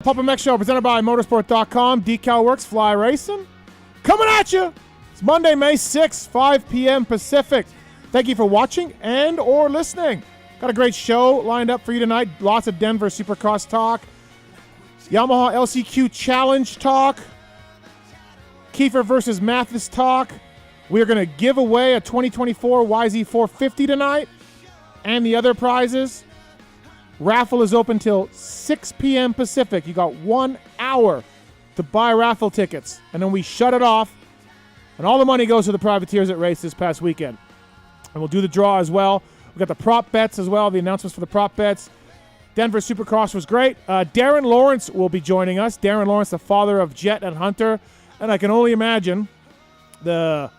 PulpMX show presented by Motorsport.com. Decal Works, Fly Racing. Coming at you. It's Monday, May 6th, 5 p.m. Pacific. Thank you for watching and or listening. Got a great show lined up for you tonight. Lots of Denver Supercross talk. Yamaha LCQ Challenge talk. Keefer versus Mathis talk. We're going to give away a 2024 YZ450 tonight and the other prizes. Raffle is open till 6 p.m. Pacific. You got 1 hour to buy raffle tickets, and then we shut it off, and all the money goes to the privateers at race this past weekend. And we'll do the draw as well. We got the prop bets as well, the announcements for the prop bets. Denver Supercross was great. Darren Lawrence will be joining us. Darren Lawrence, the father of Jet and Hunter, and I can only imagine the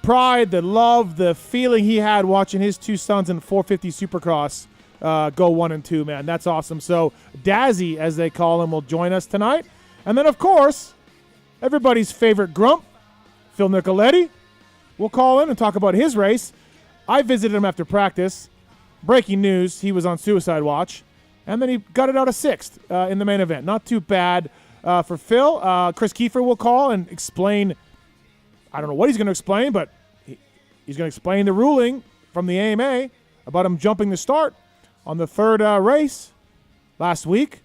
pride, the love, the feeling he had watching his two sons in 450 Supercross go 1 and 2, man. That's awesome. So Dazzy, as they call him, will join us tonight. And then, of course, everybody's favorite grump, Phil Nicoletti, will call in and talk about his race. I visited him after practice. Breaking news, he was on suicide watch. And then he got it out of 6th in the main event. Not too bad for Phil. Kris Keefer will call and explain. I don't know what he's going to explain, but he's going to explain the ruling from the AMA about him jumping the start on the third race last week.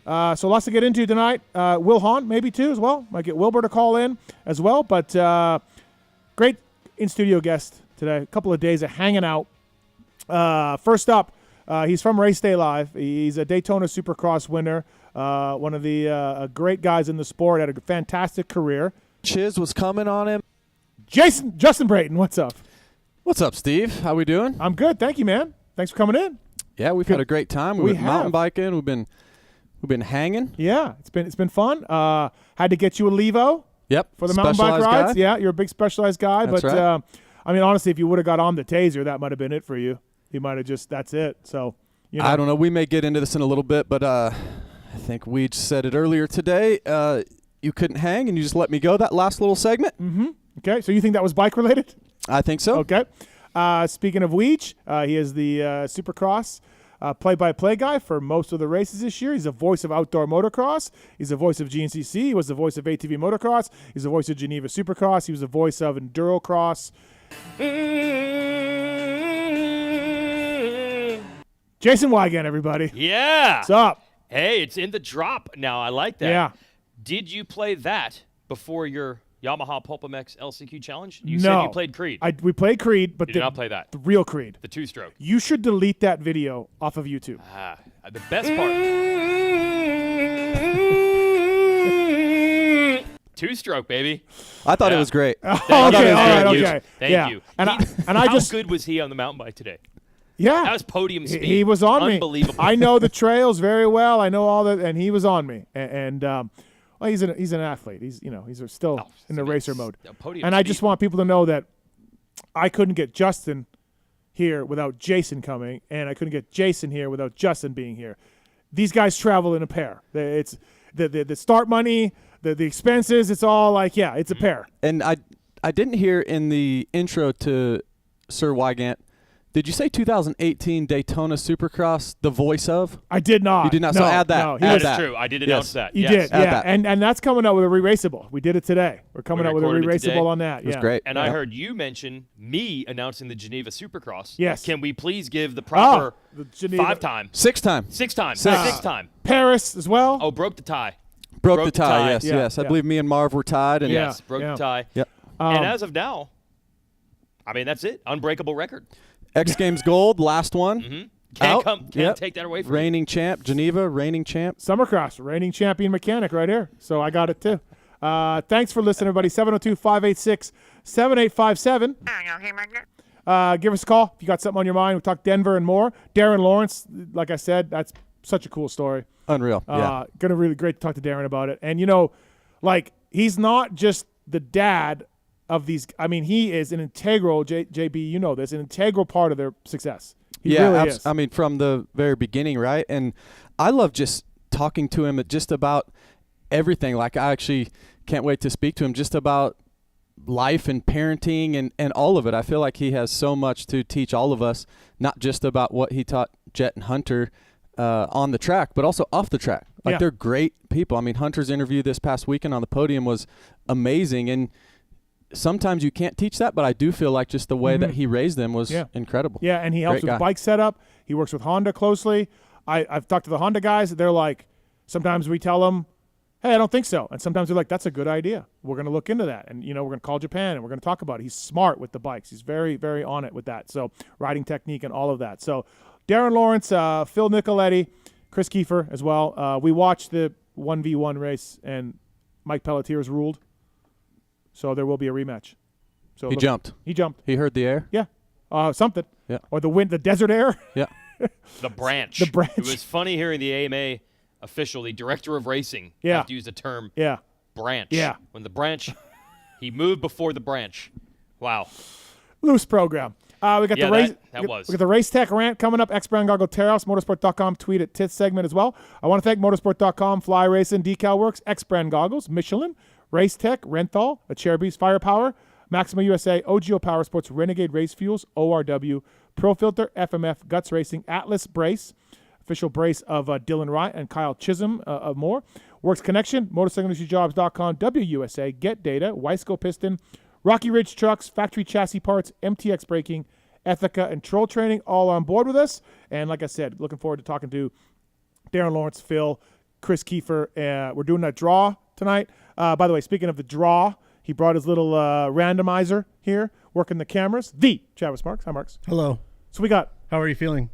So lots to get into tonight. Wil Hahn maybe too as well. Might get Wilbur to call in as well. But great in-studio guest today. A couple of days of hanging out. First up, he's from Race Day Live. He's a Daytona Supercross winner. One of the great guys in the sport. Had a fantastic career. Chiz was coming on him. Justin Brayton, what's up? What's up, Steve? How we doing? I'm good. Thank you, man. Thanks for coming in. Yeah, we've had a great time. We've been mountain biking. We've been hanging. Yeah, it's been fun. Had to get you a Levo. Yep. For the mountain bike rides. Guy. Yeah, you're a big Specialized guy. That's but right. I mean, honestly, if you would have got on the Taser, that might have been it for you. You might have just, that's it. So, you know. I don't know. We may get into this in a little bit, but I think we said it earlier today. You couldn't hang, and you just let me go that last little segment. Mm-hmm. Okay, so you think that was bike related? I think so. Okay. Speaking of Weech, he is the Supercross play-by-play guy for most of the races this year. He's a voice of outdoor motocross. He's a voice of GNCC. He was the voice of ATV motocross. He's the voice of Geneva Supercross. He was the voice of Endurocross. Jason Weigandt, everybody. Yeah. What's up? Hey, it's in the drop now. I like that. Yeah. Did you play that before your Yamaha PulpMX LCQ challenge? You No. said you played Creed. We played Creed, but You did not play that. the real Creed. The two-stroke. You should delete that video off of YouTube. The best part. Two-stroke, baby. I thought it was great. Okay, all right, okay. Thank you. How good was he on the mountain bike today? Yeah. That was podium speed. He was on me. Unbelievable. I know the trails very well. I know all that, and he was on me. And well, he's an athlete. He's still in the racer mode. And I just want people to know that I couldn't get Justin here without Jason coming, and I couldn't get Jason here without Justin being here. These guys travel in a pair. It's the start money, the expenses. It's all like, yeah, it's a pair. And I didn't hear in the intro to Sir Weigandt. Did you say 2018 Daytona Supercross, the voice of? I did not. You did not. No, so add that. no, That is true. I did announce that. You yes. did, yeah. that. And that's coming out with a re-raceable. We did it today. We're coming out with a recorded it re-raceable today. on that. It was great. And I heard you mention me announcing the Geneva Supercross. Yes. Can we please give the proper the Geneva. 5-time? 6-time. 6-time. Six. 6-time. Paris as well. Oh, broke the tie. Broke the tie. Yes, Yeah, yes. I yeah. believe me and Marv were tied. And Yes, broke the tie. Yep. And as of now, I mean, that's it. Unbreakable record. X Games Gold, last one. Mm-hmm. Can't take that away from Reigning champ, Geneva, reigning champ. Summercross, reigning champion mechanic right here. So I got it too. Thanks for listening, everybody. 702-586-7857. Give us a call if you got something on your mind. We'll talk Denver and more. Darren Lawrence, like I said, that's such a cool story. Unreal. Yeah. Gonna really great to talk to Darren about it. And he's not just the dad of these. I mean, he is an integral. JB, you know this, an integral part of their success. He really is. I mean, from the very beginning, right? And I love just talking to him just about everything. Like, I actually can't wait to speak to him just about life and parenting and all of it. I feel like he has so much to teach all of us, not just about what he taught Jet and Hunter on the track, but also off the track. Like, Yeah. they're great people. I mean, Hunter's interview this past weekend on the podium was amazing, and sometimes you can't teach that, but I do feel like just the way that he raised them was incredible. Yeah, and he helps Great with guy. bike setup. He works with Honda closely. I've talked to the Honda guys. They're like, sometimes we tell them, hey, I don't think so. And sometimes they're like, that's a good idea. We're going to look into that. And, we're going to call Japan and we're going to talk about it. He's smart with the bikes. He's very, very on it with that. So riding technique and all of that. So Darren Lawrence, Phil Nicoletti, Kris Keefer as well. We watched the 1v1 race and Mike Pelletier's ruled. So there will be a rematch. So He jumped. He jumped. He heard the air? Yeah. Something. Yeah. Or the wind, the desert air. Yeah. The branch. The branch. It was funny hearing the AMA official, the director of racing, Yeah. have to use the term Yeah. branch. Yeah. When the branch, he moved before the branch. Wow. Loose program. We got Yeah, the race. that was. We got the Race Tech rant coming up. X-Brand Goggle Tear-Offs, Motorsport.com, tweet at Tits segment as well. I want to thank Motorsport.com, Fly Racing, Decal Works, X-Brand Goggles, Michelin, Race Tech, Renthal, Acerbis, Firepower, Maxima USA, OGO Power Sports, Renegade Race Fuels, ORW, Pro Filter, FMF, Guts Racing, Atlas Brace, official brace of Dylan Wright and Kyle Chisholm of more. Works Connection, MotorcycleIndustryJobs.com, WUSA, Get Data, Weisco Piston, Rocky Ridge Trucks, Factory Chassis Parts, MTX Braking, Ethica, and Troll Training all on board with us. And like I said, looking forward to talking to Darren Lawrence, Phil, Kris Keefer. We're doing that draw tonight. By the way, speaking of the draw, he brought his little randomizer here, working the cameras. The Travis Marks. Hi, Marks. Hello. So we got, How are you feeling?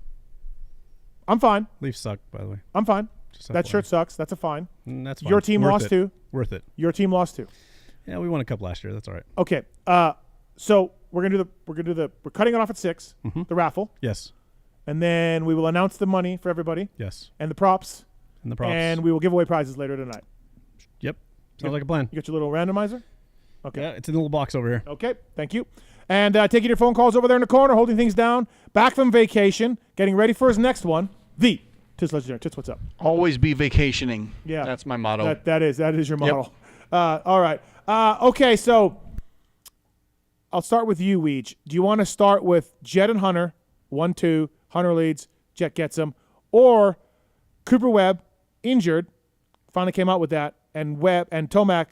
I'm fine. Leafs suck, by the way. I'm fine. Just That FYI. shirt sucks. That's a fine. That's fine. Your team Worth lost it. too. Worth it. Your team lost too. Yeah, we won a cup last year. That's all right. Okay. So we're cutting it off at 6, the raffle, Yes. and then we will announce the money for everybody Yes. and the props, And the props. and we will give away prizes later tonight. Yep. Sounds like a plan. You got your little randomizer? Okay. Yeah, it's in the little box over here. Okay. Thank you. And taking your phone calls over there in the corner, holding things down. Back from vacation, getting ready for his next one. The Tits Legendary. Tits, what's up? Always be vacationing. Yeah. That's my motto. That is your model. All right. Okay, so I'll start with you, Weege. Do you want to start with Jet and Hunter, 1-2, Hunter leads, Jet gets him, or Cooper Webb, injured, finally came out with that, and Webb and Tomac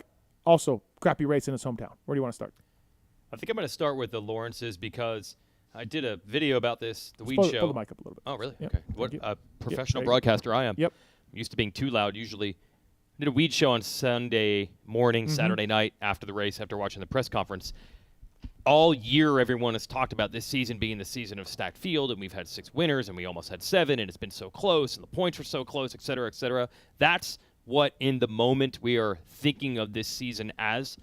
also crappy race in his hometown? Where do you want to start? I think I'm going to start with the Lawrences because I did a video about this, the Weed Pull Show. the mic up a little bit. Oh, really? Yep. Okay. What Thank you. a professional there you go. broadcaster I am. Yep. I'm used to being too loud usually. I did a Weed Show on Sunday morning, Saturday night after the race, after watching the press conference. All year, everyone has talked about this season being the season of stacked field, and we've had 6 winners, and we almost had 7, and it's been so close, and the points were so close, et cetera, et cetera. That's what, in the moment, we are thinking of this season as.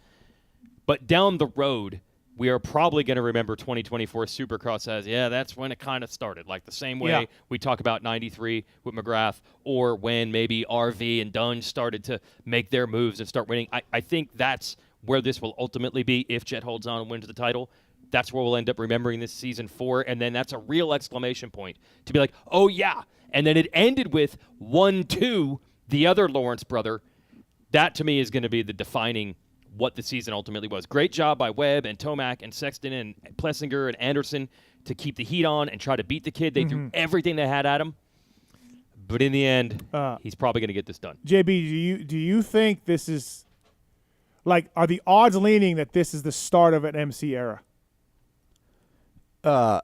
But down the road, we are probably going to remember 2024 Supercross as, yeah, that's when it kind of started. Like the same way we talk about 93 with McGrath, or when maybe RV and Dunn started to make their moves and start winning. I think that's where this will ultimately be if Jet holds on and wins the title. That's where we'll end up remembering this season for, and then that's a real exclamation point to be like, oh, yeah. And then it ended with 1-2, the other Lawrence brother. That, to me, is going to be the defining what the season ultimately was. Great job by Webb and Tomac and Sexton and Plessinger and Anderson to keep the heat on and try to beat the kid. They threw everything they had at him. But in the end, he's probably going to get this done. JB, do you think this is like, are the odds leaning that this is the start of an MC era? I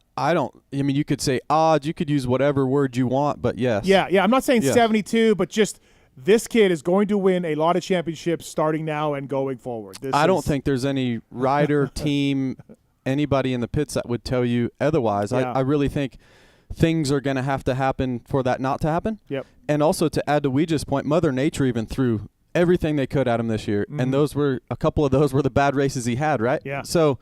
mean, you could say odds, you could use whatever word you want, but yes. Yeah. I'm not saying Yes. 72, but just this kid is going to win a lot of championships starting now and going forward. I don't think there's any rider, team, anybody in the pits that would tell you otherwise. Yeah. I really think things are going to happen for that not to happen. Yep. And also, to add to Ouija's point, Mother Nature even threw everything they could at him this year. And a couple of those were the bad races he had, right? Yeah. So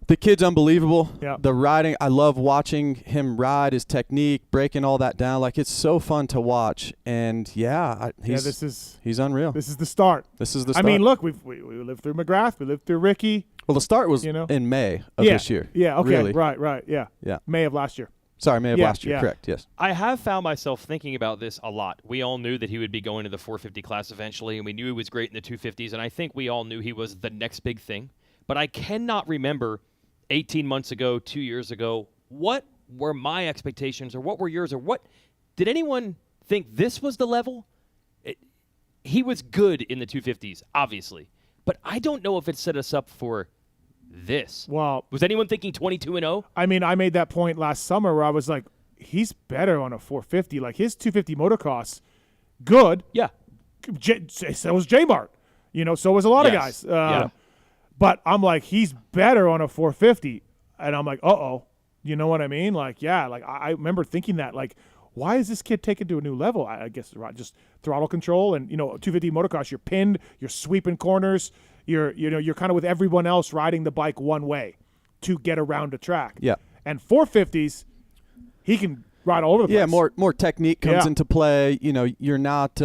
the kid's unbelievable. Yeah. The riding, I love watching him ride, his technique, breaking all that down. Like, it's so fun to watch. And he's unreal. This is the start. This is the I start. mean, look, we lived through McGrath, we lived through Ricky. Well, the start was in May of this year. Yeah. Okay. Really. Right. Yeah. Yeah. May of last year. Sorry, May of last year. Yeah. Correct. Yes. I have found myself thinking about this a lot. We all knew that he would be going to the 450 class eventually, and we knew he was great in the 250s, and I think we all knew he was the next big thing. But I cannot remember 18 months ago, 2 years ago, what were my expectations, or what were yours, or what did anyone think this was the level? he was good in the 250s, obviously. But I don't know if it set us up for this. Well, was anyone thinking 22-0? I mean, I made that point last summer where I was like, he's better on a 450. Like his 250 motocross, good. Yeah. So was J-Mart. So was a lot of guys. But I'm like, he's better on a 450. And I'm like, uh-oh. You know what I mean? Like, yeah, like I remember thinking that, like, why is this kid taken to a new level? I guess just throttle control and 250 motocross. You're pinned, you're sweeping corners, you're kind of with everyone else riding the bike one way to get around a track. Yeah. And 450s, he can ride all over the place. Yeah, more technique comes into play. You're not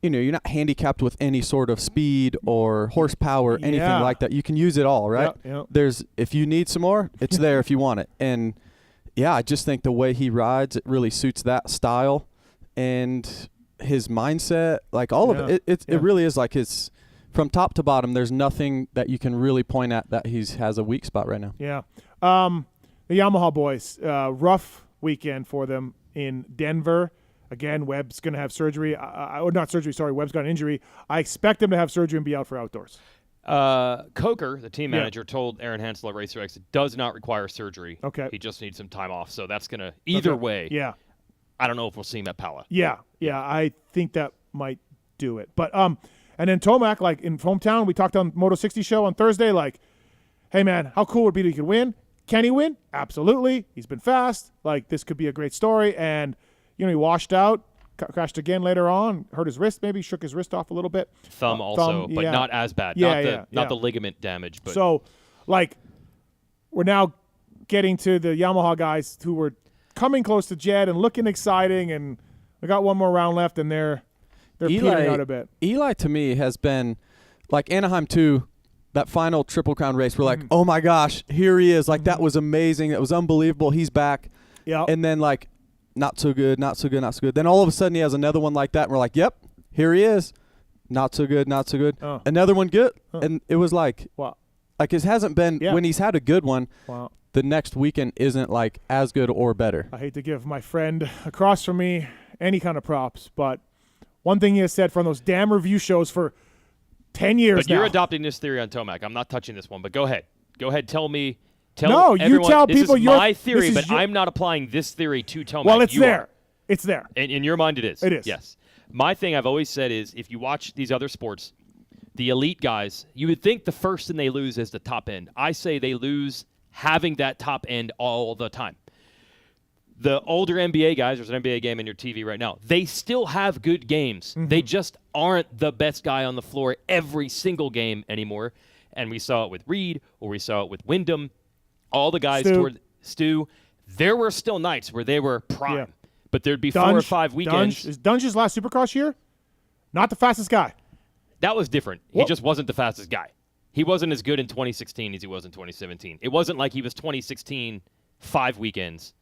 you're not handicapped with any sort of speed or horsepower, anything like that. You can use it all, right? Yeah. If you need some more, it's there if you want it. And yeah, I just think the way he rides, it really suits that style and his mindset, like all of it. It really is like his, from top to bottom, there's nothing that you can really point at that he has a weak spot right now. Yeah. The Yamaha boys, rough weekend for them in Denver. Again, Webb's going to have surgery. Not surgery, sorry. Webb's got an injury. I expect him to have surgery and be out for outdoors. Coker, the team manager, told Aaron Hansel at Racer X it does not require surgery. Okay. He just needs some time off. So that's going to, either way, I don't know if we'll see him at Pala. Yeah, I think that might do it. But and then Tomac, like in hometown, we talked on Moto 60 show on Thursday, like, hey, man, how cool would it be that he could win? Can he win? Absolutely. He's been fast. Like, this could be a great story. And he washed out, crashed again later on, hurt his wrist maybe, shook his wrist off a little bit. Thumb also, but not as bad. Not the ligament damage. But. So, like, we're now getting to the Yamaha guys who were coming close to Jed and looking exciting, and we got one more round left, and they're petering out a bit. Eli, to me, has been, like Anaheim 2, that final Triple Crown race, we're like, oh, my gosh, here he is. Like, that was amazing. That was unbelievable. He's back. Yeah. And then, like, not so good, not so good, not so good. Then all of a sudden he has another one like that, and we're like, yep, here he is. Not so good, not so good. Another one good. And it was like, wow. Like it hasn't been, when he's had a good one, the next weekend isn't like as good or better. I hate to give my friend across from me any kind of props, but one thing he has said from those damn review shows for 10 years But now. you're adopting this theory on Tomac. I'm not touching this one, but go ahead. Go ahead, tell me. No, everyone, you tell this people is my theory, but I'm not applying this theory to Tomac. Well, it's you there. Are. It's there. In your mind, it is. It is. Yes. My thing I've always said is if you watch these other sports, the elite guys, you would think the first thing they lose is the top end. I say they lose having that top end all the time. The older NBA guys, there's an NBA game in your TV right now, they still have good games. Mm-hmm. They just aren't the best guy on the floor every single game anymore. And we saw it with Reed, or we saw it with Wyndham. All the guys toward Stu, there were still nights where they were prime, but there'd be 4 or 5 weekends. Is Dunge's last Supercross year? Not the fastest guy. That was different. He just wasn't the fastest guy. He wasn't as good in 2016 as he was in 2017. It wasn't like he was 2016 5 weekends.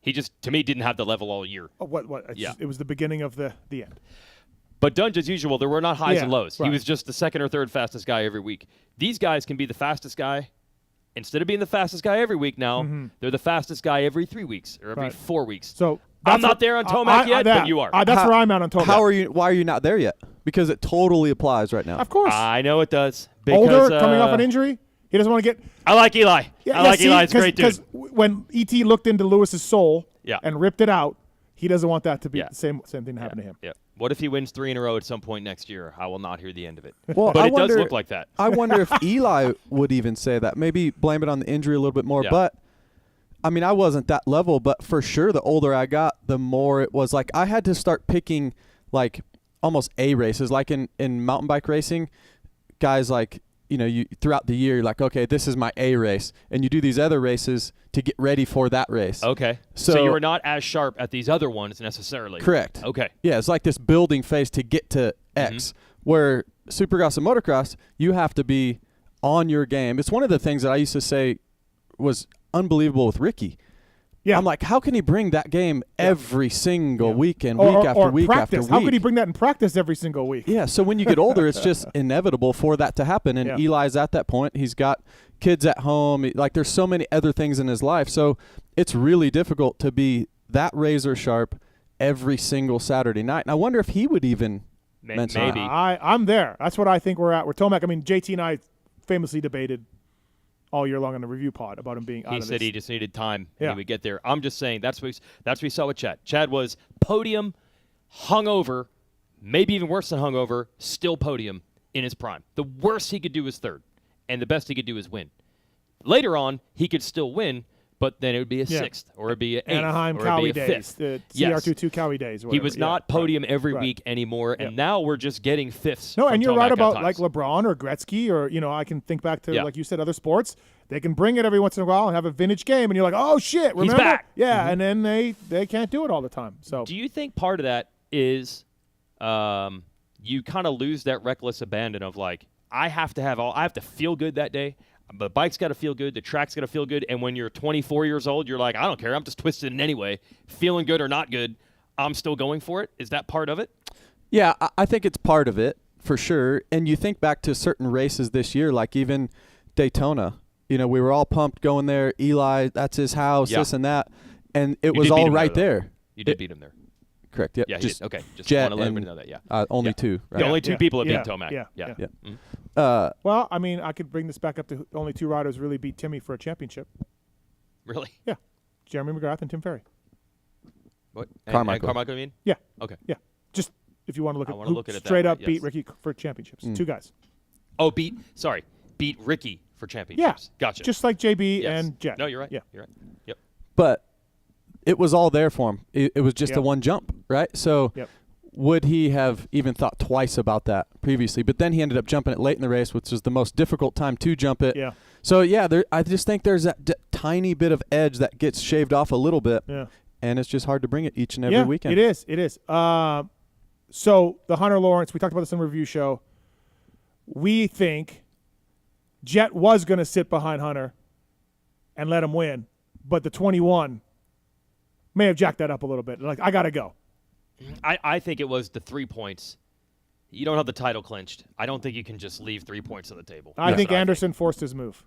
He just, to me, didn't have the level all year. Oh, what? It was the beginning of the end. But Dunge, as usual, there were not highs and lows. Right. He was just the second or third fastest guy every week. These guys can be the fastest guy. Instead of being the fastest guy every week now, they're the fastest guy every 3 weeks or every 4 weeks. So I'm not there on Tomac yet, but you are. That's where I'm at on Tomac. Why are you not there yet? Because it totally applies right now. Of course. I know it does. Older, coming off an injury. He doesn't want to get. I like Eli. I like Eli. It's great, dude. Because when E.T. looked into Lewis's soul and ripped it out, he doesn't want that to be the same thing to happen to him. Yeah. What if he wins 3 in a row at some point next year? I will not hear the end of it. Well, but it does look like that. I wonder if Eli would even say that. Maybe blame it on the injury a little bit more. Yeah. But, I mean, I wasn't that level. But for sure, the older I got, the more it was like I had to start picking, like, almost A races. Like in mountain bike racing, guys like, you throughout the year, you're like, okay, this is my A race. And you do these other races to get ready for that race. Okay. So you were not as sharp at these other ones necessarily. Correct. Okay. Yeah, it's like this building phase to get to X, where Supercross and motocross, you have to be on your game. It's one of the things that I used to say was unbelievable with Ricky. Yeah. I'm like, how can he bring that game every single weekend, week after week practice. after week? How could he bring that in practice every single week? Yeah, so when you get older, it's just inevitable for that to happen. And Eli's at that point. He's got kids at home. Like, there's so many other things in his life. So it's really difficult to be that razor sharp every single Saturday night. And I wonder if he would even Men's maybe. I'm there. That's what I think we're at. We're Tomac. I mean, JT and I famously debated all year long on the review pod about him being out of this. He said he just needed time and Yeah. he would get there. I'm just saying that's what we saw with Chad. Chad was podium, hungover, maybe even worse than hungover, still podium in his prime. The worst he could do is third, and the best he could do is win. Later on, he could still win, but then it would be a sixth, or it would be an eighth, Anaheim or it would Cowie be a days, fifth. the Yes. CR22 Cowie days. Or He whatever. was Yeah, not podium every Right. week anymore, and Yep. now we're just getting fifths. No, from and you're Tomac right at about times. like LeBron or Gretzky, or I can think back to Yeah. like you said, other sports. They can bring it every once in a while and have a vintage game, and you're like, oh shit, remember? back. Yeah, and then they can't do it all the time. So Do you think part of that is you kind of lose that reckless abandon of like, I have to feel good that day. The bike's got to feel good. The track's got to feel good. And when you're 24 years old, you're like, I don't care. I'm just twisted in anyway. Feeling good or not good, I'm still going for it. Is that part of it? Yeah, I think it's part of it for sure. And you think back to certain races this year, like even Daytona. We were all pumped going there. Eli, that's his house, Yeah. this and that. And it You was did beat all him right there, though. there. You did beat him there. Correct. Yep. Yeah, he just did. Okay. Just Jet want to let and, everybody know that, yeah. only Yeah. two, right? The only two people have yeah, beat Tomac. yeah, Yeah. yeah. Mm. well, I mean, I could bring this back up to only two riders really beat Timmy for a championship. Really? Yeah, Jeremy McGrath and Tim Ferry. What? Carmichael. Carmichael, you mean? Yeah, Okay. yeah. Just if you want to look I at wanna who look at it that straight way, up beat yes. Ricky for championships. Two guys. Oh, beat Ricky for championships. Yeah, Gotcha. Just like JB Yes. and Jet. No, you're right. Yeah. You're right. Yep. But it was all there for him. It was just Yep. the one jump, right? So Yep. would he have even thought twice about that previously? But then he ended up jumping it late in the race, which was the most difficult time to jump it. Yeah. So, yeah, I just think there's that tiny bit of edge that gets shaved off a little bit, Yeah. and it's just hard to bring it each and every weekend. It is. It is. So the Hunter Lawrence, we talked about this in the review show. We think Jet was going to sit behind Hunter and let him win, but the 21 may have jacked that up a little bit. Like, I got to go. I think it was the 3 points. You don't have the title clinched. I don't think you can just leave 3 points on the table. I That's think what Anderson forced his move.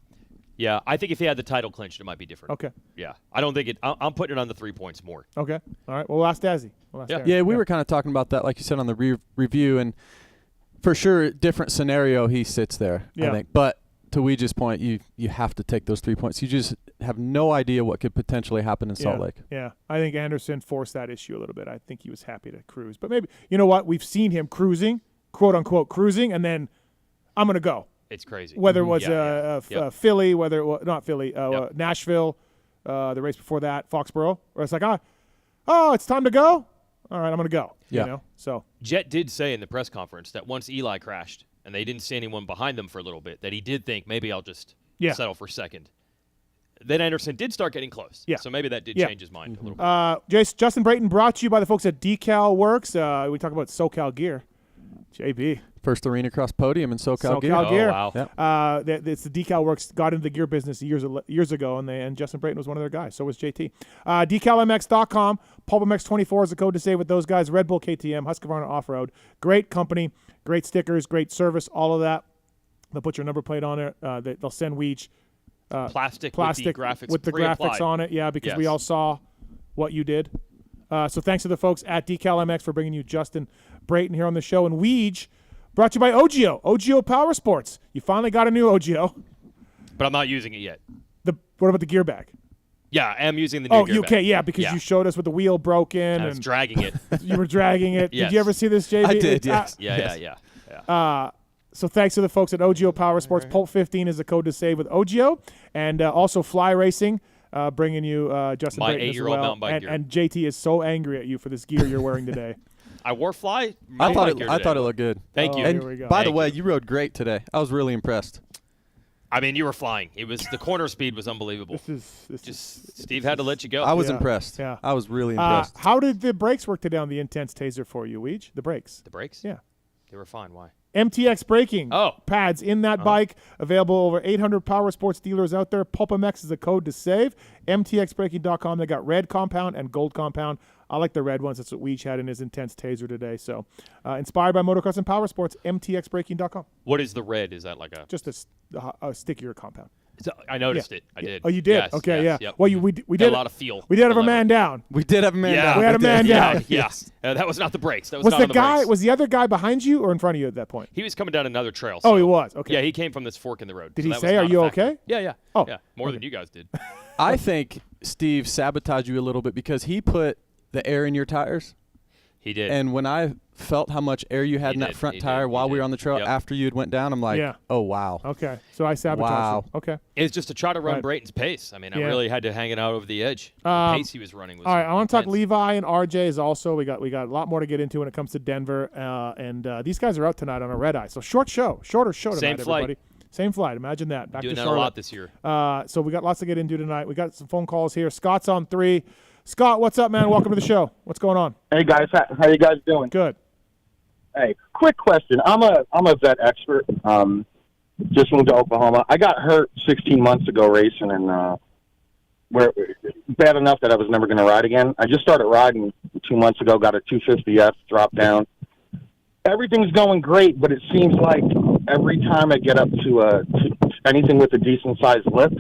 Yeah, I think if he had the title clinched, it might be different. Okay. Yeah, I don't think it. I'm putting it on the 3 points more. Okay. All right. Well, we'll ask Dazzy. We'll ask Yeah. Darren. Yeah, we were kind of talking about that, like you said, on the review, and for sure, different scenario, he sits there, Yeah. I think. But to Ouija's point, you have to take those 3 points. You just have no idea what could potentially happen in Salt Lake. Yeah. I think Anderson forced that issue a little bit. I think he was happy to cruise. But maybe, you know what? We've seen him cruising, quote-unquote cruising, and then I'm going to go. It's crazy. Whether it was Yep. Philly, whether it was not Philly, Yep. Nashville, the race before that, Foxborough, where it's like, oh, it's time to go. All right, I'm going to go. Yeah. So Jet did say in the press conference that once Eli crashed and they didn't see anyone behind them for a little bit, that he did think maybe I'll just settle for second. Then Anderson did start getting close. Yeah. So maybe that did Yeah. change his mind a little bit. Justin Brayton brought to you by the folks at Decal Works. We talk about SoCal Gear. JB. First arena cross podium in SoCal Gear. SoCal Gear. wow. Yeah. It's the Decal Works got into the gear business years ago, and Justin Brayton was one of their guys. So was JT. DecalMX.com. PulpMX 24 is the code to save with those guys. Red Bull KTM, Husqvarna Off-Road. Great company, great stickers, great service, all of that. They'll put your number plate on it. They'll send Weege Plastic with the pre-applied. graphics on it. Yeah, because we Yes. all saw what you did. So thanks to the folks at DecalMX for bringing you Justin Brayton here on the show. And Weege, brought to you by OGIO Power Sports. You finally got a new OGIO. But I'm not using it yet. What about the gear bag? Yeah, I am using the new gear UK, bag. yeah, because you showed us with the wheel broken I was and dragging it. you were dragging it. Yes. Did you ever see this, JB? I did, yes. Yeah. So thanks to the folks at OGIO Power Sports. Pulp 15 is the code to save with OGIO. And also Fly Racing, bringing you Justin My Brayton as 8-year-old well. mountain bike gear. And JT is so angry at you for this gear you're wearing today. I wore Fly. I mountain thought bike gear it today. looked good. Thank you. Here And we go. by the Thank way, you. you rode great today. I was really impressed. I mean, you were flying. It was the corner speed was unbelievable. Steve had to let you go. I was Yeah, impressed. yeah. I was really impressed. How did the brakes work today on the Intense Taser for you, Weege? The brakes. The brakes? Yeah. They were fine. Why? MTX braking pads in that Uh-huh. bike, available over 800 power sports dealers out there. PulpMX is the code to save. MTXbraking.com. They got red compound and gold compound. I like the red ones. That's what Weege had in his Intense Taser today. So, inspired by motocross and power sports, MTXbraking.com. What is the red? Is that like a Just a stickier compound. So I noticed it. I did. Oh, you did? Yes, Okay, yes, yeah. Yep. Well, we Got did a lot of feel. We did have a Lever. man down. We did have a man down. We had a man down. Yeah. Yes. That was not the brakes. That was Was not the on the guy? brakes. Was the other guy behind you or in front of you at that point? He was coming down another trail. Oh, so- he was. Okay. Yeah, he came from this fork in the road. Did so he that say, was "Are not you a factor." okay?" Yeah, yeah. Oh, yeah. More than you guys did. I think Steve sabotaged you a little bit because he put the air in your tires. He did. And when I felt how much air you had in that did, front he tire did, while he we were did. on the trail Yep. after you had went down, I'm like, Yeah. oh, wow. Okay. So I sabotaged Wow. him. Okay. It's just to try to run Right. Brayton's pace. I mean, I Yeah. really had to hang it out over the edge. The pace he was running was All right, I want to talk intense. Levi and RJ is also. We got a lot more to get into when it comes to Denver, and these guys are out tonight on a red eye. So shorter show tonight, Same flight. everybody. Same flight. Imagine that. Back Doing to that Charlotte. a lot this year. So we got lots to get into tonight. We got some phone calls here. Scott's on 3. Scott, what's up, man? Welcome to the show. What's going on? Hey guys, how you guys doing? Good. Hey, quick question. I'm a vet expert. Just moved to Oklahoma. I got hurt 16 months ago racing, and where bad enough that I was never going to ride again. I just started riding 2 months ago. Got a 250F, dropped down. Everything's going great, but it seems like every time I get up to anything with a decent sized lip,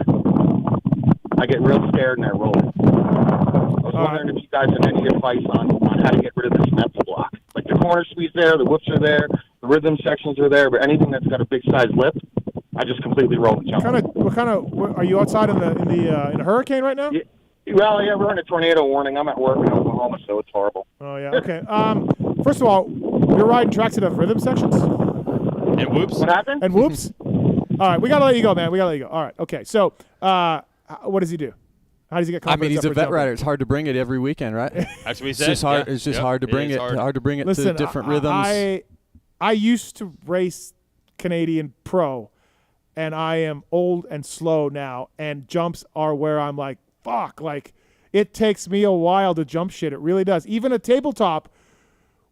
I get real scared and I roll it. I was wondering if you guys had any advice on how to get rid of this mental block. Like the corner squeeze there, the whoops are there, the rhythm sections are there, but anything that's got a big size lip, I just completely roll and jump. Are you outside in a hurricane right now? Well, yeah, we're in a tornado warning. I'm at work in Oklahoma, so it's horrible. Oh yeah. Okay. First of all, you're riding tracks that have rhythm sections And whoops. What happened? and whoops. All right, we gotta let you go, man. We gotta let you go. All right. Okay. So, what does he do? How does he get I confidence? mean, he's up a for vet jumping? rider. It's hard to bring it every weekend, right? That's what he It's said. just hard. Yeah. It's just Yep. hard to bring is it. Hard to bring it Listen, to different rhythms. I used to race Canadian Pro, and I am old and slow now, and jumps are where I'm like, fuck, like it takes me a while to jump shit. It really does. Even a tabletop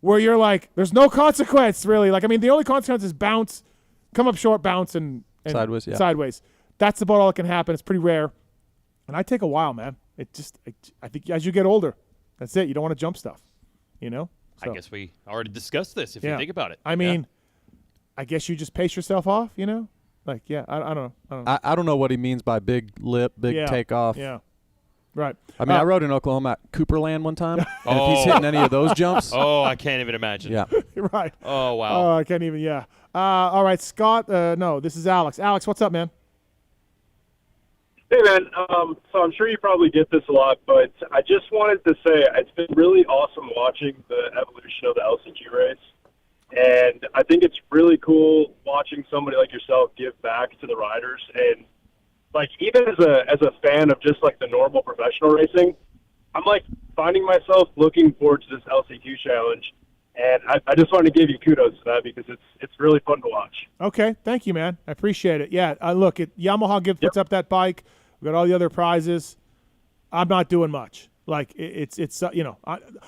where you're like, there's no consequence really. Like, I mean, the only consequence is bounce, come up short, bounce, and Sideways, yeah. Sideways. That's about all that can happen. It's pretty rare. And I take a while, man. I think as you get older, that's it. You don't want to jump stuff, you know? So, I guess we already discussed this if yeah. you think about it. I mean, I guess you just pace yourself off, you know? Like, yeah, I don't know. I don't know what he means by big lip, big Yeah, takeoff. Yeah. Right. I mean, I rode in Oklahoma at Cooperland one time. And if Oh. he's hitting any of those jumps, Oh, I can't even imagine. yeah. Right. Oh, wow. Oh, I can't even, yeah. All right, Scott. No, this is Alex. Alex, what's up, man? Hey, man. So I'm sure you probably get this a lot, but I just wanted to say it's been really awesome watching the evolution of the LCQ race. And I think it's really cool watching somebody like yourself give back to the riders. And, like, even as a fan of just, like, the normal professional racing, I'm, like, finding myself looking forward to this LCQ challenge. And I just wanted to give you kudos for that because it's really fun to watch. Okay, thank you, man. I appreciate it. Yeah, look, Yamaha puts up that bike. We got all the other prizes. I'm not doing much. Like it's you know,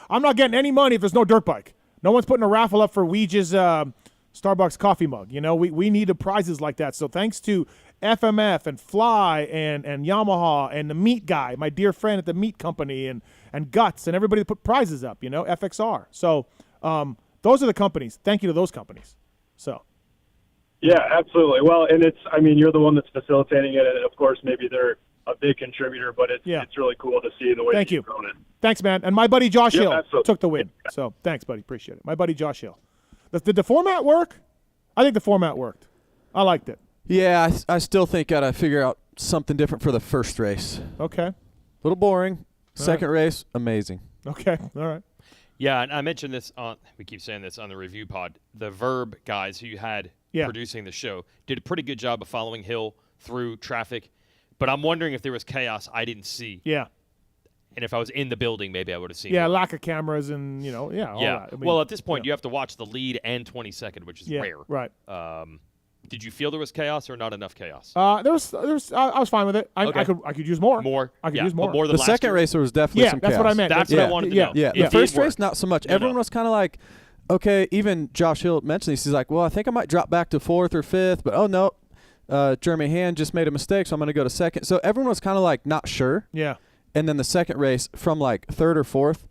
I'm not getting any money if there's no dirt bike. No one's putting a raffle up for Ouija's Starbucks coffee mug. You know, we need prizes like that. So thanks to FMF and Fly and Yamaha and the Meat Guy, my dear friend at the Meat Company, and Guts and everybody that put prizes up. You know, FXR. So those are the companies. Thank you to those companies. So. Yeah, absolutely. Well, and you're the one that's facilitating it, and of course, maybe they're a big contributor, but it's really cool to see the way Thank you. you've grown it. Thanks, man. And my buddy Josh Hill absolutely. took the win. So thanks, buddy. Appreciate it. My buddy Josh Hill. Did the format work? I think the format worked. I liked it. Yeah, I still think got to figure out something different for the first race. Okay. A little boring. Second race, amazing. Okay. All right. Yeah, and I mentioned this we keep saying this on the review pod. The Verb guys who you had producing the show did a pretty good job of following Hill through traffic, but I'm wondering if there was chaos I didn't see. Yeah. And if I was in the building, maybe I would have seen Yeah, more. lack of cameras and, all that. I mean, well, at this point, you have to watch the lead and 22nd, which is rare. Right. Did you feel there was chaos or not enough chaos? I was fine with it. I could use more. More. I could use more. More than The last second year. race, there was definitely some chaos. that's what I meant. That's what I wanted to know. Yeah, It the first did work. race, not so much. No, Everyone was kind of like, okay, even Josh Hill mentioned this. He's like, well, I think I might drop back to fourth or fifth, but oh, no. Jeremy Hand just made a mistake, so I'm going to go to second. So everyone was kind of like not sure. Yeah. And then the second race from like third or fourth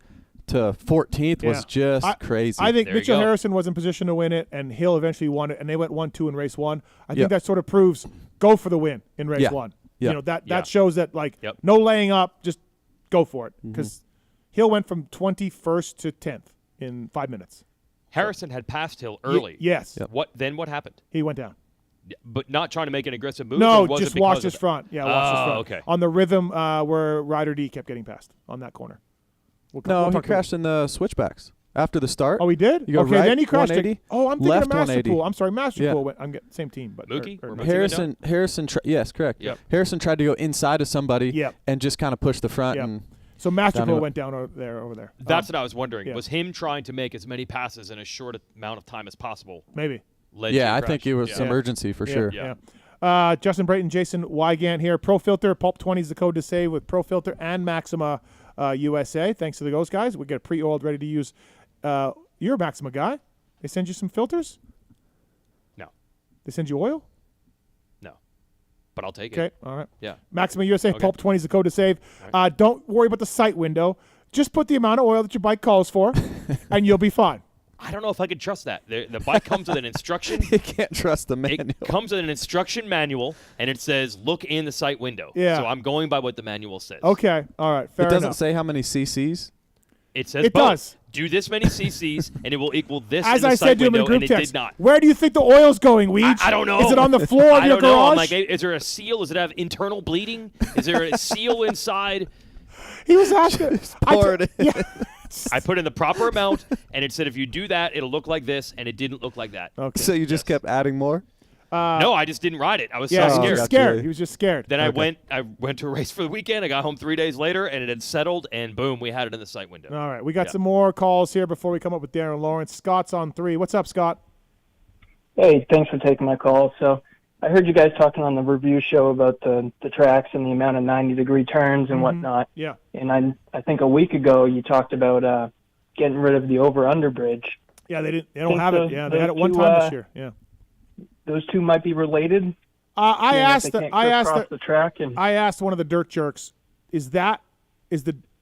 to 14th was just crazy. I think There you Mitchell go. Harrison was in position to win it, and Hill eventually won it, and they went 1-2 in race 1. I think Yep. that sort of proves go for the win in race Yeah. 1. Yeah. You know, that Yeah. shows that, like, Yep. no laying up, just go for it. Mm-hmm. Because Hill went from 21st to 10th in 5 minutes. Harrison had passed Hill early. Yes. Yep. What happened? He went down. But not trying to make an aggressive move? No, or was it just because watched of his the- front. Yeah, watched his Oh, front. okay. On the rhythm where Ryder D kept getting passed on that corner. We'll no, we'll he talk about crashed in the switchbacks after the start. Oh, he did? You go Okay, right, then he crashed. 180, Oh, I'm thinking left of Master 180. Pool. I'm sorry, Master Yeah. Pool. I'm getting same team, but Mookie? or Or Mookie. Mookie? Harrison yes, correct. Yep. Harrison tried to go inside of somebody Yep. and just kind of push the front. Yep. And So Master Down Pool to- went down over there. That's what I was wondering. yeah. Was him trying to make as many passes in as short amount of time as possible maybe. led to yeah, a I crash? think it was Yeah. some urgency for Yeah, sure. Yeah. yeah. Justin Brayton, Jason Weigandt here. Pro Filter, Pulp 20 is the code to save with Pro Filter and Maxima USA. Thanks to those guys. We get pre-oiled, ready to use. You're a Maxima guy. They send you some filters? No. They send you oil? No. But I'll take Okay, it. all right. Yeah. Maxima USA, Okay. Pulp 20 is the code to save. Don't worry about the sight window. Just put the amount of oil that your bike calls for, and you'll be fine. I don't know if I could trust that. The bike comes with an instruction. You can't trust the manual. It comes with an instruction manual, and it says, look in the sight window. Yeah. So I'm going by what the manual says. Okay, all right, fair It doesn't enough. say how many cc's. It says It both. does. Do this many cc's, and it will equal this As in the I sight said to him window, in group and it text, did not. where do you think the oil's going, Weege? I don't know. Is it on the floor of I your don't know. I'm garage? like, is there a seal? Does it have internal bleeding? Is there a seal inside? He was asking. pour it in. Yeah. I put in the proper amount, and it said if you do that, it'll look like this, and it didn't look like that. Okay. So you just kept adding more? No, I just didn't ride it. I was Yeah, so he scared. was Gotcha. scared. He was just scared. Then I went to a race for the weekend. I got home 3 days later, and it had settled, and boom, we had it in the sight window. All right, we got Yeah. some more calls here before we come up with Darren Lawrence. Scott's on 3. What's up, Scott? Hey, thanks for taking my call. So I heard you guys talking on the review show about the tracks and the amount of 90-degree turns and whatnot. Yeah. And I think a week ago you talked about getting rid of the over-under bridge. Yeah, they don't Think have it. those- Yeah, they had it those one two, time this year. Yeah. Those two might be related. I seeing that asked. they can't I asked. crisscross the track and I asked one of the dirt jerks, is the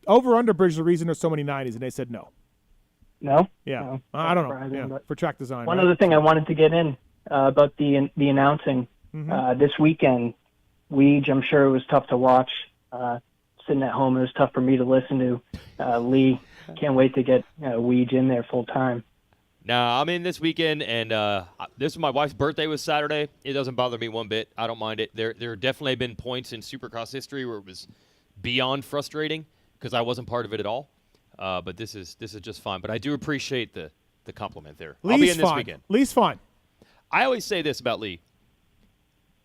over-under bridge the reason there's so many 90s? And they said no. no. Yeah. No, I don't know. surprising, Yeah. but For track design. one right? other thing I wanted to get in about the announcing this weekend. Weege, I'm sure it was tough to watch. Sitting at home, it was tough for me to listen to. Lee, can't wait to get Weege in there full time. No, I'm in this weekend, and this is my wife's birthday was Saturday. It doesn't bother me one bit. I don't mind it. There definitely have been points in Supercross history where it was beyond frustrating because I wasn't part of it at all. But this is just fine. But I do appreciate the compliment there. I'll be Lee's in this fine. weekend. Lee's fine. I always say this about Lee.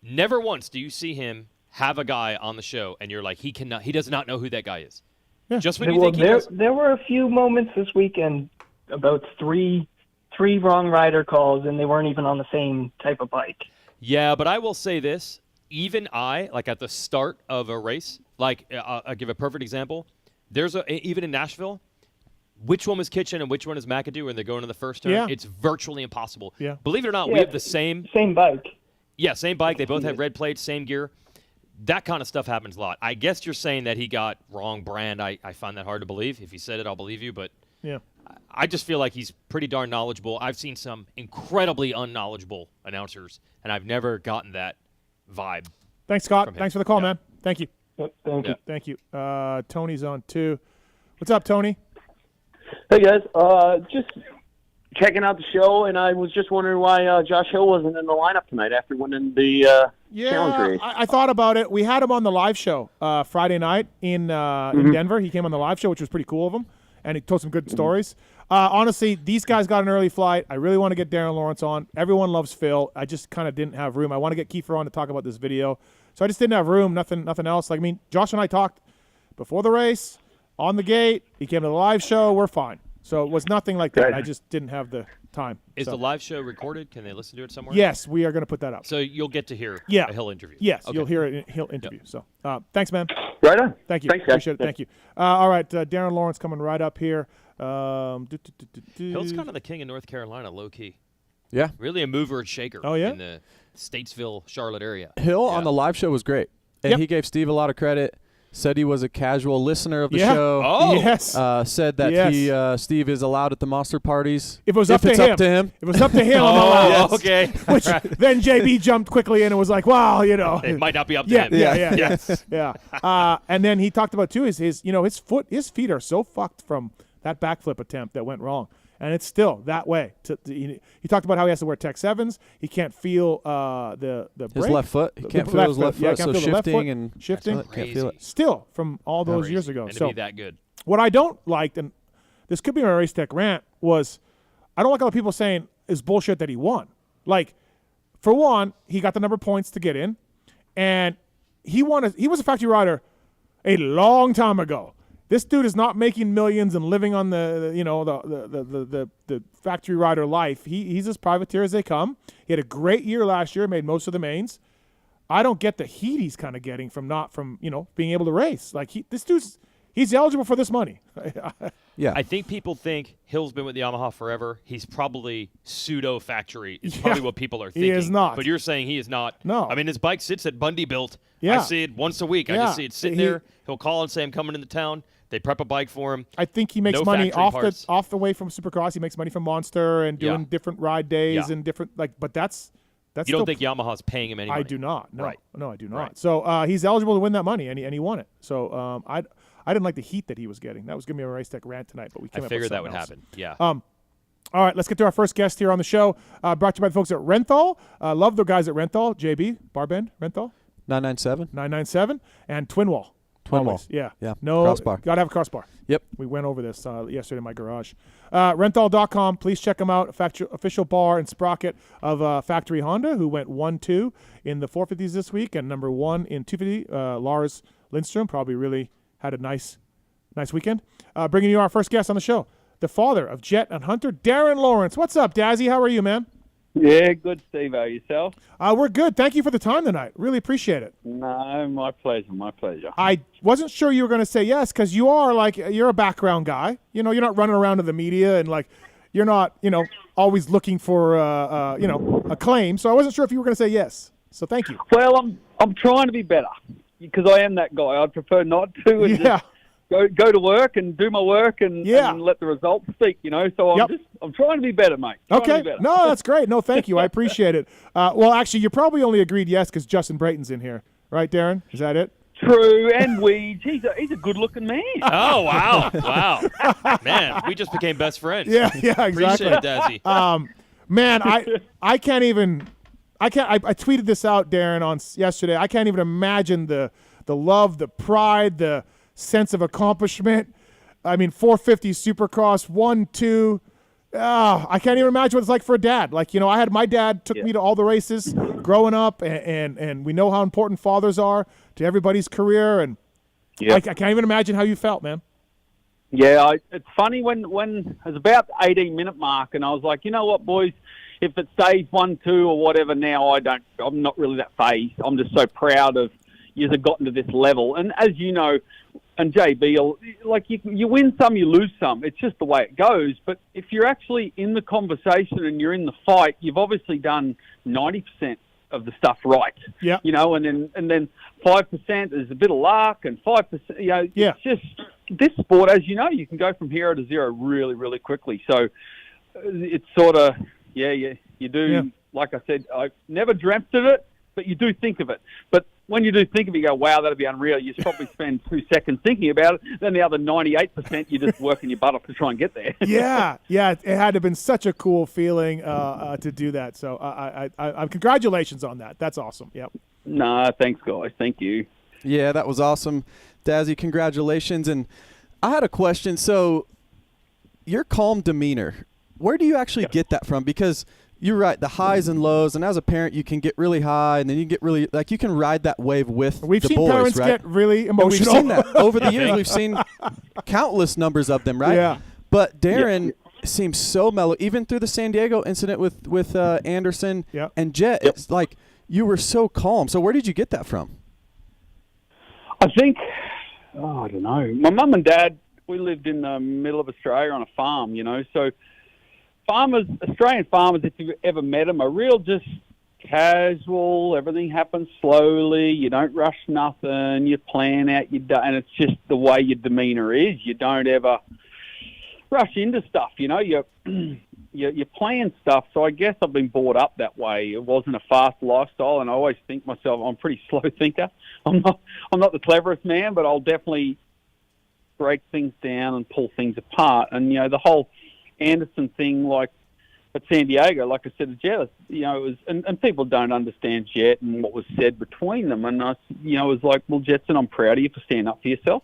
Never once do you see him have a guy on the show, and you're like, he does not know who that guy is. Yeah. Just when you Well, think he does. there were a few moments this weekend about three wrong rider calls, and they weren't even on the same type of bike. Yeah, but I will say this. Even like at the start of a race, like I'll give a perfect example. Even in Nashville, which one was Kitchen and which one is McAdoo when they're going to the first turn? Yeah. It's virtually impossible. Yeah. Believe it or not, we Yeah, have the same bike. Yeah, same bike. They both have red plates, same gear. That kind of stuff happens a lot. I guess you're saying that he got wrong brand. I find that hard to believe. If you said it, I'll believe you. But Yeah. I just feel like he's pretty darn knowledgeable. I've seen some incredibly unknowledgeable announcers, and I've never gotten that vibe. Thanks, Scott. From him. Thanks for the call, Yeah. man. Thank you. Yep, thank you. Thank you. Tony's on 2. What's up, Tony? Hey guys, just checking out the show, and I was just wondering why Josh Hill wasn't in the lineup tonight after winning the challenge race. I thought about it. We had him on the live show Friday night in Denver. He came on the live show, which was pretty cool of him, and he told some good stories. Honestly, these guys got an early flight. I really want to get Darren Lawrence on. Everyone loves Phil. I just kind of didn't have room. I want to get Keefer on to talk about this video, so I just didn't have room. Nothing else. Like, I mean, Josh and I talked before the race, on the gate. He came to the live show. We're fine. So it was nothing like that. Good. I just didn't have the time. Is So- the live show recorded? Can they listen to it somewhere? Yes, we are going to put that up. So you'll get to hear Yeah. a Hill interview. Yes, Okay. you'll hear it. He'll interview. So, thanks, man. Right on. Thank you. Thanks, guys. Appreciate it. Thank you. All right, Darren Lawrence coming right up here. Hill's kind of the king of North Carolina, low key. Yeah. Really a mover and shaker. Oh, yeah? In the Statesville, Charlotte area. Hill Yeah. on the live show was great. And Yep. he gave Steve a lot of credit. said he was a casual listener of the Yeah. show. Oh. Yes. Said that Steve is allowed at the monster parties. If it was if up it's to him. up to him. If it was up to him, I'm Oh, allowed. okay. Which then JB jumped quickly in and was like, "Well, It might not be up to him. Yeah. Yes. Yeah. And then he talked about too his his feet are so fucked from that backflip attempt that went wrong, and it's still that way. He talked about how he has to wear Tech 7s. He can't feel the His brake. left foot. He can't feel his left Yeah, foot. can't So feel the left foot. shifting and shifting. can't feel it. Still from all those years ago. And to So be that good. what I don't like, and this could be my race tech rant, was I don't like all the people saying it's bullshit that he won. Like, for one, he got the number of points to get in, and he was a factory rider a long time ago. This dude is not making millions and living on the factory rider life. He's as privateer as they come. He had a great year last year, made most of the mains. I don't get the heat he's kind of getting from being able to race. Like he's eligible for this money. Yeah. I think people think Hill's been with the Yamaha forever. He's probably pseudo factory. Is probably what people are thinking. He is not. But you're saying he is not. No. I mean, his bike sits at Bundy Built. Yeah. I see it once a week. I Yeah. just see it sitting there. He'll call and say, I'm coming into town. They prep a bike for him. I think he makes No money factory off the way from Supercross. He makes money from Monster and doing different ride days Yeah. and different but that's You don't think Yamaha's paying him any money? I do not. No. Right. No, I do not. Right. So he's eligible to win that money, and he won it. So I didn't like the heat that he was getting. That was going to be a race tech rant tonight, but we came I up with figured that something would else. happen. Yeah. All right, let's get to our first guest here on the show. Brought to you by the folks at Renthal. Love the guys at Renthal. JB, Barbend, Renthal. 997. 997. And Twin Wall. Twin Always. Wall. Yeah. Yeah. No, Crossbar. got to have a crossbar. Yep. We went over this yesterday in my garage. Renthal.com. Please check them out. Official bar and sprocket of Factory Honda, who went 1-2 in the 450s this week and number 1 in 250. Lars Lindstrom probably really had a nice weekend. Bringing you our first guest on the show, the father of Jet and Hunter, Darren Lawrence. What's up, Dazzy? How are you, man? Yeah, good, Steve. How yourself? We're good. Thank you for the time tonight. Really appreciate it. No, my pleasure, my pleasure. I wasn't sure you were going to say yes because you're a background guy. You're not running around to the media and you're not always looking for acclaim. So I wasn't sure if you were going to say yes. So thank you. Well, I'm trying to be better because I am that guy. I'd prefer not to. And just go to work and do my work and let the results speak. So I'm trying to be better, mate. Okay. No, that's great. No, thank you. I appreciate it. Well, actually, you probably only agreed yes because Justin Brayton's in here, right, Darren? Is that it? True, and Weeds. He's a good-looking man. Oh, wow. Man, we just became best friends. Yeah, exactly. Appreciate it, Dazzy. Man, I can't even – I tweeted this out, Darren, on yesterday. I can't even imagine the love, the pride, the sense of accomplishment. I mean, 450 Supercross, 1-2. I can't even imagine what it's like for a dad. I had my dad took me to all the races growing up, and we know how important fathers are to everybody's career. And I can't even imagine how you felt, man. Yeah, it's funny when it was about the 18-minute mark, and I was like, you know what, boys, if it stays 1-2 or whatever now, I'm not really that phased. I'm just so proud of you have gotten to this level. And as you know, and JB, you win some, you lose some. It's just the way it goes. But if you're actually in the conversation and you're in the fight, you've obviously done 90% of the stuff right. Yeah. And then 5% is a bit of luck, and 5%. It's just this sport, as you know, you can go from 0 to 0 really, really quickly. So it's sort of you do. Yeah. Like I said, I never dreamt of it, but you do think of it. But when you do think of it, you go, wow, that'd be unreal. You probably spend 2 seconds thinking about it. Then the other 98%, you're just working your butt off to try and get there. Yeah. It had to have been such a cool feeling to do that. So I congratulations on that. That's awesome. Yep. Nah, thanks, guys. Thank you. Yeah, that was awesome. Dazzy, congratulations. And I had a question. So your calm demeanor, where do you actually get that from? Because you're right, the highs and lows, and as a parent, you can get really high, and then you get really you can ride that wave with We've the seen boys, parents right? get really emotional. And we've seen that over the years. We've seen countless numbers of them, right? Yeah. But Darren seems so mellow, even through the San Diego incident with Anderson and Jet. It's like you were so calm. So where did you get that from? I think, I don't know. My mum and dad, we lived in the middle of Australia on a farm, so farmers, Australian farmers, if you've ever met them, are real just casual. Everything happens slowly. You don't rush nothing. You plan out your day, and it's just the way your demeanour is. You don't ever rush into stuff. You plan stuff. So I guess I've been brought up that way. It wasn't a fast lifestyle, and I always think myself I'm a pretty slow thinker. I'm not the cleverest man, but I'll definitely break things down and pull things apart. And the whole Anderson thing, like at San Diego, like I said to Jet, it was, and people don't understand Jet and what was said between them. And I was like, well, Jetson, I'm proud of you for standing up for yourself,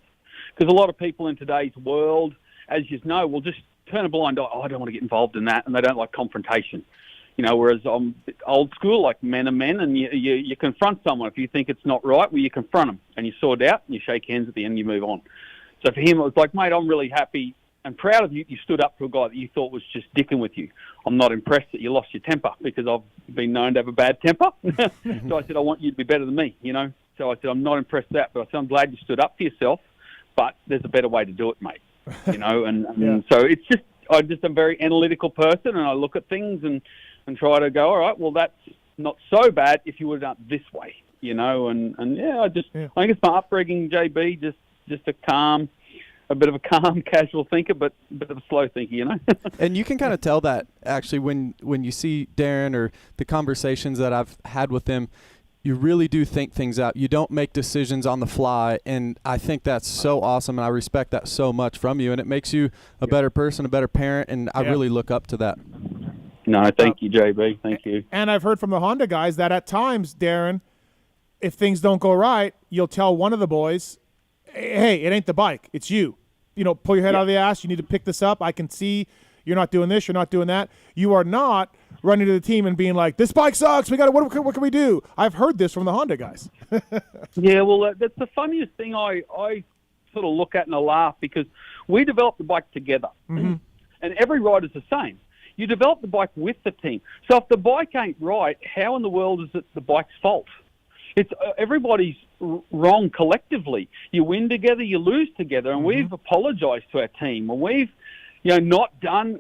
because a lot of people in today's world, as you know, will just turn a blind eye. Oh, I don't want to get involved in that, and they don't like confrontation. Whereas I'm old school, like men are men, and you confront someone. If you think it's not right, well, you confront them, and you sort it out, and you shake hands at the end, and you move on. So for him, it was like, mate, I'm really happy and proud of you. You stood up to a guy that you thought was just dicking with you. I'm not impressed that you lost your temper, because I've been known to have a bad temper. So I said, I want you to be better than me, So I said, I'm not impressed with that, but I said, I'm glad you stood up for yourself, but there's a better way to do it, mate. And so it's just, I'm just a very analytical person, and I look at things and try to go, all right, well, that's not so bad if you would have done it this way, I think it's my upbringing, JB, just a bit of a calm, casual thinker, but a bit of a slow thinker, And you can kind of tell that, actually, when you see Darren or the conversations that I've had with him. You really do think things out. You don't make decisions on the fly, and I think that's so awesome, and I respect that so much from you, and it makes you a better person, a better parent, and I really look up to that. No, thank you, JB. Thank you. And I've heard from the Honda guys that at times, Darren, if things don't go right, you'll tell one of the boys, hey, it ain't the bike, it's you. Pull your head out of the ass. You need to pick this up. I can see you're not doing this, you're not doing that. You are not running to the team and being like, this bike sucks, what can we do? I've heard this from the Honda guys. Yeah, well, that's the funniest thing I sort of look at and I laugh, because we developed the bike together. Mm-hmm. And every rider's the same. You develop the bike with the team. So if the bike ain't right, how in the world is it the bike's fault? It's everybody's wrong collectively. You win together, you lose together, and we've apologised to our team, and we've not done.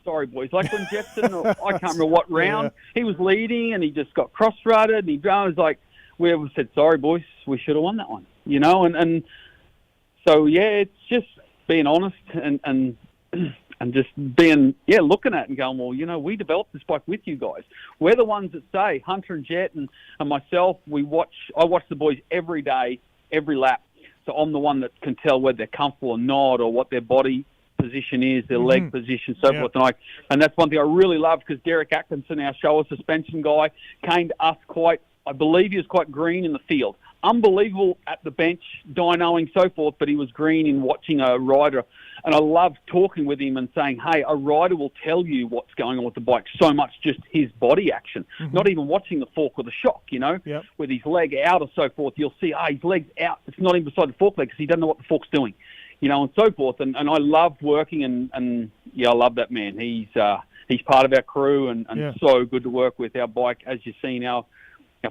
Sorry, boys. Like when Jepson, I can't remember what round, he was leading and he just got cross-rutted, and he was like, we said, sorry, boys, we should have won that one, and so, it's just being honest and just being, looking at it and going, well, we developed this bike with you guys. We're the ones that say, Hunter and Jet and myself, I watch the boys every day, every lap. So I'm the one that can tell whether they're comfortable or not, or what their body position is, their leg position, so forth. And that's one thing I really love, because Derek Atkinson, our shower suspension guy, came to us I believe he was quite green in the field. Unbelievable at the bench, dynoing, so forth, but he was green in watching a rider. And I loved talking with him and saying, hey, a rider will tell you what's going on with the bike, so much just his body action, not even watching the fork or the shock, with his leg out or so forth. You'll see, his leg's out. It's not even beside the fork leg, because he doesn't know what the fork's doing, and so forth. And I loved working, and I love that man. He's part of our crew, and so good to work with. Our bike, as you've seen, our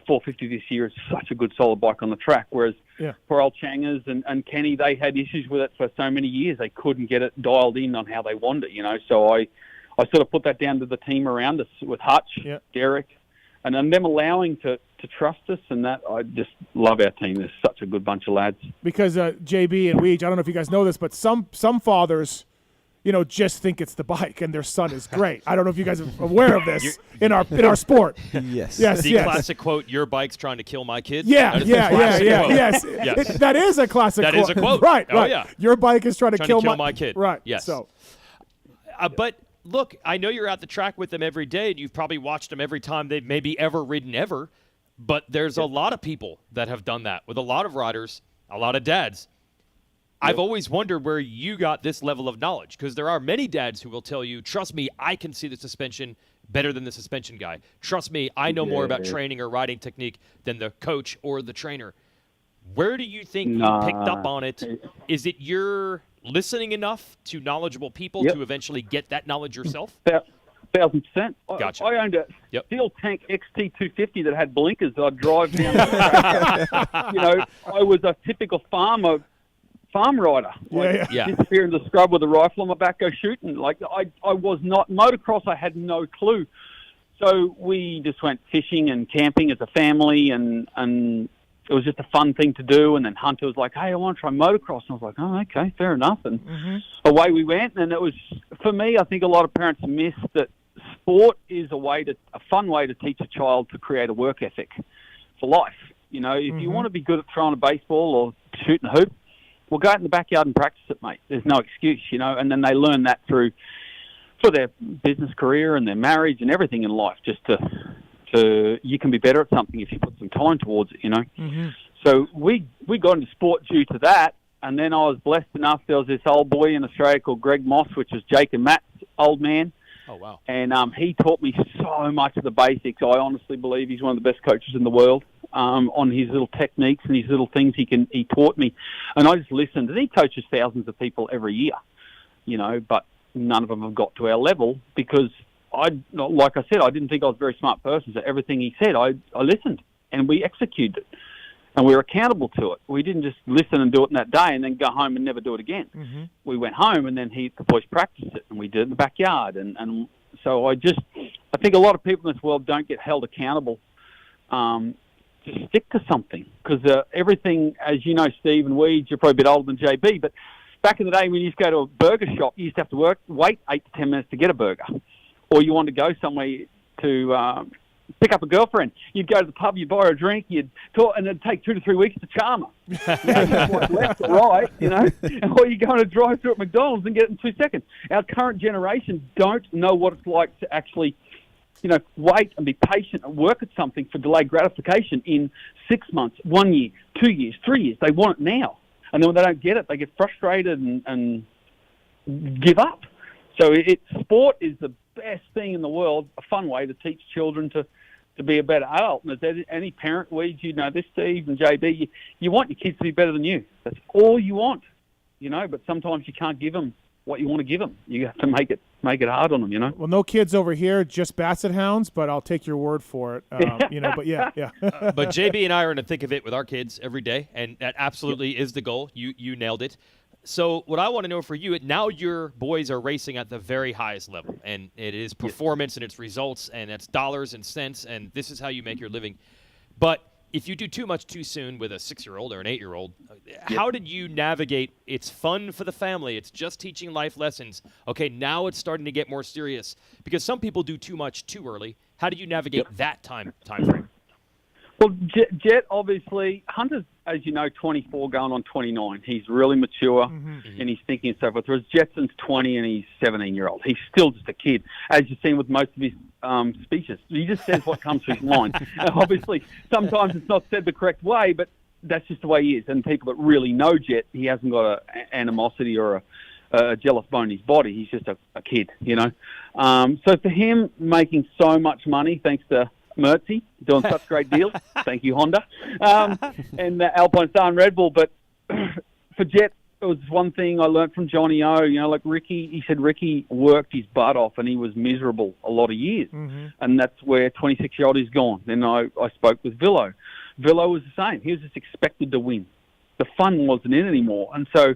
450 this year is such a good, solid bike on the track, whereas poor old Changers and Kenny, they had issues with it for so many years. They couldn't get it dialed in on how they wanted it, So I sort of put that down to the team around us with Hutch, Derek, and then them allowing to trust us, and that I just love our team. There's such a good bunch of lads. Because JB and Weege, I don't know if you guys know this, but some fathers, just think it's the bike and their son is great. I don't know if you guys are aware of this in our sport. Yes. The classic quote, your bike's trying to kill my kid. Yes. That is a classic quote. That is a quote. Right. Oh, yeah. Your bike is trying to kill my kid. Right. Yes. So. But look, I know you're at the track with them every day, and you've probably watched them every time they've maybe ever ridden ever, but there's a lot of people that have done that with a lot of riders, a lot of dads. I've always wondered where you got this level of knowledge, because there are many dads who will tell you, trust me, I can see the suspension better than the suspension guy. Trust me, I know more about training or riding technique than the coach or the trainer. Where do you think you picked up on it? Is it you're listening enough to knowledgeable people to eventually get that knowledge yourself? 1,000%. Gotcha. I owned a steel tank XT250 that had blinkers that I'd drive down the track. I was a typical farm rider. Disappear in the scrub with a rifle on my back, go shooting. I was not motocross. I had no clue. So we just went fishing and camping as a family, and it was just a fun thing to do. And then Hunter was like, hey, I want to try motocross. And I was like, oh, okay, fair enough. And away we went. And it was, for me, I think a lot of parents miss that sport is a fun way to teach a child to create a work ethic for life. You know, if you want to be good at throwing a baseball or shooting a hoop, well, go out in the backyard and practice it, mate. There's no excuse, you know. And then they learn that for their business career and their marriage and everything in life, just to you can be better at something if you put some time towards it, you know. So we got into sport due to that, and then I was blessed enough. There was this old boy in Australia called Greg Moss, which was Jake and Matt's old man. Oh, wow. And he taught me so much of the basics. I honestly believe he's one of the best coaches in the world on his little techniques and his little things he taught me. And I just listened. And he coaches thousands of people every year, you know, but none of them have got to our level because like I said, I didn't think I was a very smart person. So everything he said, I listened and we executed it. And we were accountable to it. We didn't just listen and do it in that day and then go home and never do it again. We went home and then the boys practiced it and we did it in the backyard. And so I think a lot of people in this world don't get held accountable to stick to something. Because everything, as you know, Steve and Weeds, you're probably a bit older than JB, but back in the day when you used to go to a burger shop, you used to have to wait 8 to 10 minutes to get a burger. Or you wanted to go somewhere to pick up a girlfriend. You'd go to the pub, you'd buy her a drink, you'd talk, and it'd take 2 to 3 weeks to charm her. Now you just like left or right, you know, or you go on a drive-through at McDonald's and get it in 2 seconds. Our current generation don't know what it's like to actually, you know, wait and be patient and work at something for delayed gratification in 6 months, 1 year, 2 years, 3 years. They want it now. And then when they don't get it, they get frustrated and give up. So sport is the best thing in the world, a fun way to teach children to be a better adult. And as any parent, Weeds, you know this, Steve and JB, you want your kids to be better than you. That's all you want, you know, but sometimes you can't give them what you want to give them. You have to make it hard on them, you know. Well, no kids over here, just basset hounds, but I'll take your word for it. You know, but yeah. But JB and I are in the thick of it with our kids every day, and that absolutely is the goal. You nailed it. So what I want to know for you, now your boys are racing at the very highest level, and it is performance and it's results, and it's dollars and cents, and this is how you make your living. But if you do too much too soon with a 6-year-old or an 8-year-old, how did you navigate? It's fun for the family. It's just teaching life lessons. Okay, now it's starting to get more serious because some people do too much too early. How do you navigate that time frame? Well, Jet, obviously, Hunter's, as you know, 24 going on 29. He's really mature and he's thinking and so forth. Whereas Jetson's 20 and he's 17-year-old. He's still just a kid, as you've seen with most of his speeches. He just says what comes to his mind. And obviously, sometimes it's not said the correct way, but that's just the way he is. And people that really know Jet, he hasn't got an animosity or a jealous bone in his body. He's just a kid, you know. So for him, making so much money, thanks to Mertzy, doing such great deals. Thank you, Honda. And Alpine Star and Red Bull. But for Jet, it was one thing I learned from Johnny O. You know, like Ricky, he said Ricky worked his butt off and he was miserable a lot of years. And that's where 26-year-old is gone. Then I spoke with Willow. Willow was the same. He was just expected to win. The fun wasn't in anymore. And so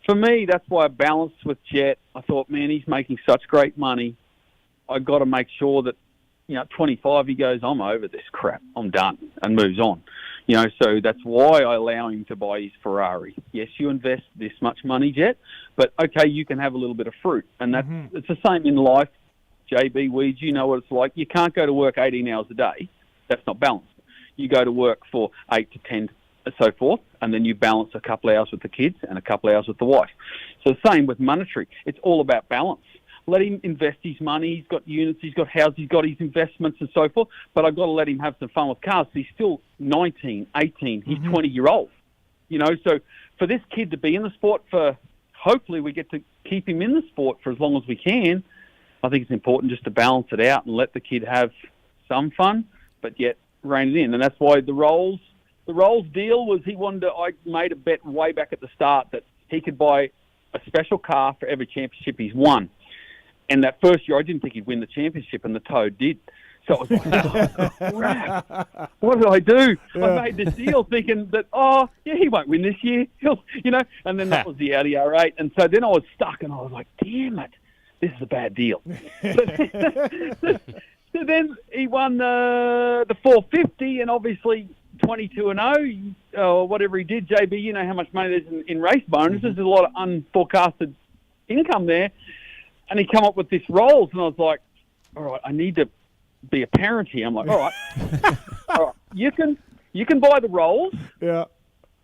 for me, that's why I balanced with Jet. I thought, man, he's making such great money. I got to make sure that, you know, at 25, he goes, I'm over this crap. I'm done, and moves on. You know, so that's why I allow him to buy his Ferrari. Yes, you invest this much money, Jet, but okay, you can have a little bit of fruit. And that's it's the same in life. JB Weeds, you know what it's like. You can't go to work 18 hours a day. That's not balanced. You go to work for 8 to 10 and so forth, and then you balance a couple of hours with the kids and a couple of hours with the wife. So the same with monetary. It's all about balance. Let him invest his money. He's got units, he's got houses, he's got his investments and so forth. But I've got to let him have some fun with cars. He's still 19, 18. He's 20-year-old. You know, so for this kid to be in the sport hopefully we get to keep him in the sport for as long as we can. I think it's important just to balance it out and let the kid have some fun, but yet rein it in. And that's why the Rolls deal was I made a bet way back at the start that he could buy a special car for every championship he's won. And that first year, I didn't think he'd win the championship, and the Toad did. So I was like, oh, crap. What did I do? Yeah. I made this deal thinking that, he won't win this year. You know, and then that was the Audi R8. And so then I was stuck, and I was like, damn it, this is a bad deal. So then he won the 450, and obviously 22-0, or whatever he did. JB, you know how much money there's in race bonuses. There's a lot of unforecasted income there. And he come up with this rolls, and I was like, all right, I need to be a parent here. I'm like, all right, all right, you can buy the rolls, yeah,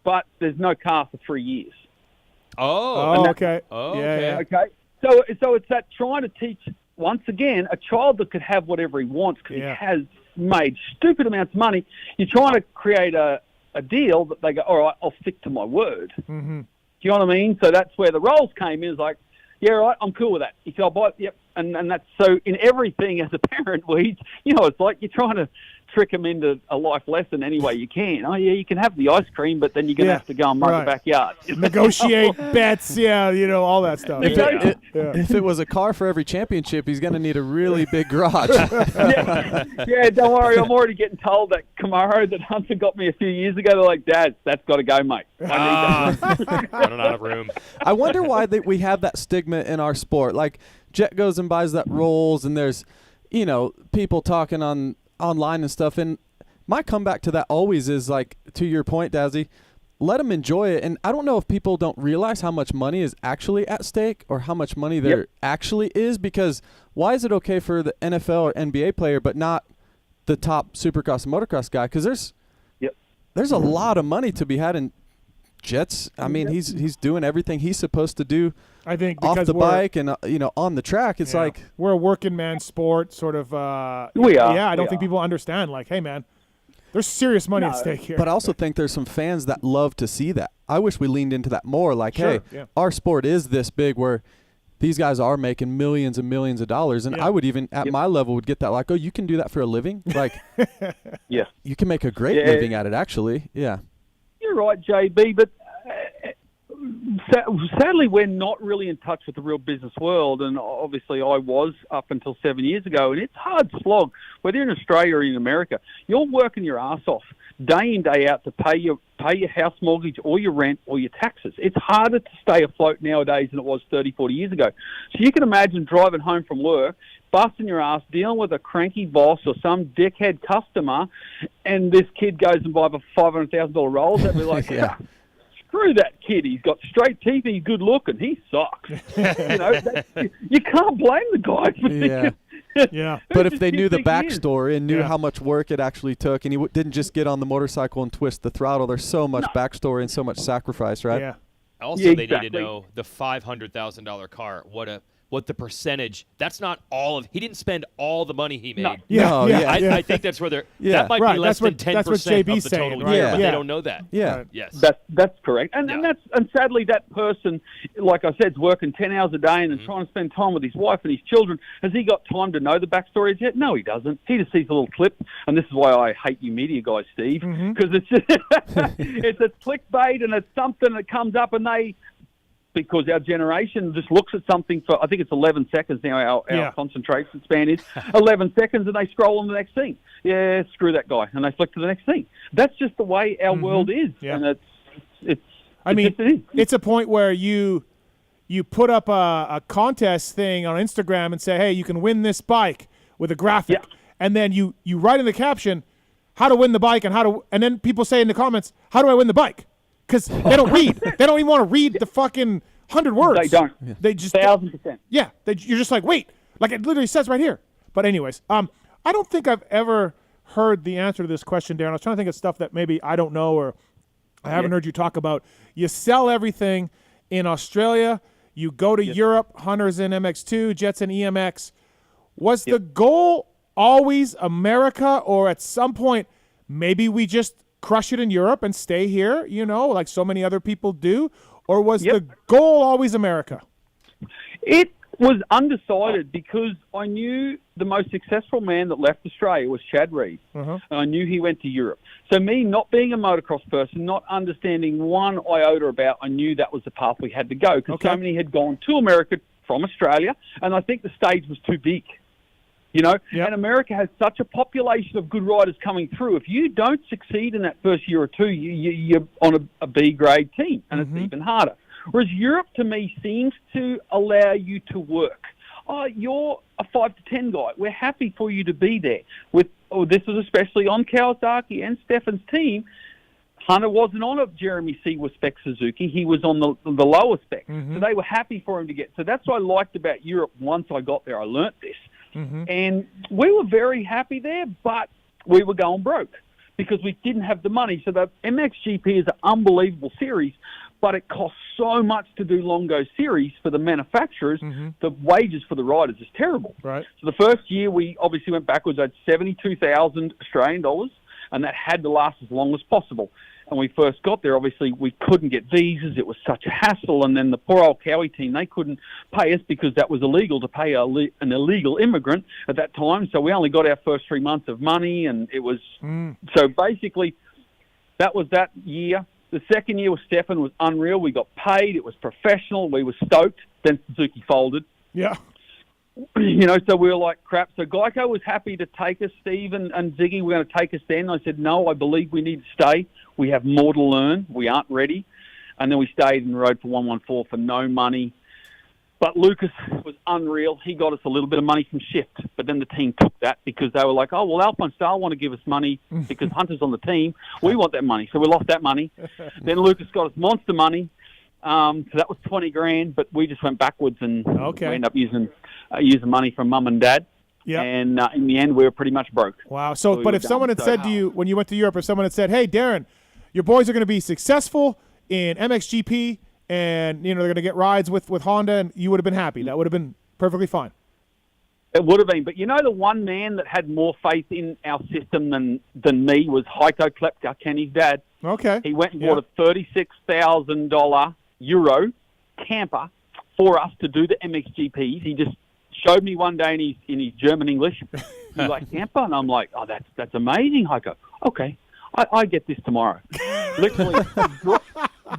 but there's no car for 3 years. Okay. Okay. So it's that trying to teach, once again, a child that could have whatever he wants because he has made stupid amounts of money. You're trying to create a deal that they go, all right, I'll stick to my word. Mm-hmm. Do you know what I mean? So that's where the rolls came in. It's like, yeah, right, I'm cool with that. He said, I'll buy it. Yep. And that's so in everything as a parent, it's like you're trying to trick them into a life lesson any way you can. Oh, yeah, you can have the ice cream, but then you're going to have to go and mug the backyard. Negotiate bets, all that stuff. If it was a car for every championship, he's going to need a really big garage. Yeah, don't worry. I'm already getting told that Camaro that Hunter got me a few years ago, they're like, Dad, that's got to go, mate. I need that. Running out of room. I wonder why we have that stigma in our sport. Like, Jet goes and buys that Rolls, and there's, people talking online and stuff. And my comeback to that always is, like, to your point, Dazzy, let them enjoy it. And I don't know if people don't realize how much money is actually at stake or how much money there actually is, because why is it okay for the NFL or NBA player but not the top Supercross and motocross guy? Because there's a lot of money to be had in Jet's. I mean, he's doing everything he's supposed to do. I think off because the bike and on the track. It's like we're a working man sport, sort of. We are. Yeah, I don't think people understand. Like, hey, man, there's serious money at stake here. But I also think there's some fans that love to see that. I wish we leaned into that more. Like, hey, our sport is this big where these guys are making millions and millions of dollars, and I would even at my level would get that. Like, oh, you can do that for a living. Like, you can make a great living at it. Actually, You're right, JB, but sadly we're not really in touch with the real business world, and obviously I was up until 7 years ago, and it's hard slog, whether you're in Australia or in America. You're working your ass off day in, day out to pay your house mortgage or your rent or your taxes. It's harder to stay afloat nowadays than it was 30, 40 years ago. So you can imagine driving home from work, busting your ass, dealing with a cranky boss or some dickhead customer, and this kid goes and buys a $500,000 Rolls. That'd be like, screw that kid. He's got straight teeth. He's good looking. He sucks. You can't blame the guy for thinking. But if they knew the backstory and knew how much work it actually took, and he didn't just get on the motorcycle and twist the throttle, there's so much backstory and so much sacrifice, right? Yeah. Also, they need to know the $500,000 car. What the percentage? That's not all of. He didn't spend all the money he made. I think that's where they're. That might be less than 10% of the total year, but they don't know that. Yes. That's correct. And sadly, that person, like I said, is working 10 hours a day and then trying to spend time with his wife and his children. Has he got time to know the backstories yet? No, he doesn't. He just sees a little clip, and this is why I hate you media guys, Steve, because it's just it's a clickbait and it's something that comes up and they. Because our generation just looks at something for, I think it's 11 seconds now, our concentration span is 11 seconds, and they scroll on the next thing. Yeah, screw that guy. And they flick to the next thing. That's just the way our world is. Yeah. And it's a point where you put up a contest thing on Instagram and say, hey, you can win this bike with a graphic. Yeah. And then you write in the caption how to win the bike and then people say in the comments, how do I win the bike? Because they don't read. They don't even want to read the fucking 100 words. They don't. They just 1,000%. Yeah. You're just like, wait. Like it literally says right here. But anyways, I don't think I've ever heard the answer to this question, Darren. I was trying to think of stuff that maybe I don't know or I haven't heard you talk about. You sell everything in Australia. You go to Europe. Hunter's in MX2. Jet's in EMX. Was the goal always America, or at some point maybe we just crush it in Europe and stay here, like so many other people do? Or was the goal always America? It was undecided because I knew the most successful man that left Australia was Chad Reed. And I knew he went to Europe. So me not being a motocross person, not understanding one iota about, I knew that was the path we had to go because so many had gone to America from Australia, and I think the stage was too big. And America has such a population of good riders coming through. If you don't succeed in that first year or two, you're on a B-grade team, and it's even harder. Whereas Europe, to me, seems to allow you to work. oh, you're a 5 to 10 guy. We're happy for you to be there. This was especially on Kawasaki and Stefan's team. Hunter wasn't on a Jeremy Seaworth spec Suzuki. He was on the lower spec. So they were happy for him to get. So that's what I liked about Europe. Once I got there, I learnt this. And we were very happy there, but we were going broke because we didn't have the money. So the MXGP is an unbelievable series, but it costs so much to do Longo series for the manufacturers. The wages for the riders is terrible. Right. So the first year we obviously went backwards at 72,000 Australian dollars, and that had to last as long as possible. And we first got there, obviously, we couldn't get visas. It was such a hassle. And then the poor old Cowie team, they couldn't pay us because that was illegal to pay an illegal immigrant at that time. So we only got our first 3 months of money, and it was... So basically, that was that year. The second year with Stefan was unreal. We got paid. It was professional. We were stoked. Then Suzuki folded. Yeah. So we were like, crap. So Geico was happy to take us. Steve and Ziggy were going to take us then. I said, no, I believe we need to stay. We have more to learn. We aren't ready. And then we stayed and rode for 114 for no money. But Lucas was unreal. He got us a little bit of money from Shift. But then the team took that because they were like, oh, well, Alpine Star want to give us money because Hunter's on the team. We want that money. So we lost that money. Then Lucas got us monster money. So that was 20 grand, but we just went backwards and we ended up using money from mum and dad. Yeah. And in the end, we were pretty much broke. Wow. So, but if someone had said to you when you went to Europe, if someone had said, hey, Darren, your boys are going to be successful in MXGP and, they're going to get rides with Honda, and you would have been happy. That would have been perfectly fine. It would have been. But the one man that had more faith in our system than me was Heiko Klepka, Kenny's dad. Okay. He went and bought a $36,000 Euro camper for us to do the MXGPs. He just showed me one day in his German English. He's like, camper? And I'm like, oh, that's amazing, Heiko. Okay, I get this tomorrow. Literally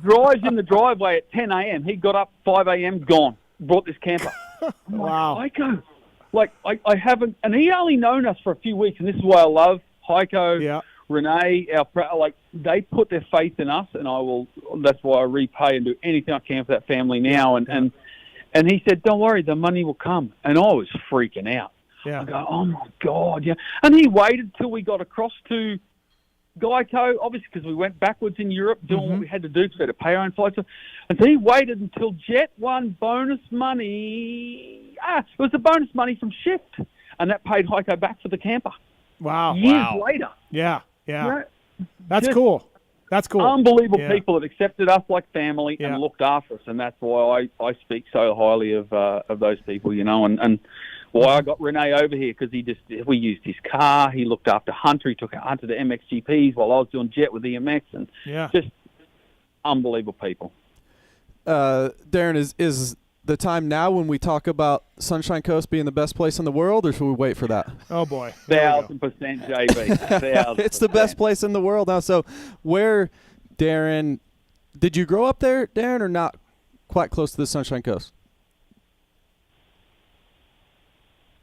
drives in the driveway at 10 a.m. He got up 5 a.m., gone, brought this camper. Wow. Like, Heiko, I haven't, and he only known us for a few weeks, and this is why I love Heiko, Renee, they put their faith in us, and that's why I repay and do anything I can for that family now. And he said, don't worry, the money will come. And I was freaking out. Yeah. I go, oh my God. Yeah. And he waited till we got across to Geico, obviously because we went backwards in Europe doing what we had to do because we had to pay our own flights. And so he waited until Jet won bonus money. It was the bonus money from Shift. And that paid Heiko back for the camper. Wow. Years later. Yeah. Right? That's cool. That's cool. Unbelievable people that accepted us like family and looked after us. And that's why I speak so highly of those people, and why I got Renee over here, because we used his car. He looked after Hunter. He took Hunter to MXGPs while I was doing Jet with EMX, and just unbelievable people. Darren, is the time now when we talk about Sunshine Coast being the best place in the world, or should we wait for that? Oh boy, 1,000%, JB. It's the best place in the world now. So, where, Darren, did you grow up there, Darren, or not quite close to the Sunshine Coast?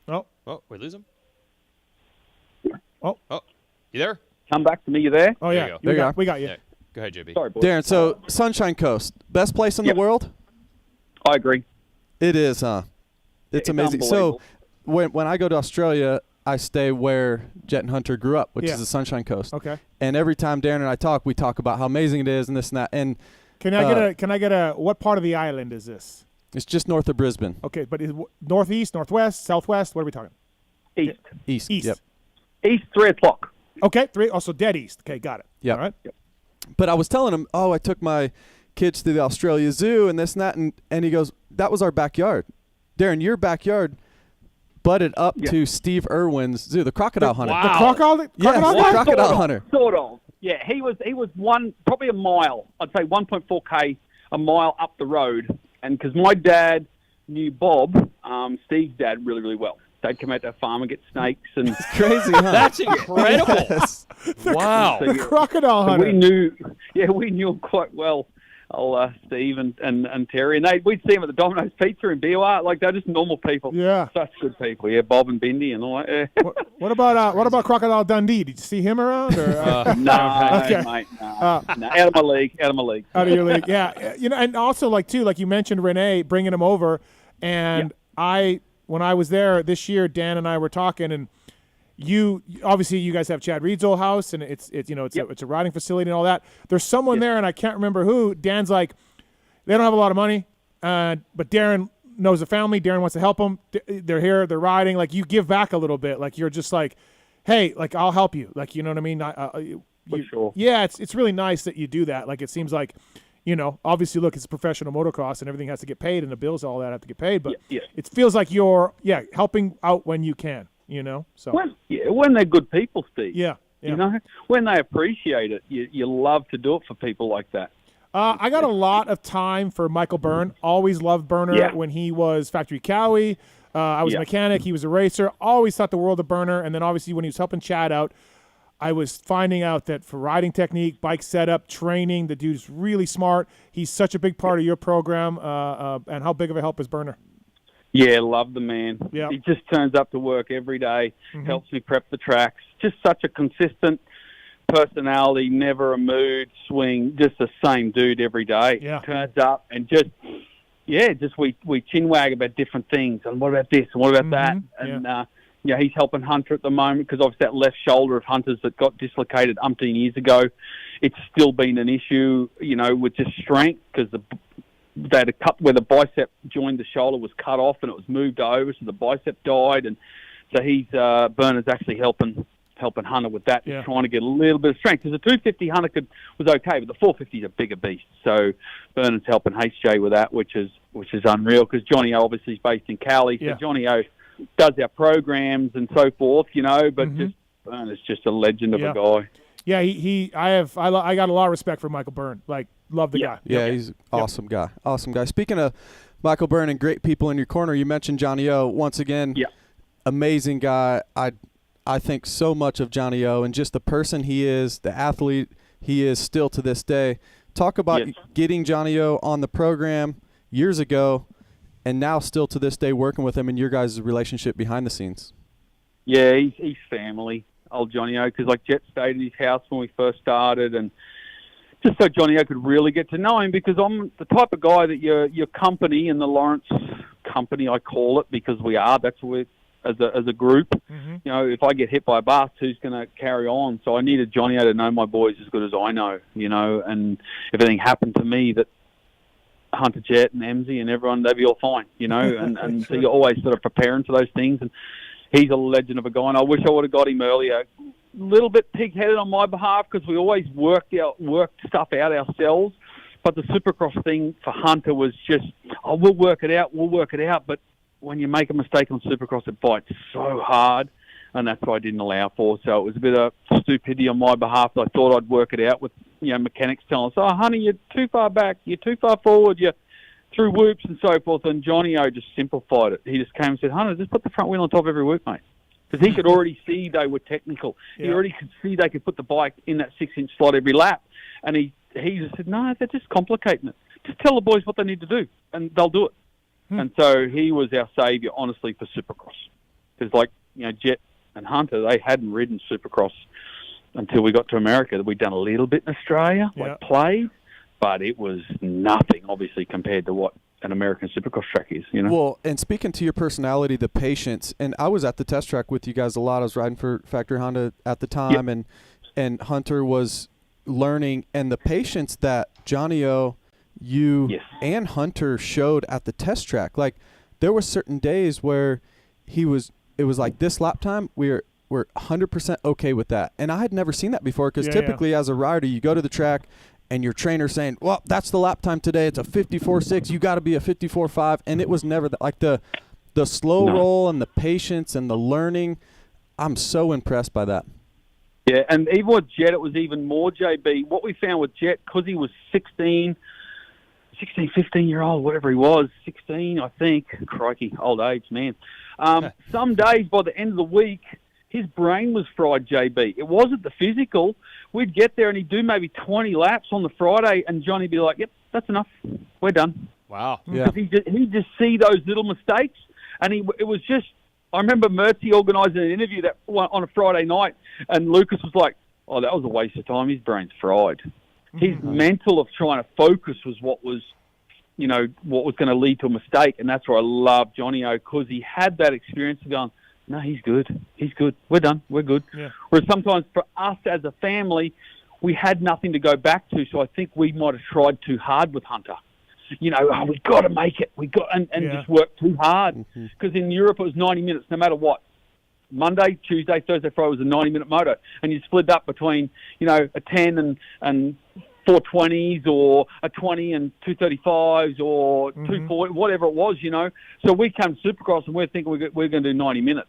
Oh, we lose him? Oh, you there? Come back to me. You there? Oh, yeah. There you go. We got you. Yeah. Go ahead, JB. Sorry, boys. Darren, so Sunshine Coast, best place in the world? I agree. It is, huh? It's amazing. So when I go to Australia, I stay where Jet and Hunter grew up, which is the Sunshine Coast. Okay. And every time Darren and I talk, we talk about how amazing it is and this and that. And can I get a what part of the island is this? It's just north of Brisbane. Okay, but is northeast, northwest, southwest? What are we talking? East. East. Yep. East, 3 o'clock. Okay, 3. Also dead east. Okay, got it. Yeah. All right. Yep. But I was telling him, I took my kids to the Australia Zoo and this and that, and he goes, that was our backyard. Darren, your backyard butted up to Steve Irwin's zoo, the crocodile hunter. Wow. The crocodile the crocodile hunter. Sort of. Yeah, he was probably a mile. I'd say 1.4K, a mile up the road. And because my dad knew Bob, Steve's dad, really, really well. They'd come out to the farm and get snakes. And it's crazy, huh? That's incredible. Yes. Wow. The crocodile hunter. We knew him quite well. Steve and Terry, and we'd see them at the Domino's Pizza in Biwa. Like, they're just normal people. Yeah, such good people. Yeah, Bob and Bindi and all that. Yeah. What about Crocodile Dundee? Did you see him around? Or, no, okay. Mate, no. Out of my league. Out of your league. Yeah, and also like you mentioned, Renee bringing him over, and I when I was there this year, Dan and I were talking, and you obviously you guys have Chad Reed's old house, and it's a riding facility and all that. There's someone there, and I can't remember who. Dan's like, they don't have a lot of money, but Darren knows the family. Darren wants to help them. They're here. They're riding. Like, you give back a little bit. Like, you're just like, hey, like, I'll help you. Like, you know what I mean? For sure. Yeah, it's really nice that you do that. Like, it seems like, obviously, look, it's professional motocross and everything has to get paid and the bills, all that have to get paid. But it feels like you're, helping out when you can, So when they're good people, Steve. Yeah. When they appreciate it, you love to do it for people like that. I got a lot of time for Michael Byrne. Always loved Burner when he was Factory Cowie. I was a mechanic. He was a racer. Always thought the world of Burner. And then obviously when he was helping Chad out, I was finding out that for riding technique, bike setup, training, the dude's really smart. He's such a big part of your program. And how big of a help is Burner? Yeah, love the man. Yeah. He just turns up to work every day, helps me prep the tracks. Just such a consistent personality, never a mood swing, just the same dude every day. Yeah. Turns up and we chin wag about different things. And what about this? And what about that? And, he's helping Hunter at the moment because obviously that left shoulder of Hunter's that got dislocated umpteen years ago. It's still been an issue, with just strength because they had a cut where the bicep joined the shoulder was cut off and it was moved over, so the bicep died. And so Burner's actually helping Hunter with that, just trying to get a little bit of strength. Because the 250 Hunter was okay, but the 450 is a bigger beast. So Bernard's helping HJ with that, which is unreal. Because Johnny O obviously is based in Cali, so Johnny O does our programs and so forth, but just Bernard's just a legend of a guy. Yeah, I got a lot of respect for Michael Byrne. Like, love the guy. Yeah, he's an awesome guy. Awesome guy. Speaking of Michael Byrne and great people in your corner, you mentioned Johnny O once again. Yeah, amazing guy. I think so much of Johnny O and just the person he is, the athlete he is still to this day. Talk about getting Johnny O on the program years ago and now still to this day working with him and your guys' relationship behind the scenes. Yeah, he's family, old Johnny O, because like Jet stayed at his house when we first started and just so Johnny O could really get to know him because I'm the type of guy that your company and the Lawrence company, I call it, because we are, that's what as a group, if I get hit by a bus, who's going to carry on? So I needed Johnny O to know my boys as good as I know, and if anything happened to me that Hunter, Jet and Emsy and everyone, they'd be all fine, and so you're always sort of preparing for those things. And he's a legend of a guy, and I wish I would have got him earlier. A little bit pig-headed on my behalf because we always worked stuff out ourselves. But the Supercross thing for Hunter was just, we'll work it out, but when you make a mistake on Supercross, it bites so hard, and that's what I didn't allow for. So it was a bit of stupidity on my behalf. I thought I'd work it out with, mechanics telling us, oh, honey, you're too far back, you're too far forward, you're through whoops and so forth. And Johnny O just simplified it. He just came and said, Hunter, just put the front wheel on top of every whoop, mate. Because he could already see they were technical. He already could see they could put the bike in that 6-inch slot every lap. And he just said, no, they're just complicating it. Just tell the boys what they need to do, and they'll do it. And so he was our saviour, honestly, for Supercross. Because, Jet and Hunter, they hadn't ridden Supercross until we got to America. We'd done a little bit in Australia, played, but it was nothing, obviously, compared to what an American Supercross track is, Well, and speaking to your personality, the patience, and I was at the test track with you guys a lot. I was riding for Factory Honda at the time, and Hunter was learning, and the patience that Johnny O, and Hunter showed at the test track. Like, there were certain days where it was like this lap time, we're 100% okay with that. And I had never seen that before because typically as a rider, you go to the track and your trainer's saying, well, that's the lap time today. It's a 54.6. You got to be a 54.5. And it was never that. Like the slow roll and the patience and the learning, I'm so impressed by that. Yeah, and even with Jet, it was even more, JB. What we found with Jet, because he was 16, 15-year-old, whatever he was, 16, I think. Crikey, old age, man. Some days by the end of the week, his brain was fried, JB. It wasn't the physical. We'd get there and he'd do maybe 20 laps on the Friday, and Johnny'd be like, yep, that's enough. We're done. Wow. Yeah. He'd just see those little mistakes, and it was just, I remember Mertzi organising an interview that on a Friday night, and Lucas was like, oh, that was a waste of time. His brain's fried. His mental of trying to focus was what was what was going to lead to a mistake. And that's where I love Johnny O, because he had that experience of going, no, he's good. He's good. We're done. We're good. Yeah. Whereas sometimes for us as a family, we had nothing to go back to. So I think we might have tried too hard with Hunter. We've got to make it. And just work too hard. Because in Europe, it was 90 minutes no matter what. Monday, Tuesday, Thursday, Friday was a 90-minute moto. And you split up between, a 10 and 420s, or a 20 and 235s, or 240, whatever it was, So we come to Supercross and we're thinking we're going to do 90 minutes.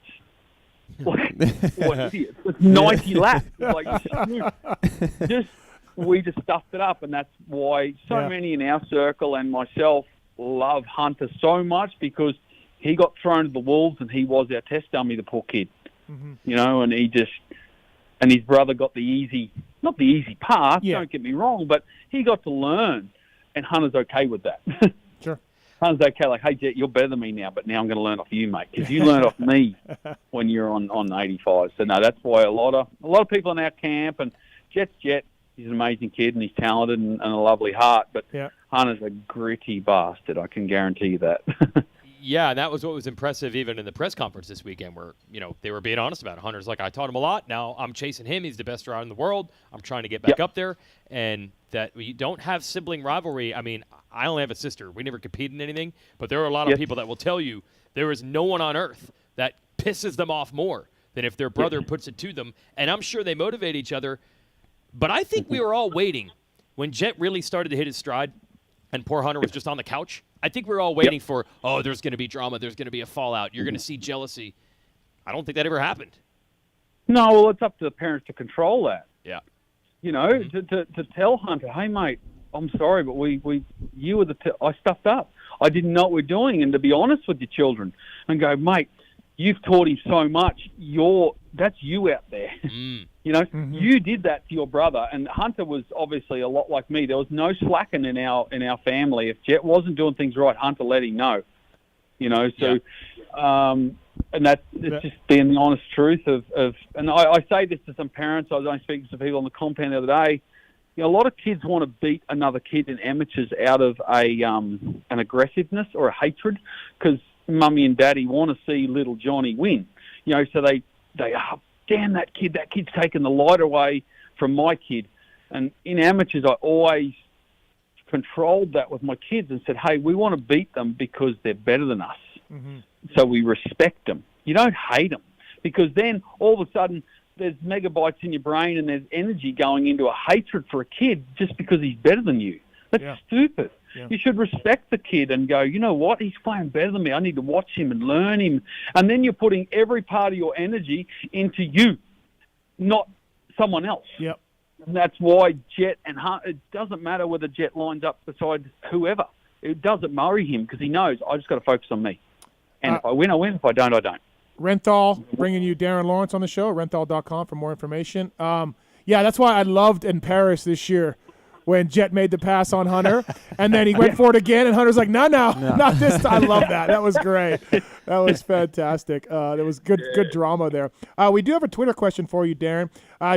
What idiots. It's 90 laps. We just stuffed it up, and that's why so many in our circle and myself love Hunter so much, because he got thrown to the wolves and he was our test dummy, the poor kid. And and his brother got not the easy path, don't get me wrong, but he got to learn, and Hunter's okay with that. Sure. Hunter's okay, like, hey, Jet, you're better than me now, but now I'm going to learn off you, mate, because you learned off me when you're on 85. So, no, that's why a lot of people in our camp, and Jet's Jet, he's an amazing kid, and he's talented and a lovely heart, but Hunter's a gritty bastard, I can guarantee you that. Yeah, and that was what was impressive even in the press conference this weekend, where, they were being honest about it. Hunter's like, I taught him a lot. Now I'm chasing him. He's the best rider in the world. I'm trying to get back up there. And that we don't have sibling rivalry. I mean, I only have a sister. We never compete in anything. But there are a lot of people that will tell you there is no one on earth that pisses them off more than if their brother puts it to them. And I'm sure they motivate each other. But I think we were all waiting when Jet really started to hit his stride and poor Hunter was just on the couch. I think we were all waiting for, there's going to be drama, there's going to be a fallout, you're going to see jealousy. I don't think that ever happened. No, well, it's up to the parents to control that. Yeah. To tell Hunter, hey, mate, I'm sorry, but I stuffed up. I didn't know what we're doing. And to be honest with your children and go, mate, you've taught him so much. That's you out there. You did that to your brother. And Hunter was obviously a lot like me. There was no slacking in our family. If Jet wasn't doing things right, Hunter let him know. And it's just being the honest truth of and I say this to some parents. I was only speaking to people on the compound the other day. A lot of kids want to beat another kid in amateurs out of an aggressiveness or a hatred, because mummy and daddy want to see little Johnny win. So they damn that kid's taking the light away from my kid. And in amateurs, I always controlled that with my kids and said, hey, we want to beat them because they're better than us. So we respect them. You don't hate them, because then all of a sudden there's megabytes in your brain and there's energy going into a hatred for a kid just because he's better than you. That's stupid. Yeah. You should respect the kid and go, you know what, he's playing better than me. I need to watch him and learn him. And then you're putting every part of your energy into you, not someone else. Yep. And that's why Jet and Hunt, it doesn't matter whether Jet lines up beside whoever. It doesn't worry him, because he knows I just got to focus on me. And if I win, I win. If I don't, I don't. Renthal, bringing you Darren Lawrence on the show, renthal.com for more information. That's why I loved in Paris this year when Jet made the pass on Hunter, and then he went for it again, and Hunter's like, no, not this time. I love that. That was great. That was fantastic. There was good drama there. We do have a Twitter question for you, Darren.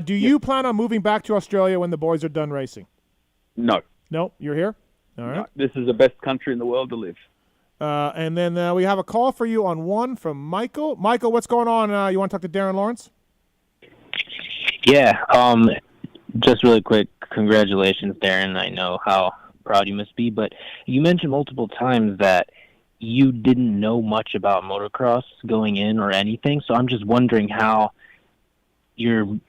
Do you plan on moving back to Australia when the boys are done racing? No. No? You're here? All right. No, this is the best country in the world to live. And then we have a call for you on one from Michael. Michael, what's going on? You want to talk to Darren Lawrence? Yeah. Just really quick, congratulations, Darren. I know how proud you must be, but you mentioned multiple times that you didn't know much about motocross going in or anything, so I'm just wondering how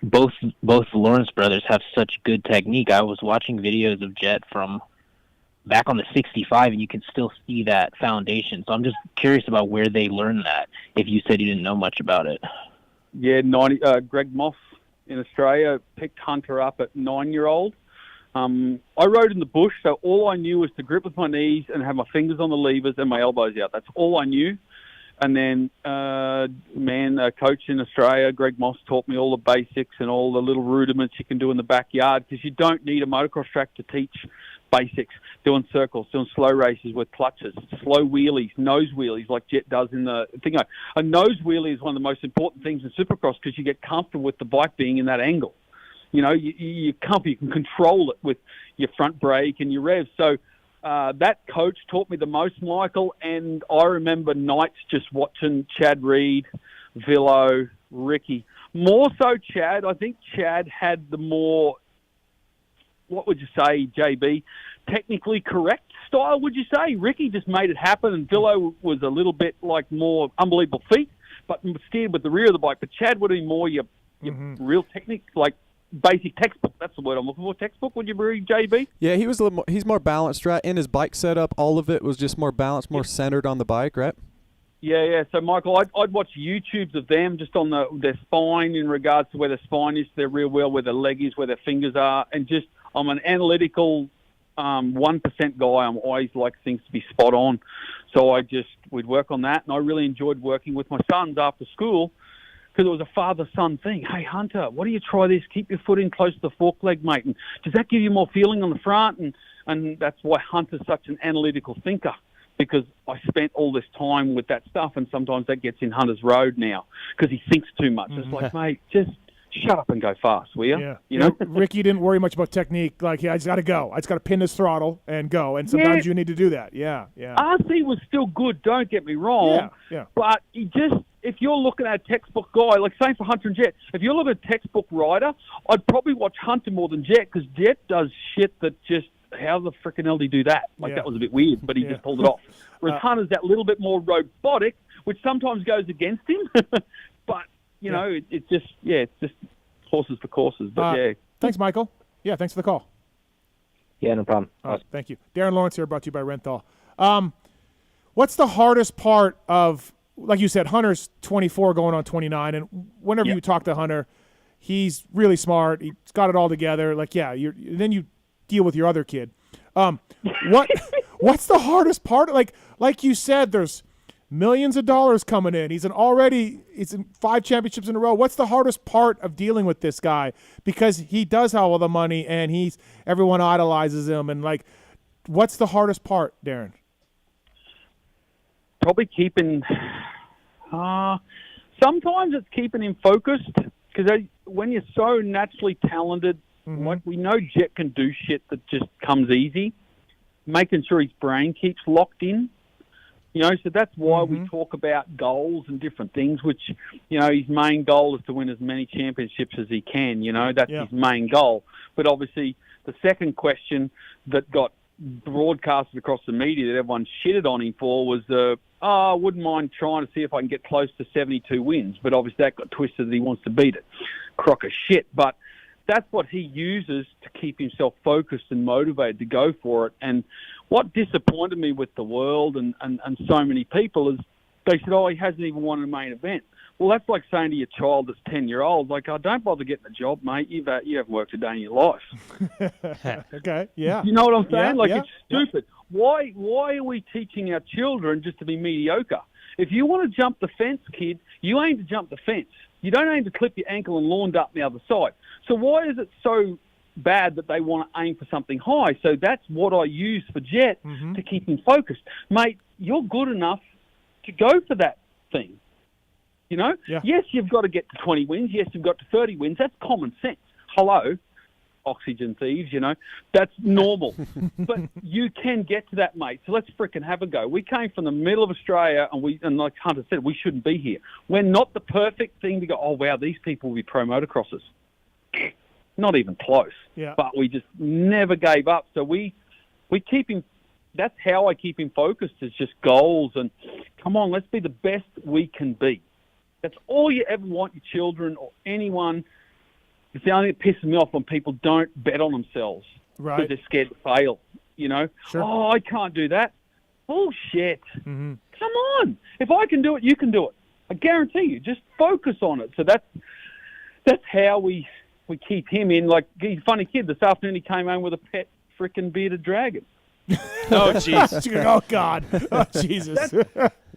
both the Lawrence brothers have such good technique. I was watching videos of Jet from back on the 65, and you can still see that foundation. So I'm just curious about where they learned that, if you said you didn't know much about it. Yeah, Greg Moss in Australia picked Hunter up at 9-year-old. I rode in the bush, so all I knew was to grip with my knees and have my fingers on the levers and my elbows out. That's all I knew. And then, a coach in Australia, Greg Moss, taught me all the basics and all the little rudiments you can do in the backyard, because you don't need a motocross track to teach basics, doing circles, doing slow races with clutches, slow wheelies, nose wheelies like Jet does in the thing. A nose wheelie is one of the most important things in Supercross, because you get comfortable with the bike being in that angle. You know, you're comfortable, you can control it with your front brake and your revs. So that coach taught me the most, Michael, and I remember nights just watching Chad Reed, Villo, Ricky. More so Chad. I think Chad had the more, what would you say, JB, technically correct style, would you say? Ricky just made it happen, and Villo was a little bit like more unbelievable feet, but steered with the rear of the bike. But Chad would be more your real technique, like basic textbook. That's the word I'm looking for. Textbook, would you agree, JB? Yeah, he was a little more, he's more balanced, right? In his bike setup, all of it was just more balanced, more centered on the bike, right? Yeah. So, Michael, I'd watch YouTubes of them just on their spine in regards to where their spine is, their rear wheel, where their leg is, where their fingers are, and just I'm an analytical 1% guy. I'm always like things to be spot on. So we'd work on that, and I really enjoyed working with my sons after school because it was a father-son thing. Hey, Hunter, why don't you try this? Keep your foot in close to the fork leg, mate. And does that give you more feeling on the front? And that's why Hunter's such an analytical thinker, because I spent all this time with that stuff, and sometimes that gets in Hunter's road now because he thinks too much. It's like, mate, just shut up and go fast, will you? Yeah. You know? Ricky didn't worry much about technique. Like, I just got to go. I just got to pin this throttle and go. And sometimes you need to do that. Yeah. RC was still good, don't get me wrong. Yeah. But if you're looking at a textbook guy, like same for Hunter and Jet, if you're looking at a textbook rider, I'd probably watch Hunter more than Jet because Jet does shit that just, how the frickin' hell did he do that? That was a bit weird, but he just pulled it off. Whereas Hunter's that little bit more robotic, which sometimes goes against him. But, you know, it's just horses for courses. But, Thanks, Michael. Yeah, thanks for the call. Yeah, no problem. All right, thank you. Darren Lawrence here, brought to you by Renthal. What's the hardest part of, like you said, Hunter's 24 going on 29, and whenever you talk to Hunter, he's really smart. He's got it all together. Like, then you deal with your other kid. What's the hardest part? Like you said, there's millions of dollars coming in. He's in 5 championships in a row. What's the hardest part of dealing with this guy? Because he does have all the money, and everyone idolizes him. And what's the hardest part, Darren? Probably keeping. Sometimes it's keeping him focused because when you're so naturally talented, like we know Jet can do shit that just comes easy. Making sure his brain keeps locked in. You know, so that's why we talk about goals and different things, which, you know, his main goal is to win as many championships as he can. You know, that's his main goal. But obviously the second question that got broadcasted across the media that everyone shitted on him for was, I wouldn't mind trying to see if I can get close to 72 wins. But obviously that got twisted that he wants to beat it. Crock of shit. But that's what he uses to keep himself focused and motivated to go for it. And what disappointed me with the world and so many people is they said, he hasn't even won a main event. Well, that's like saying to your child that's 10-year-old, like, don't bother getting a job, mate. You haven't worked a day in your life. Okay, yeah. You know what I'm saying? Yeah, it's stupid. Why are we teaching our children just to be mediocre? If you want to jump the fence, kid, you aim to jump the fence. You don't aim to clip your ankle and launch up the other side. So why is it so bad that they want to aim for something high? So that's what I use for Jet to keep him focused. Mate, you're good enough to go for that thing. You know? Yeah. Yes, you've got to get to 20 wins. Yes, you've got to 30 wins. That's common sense. Hello, oxygen thieves, you know. That's normal. But you can get to that, mate. So let's frickin' have a go. We came from the middle of Australia, and like Hunter said, we shouldn't be here. We're not the perfect thing to go, oh, wow, these people will be pro motocrossers. Not even close. Yeah. But we just never gave up. So we keep him. That's how I keep him focused, is just goals. And come on, let's be the best we can be. That's all you ever want your children or anyone. It's the only thing that pisses me off when people don't bet on themselves. Right. Because they're scared to fail, you know. Sure. Oh, I can't do that. Bullshit. Come on. If I can do it, you can do it. I guarantee you. Just focus on it. So that's how we keep him in. Like, he's a funny kid. This afternoon he came home with a pet freaking bearded dragon. Oh, jeez. Oh, God. Oh, Jesus.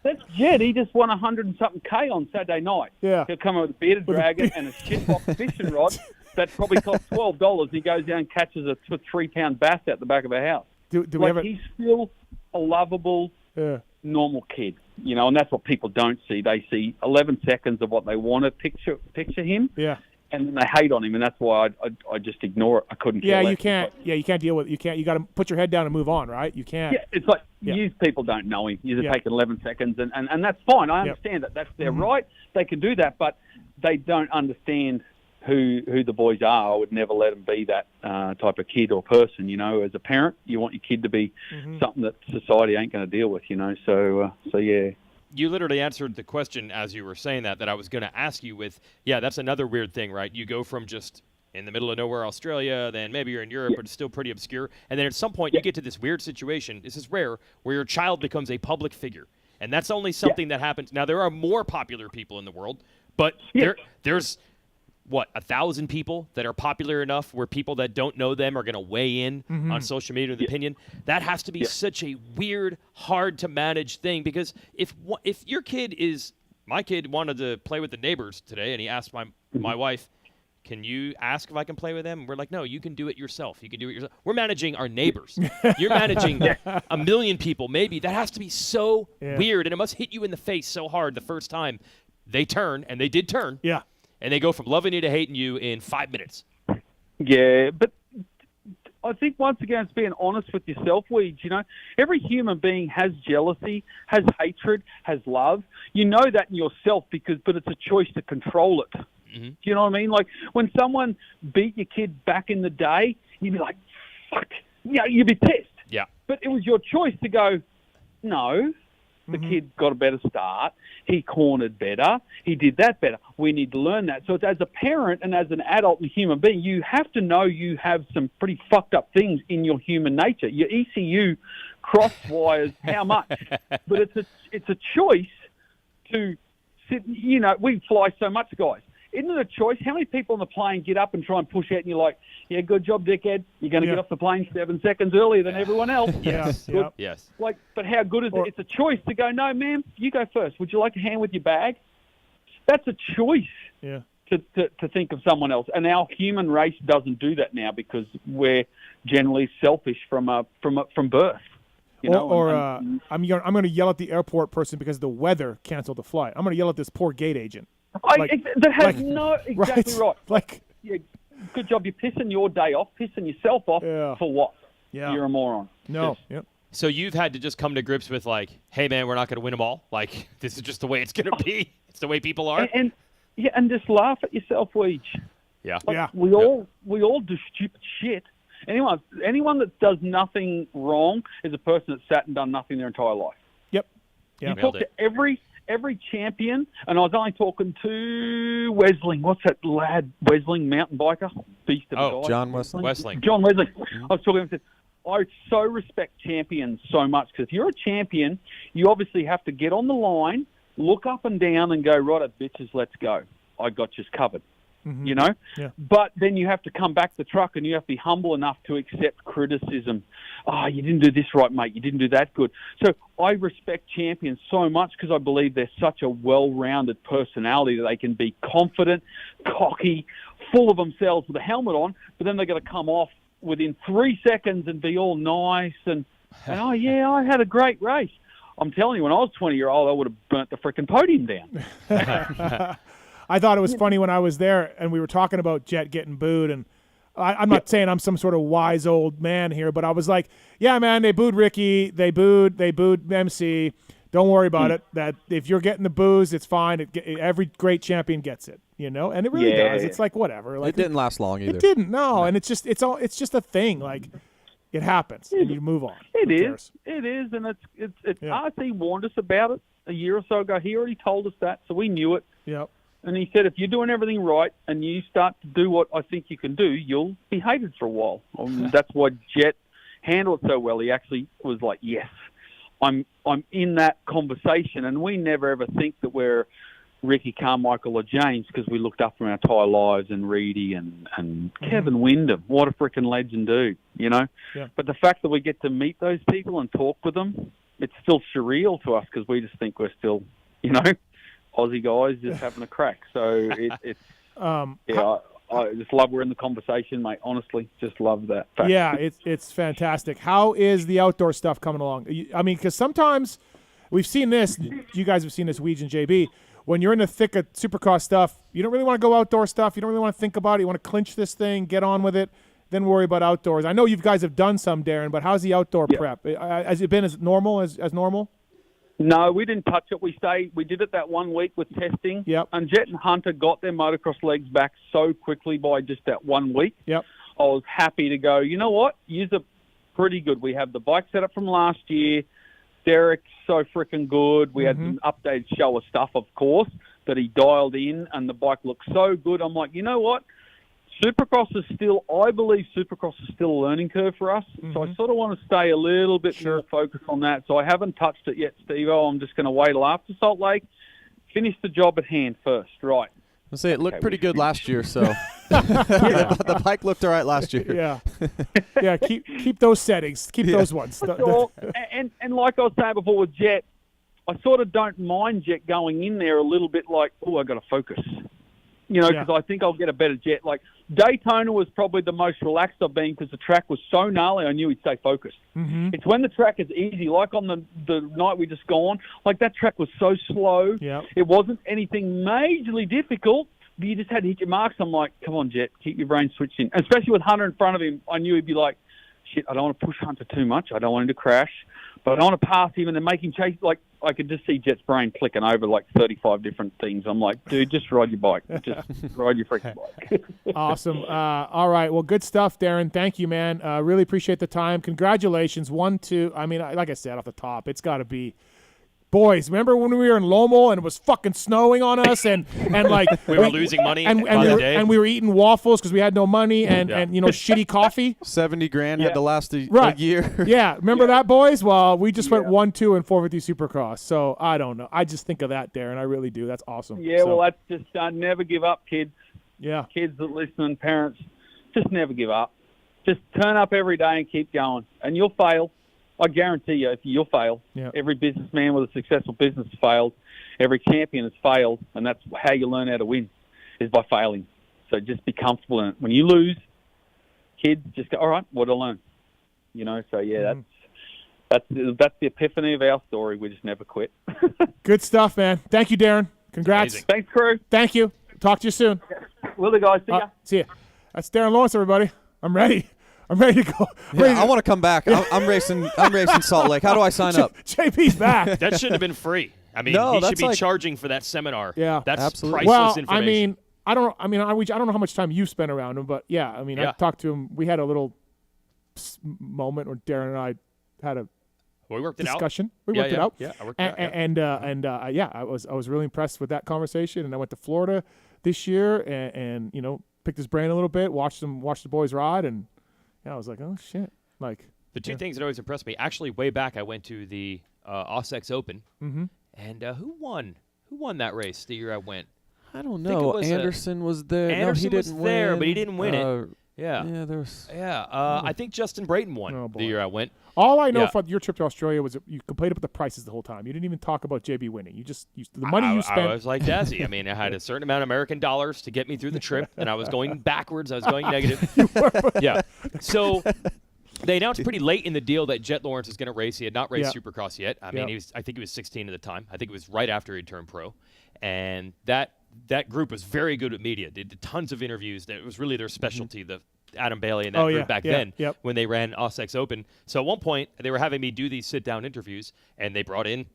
That's Jed. He just won 100-something K on Saturday night. Yeah. He'll come up with a bearded dragon and a shitbox fishing rod that probably costs $12. He goes down and catches a 3-pound bass out the back of a house. He's still a lovable, normal kid, you know, and that's what people don't see. They see 11 seconds of what they want to picture him. Yeah. and then they hate on him, and that's why I just ignore it. I couldn't care less. You can't. Yeah, you can't deal with it. You can't. You got to put your head down and move on, right? You can't. Yeah, it's like these people don't know him. You're taking 11 seconds, and that's fine. I understand that. That's their right. They can do that, but they don't understand who the boys are. I would never let them be that type of kid or person. As a parent, you want your kid to be something that society ain't going to deal with. So yeah. You literally answered the question as you were saying that I was going to ask you with, that's another weird thing, right? You go from just in the middle of nowhere, Australia, then maybe you're in Europe, but it's still pretty obscure. And then at some point you get to this weird situation, this is rare, where your child becomes a public figure. And that's only something that happens. Now, there are more popular people in the world, but there's 1,000 people that are popular enough where people that don't know them are going to weigh in on social media with opinion. That has to be such a weird, hard to manage thing, because if your kid my kid wanted to play with the neighbors today, and he asked my wife, can you ask if I can play with them? And we're like, no, you can do it yourself. You can do it yourself. We're managing our neighbors. You're managing 1 million people, maybe. That has to be so weird, and it must hit you in the face so hard the first time they turn, and they did turn. Yeah. And they go from loving you to hating you in 5 minutes. Yeah, but I think once again it's being honest with yourself, Weeds. Every human being has jealousy, has hatred, has love. You know that in yourself but it's a choice to control it. Do you know what I mean? Like when someone beat your kid back in the day, you'd be like, fuck. You'd be pissed. Yeah. But it was your choice to go, no. The kid got a better start. He cornered better. He did that better. We need to learn that. So it's, as a parent and as an adult and human being, you have to know you have some pretty fucked up things in your human nature. Your ECU cross-wires how much. But it's a choice to sit. We fly so much, guys. Isn't it a choice? How many people on the plane get up and try and push out and you're like, yeah, good job, dickhead. You're going to get off the plane 7 seconds earlier than everyone else. Yes. Yes. But how good is it? It's a choice to go, no, ma'am, you go first. Would you like a hand with your bag? That's a choice to think of someone else. And our human race doesn't do that now because we're generally selfish from birth. I'm going to yell at the airport person because the weather canceled the flight. I'm going to yell at this poor gate agent. Exactly right. Like, good job. You're pissing your day off, pissing yourself off for what? Yeah. You're a moron. No. Yep. So you've had to just come to grips with like, hey man, we're not going to win them all. Like this is just the way it's going to be. It's the way people are. And just laugh at yourself, Weege. Yeah. We all do stupid shit. Anyone that does nothing wrong is a person that's sat and done nothing their entire life. Yep. You talk to every champion, and I was only talking to Wesling. What's that lad? Wesling, mountain biker, beast of a guy. John Wesling. John Wesling. I was talking to him and said, I so respect champions so much because if you're a champion, you obviously have to get on the line, look up and down, and go, right, bitches, let's go. I got you covered. Yeah. But then you have to come back the truck and you have to be humble enough to accept criticism. Oh, you didn't do this right, mate. You didn't do that good. So I respect champions so much because I believe they're such a well-rounded personality that they can be confident, cocky, full of themselves with a helmet on, but then they're going to come off within 3 seconds and be all nice and oh, yeah, I had a great race. I'm telling you, when I was 20-year-old, I would have burnt the frickin' podium down. I thought it was funny when I was there and we were talking about Jet getting booed, and I'm not saying I'm some sort of wise old man here, but I was like, yeah, man, they booed Ricky, they booed MC. Don't worry about it. That if you're getting the boos, it's fine. Every great champion gets it, and it really does. It's like whatever. Like it didn't last long either. It didn't, no. And it's just a thing. Like it happens, and you move on. It is, and it's. RC warned us about it a year or so ago. He already told us that, so we knew it. Yep. And he said, if you're doing everything right and you start to do what I think you can do, you'll be hated for a while. That's why Jet handled it so well. He actually was like, yes, I'm in that conversation. And we never ever think that we're Ricky, Carmichael, or James because we looked up from our entire lives and Reedy and Kevin Wyndham. What a freaking legend, dude, Yeah. But the fact that we get to meet those people and talk with them, it's still surreal to us because we just think we're still, Aussie guys just having a crack. So I just love we're in the conversation, mate. Honestly, just love that fact. Yeah, it's fantastic. How is the outdoor stuff coming along? I mean, because sometimes we've seen this. You guys have seen this, Weege and JB, when you're in the thick of Supercross stuff, you don't really want to go outdoor stuff. You don't really want to think about it. You want to clinch this thing, get on with it, then worry about outdoors. I know you guys have done some, Darren, but how's the outdoor prep? Has it been as normal as normal? No, we didn't touch it. We did it that 1 week with testing. Yep. And Jet and Hunter got their motocross legs back so quickly by just that 1 week. Yep. I was happy to go, you know what? Yous are pretty good. We have the bike set up from last year. Derek's so freaking good. We had an updated show of stuff, of course, that he dialed in, and the bike looked so good. I'm like, you know what? I believe Supercross is still a learning curve for us. So I sort of want to stay a little bit more focused on that. So I haven't touched it yet, Steve-O. I'm just going to wait till after Salt Lake, finish the job at hand first, right? I'll say it looked pretty good last year, so the bike looked all right last year. Yeah. Keep those settings. Keep those ones. And like I was saying before with Jet, I sort of don't mind Jet going in there a little bit like, oh, I got to focus. Because I think I'll get a better Jet. Like Daytona was probably the most relaxed I've been because the track was so gnarly. I knew he'd stay focused. It's when the track is easy, like on the night we just gone. Like that track was so slow. It wasn't anything majorly difficult. But you just had to hit your marks. I'm like, come on, Jet, keep your brain switched in. Especially with Hunter in front of him, I knew he'd be like, shit, I don't want to push Hunter too much. I don't want him to crash. But I don't want to pass him and then make him chase. Like, I could just see Jet's brain clicking over like 35 different things. I'm like, dude, just ride your bike. Just ride your freaking bike. Awesome. All right. Well, good stuff, Darren. Thank you, man. Really appreciate the time. Congratulations. 1, 2. I mean, like I said off the top, it's got to be. Boys, remember when we were in Lowell and it was fucking snowing on us and like we were losing money and we were eating waffles because we had no money and shitty coffee. $70,000 had to last a year. Yeah, remember that, boys? Well, we just went 1, 2, and 450 Supercross. So I don't know. I just think of that, Darren. I really do. That's awesome. Yeah, well, that's just never give up, kids. Yeah, kids that listen, parents, just never give up. Just turn up every day and keep going, and you'll fail. I guarantee you, you'll fail. Yeah. Every businessman with a successful business has failed. Every champion has failed, and that's how you learn how to win, is by failing. So just be comfortable in it. When you lose, kids just go, all right, what did I learn? So yeah, that's the epiphany of our story. We just never quit. Good stuff, man. Thank you, Darren. Congrats. Amazing. Thanks, crew. Thank you. Talk to you soon. Will do, guys. See ya. See ya. That's Darren Lawrence, everybody. I'm ready. I'm ready to go. I want to come back. I'm racing Salt Lake. How do I sign up? JP's back. That shouldn't have been free. I mean, no, he should be charging for that seminar. Yeah, that's absolutely. priceless information. I don't know how much time you spent around him, but I talked to him. We had a little moment where Darren and I had a discussion. We worked it out. Yeah, I worked it out. I was really impressed with that conversation. And I went to Florida this year and picked his brain a little bit, watched the boys ride, and I was like, oh shit! Like the two things that always impressed me. Actually, way back, I went to the Ossex Open, and who won? Who won that race the year I went? I don't know. Anderson was there. Anderson he didn't was there, win. but he didn't win it. Yeah, there was. Yeah, I think Justin Brayton won the year I went. All I know from your trip to Australia was you complained about the prices the whole time. You didn't even talk about JB winning. The money you spent. I was like Dazzy. I mean, I had a certain amount of American dollars to get me through the trip, and I was going backwards. I was going negative. Yeah. So they announced pretty late in the deal that Jet Lawrence was going to race. He had not raced Supercross yet. I mean, I think he was 16 at the time. I think it was right after he turned pro, and that group was very good at media. They did tons of interviews. It was really their specialty. The Adam Bailey and that group back then when they ran Ossex Open. So at one point, they were having me do these sit-down interviews, and they brought in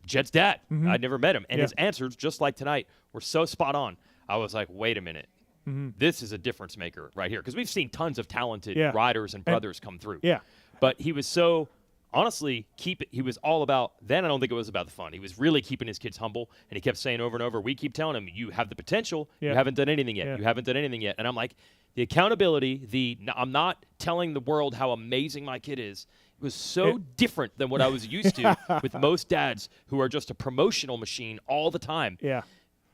Jet's dad. I'd never met him. And his answers, just like tonight, were so spot on. I was like, wait a minute. This is a difference maker right here. Because we've seen tons of talented riders and brothers come through. Yeah. But he was so, honestly, he was all about, then I don't think it was about the fun. He was really keeping his kids humble. And he kept saying over and over, we keep telling him, you have the potential. You haven't done anything yet. You haven't done anything yet. And I'm like, the accountability, I'm not telling the world how amazing my kid is. It was so different than what I was used to with most dads who are just a promotional machine all the time. Yeah.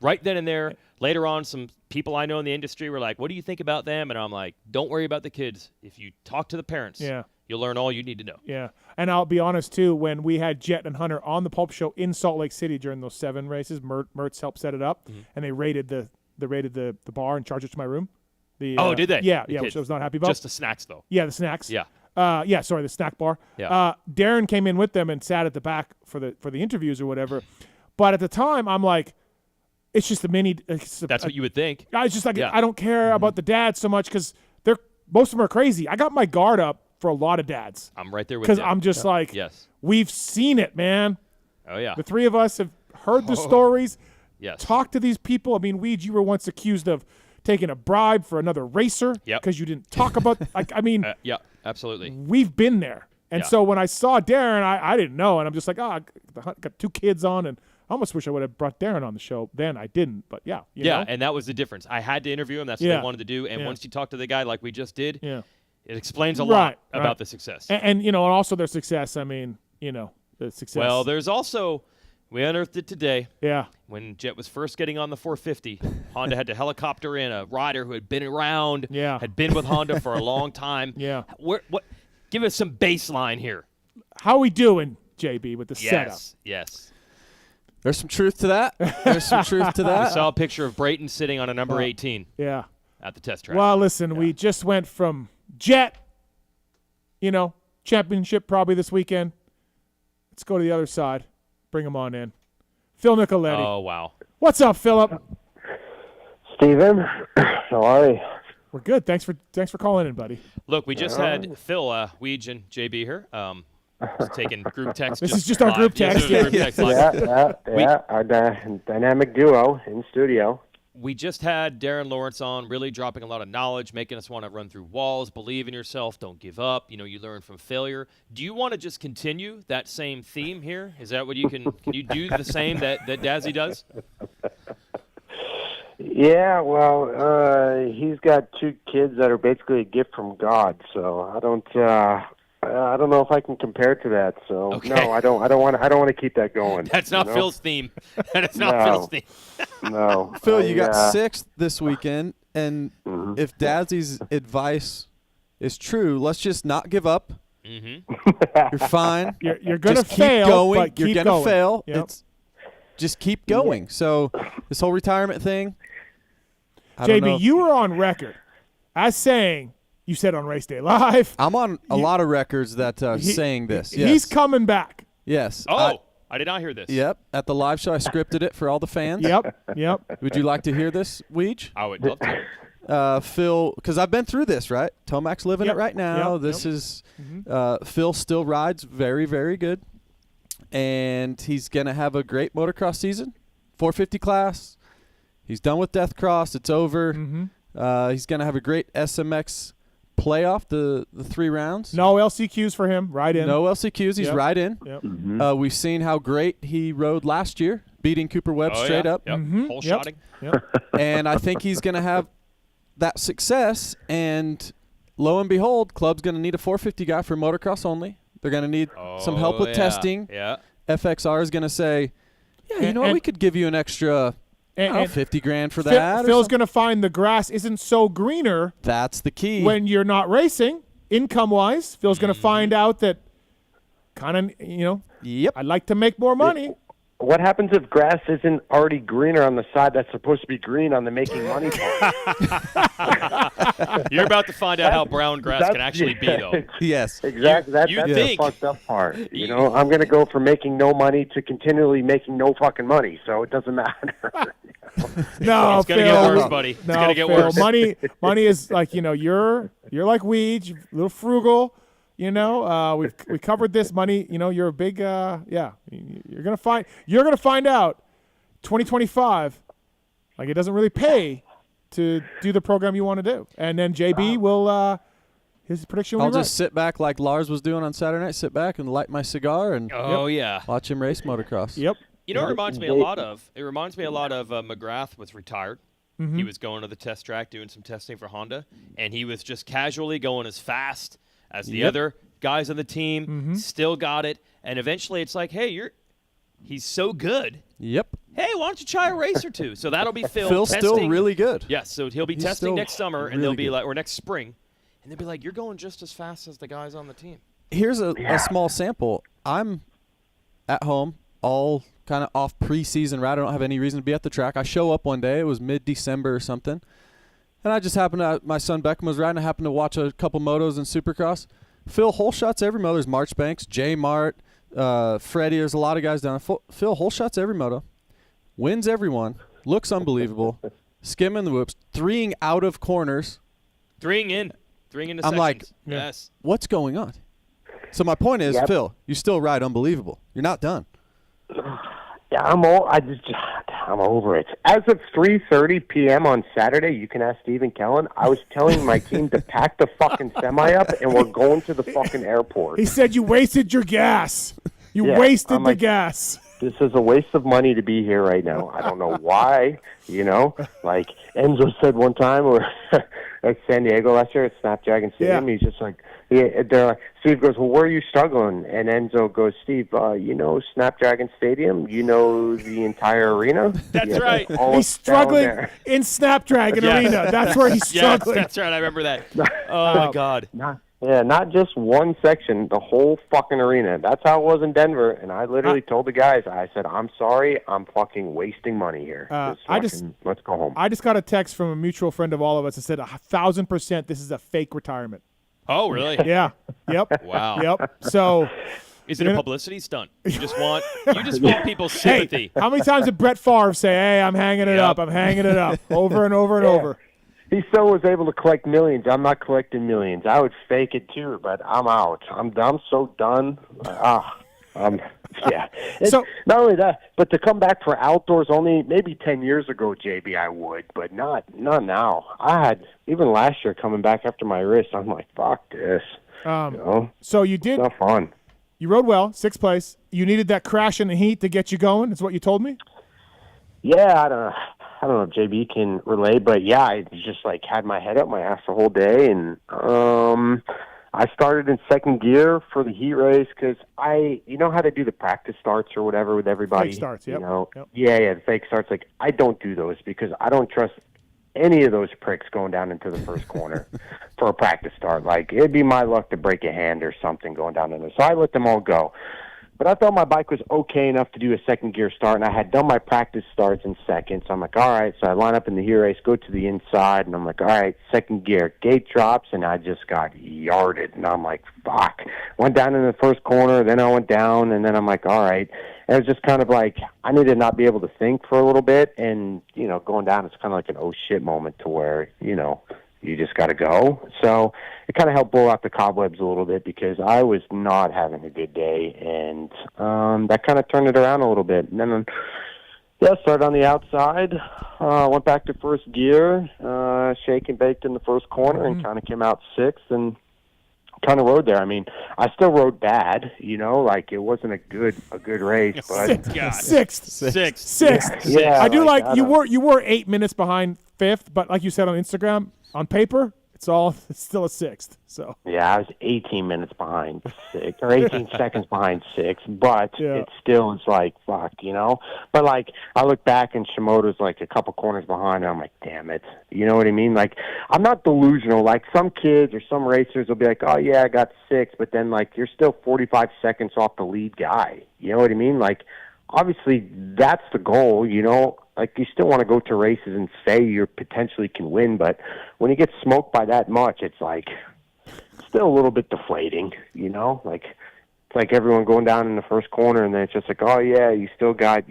Right then and there, later on, some people I know in the industry were like, what do you think about them? And I'm like, don't worry about the kids. If you talk to the parents, you'll learn all you need to know. Yeah. And I'll be honest, too, when we had Jet and Hunter on the Pulp Show in Salt Lake City during those 7 races, Mertz helped set it up, and they raided the bar and charged it to my room. Did they? Yeah, which I was not happy about. Just the snacks, though. Yeah, the snacks. Yeah. The snack bar. Yeah. Darren came in with them and sat at the back for the interviews or whatever. But at the time, I'm like, it's just a mini. That's what you would think. I was just like, I don't care about the dads so much because most of them are crazy. I got my guard up for a lot of dads. I'm right there with you. Because I'm just like, we've seen it, man. Oh, yeah. The three of us have heard the stories, yes. talked to these people. I mean, Weege, you were once accused of taking a bribe for another racer because you didn't talk about yeah, absolutely. We've been there. And so when I saw Darren, I didn't know. And I'm just like, I got two kids on, and I almost wish I would have brought Darren on the show. Then I didn't, but you know? And that was the difference. I had to interview him. That's what I wanted to do. And once you talk to the guy like we just did, it explains a lot about the success. And you know, and also their success. I mean, you know, the success. Well, there's also, we unearthed it today. Yeah. When Jet was first getting on the 450, Honda had to helicopter in a rider who had been around, had been with Honda for a long time. Yeah. What? Give us some baseline here. How are we doing, JB, with the setup? Yes. There's some truth to that. We saw a picture of Brayton sitting on a number 18. Yeah. At the test track. Well, listen, we just went from Jet, championship probably this weekend. Let's go to the other side. Bring him on in. Phil Nicoletti. Oh, wow. What's up, Philip? Steven, how are you? We're good. Thanks for calling in, buddy. Look, we just had Phil, Weege, and JB here. Just taking group text. This is just our group text. Our dynamic duo in studio. We just had Darren Lawrence on, really dropping a lot of knowledge, making us want to run through walls, believe in yourself, don't give up. You learn from failure. Do you want to just continue that same theme here? Is that what you can you do the same that Dazzy does? Yeah, well, he's got two kids that are basically a gift from God, so I don't know if I can compare to that. So no, I don't want to keep that going. That's not Phil's theme. That's not Phil's theme. No, Phil, you got sixth this weekend, and if Dazzy's advice is true, let's just not give up. You're fine. You're gonna just fail. Keep going. But You're keep gonna going. fail. Yep. Just keep going. So this whole retirement thing. JB, you were on record as saying, you said on Race Day Live. I'm on a lot of records that saying this. Yes. He's coming back. Yes. Oh, I did not hear this. Yep. At the live show, I scripted it for all the fans. Yep. Would you like to hear this, Weege? I would love to. Phil, because I've been through this, right? Tomac's living it right now. This is Phil still rides very, very good. And he's going to have a great motocross season, 450 class. He's done with Death Cross. It's over. He's going to have a great SMX playoff, the 3 rounds. No LCQs for him. Right in. No LCQs. He's right in. Yep. We've seen how great he rode last year, beating Cooper Webb straight up. Whole shotting. And I think he's going to have that success. And lo and behold, Club's going to need a 450 guy for motocross only. They're going to need some help with testing. Yeah. FXR is going to say, you know what, we could give you an extra $50,000 for that. Phil's going to find the grass isn't so greener. That's the key. When you're not racing, income-wise, Phil's going to find out that kind of, I'd like to make more money. What happens if grass isn't already greener on the side that's supposed to be green on the making money part? You're about to find out how brown grass can actually be, though. Yes. Exactly. That's the fucked up part. I'm going to go from making no money to continually making no fucking money, so it doesn't matter. No, it's going to get worse, buddy. It's going to get worse. Money is like, you're like Weege, a little frugal. We covered this money. You're a big You're gonna find out 2025. Like, it doesn't really pay to do the program you want to do. And then JB will his prediction. I'll just sit back like Lars was doing on Saturday night. Sit back and light my cigar and watch him race motocross. Yep. It reminds me a lot of. McGrath was retired. He was going to the test track doing some testing for Honda, and he was just casually going as fast as the other guys on the team. Still got it, and eventually it's like, hey, he's so good. Yep. Hey, why don't you try a race or two? So that'll be Phil. Phil's testing. still really good. Yes, so he'll be testing next summer, and really they'll be good. like, or next spring, and they'll be like, you're going just as fast as the guys on the team. Here's a small sample. I'm at home, all kind of off preseason, right? I don't have any reason to be at the track. I show up one day. It was mid-December or something. And I just happened to, my son Beckham was riding. I happened to watch a couple motos in Supercross. Phil whole shots every moto. There's Marchbanks, J Mart, Freddie, there's a lot of guys down. Phil whole shots every moto, wins everyone, looks unbelievable, skimming the whoops, threeing out of corners. Threeing into I'm sections. like, yes. What's going on? So my point is, Yep. Phil, you still ride unbelievable. You're not done. Yeah, I'm over it. As of 3:30 p.m. on Saturday, you can ask Stephen Kellen, I was telling my team to pack the fucking semi up, and we're going to the fucking airport. He said you wasted your gas. You Yeah, wasted I'm the like, gas. This is a waste of money to be here right now. I don't know why, Like Enzo said one time, or at San Diego last year at Snapdragon Stadium, He's just like, they're like, Steve goes, well, where are you struggling? And Enzo goes, Steve, Snapdragon Stadium? You know the entire arena? That's right. He's struggling in Snapdragon Arena. That's where he's struggling. Yes, that's right. I remember that. Oh, my God. Not just one section, the whole fucking arena. That's how it was in Denver. And I literally told the guys, I said, I'm sorry, I'm fucking wasting money here. Let's go home. I just got a text from a mutual friend of all of us that said 1,000% this is a fake retirement. Oh, really? Yeah. Yep. Wow. Yep. So, is it a publicity stunt? You just want people's sympathy. Hey, how many times did Brett Favre say, "Hey, I'm hanging it up. I'm hanging it up," over and over and over? He still was able to collect millions. I'm not collecting millions. I would fake it too, but I'm out. I'm so done. So not only that, but to come back for outdoors only, maybe 10 years ago, JB, I would, but not now. I had, even last year coming back after my wrist, I'm like, fuck this. So you did. It's not fun. You rode well, 6th place. You needed that crash in the heat to get you going. Is what you told me. Yeah, I don't know if JB can relate, but yeah, I just like had my head up my ass the whole day, and I started in second gear for the heat race because you know how to do the practice starts or whatever with everybody. Fake starts, yep. Yeah, the fake starts. Like I don't do those because I don't trust any of those pricks going down into the first corner for a practice start. Like it'd be my luck to break a hand or something going down in there. So I let them all go. But I thought my bike was okay enough to do a second gear start, and I had done my practice starts in second. So I'm like, all right. So I line up in the heat race, go to the inside, and I'm like, all right, second gear. Gate drops, and I just got yarded. And I'm like, fuck. Went down in the first corner, then I went down, and then I'm like, all right. And it was just kind of like I needed to not be able to think for a little bit. And, going down, it's kind of like an oh shit moment to where, you just got to go. So it kind of helped blow out the cobwebs a little bit because I was not having a good day, and that kind of turned it around a little bit. And then, started on the outside, went back to first gear, shake and baked in the first corner, and kind of came out sixth and kind of rode there. I mean, I still rode bad, like it wasn't a good race, but sixth. Yeah, I do like I you don't- were 8 minutes behind fifth, but like you said on Instagram, on paper, it's still a sixth. So yeah, I was 18 minutes behind sixth, or 18 seconds behind sixth, but it still is like, fuck, But, like, I look back and Shimoda's, like, a couple corners behind, and I'm like, damn it. You know what I mean? Like, I'm not delusional. Like, some kids or some racers will be like, oh, yeah, I got sixth, but then, like, you're still 45 seconds off the lead guy. You know what I mean? Like, obviously, that's the goal, Like, you still want to go to races and say you potentially can win, but when you get smoked by that much, it's like still a little bit deflating, Like, it's like everyone going down in the first corner, and then it's just like, oh, yeah, you still got,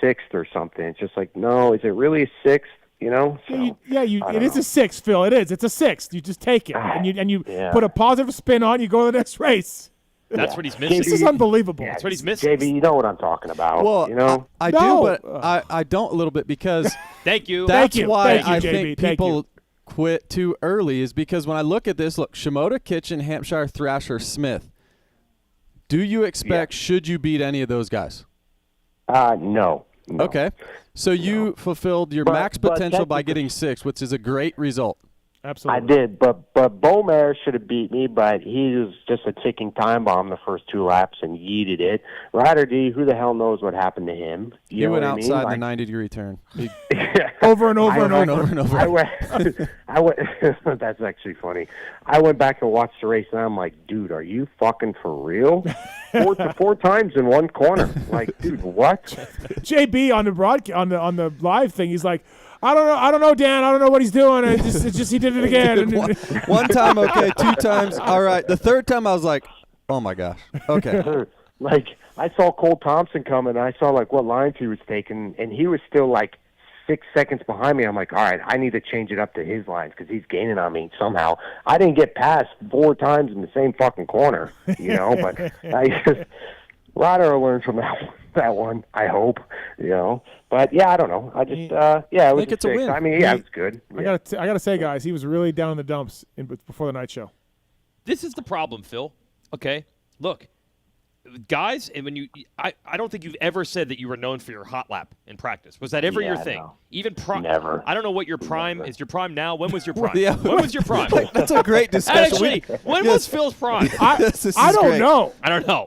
sixth or something. It's just like, no, is it really a sixth, So, it is a sixth, Phil. It is. It's a sixth. You just take it, and you put a positive spin on. You go to the next race. That's what he's missing. This is unbelievable. That's what he's missing. JB, you know what I'm talking about. Well, I do, but I don't a little bit because Thank you. That's Thank you. why Thank you, I JB. think Thank people you. quit too early is because when I look at this, Shimoda, Kitchen, Hampshire, Thrasher, Smith. Do you expect, should you beat any of those guys? No. Okay. So you fulfilled your max potential by getting sixth, which is a great result. Absolutely. I did, but Beaumare should have beat me, but he was just a ticking time bomb the first two laps and yeeted it. Ryder D, who the hell knows what happened to him? He went outside the 90-degree turn. Over and over and over. I went. That's actually funny. I went back and watched the race, and I'm like, dude, are you fucking for real? Four times in one corner. Like, dude, what? JB on the on the live thing, he's like, I don't know, Dan. I don't know what he's doing. It's just he did it again. One time, okay. 2 times, all right. The third time, I was like, oh my gosh. Okay. Like, I saw Cole Thompson coming, and I saw, like, what lines he was taking, and he was still, like, 6 seconds behind me. I'm like, all right, I need to change it up to his lines because he's gaining on me somehow. I didn't get past 4 times in the same fucking corner, you know, but I just, Ryder will learn from that one, I hope, you know. But, yeah, I don't know. I just, it was it's a win. I mean, yeah, it was good. Yeah. I gotta say, guys, he was really down in the dumps before the night show. This is the problem, Phil. Okay, look, guys, and when I don't think you've ever said that you were known for your hot lap in practice. Was that ever your thing? No. Even prime? Never. I don't know what your prime is. Your prime now? When was your prime? Yeah. When was your prime? That's a great discussion. Actually, when was Phil's prime? This is I don't great. know. I don't know.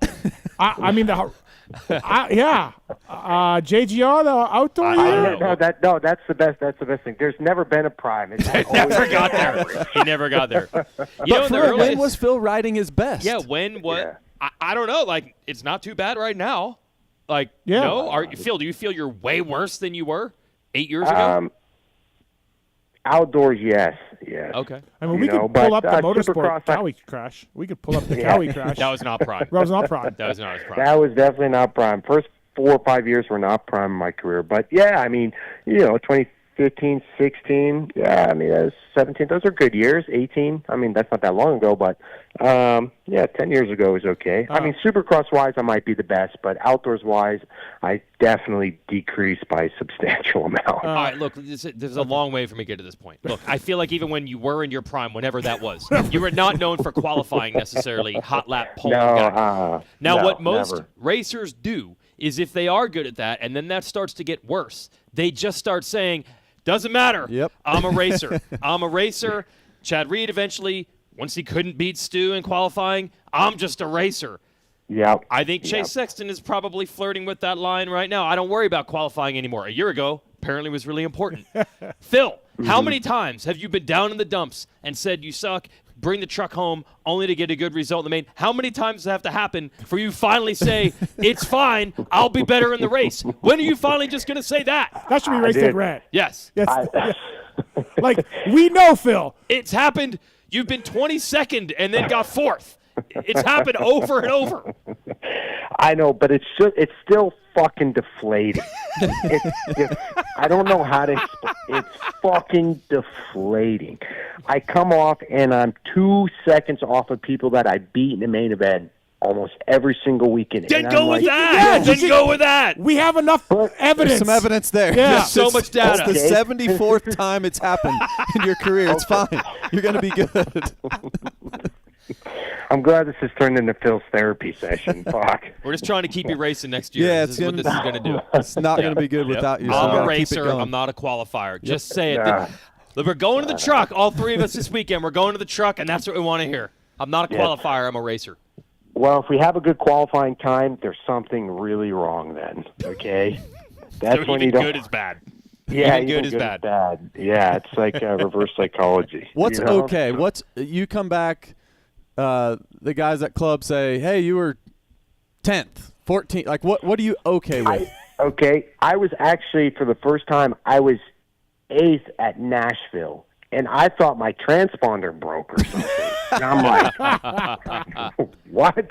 I mean, JGR, the outdoor year? No, that's the best. That's the best thing. There's never been a prime. It's Never got there. He never got there. You know, But for when was Phil riding his best? Yeah, when what? Yeah. I don't know. Like, it's not too bad right now. Like, Yeah. no? Phil, do you feel you're way worse than you were 8 years ago? Outdoors, yes. Okay. I mean, we could pull up the motorsport Supercross, Cowie crash. We could pull up the Cowie crash. That was not prime. That was not prime. That was not his prime. That was definitely not prime. First 4 or 5 years were not prime in my career. But, yeah, I mean, 2015, 16, yeah, I mean, that was 17. Those are good years. 18, I mean, that's not that long ago. But, 10 years ago was okay. I mean, Supercross-wise, I might be the best. But outdoors-wise, I definitely decreased by a substantial amount. All right, look, there's a long way for me to get to this point. Look, I feel like even when you were in your prime, whenever that was, you were not known for qualifying necessarily, hot lap pole guy. Now, what most racers do is if they are good at that, and then that starts to get worse, they just start saying, doesn't matter. Yep. I'm a racer. I'm a racer. Chad Reed eventually, once he couldn't beat Stu in qualifying, I'm just a racer. Yeah. I think Chase Sexton is probably flirting with that line right now. I don't worry about qualifying anymore. A year ago, apparently was really important. Phil, how many times have you been down in the dumps and said you suck, bring the truck home, only to get a good result in the main? How many times does that have to happen for you finally say, it's fine, I'll be better in the race? When are you finally just going to say that? That should be Race Day Rant. Yes. Like, we know, Phil. It's happened. You've been 22nd and then got 4th. It's happened over and over. I know, but it's still fucking deflating. I don't know how to explain. It's fucking deflating. I come off and I'm 2 seconds off of people that I beat in the main event almost every single weekend. Then go with that. Then go with that. We have enough evidence. There's some evidence there. Yeah. There's so much data. It's the 74th time it's happened in your career. It's fine. You're going to be good. I'm glad this has turned into Phil's therapy session. Fuck. We're just trying to keep you racing next year. Yeah, this is what this is going to do. It's not going to be good without you. So I'm a keep it racer. going. I'm not a qualifier. Just say it. Yeah. Look, we're going to the truck. All 3 of us this weekend. We're going to the truck, and that's what we want to hear. I'm not a qualifier. I'm a racer. Well, if we have a good qualifying time, there's something really wrong then. Okay? That's So when even you don't. good is bad. Yeah, even good is bad. Yeah, it's like reverse psychology. What's you know? okay? You come back, the guys at club say, hey, you were 10th, 14th. Like, what are you okay with? I was actually, for the first time, I was 8th at Nashville, and I thought my transponder broke or something. And I'm like, what?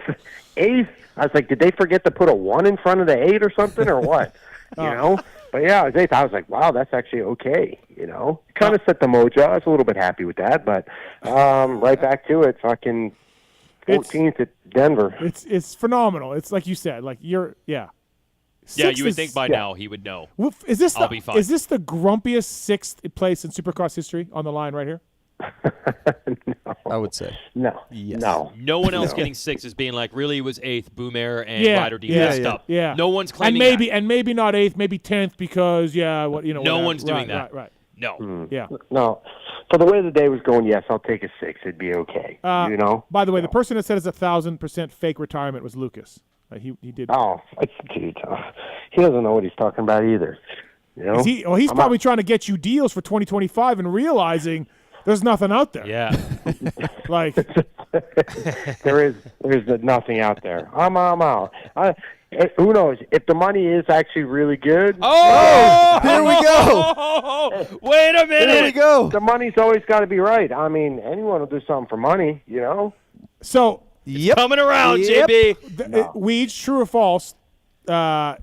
8th? I was like, did they forget to put a 1 in front of the 8 or something, or what? You know? But yeah, I was 8th. I was like, wow, that's actually okay. You know? Kind of set the mojo. I was a little bit happy with that, but right back to it, fucking 14th at Denver. It's phenomenal. It's like you said, like you're, Yeah, Sixth you would is- think by now he would know. Well, is this I'll be fine. Is this the grumpiest 6th place in Supercross history on the line right here? I would say. No. Yes. No one else getting 6 is being like, really, it was 8th, Boom Air, and Yeah, Ryder D yeah, messed yeah, up. yeah. No one's And claiming maybe not 8th, maybe 10th because No whatever. one's doing Right, that. right. No. Yeah. No. For the way the day was going, yes, I'll take a 6. It'd be okay. You know? By the way, the person that said it's 1,000% fake retirement was Lucas. He did. Oh, dude. He doesn't know what he's talking about either. You know? He's probably trying to get you deals for 2025 and realizing there's nothing out there. Yeah. Like there's nothing out there. I'm out. Who knows? If the money is actually really good. Oh, here we go. Wait a minute. Here we go. The money's always got to be right. I mean, anyone will do something for money, you know? So Yep. Coming around, Yep. JB. Weege, true or false?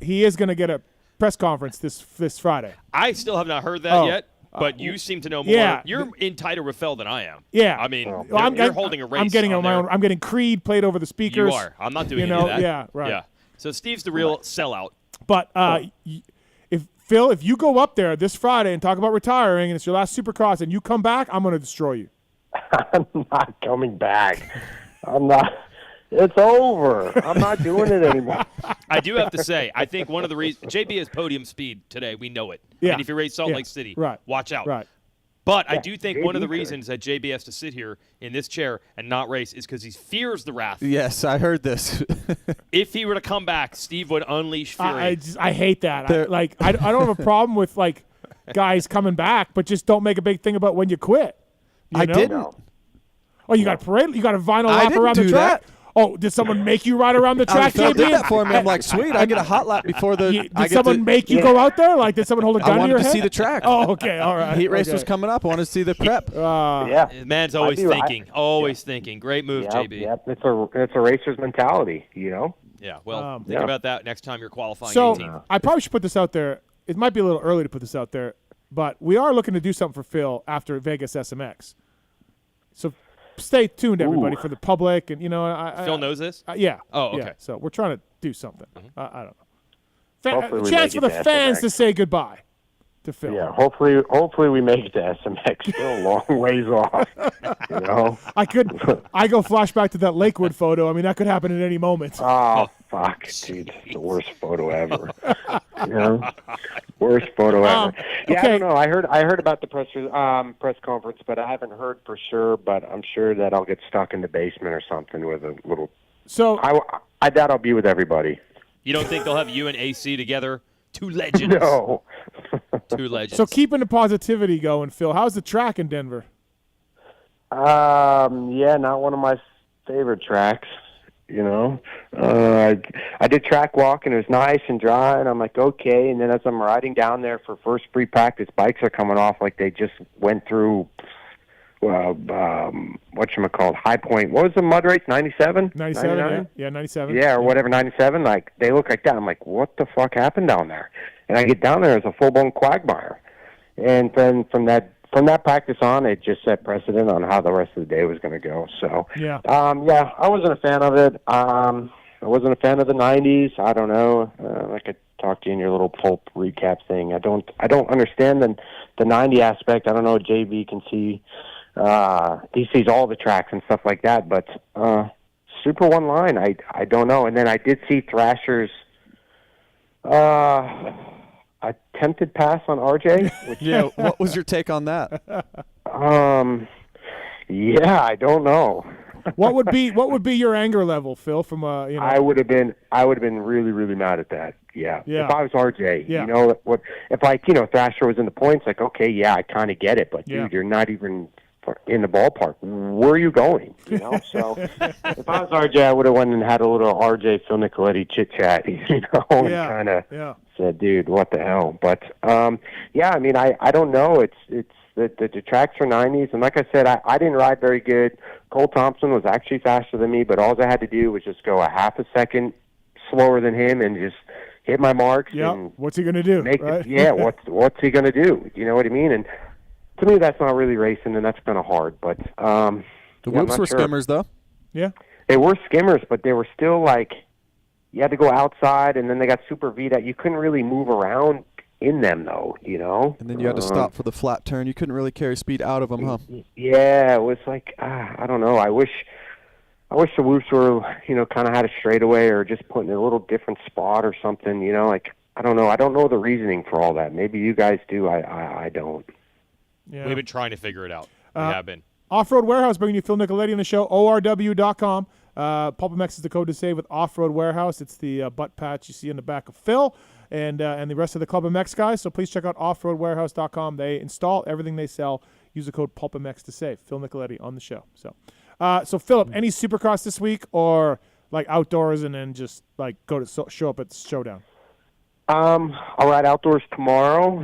He is going to get a press conference this Friday. I still have not heard that yet, but you seem to know more. yeah. You're in tighter with Phil than I am. Yeah. I mean, Well, you're holding a race. I'm getting on my there. own. I'm getting Creed played over the speakers. You are. I'm not doing You any of know, that. yeah, right. Yeah. So Steve's the real sellout. But if you go up there this Friday and talk about retiring and it's your last Supercross and you come back, I'm going to destroy you. I'm not coming back. I'm not. It's over. I'm not doing it anymore. I do have to say, I think one of the reasons JB has podium speed today. We know it. Yeah. And if you race Salt Yeah. Lake City, Right. watch out. Right. But I do think one of the JB 's reasons that JB has to sit here in this chair and not race is because he fears the wrath. Yes, I heard this. If he were to come back, Steve would unleash fury. I hate that. I don't have a problem with guys coming back, but just don't make a big thing about when you quit. You I know? didn't. Oh, you got a parade? You got a vinyl I lap didn't around the do track? Oh, did someone make you ride around the track, Phil JB? did that for me. I'm like, sweet. I get a hot lap before the. Did someone make you go out there? Like, did someone hold a gun I to wanted your to head? see the track. Oh, okay, all right. Heat race okay. was coming up. I wanted to see the prep. Yeah. The man's always thinking. Always thinking. Great move, JB. Yep. It's a racer's mentality, you know. Yeah. Well, think about that next time you're qualifying. So 18th. I probably should put this out there. It might be a little early to put this out there, but we are looking to do something for Phil after Vegas SMX. So stay tuned, everybody, for the public. And, Phil knows this? Yeah. Oh, okay. Yeah. So we're trying to do something. I don't know. Hopefully we Chance make for it the to fans SMX. to say goodbye to Phil. Yeah. Hopefully we make it to SMX. Still a long ways off. You know. I go flashback to that Lakewood photo. I mean, that could happen at any moment. Oh fuck, dude! It's the worst photo ever. You know, worst photo ever. Yeah, okay. I don't know. I heard about the press conference, but I haven't heard for sure. But I'm sure that I'll get stuck in the basement or something with a little. So I doubt I'll be with everybody. You don't think they'll have you and AC together? Two legends. No. Two legends. So keeping the positivity going, Phil. How's the track in Denver? Yeah, not one of my favorite tracks. You know, I did track walk and it was nice and dry, and I'm like, okay. And then as I'm riding down there for first free practice, bikes are coming off like they just went through. Whatchamacallit, High Point. What was the mud race? 97? 97. Yeah, 97. Yeah, or whatever, 97. Like they look like that. I'm like, what the fuck happened down there? And I get down there, it's a full blown quagmire. And then from that practice on, it just set precedent on how the rest of the day was going to go. So yeah, I wasn't a fan of it. I wasn't a fan of the 90s. I don't know. I could talk to you in your little pulp recap thing. I don't understand the 90 aspect. I don't know. JB can see. He sees all the tracks and stuff like that. But Super One Line, I don't know. And then I did see Thrasher's attempted pass on RJ. Which, Yeah, what was your take on that? Yeah, I don't know. What would be your anger level, Phil? From I would have been really, really mad at that. Yeah. Yeah. If I was RJ, Yeah. you know what? If Thrasher was in the points, like okay, yeah, I kind of get it, but Yeah. dude, you're not even in the ballpark. Where are you going? You know. So if I was RJ, I would have went and had a little RJ Phil Nicoletti chit chat. You know, and Yeah. kind of Yeah. said, dude, what the hell? But yeah, I mean, I don't know. It's the tracks are 90s, and like I said, I didn't ride very good. Cole Thompson was actually faster than me, but all I had to do was just go a half a second slower than him and just hit my marks. Yeah. And What's he gonna do? make right? it, yeah. What's he gonna do? You know what I mean? And to me, that's not really racing, and that's kind of hard. But The yeah, I'm whoops not were sure. skimmers, though. Yeah. They were skimmers, but they were still like you had to go outside, and then they got super V that you couldn't really move around in them, though. You know. And then you had to stop for the flat turn. You couldn't really carry speed out of them, huh? Yeah, it was like I don't know. I wish the whoops were kind of had a straightaway or just put in a little different spot or something. You know, like I don't know. I don't know the reasoning for all that. Maybe you guys do. I don't. Yeah. We've been trying to figure it out. We have been. Off-Road Warehouse bringing you Phil Nicoletti on the show. ORW.com. PulpMX is the code to save with Off-Road Warehouse. It's the butt patch you see in the back of Phil and the rest of the Club MX guys. So please check out offroadwarehouse.com. They install everything they sell. Use the code PulpMX to save. Phil Nicoletti on the show. So Philip, any Supercross this week or like outdoors and then just like go to show up at the showdown? I'll ride outdoors tomorrow.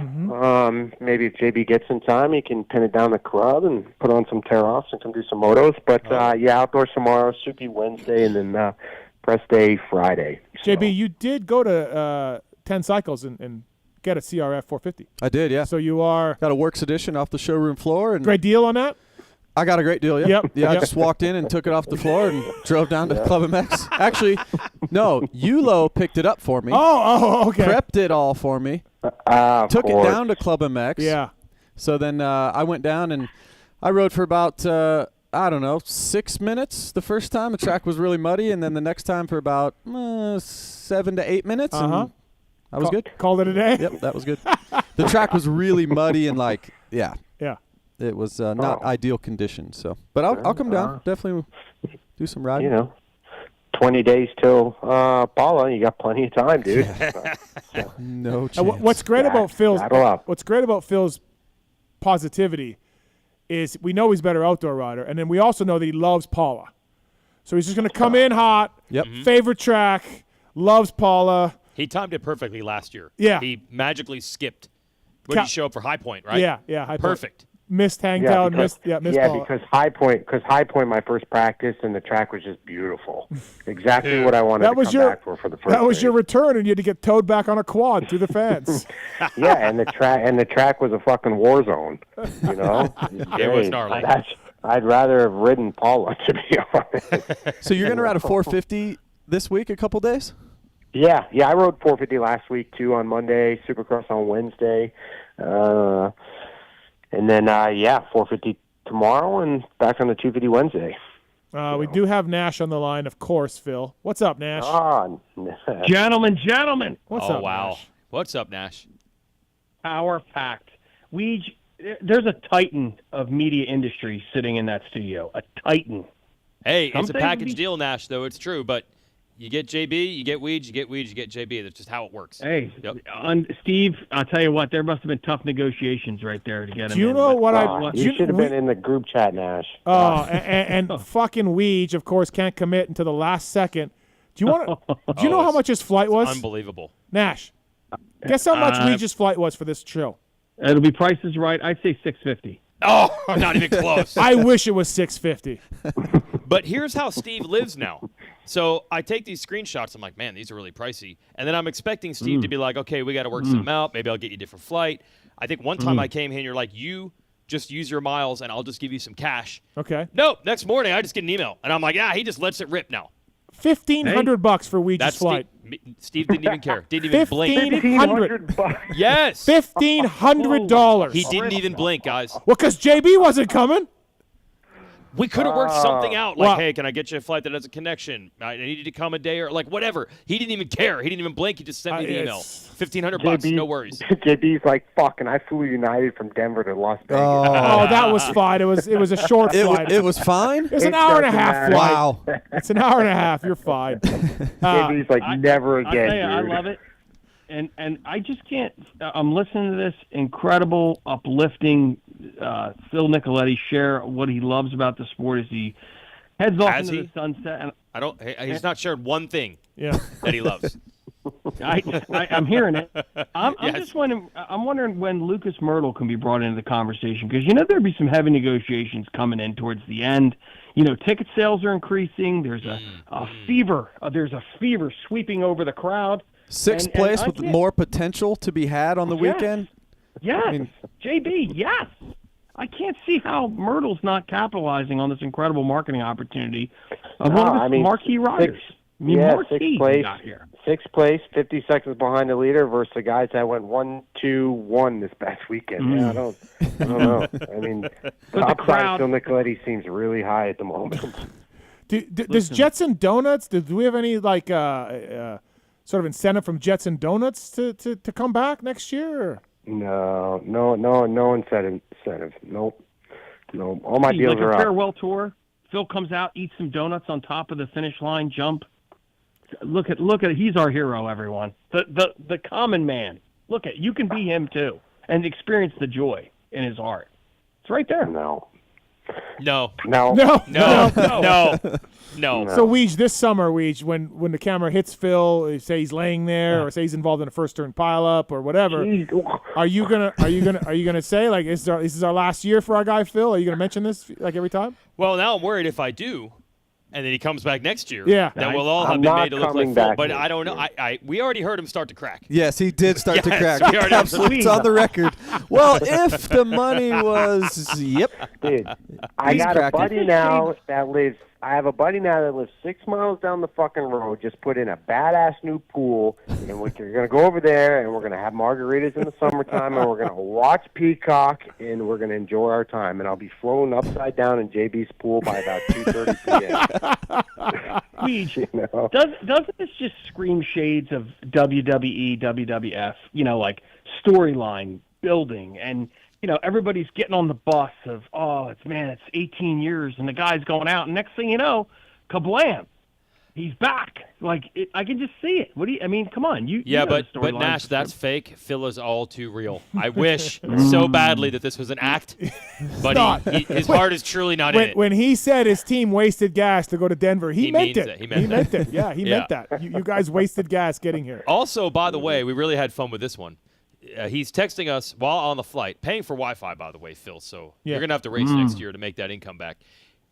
Maybe if JB gets in time, he can pin it down the club and put on some tear-offs and come do some motos. But, yeah, outdoors tomorrow, Soupy Wednesday, and then press day Friday. So. JB, you did go to 10 Cycles and get a CRF 450. I did, yeah. So you are... Got a Works edition off the showroom floor. And great deal on that? I got a great deal, yeah. Yep. Yeah, I just walked in and took it off the floor and drove down to PulpMX. Actually, no, Yulo picked it up for me. Oh, okay. Prepped it all for me. Took it down to PulpMX. Yeah. So then I went down and I rode for about, 6 minutes the first time. The track was really muddy. And then the next time for about 7 to 8 minutes. And that was good. Called it a day? Yep, that was good. The track was really muddy and Yeah. It was not ideal conditions, but I'll come down. Definitely do some riding. 20 days till Paula. You got plenty of time, dude. No chance. What's great about Phil's positivity is we know he's a better outdoor rider, and then we also know that he loves Paula. So he's just going to come in hot. Yep. Favorite track. Loves Paula. He timed it perfectly last year. Yeah. He magically skipped. When did he show up for High Point, right? Yeah, High Point. Perfect. Missed Hangtown, missed Paula. Because High Point, my first practice, and the track was just beautiful. Exactly what I wanted to come back for the first. That was your return, and you had to get towed back on a quad through the fence. Yeah, and the track was a fucking war zone. You know, it was gnarly. I'd rather have ridden Paula, to be honest. So you're gonna ride a 450 this week, a couple days? Yeah. I rode 450 last week too on Monday, Supercross on Wednesday. And then, 450 tomorrow and back on the 250 Wednesday. We do have Nash on the line, of course, Phil. What's up, Nash? Gentlemen. What's up, wow. Nash? What's up, Nash? Power packed. There's a titan of media industry sitting in that studio. A titan. Hey, it's a package deal, Nash, though. It's true, but you get JB, you get Weege, you get Weege, you get JB. That's just how it works. Hey, Steve, I'll tell you what, there must have been tough negotiations right there to get him in. You know what you should have been in the group chat, Nash. And fucking Weege, of course, can't commit until the last second. Do you know how much his flight was? Unbelievable. Nash, guess how much Weege's flight was for this show? It'll be prices right. I'd say $650. Oh, not even close. I wish it was $650. But here's how Steve lives now. So I take these screenshots. I'm like, man, these are really pricey. And then I'm expecting Steve to be like, okay, we got to work something out. Maybe I'll get you a different flight. I think one time I came here and you're like, you just use your miles and I'll just give you some cash. Okay. No, next morning I just get an email. And I'm like, he just lets it rip now. $1,500 for Weege's flight. Steve didn't even care. Didn't even blink. $1,500. Yes. $1,500. He didn't even blink, guys. Well, because JB wasn't coming. We could have worked something out, like, hey, can I get you a flight that has a connection? I need you to come a day or like whatever. He didn't even care. He didn't even blink. He just sent me the email. $1,500, no worries. JB's like, fucking, I flew United from Denver to Las Vegas. Oh, that was fine. It was a short flight. It was fine? It was an hour and a half flight. Wow. It's an hour and a half. You're fine. JB's like, never again, dude. I love it. And I just can't. I'm listening to this incredible, uplifting Phil Nicoletti share what he loves about the sport as he heads off into the sunset. And he's not shared one thing that he loves. I'm hearing it. I'm just wondering. I'm wondering when Lucas Myrtle can be brought into the conversation because there'd be some heavy negotiations coming in towards the end. Ticket sales are increasing. There's a fever. There's a fever sweeping over the crowd. Sixth place with more potential to be had on the weekend? Yes. JB, yes. I can't see how Myrtle's not capitalizing on this incredible marketing opportunity of one of his marquee riders. Sixth place, 50 seconds behind the leader versus the guys that went 1-2-1 this past weekend. Yeah, I don't know. I mean, the upside Phil Nicoletti seems really high at the moment. Does Jets and Donuts, do we have any sort of incentive from Jets and Donuts to come back next year? No incentive. Nope. No, all my deals are a up. Farewell tour. Phil comes out, eats some donuts on top of the finish line, jump. Look at he's our hero, everyone. The common man. Look you can be him too and experience the joy in his art. It's right there. No. No. No. No. No. No. No. So, Weege, this summer, Weege, when the camera hits Phil, say he's laying there, or say he's involved in a first turn pileup or whatever, are you gonna say like this is our last year for our guy Phil? Are you gonna mention this like every time? Well, now I'm worried if I do, and then he comes back next year. Yeah. Then we'll all have been made to look like Phil. But I don't know. We already heard him start to crack. Yes, he did start to crack. We already Absolutely, it's on the record. Well, if the money was, yep. Dude, I got a buddy now that lives. I have a buddy now that lives 6 miles down the fucking road. Just put in a badass new pool, and we're gonna go over there, and we're gonna have margaritas in the summertime, and we're gonna watch Peacock, and we're gonna enjoy our time. And I'll be floating upside down in JB's pool by about 2:30 p.m. You know? Doesn't this just scream shades of WWE, WWF? You know, like storyline building and. You know, everybody's getting on the bus of, it's 18 years, and the guy's going out, and next thing you know, kablam, he's back. Like, I can just see it. Come on. You know but Nash, that's fake. Phil is all too real. I wish so badly that this was an act, but his heart is truly not in it. When he said his team wasted gas to go to Denver, he meant it. He meant it. Yeah, he meant that. You guys wasted gas getting here. Also, by the way, we really had fun with this one. He's texting us while on the flight, paying for Wi-Fi, by the way, Phil. So you're going to have to race next year to make that income back.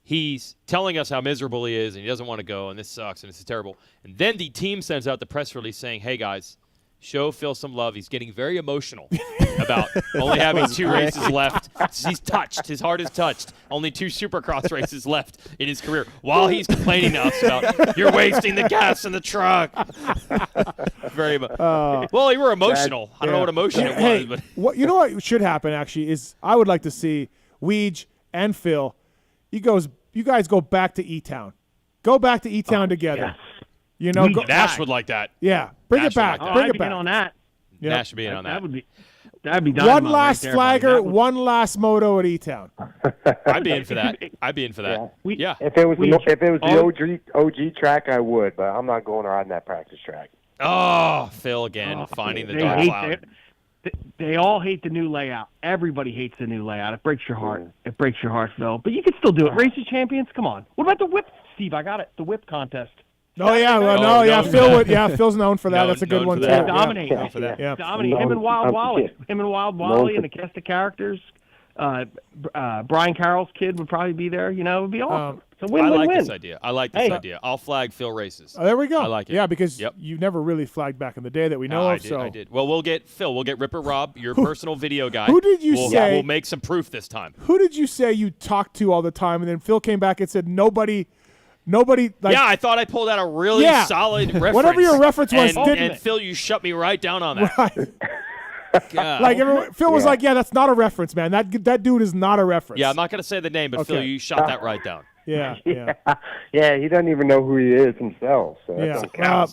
He's telling us how miserable he is, and he doesn't want to go, and this sucks, and this is terrible. And then the team sends out the press release saying, hey, guys, show Phil some love. He's getting very emotional about only having 2 races left. He's touched. His heart is touched. Only 2 Supercross races left in his career. While he's complaining to us about, you're wasting the gas in the truck. Very well, you were emotional. I don't know what emotion it was. But you know what should happen, actually, is I would like to see Weege and Phil, you guys go back to E-Town. Go back to E-Town together. Yes. You know, Nash would like that. Yeah, bring it back. Bring it back. On that. Yep. Nash should be in on that. That'd be one last flagger, one last moto at E-Town. I'd be in for that. Yeah. If it was the OG track, I would, but I'm not going around that practice track. Oh, Phil again, finding the dark cloud. They all hate the new layout. Everybody hates the new layout. It breaks your heart. It breaks your heart, Phil. But you can still do it. Race of Champions, come on. What about the whip, Steve? I got it. The whip contest. Oh yeah, Phil's known for that. That's a good one too. Dominate. Yeah. Dominate. Him and Wild Wally. and the cast of characters. Brian Carroll's kid would probably be there. You know, it would be awesome. It's a win-win-win. This idea. I like this idea. I'll flag Phil races. Oh, there we go. I like it. Yeah, because you never really flagged back in the day that we know of. I did. Well, we'll get Ripper Rob, your personal video guy. Who did you say? We'll make some proof this time. Who did you say you talked to all the time, and then Phil came back and said nobody. Like, yeah, I thought I pulled out a really solid reference. Whatever your reference was, and Phil, you shut me right down on that. Right. Like Phil was like, "Yeah, that's not a reference, man. That dude is not a reference." Yeah, I'm not going to say the name, but Phil, you shot that right down. Yeah. Yeah, he doesn't even know who he is himself. So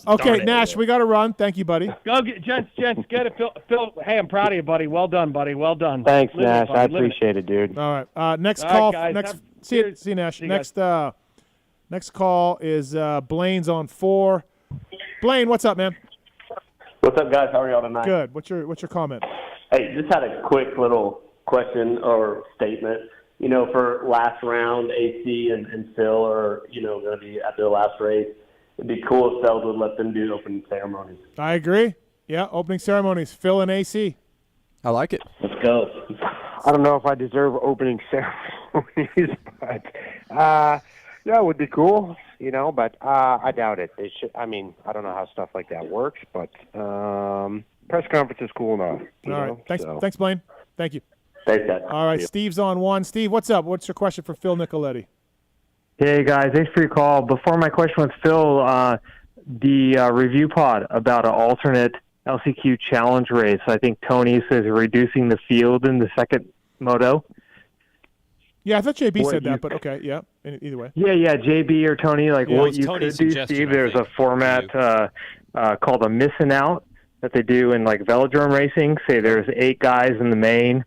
okay, Nash, we got to run. Thank you, buddy. Go get gents, get it, Phil. Hey, I'm proud of you, buddy. Well done, buddy. Well done. Thanks, Nash. I appreciate it, dude. All right. Next call. Guys, see you, Nash. Next call is Blaine's on 4. Blaine, what's up, man? What's up, guys? How are y'all tonight? Good. What's your comment? Hey, just had a quick little question or statement. You know, for last round, AC and Phil are, going to be at their last race. It'd be cool if Phil would let them do opening ceremonies. I agree. Yeah, opening ceremonies. Phil and AC. I like it. Let's go. I don't know if I deserve opening ceremonies, but yeah, it would be cool, but I doubt it. They should. I mean, I don't know how stuff like that works, but press conference is cool enough. All right. Thanks, Blaine. Thank you. Thanks, guys. All right, Steve's on 1. Steve, what's up? What's your question for Phil Nicoletti? Hey, guys. Thanks for your call. Before my question with Phil, the review pod about an alternate LCQ challenge race. I think Tony says reducing the field in the second moto. Yeah, I thought JB said that, but okay, yeah. Either way. Yeah, JB or Tony, what you could do, Steve. There's a format called a missing out that they do in velodrome racing. Say there's 8 guys in the main.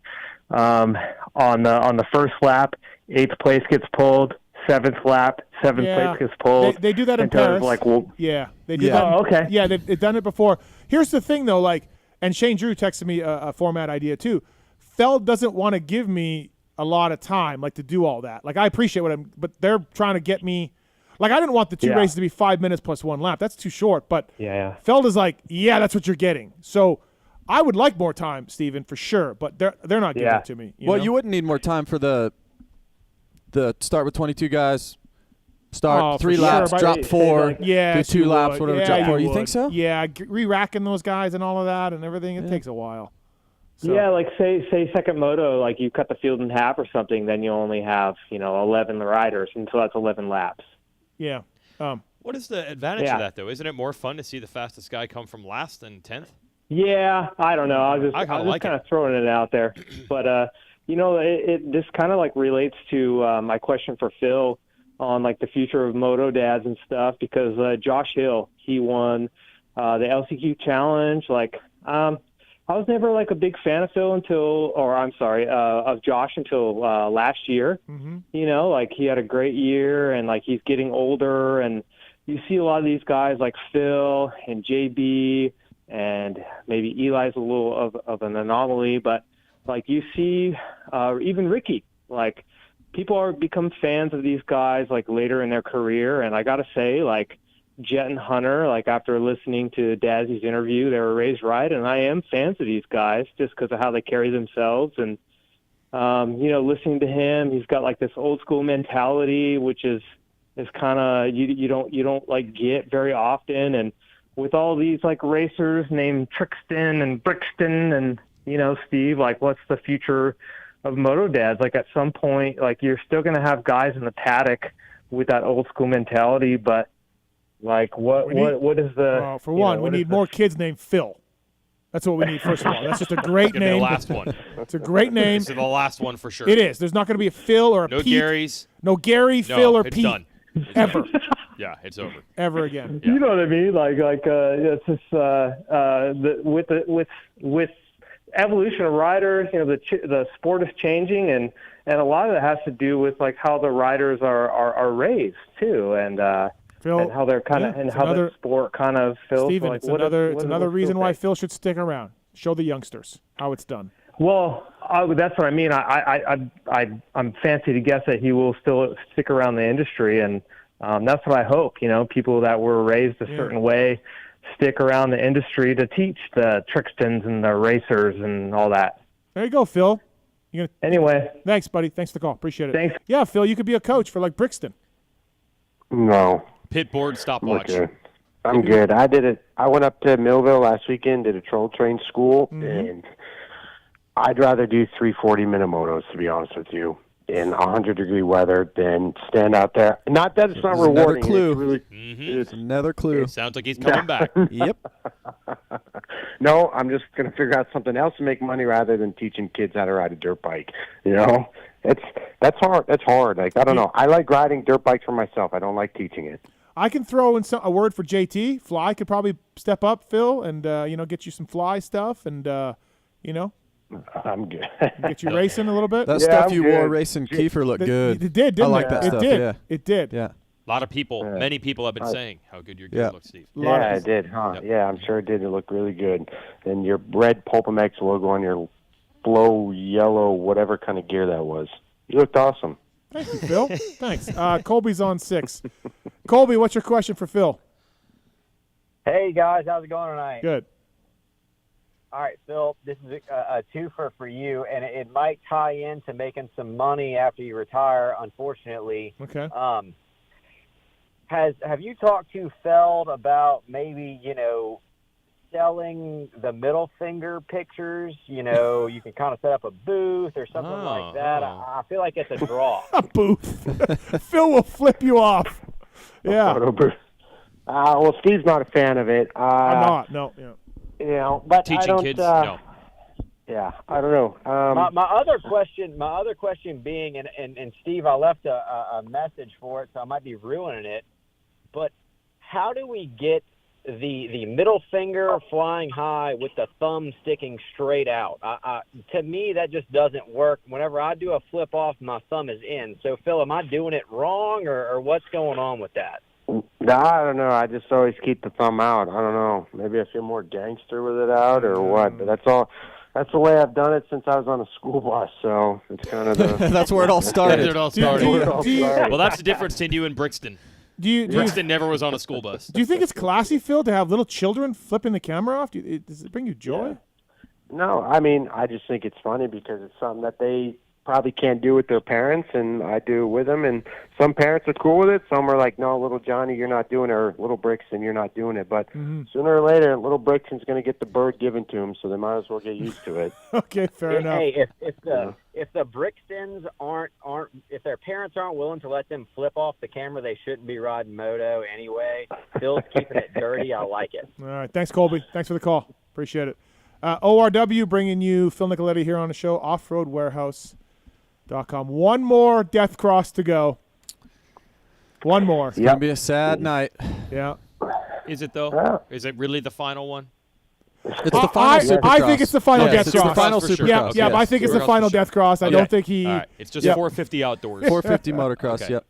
On the first lap, 8th place gets pulled. 7th lap, 7th place gets pulled. They do that in Paris. They do that. Oh, okay. Yeah, they've done it before. Here's the thing, though. And Shane Drew texted me a format idea too. Feld doesn't want to give me a lot of time, like, to do all that. Like, I appreciate but they're trying to get me. Like, I didn't want the two races to be 5 minutes plus 1 lap. That's too short. But Felda's like, yeah, that's what you're getting. So I would like more time, Steven, for sure. But they're not giving it to me. You know? You wouldn't need more time for the start with 22 guys. Start 3 laps, drop 4, do 2 laps, whatever, drop 4. You think so? Yeah, re-racking those guys and all of that and everything, it takes a while. So. Yeah, like say second moto, like you cut the field in half or something, then you only have 11 riders, and so that's 11 laps. Yeah. What is the advantage of that, though? Isn't it more fun to see the fastest guy come from last than 10th? Yeah, I don't know. I was just kind of throwing it out there, but this kind of like relates to my question for Phil on like the future of moto dads and stuff, because Josh Hill, he won the LCQ challenge. Like, I was never like a big fan of of Josh until last year. Mm-hmm. Like he had a great year and like he's getting older, and you see a lot of these guys like Phil and JB, and maybe Eli's a little of an anomaly, but like you see even Ricky, like people become fans of these guys like later in their career. And I got to say, like Jet and Hunter, like after listening to Dazzy's interview, they were raised right. And I am fans of these guys just because of how they carry themselves. And, listening to him, he's got like this old school mentality, which is kind of, you don't like get very often. And with all these like racers named Trixton and Brixton and, Steve, like what's the future of moto dads? Like at some point, like you're still going to have guys in the paddock with that old school mentality, but like what is the for one, we need more kids named Phil. That's what we need, first of all. That's just a great name. The last one. It's a great name. This is the last one for sure. It is. There's not going to be a Phil or a Pete. Garys. No Gary, Phil, or it's Pete. Done. Ever. Yeah, it's over. Ever again. You know what I mean? It's just with evolution of riders, the sport is changing, and a lot of it has to do with like how the riders are raised too, and Phil, and how they're kind of the sport kind of feels. Steven, like, it's another reason why Phil should stick around. Show the youngsters how it's done. Well, that's what I mean. I'm fancy to guess that he will still stick around the industry, and that's what I hope. People that were raised a certain way stick around the industry to teach the Trixtons and the racers and all that. There you go, Phil. Anyway. Thanks, buddy. Thanks for the call. Appreciate it. Thanks. Yeah, Phil, you could be a coach for like Brixton. No. Pit board stopwatch. I'm good. I went up to Millville last weekend, did a troll train school, and I'd rather do 3 40-minute motos, to be honest with you, in 100-degree weather than stand out there. Not that it's not rewarding. Another clue. It's another clue. It sounds like he's coming back. Yep. No, I'm just going to figure out something else to make money rather than teaching kids how to ride a dirt bike. That's hard. That's hard. Like, I don't know. I like riding dirt bikes for myself. I don't like teaching it. I can throw in a word for JT. Fly could probably step up, Phil, and get you some fly stuff, and I'm good. Get you racing a little bit. That stuff you wore racing Keefer looked good. It did, didn't it? I like that stuff. Did. It did. Yeah. A lot of people, many people have been saying how good your gear looks, Steve. Yeah, it did, huh? Yep. Yeah, I'm sure it did. It looked really good. And your red PulpMX logo on your flow yellow, whatever kind of gear that was. You looked awesome. Thank you, Phil. Thanks. Colby's on 6. Colby, what's your question for Phil? Hey, guys. How's it going tonight? Good. All right, Phil, this is a twofer for you, and it might tie into making some money after you retire, unfortunately. Okay. Have you talked to Feld about maybe, selling the middle finger pictures? You can kind of set up a booth or something like that. I feel like it's a draw. A booth. Phil will flip you off. Yeah. Well, Steve's not a fan of it. I'm not. No. Yeah. But teaching I don't, kids. No. Yeah, I don't know. My other question being, and Steve, I left a message for it, so I might be ruining it. But how do we get the middle finger flying high with the thumb sticking straight out? To me, that just doesn't work. Whenever I do a flip off, my thumb is in. So, Phil, am I doing it wrong, or what's going on with that? No, I don't know. I just always keep the thumb out. I don't know. Maybe I feel more gangster with it out or what. But that's all. That's the way I've done it since I was on a school bus. So it's kind of the. That's where it all started. Well, that's the difference between you and Brixton. Brixton never was on a school bus. Do you think it's classy, Phil, to have little children flipping the camera off? Does it bring you joy? Yeah. No, I mean, I just think it's funny because it's something that they probably can't do with their parents, and I do with them. And some parents are cool with it. Some are like, no, little Johnny, you're not doing it, or little Brixton, you're not doing it. But sooner or later, little Brixton's going to get the bird given to him, so they might as well get used to it. Okay, fair enough. Hey, if the Brixtons aren't if their parents aren't willing to let them flip off the camera, they shouldn't be riding moto anyway. Phil's keeping it dirty. I like it. All right, thanks, Colby. Thanks for the call. Appreciate it. ORW bringing you Phil Nicoletti here on the show. Offroadwarehouse.com. One more Death Cross to go. One more. It's gonna be a sad night. Yeah. Is it though? Is it really the final one? It's the final Supercross. I think it's the final Death Cross. It's the final Supercross. Yeah, I think it's the final Death Cross. I don't think he. All right. It's just 450 outdoors. 450 motocross. Okay. Yep.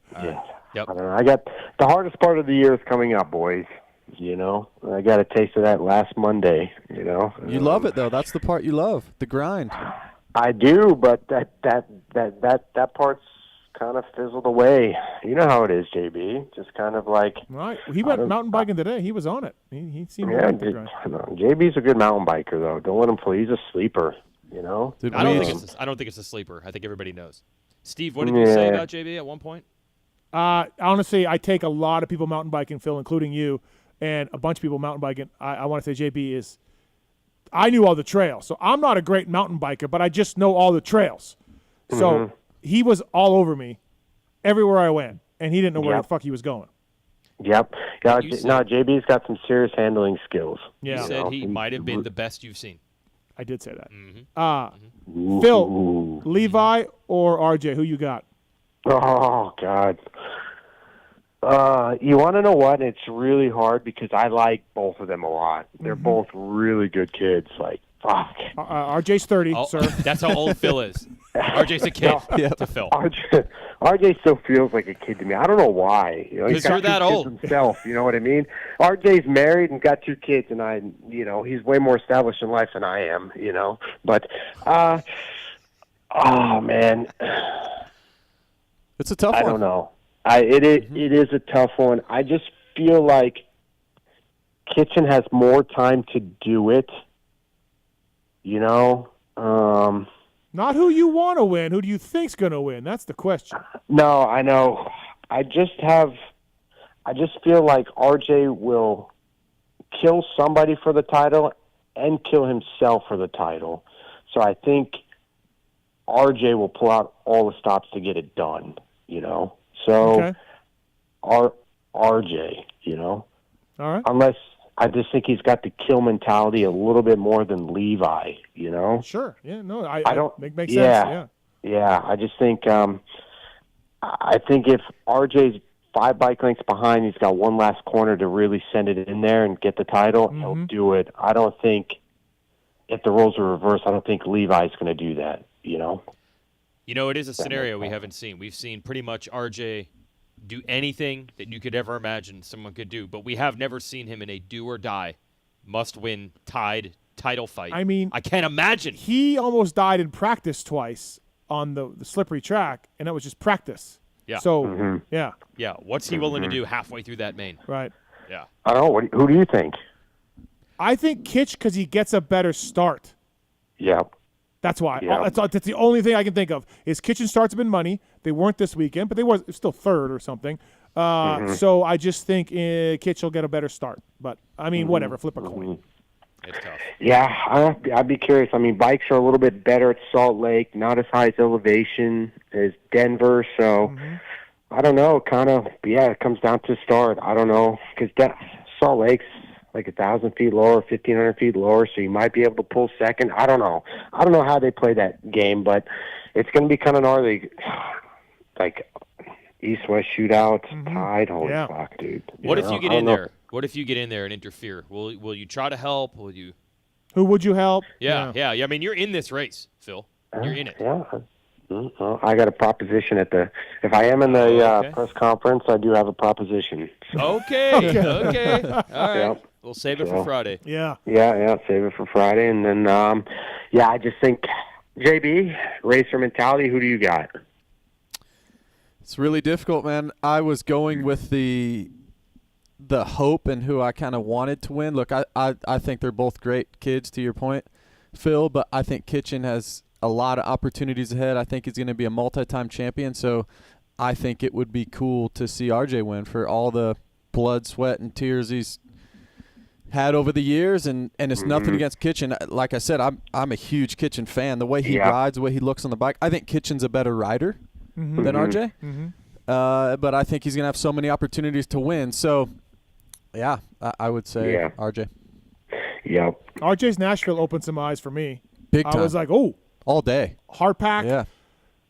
Yep. I don't know. I got the hardest part of the year is coming up, boys. You know, I got a taste of that last Monday. You know, you love it though. That's the part you love, the grind. I do, but that part's kind of fizzled away. You know how it is, JB. Just kind of like. Right. He went mountain biking today. He was on it. He seemed to like the grind. JB's a good mountain biker though. Don't let him fool. He's a sleeper. You know. I don't think it's a sleeper. I think everybody knows. Steve, what did you say about JB at one point? Honestly, I take a lot of people mountain biking, Phil, including you, and a bunch of people mountain biking. I want to say JB is. I knew all the trails, so I'm not a great mountain biker, but I just know all the trails. So he was all over me everywhere I went, and he didn't know where the fuck he was going. Yep. Yeah, no, JB's got some serious handling skills. Yeah. You said he might have been the best you've seen. I did say that. Phil, Levi or RJ, who you got? Oh, God. You want to know what? It's really hard because I like both of them a lot. They're both really good kids. Like, fuck. RJ's 30, sir. That's how old Phil is. RJ's a kid to Phil. RJ still feels like a kid to me. I don't know why. You know, he's got you're that old himself. You know what I mean? RJ's married and got 2 kids, and he's way more established in life than I am. You know, but oh man, it's a tough one. I don't know. It is a tough one. I just feel like Kitchen has more time to do it. You know. Not who you want to win. Who do you think's going to win? That's the question. No, I know. I just feel like RJ will kill somebody for the title and kill himself for the title. So I think RJ will pull out all the stops to get it done, you know. So RJ, you know. All right. Unless I just think he's got the kill mentality a little bit more than Levi, you know? Sure. Yeah, no, I don't makes sense. Yeah, I just think I think if RJ's 5 bike lengths behind, he's got one last corner to really send it in there and get the title, he'll do it. I don't think if the roles are reversed, I don't think Levi's going to do that, you know? You know, it is a scenario we haven't seen. We've seen pretty much RJ do anything that you could ever imagine someone could do, but we have never seen him in a do-or-die, must-win, tied title fight. I mean, I can't imagine. He almost died in practice twice on the slippery track, and that was just practice. Yeah. So, yeah. What's he willing to do halfway through that main? Right. Yeah. I don't know. Who do you think? I think Kitch because he gets a better start. Yeah. That's why. Yeah. That's the only thing I can think of. His kitchen starts have been money. They weren't this weekend, but they were still third or something. So I just think Kitch will get a better start. But, I mean, whatever. Flip a coin. It's tough. Yeah, I'd be curious. I mean, bikes are a little bit better at Salt Lake, not as high as elevation as Denver. So I don't know. Kind of, it comes down to start. I don't know. Because Salt Lake's like 1,000 feet lower, 1,500 feet lower, so you might be able to pull second. I don't know. I don't know how they play that game, but it's going to be kind of gnarly. Like East-West shootouts, tied. Holy fuck, dude. What if you get in there? What if you get in there and interfere? Will you try to help? Will you? Who would you help? Yeah. I mean, you're in this race, Phil. You're in it. Yeah. Well, I got a proposition if I am in the press conference, I do have a proposition. So. Okay. All right. We'll save it for Friday. Yeah. Yeah, save it for Friday. And then, I just think, JB, racer mentality, who do you got? It's really difficult, man. I was going with the hope and who I kind of wanted to win. Look, I think they're both great kids, to your point, Phil, but I think Kitchen has a lot of opportunities ahead. I think he's going to be a multi-time champion, so I think it would be cool to see RJ win for all the blood, sweat, and tears he's had over the years, and it's nothing against Kitchen. Like I said, I'm a huge Kitchen fan. The way he rides, the way he looks on the bike, I think Kitchen's a better rider than RJ. But I think he's going to have so many opportunities to win. So, yeah, I would say RJ. Yep. RJ's Nashville opened some eyes for me. Big time. I was like, oh. All day. Hard pack. Yeah.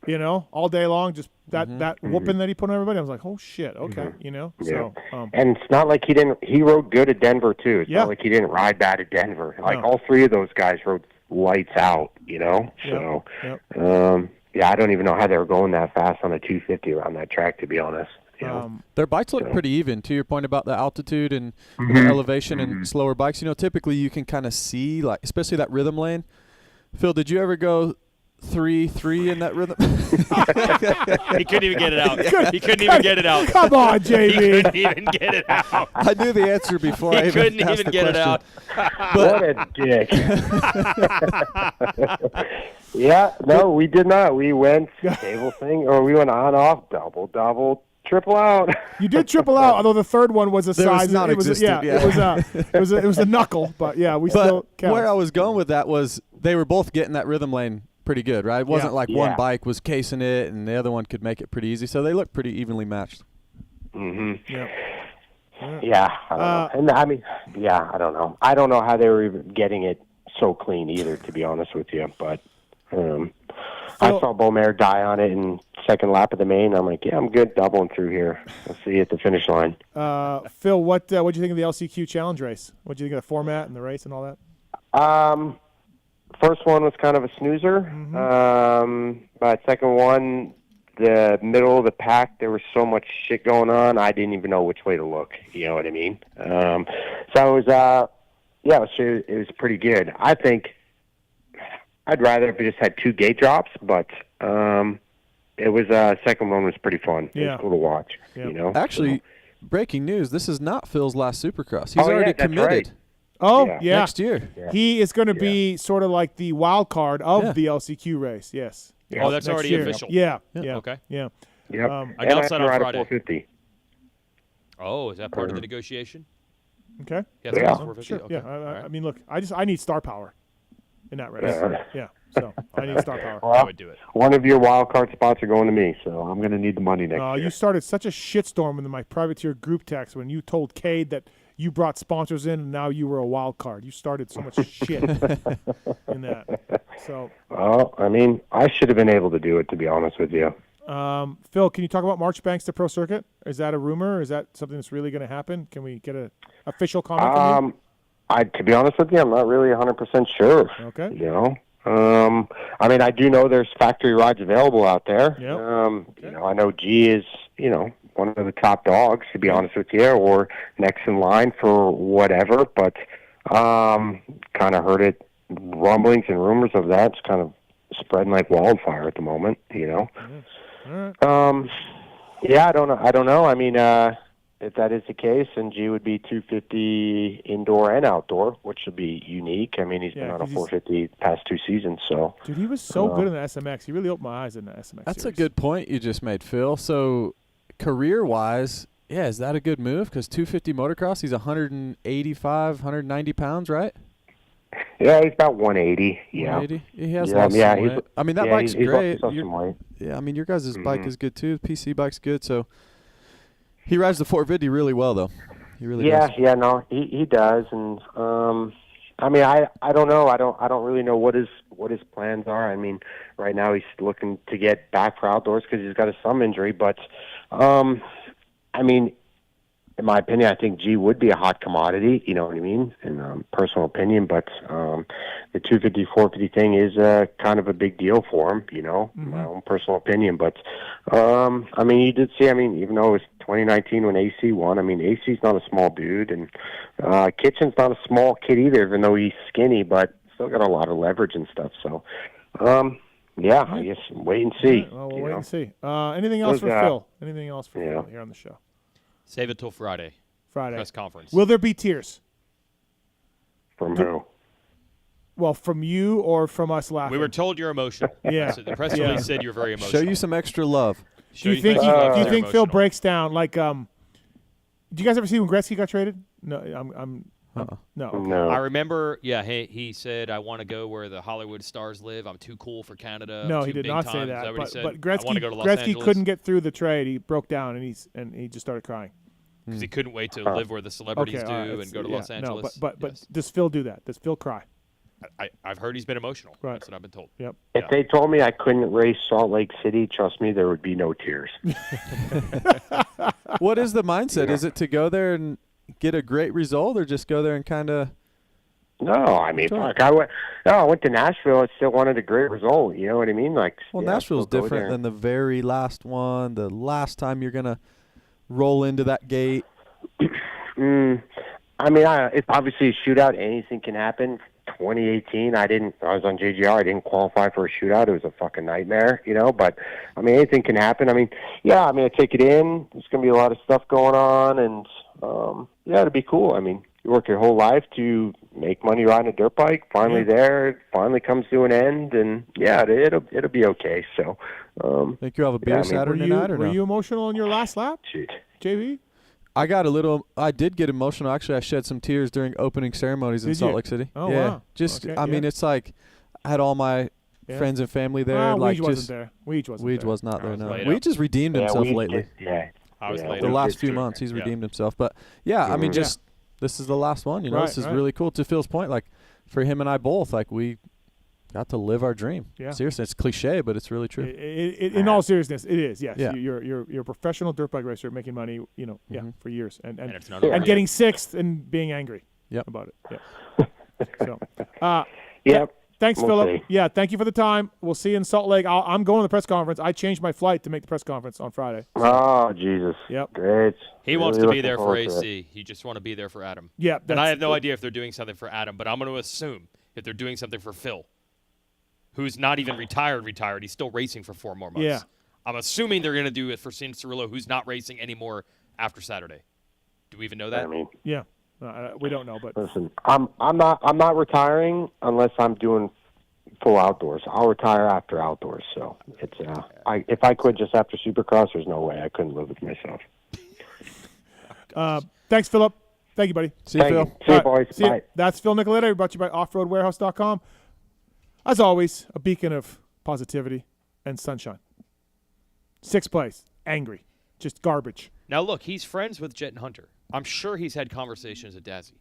You know, all day long, just that whooping that he put on everybody. I was like, oh, shit, okay, you know. Yeah. So, and it's not like he rode good at Denver, too. It's not like he didn't ride bad at Denver. Like, all three of those guys rode lights out, you know. So, I don't even know how they were going that fast on a 250 around that track, to be honest. You know? Their bikes look pretty even, to your point about the altitude and the elevation and slower bikes. You know, typically you can kind of see, like, especially that rhythm lane. Phil, did you ever go 3-3 in that rhythm? He couldn't even get it out. He couldn't even get it out. Come on, JB. He couldn't even get it out. I knew the answer before I even asked the get question. it out. What a dick. We did not. We went table thing, or we went on-off, double, triple out. You did triple out, although the third one was a There size. was non-existent, It was a knuckle, but still count. Where I was going with that was they were both getting that rhythm lane pretty good, right? It wasn't like one bike was casing it and the other one could make it pretty easy. So they looked pretty evenly matched. Yeah. I don't know. I don't know. I don't know how they were even getting it so clean either, to be honest with you. But I saw Beaumare die on it in second lap of the main. I'm like, I'm good doubling through here. I'll see you at the finish line. Phil, what do you think of the LCQ Challenge race? What do you think of the format and the race and all that? First one was kind of a snoozer. But second one, the middle of the pack, there was so much shit going on, I didn't even know which way to look. You know what I mean? So it was, it was pretty good. I think I'd rather if we just had 2 gate drops, but it was second one was pretty fun. It was cool to watch. You know. Actually, breaking news: this is not Phil's last Supercross. He's already committed. Right. Oh, next year. He is going to be sort of like the wild card of the LCQ race. Yes. Oh, that's already year. official. Yeah. Okay. Yeah. Yep. Announced that on Friday. 450. Oh, is that part of the negotiation? Okay. Yeah. Sure. Okay. Yeah. I mean, look, I need star power in that race. Yeah. So I need star power. Well, I would do it. One of your wild card spots are going to me, so I'm going to need the money next year. You started such a shitstorm in my privateer group text when you told Cade that you brought sponsors in and now you were a wild card. You started so much shit in that. So. Well, I mean, I should have been able to do it, to be honest with you. Phil, can you talk about Marchbanks to Pro Circuit? Is that a rumor? Is that something that's really going to happen? Can we get an official comment from you? To be honest with you, I'm not really 100% sure. Okay. You know, I mean, I do know there's factory rides available out there. Yep. You know, I know G is, one of the top dogs, to be honest with you, or next in line for whatever. But kind of heard it, rumblings and rumors of that's kind of spreading like wildfire at the moment. You know. Right. I don't know. I mean, if that is the case, then G would be 250 indoor and outdoor, which would be unique. I mean, he's been on a 450 past 2 seasons, so. Dude, he was so good in the SMX. He really opened my eyes in the SMX. That's series. a good point you just made, Phil. So, career-wise, is that a good move? Because 250 motocross, he's 185, 190 pounds, right? Yeah, he's about 180. Yeah, 180? He has lost some weight. I mean, that bike's great. Yeah, I mean, your guys' bike is good too. The PC bike's good, so he rides the 450 really well, though. He really does. Yeah, no, he does, and I mean, I don't know. I don't really know what his plans are. I mean, right now he's looking to get back for outdoors because he's got a thumb injury, but I mean, in my opinion, I think G would be a hot commodity. You know what I mean? In personal opinion, but the 250, 450 thing is kind of a big deal for him. You know, my own personal opinion. But I mean, you did see. I mean, even though it was 2019 when AC won, I mean, AC's not a small dude, and Kitchen's not a small kid either, even though he's skinny, but still got a lot of leverage and stuff. So, yeah, I guess wait and see. Right, well, we'll wait and see. Anything else for Phil? Anything else for Phil here on the show? Save it till Friday. Press conference. Will there be tears? From who? Well, from you or from us laughing? We were told you're emotional. Yeah. So the press release said you're very emotional. Show you some extra love. Do you think Phil breaks down like? Do you guys ever see when Gretzky got traded? No, no. Okay. I remember. Yeah, he said, "I want to go where the Hollywood stars live. I'm too cool for Canada." No, I'm he too did not big say time." that. Is what he said? But I want to go to Los Gretzky Angeles. couldn't get through the trade. He broke down and he just started crying because he couldn't wait to live where the celebrities do and go to Los Angeles. No, but does Phil do that? Does Phil cry? I've heard he's been emotional. Right. That's what I've been told. Yep. If they told me I couldn't race Salt Lake City, trust me, there would be no tears. What is the mindset? Is it to go there and get a great result, or just go there and kind of? No, I mean, fuck, I went to Nashville. I still wanted a great result. You know what I mean? Like, well, yeah, Nashville's still go different there. than the very last one. The last time you're gonna roll into that gate. I mean, it's obviously a shootout. Anything can happen. 2018, I was on JGR. I didn't qualify for a shootout. It was a fucking nightmare, you know. But I mean, anything can happen. I mean, yeah. I mean, I take it in. There's gonna be a lot of stuff going on, and yeah, it'd be cool. I mean, you work your whole life to make money riding a dirt bike. Finally, there, it finally comes to an end, and yeah, it'll be okay. So, think you have a beer Saturday night, or were no? you emotional in your last lap, JB? I did get emotional. Actually, I shed some tears during opening ceremonies in Did Salt you? Lake City. Oh, yeah. wow. Just, Okay, I mean, it's like I had all my friends and family there. Well, like Weege wasn't there. Weege wasn't there. was not there. No, laid Weege up. has redeemed himself lately. I was laid The up. last few months, he's redeemed himself. But yeah, I mean, just this is the last one. You know, this is really cool. To Phil's point, like for him and I both, like we got to live our dream. Yeah. Seriously, it's cliche, but it's really true. In all seriousness, it is. Yes, Yeah. you're a professional dirt bike racer making money. You know, for years, and it's not over yet. getting sixth and being angry about it. Yeah. So, Yep. Thanks, We'll Philip. see. Yeah, thank you for the time. We'll see you in Salt Lake. I'm going to the press conference. I changed my flight to make the press conference on Friday. Oh, Jesus. Yep. Great. He wants Really to be looking there for forward to it. AC. You just want to be there for Adam. Yeah, and I that's have no it. idea if they're doing something for Adam, but I'm going to assume if they're doing something for Phil, who's not even retired. He's still racing for 4 more months. Yeah. I'm assuming they're going to do it for Cianciarulo, who's not racing anymore after Saturday. Do we even know that? I mean, Yeah, we don't know, but listen, I'm not retiring unless I'm doing full outdoors. I'll retire after outdoors. So it's if I quit just after Supercross, there's no way I couldn't live with myself. thanks, Philip. Thank you, buddy. See you, Phil. See you, boys. See ya. Bye. That's Phil Nicoletti, brought to you by offroadwarehouse.com. As always, a beacon of positivity and sunshine. 6th place, angry, just garbage. Now, look, he's friends with Jet and Hunter. I'm sure he's had conversations at Dazzy.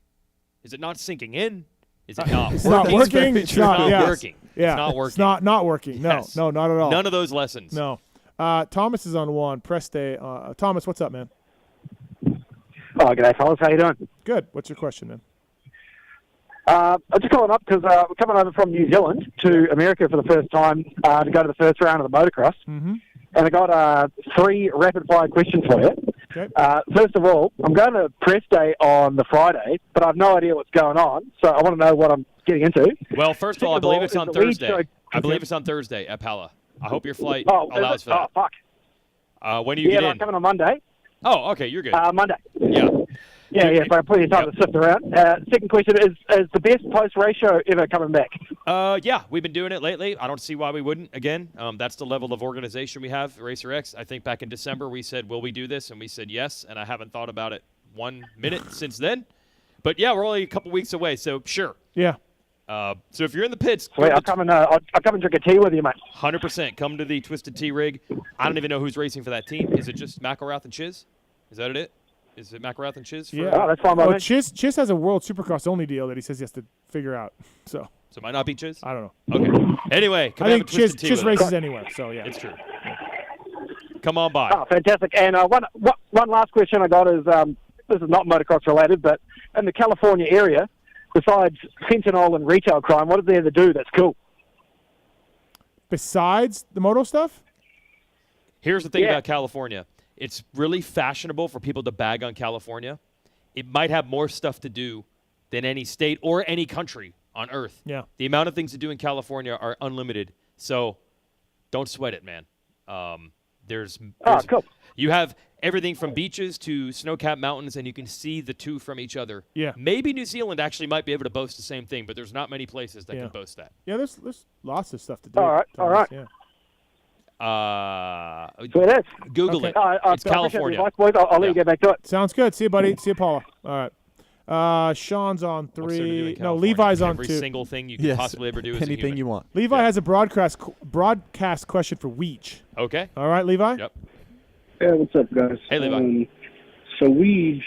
Is it not sinking in? Is it not It's working? not working. It's not working. Yeah, It's not working. It's not working. No, Yes. no, not at all. None of those lessons. No. Thomas is on 1. Press day. Thomas, what's up, man? Oh, g'day, fellas. How you doing? Good. What's your question, man? I'm just calling up because we're coming over from New Zealand to America for the first time to go to the first round of the motocross. Mm-hmm. And I got 3 rapid-fire questions for you. Okay. First of all, I'm going to press day on the Friday, but I have no idea what's going on, so I want to know what I'm getting into. Well, first of all, I Second believe all, it's is on the lead Thursday. show- I believe it's on Thursday at Pala. I hope your flight Oh, is allows it? for that. Oh, fuck. When do you Yeah, get I'm in? coming on Monday. Oh, okay, you're good. Monday. Yeah. Yeah, so I have plenty of time to sift around. Second question is the best post-race show ever coming back? Yeah, we've been doing it lately. I don't see why we wouldn't. Again, that's the level of organization we have, Racer X. I think back in December we said, will we do this? And we said yes, and I haven't thought about it 1 minute since then. But, yeah, we're only a couple weeks away, so sure. Yeah. So if you're in the pits, Sweet, I'll come and drink a tea with you, mate. 100%. Come to the Twisted Tea rig. I don't even know who's racing for that team. Is it just McElrath and Chiz? Is that it? Is it McElrath and Chiz? Yeah. Oh, that's fine by me. Chiz has a World Supercross only deal that he says he has to figure out. So it might not be Chiz? I don't know. Okay. Anyway, come I have think a Twisted Tea Chiz with races us. anywhere. So yeah, It's true. Come on by. Oh, fantastic. And one last question I got is this is not motocross related, but in the California area, besides fentanyl and retail crime, what is there to do that's cool? Besides the moto stuff? Here's the thing about California. It's really fashionable for people to bag on California. It might have more stuff to do than any state or any country on earth. Yeah. The amount of things to do in California are unlimited. So don't sweat it, man. There's cool. You have everything from beaches to snow-capped mountains, and you can see the two from each other. Yeah. Maybe New Zealand actually might be able to boast the same thing, but there's not many places that can boast that. Yeah, there's lots of stuff to do. All right. Yeah. So it is. Google it. It's California. I'll let you get back to it. Sounds good. See you, buddy. See you, Paula. All right. Sean's on 3. No, Levi's on 2. Every single thing you can possibly ever do as a anything human. you want. Levi has a broadcast question for Weege. Okay. All right, Levi? Yep. Yeah, what's up, guys? Hey, Levi. So, Weege,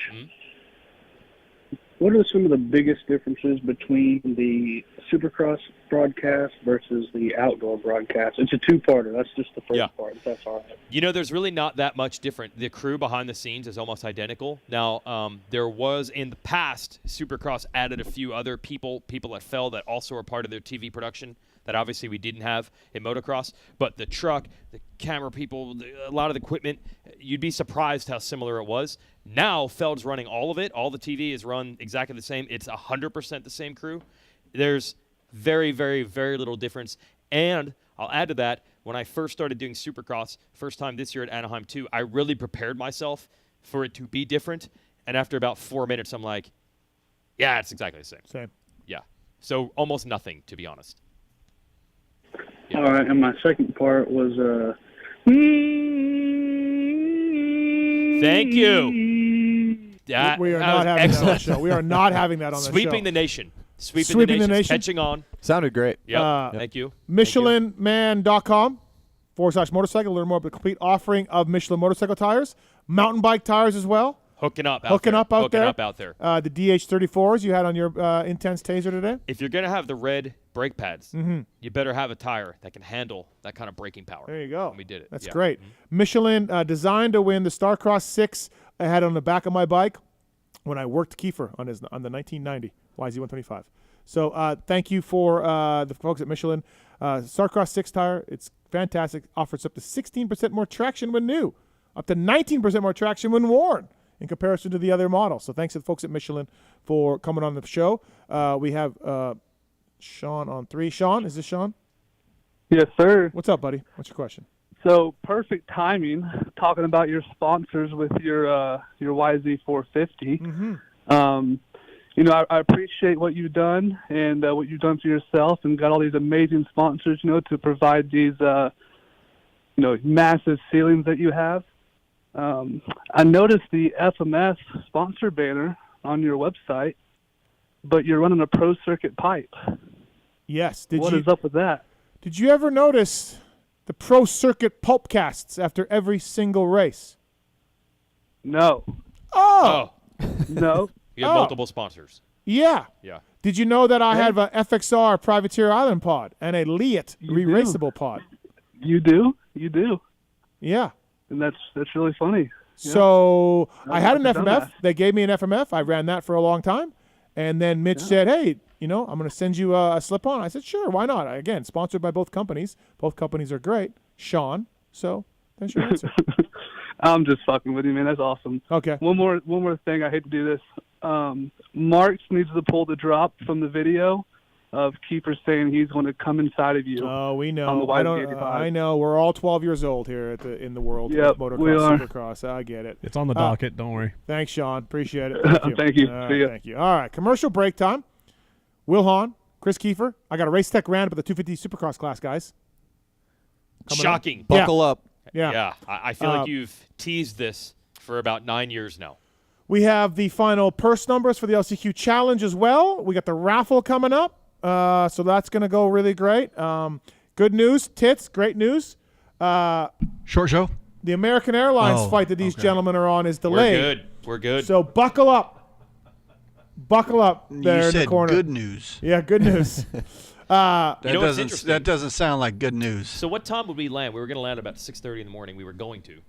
what are some of the biggest differences between the Supercross broadcast versus the outdoor broadcast? It's a two-parter. That's just the first part, if that's all right. You know, there's really not that much different. The crew behind the scenes is almost identical. Now, there was in the past, Supercross added a few other people that fell that also are part of their TV production that obviously we didn't have in motocross. But the truck, the camera people, a lot of the equipment, you'd be surprised how similar it was. Now, Feld's running all of it. All the TV is run exactly the same. It's 100% the same crew. There's very, very, very little difference. And I'll add to that, when I first started doing Supercross, first time this year at Anaheim 2, I really prepared myself for it to be different. And after about 4 minutes, I'm like, yeah, it's exactly the same. Same. Yeah. So almost nothing, to be honest. All right, and my second part was thank you. That we are not having that on the show. We are not having that on the show. Sweeping the nation. Sweeping the nation. Catching on. Sounded great. Yep. Thank you. MichelinMan.com/motorcycle. Learn more about the complete offering of Michelin motorcycle tires, mountain bike tires as well. Hooking up out there. The DH34s you had on your Intense Taser today. If you're going to have the red brake pads, Mm-hmm. you better have a tire that can handle that kind of braking power. There you go. And we did it. That's great. Michelin designed to win the Starcross 6 I had on the back of my bike when I worked Keefer on the 1990 YZ125. So thank you for the folks at Michelin. Starcross 6 tire, it's fantastic. Offers up to 16% more traction when new, up to 19% more traction when worn in comparison to the other models. So thanks to the folks at Michelin for coming on the show. We have Sean on 3. Sean, is this Sean? Yes, sir. What's up, buddy? What's your question? So perfect timing, talking about your sponsors with your YZ450. Mm-hmm. You know, I appreciate what you've done and what you've done for yourself, and got all these amazing sponsors, you know, to provide these, massive ceilings that you have. I noticed the FMS sponsor banner on your website, but you're running a Pro Circuit pipe. Yes. What is up with that? Did you ever notice the Pro Circuit pulpcasts after every single race? No. Oh. No. You have multiple sponsors. Yeah. Yeah. Did you know that I have a FXR Privateer Island pod and a Leatt re-raceable pod? You do? You do. Yeah. And that's really funny. So I had an never done FMF. that. They gave me an FMF. I ran that for a long time. And then Mitch said, hey, I'm going to send you a slip-on. I said, sure, why not? Again, sponsored by both companies. Both companies are great. Sean. So there's your answer. I'm just fucking with you, man. That's awesome. Okay. One more thing. I hate to do this. Marks needs to pull the drop from the video of Keefer saying he's going to come inside of you. Oh, we know. On the I know. We're all 12 years old here in the world Yep, of motocross, we are. supercross. I get it. It's on the docket. Don't worry. Thanks, Sean. Appreciate it. Thank you. Thank you. All See right, ya. thank you. All right. Commercial break time. Wil Hahn, Kris Keefer. I got a Race Tech Rant with the 250 Supercross class, guys. Coming up. Shocking. Buckle up. Yeah. Yeah. I feel like you've teased this for about 9 years now. We have the final purse numbers for the LCQ Challenge as well. We got the raffle coming up. So that's going to go really great. Good news, Tits, great news. Short show? The American Airlines flight that these gentlemen are on is delayed. We're good. So buckle up. Buckle up there You in said the corner. good news. Yeah, good news. That doesn't sound like good news. So what time would we land? We were going to land about 6:30 in the morning. We were going to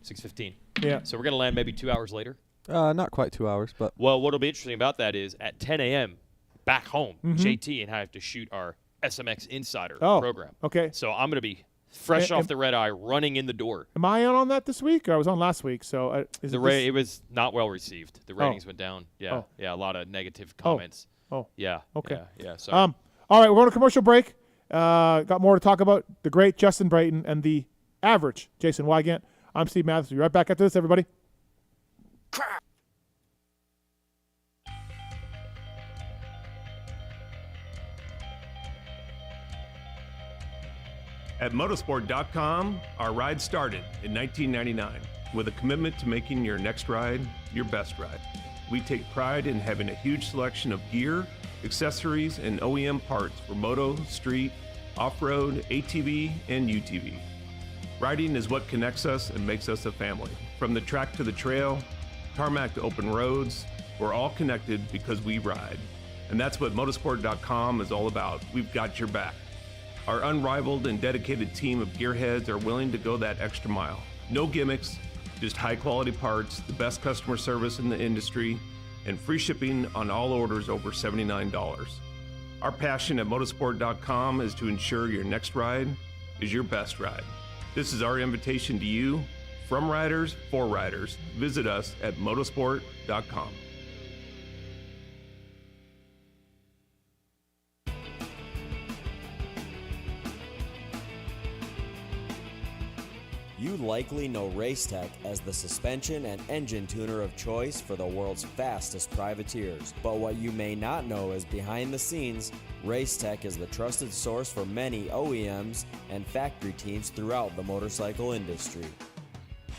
6:15. Yeah. So we're going to land maybe 2 hours later. Not quite 2 hours, but. Well, what'll be interesting about that is at 10 a.m. back home, Mhm. JT and I have to shoot our SMX Insider Oh, program. okay. So I'm going to be fresh Am- off the red eye, running in the door. Am I on that this week? Or I was on last week, so is It was not well received. The ratings Oh. went down. Yeah, Oh. yeah, a lot of negative comments. Oh. Yeah. Okay. Yeah. So. All right, we're going to commercial break. Got more to talk about. The great Justin Brayton and the average Jason Weigandt. I'm Steve Mathis. We'll be right back after this, everybody. At motorsport.com, our ride started in 1999 with a commitment to making your next ride your best ride. We take pride in having a huge selection of gear, accessories, and OEM parts for moto, street, off-road, ATV, and UTV. Riding is what connects us and makes us a family. From the track to the trail, tarmac to open roads, we're all connected because we ride. And that's what motorsport.com is all about. We've got your back. Our unrivaled and dedicated team of gearheads are willing to go that extra mile. No gimmicks, just high quality parts, the best customer service in the industry, and free shipping on all orders over $79. Our passion at motorsport.com is to ensure your next ride is your best ride. This is our invitation to you, from riders for riders. Visit us at motorsport.com. You likely know Racetech as the suspension and engine tuner of choice for the world's fastest privateers. But what you may not know is behind the scenes, Racetech is the trusted source for many OEMs and factory teams throughout the motorcycle industry.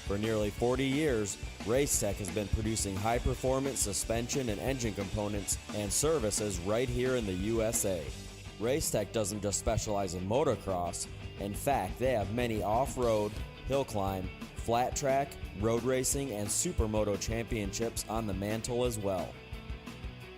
For nearly 40 years, Racetech has been producing high-performance suspension and engine components and services right here in the USA. Racetech doesn't just specialize in motocross. In fact, they have many off-road, hill climb, flat track, road racing, and supermoto championships on the mantle as well.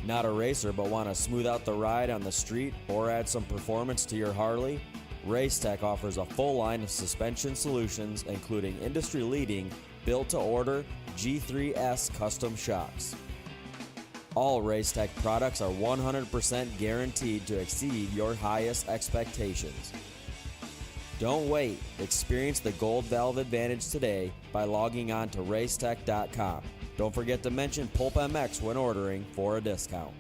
Not a racer but want to smooth out the ride on the street or add some performance to your Harley? Racetech offers a full line of suspension solutions including industry-leading built-to-order G3S custom shocks. All Racetech products are 100% guaranteed to exceed your highest expectations. Don't wait. Experience the Gold Valve Advantage today by logging on to racetech.com. Don't forget to mention PulpMX when ordering for a discount.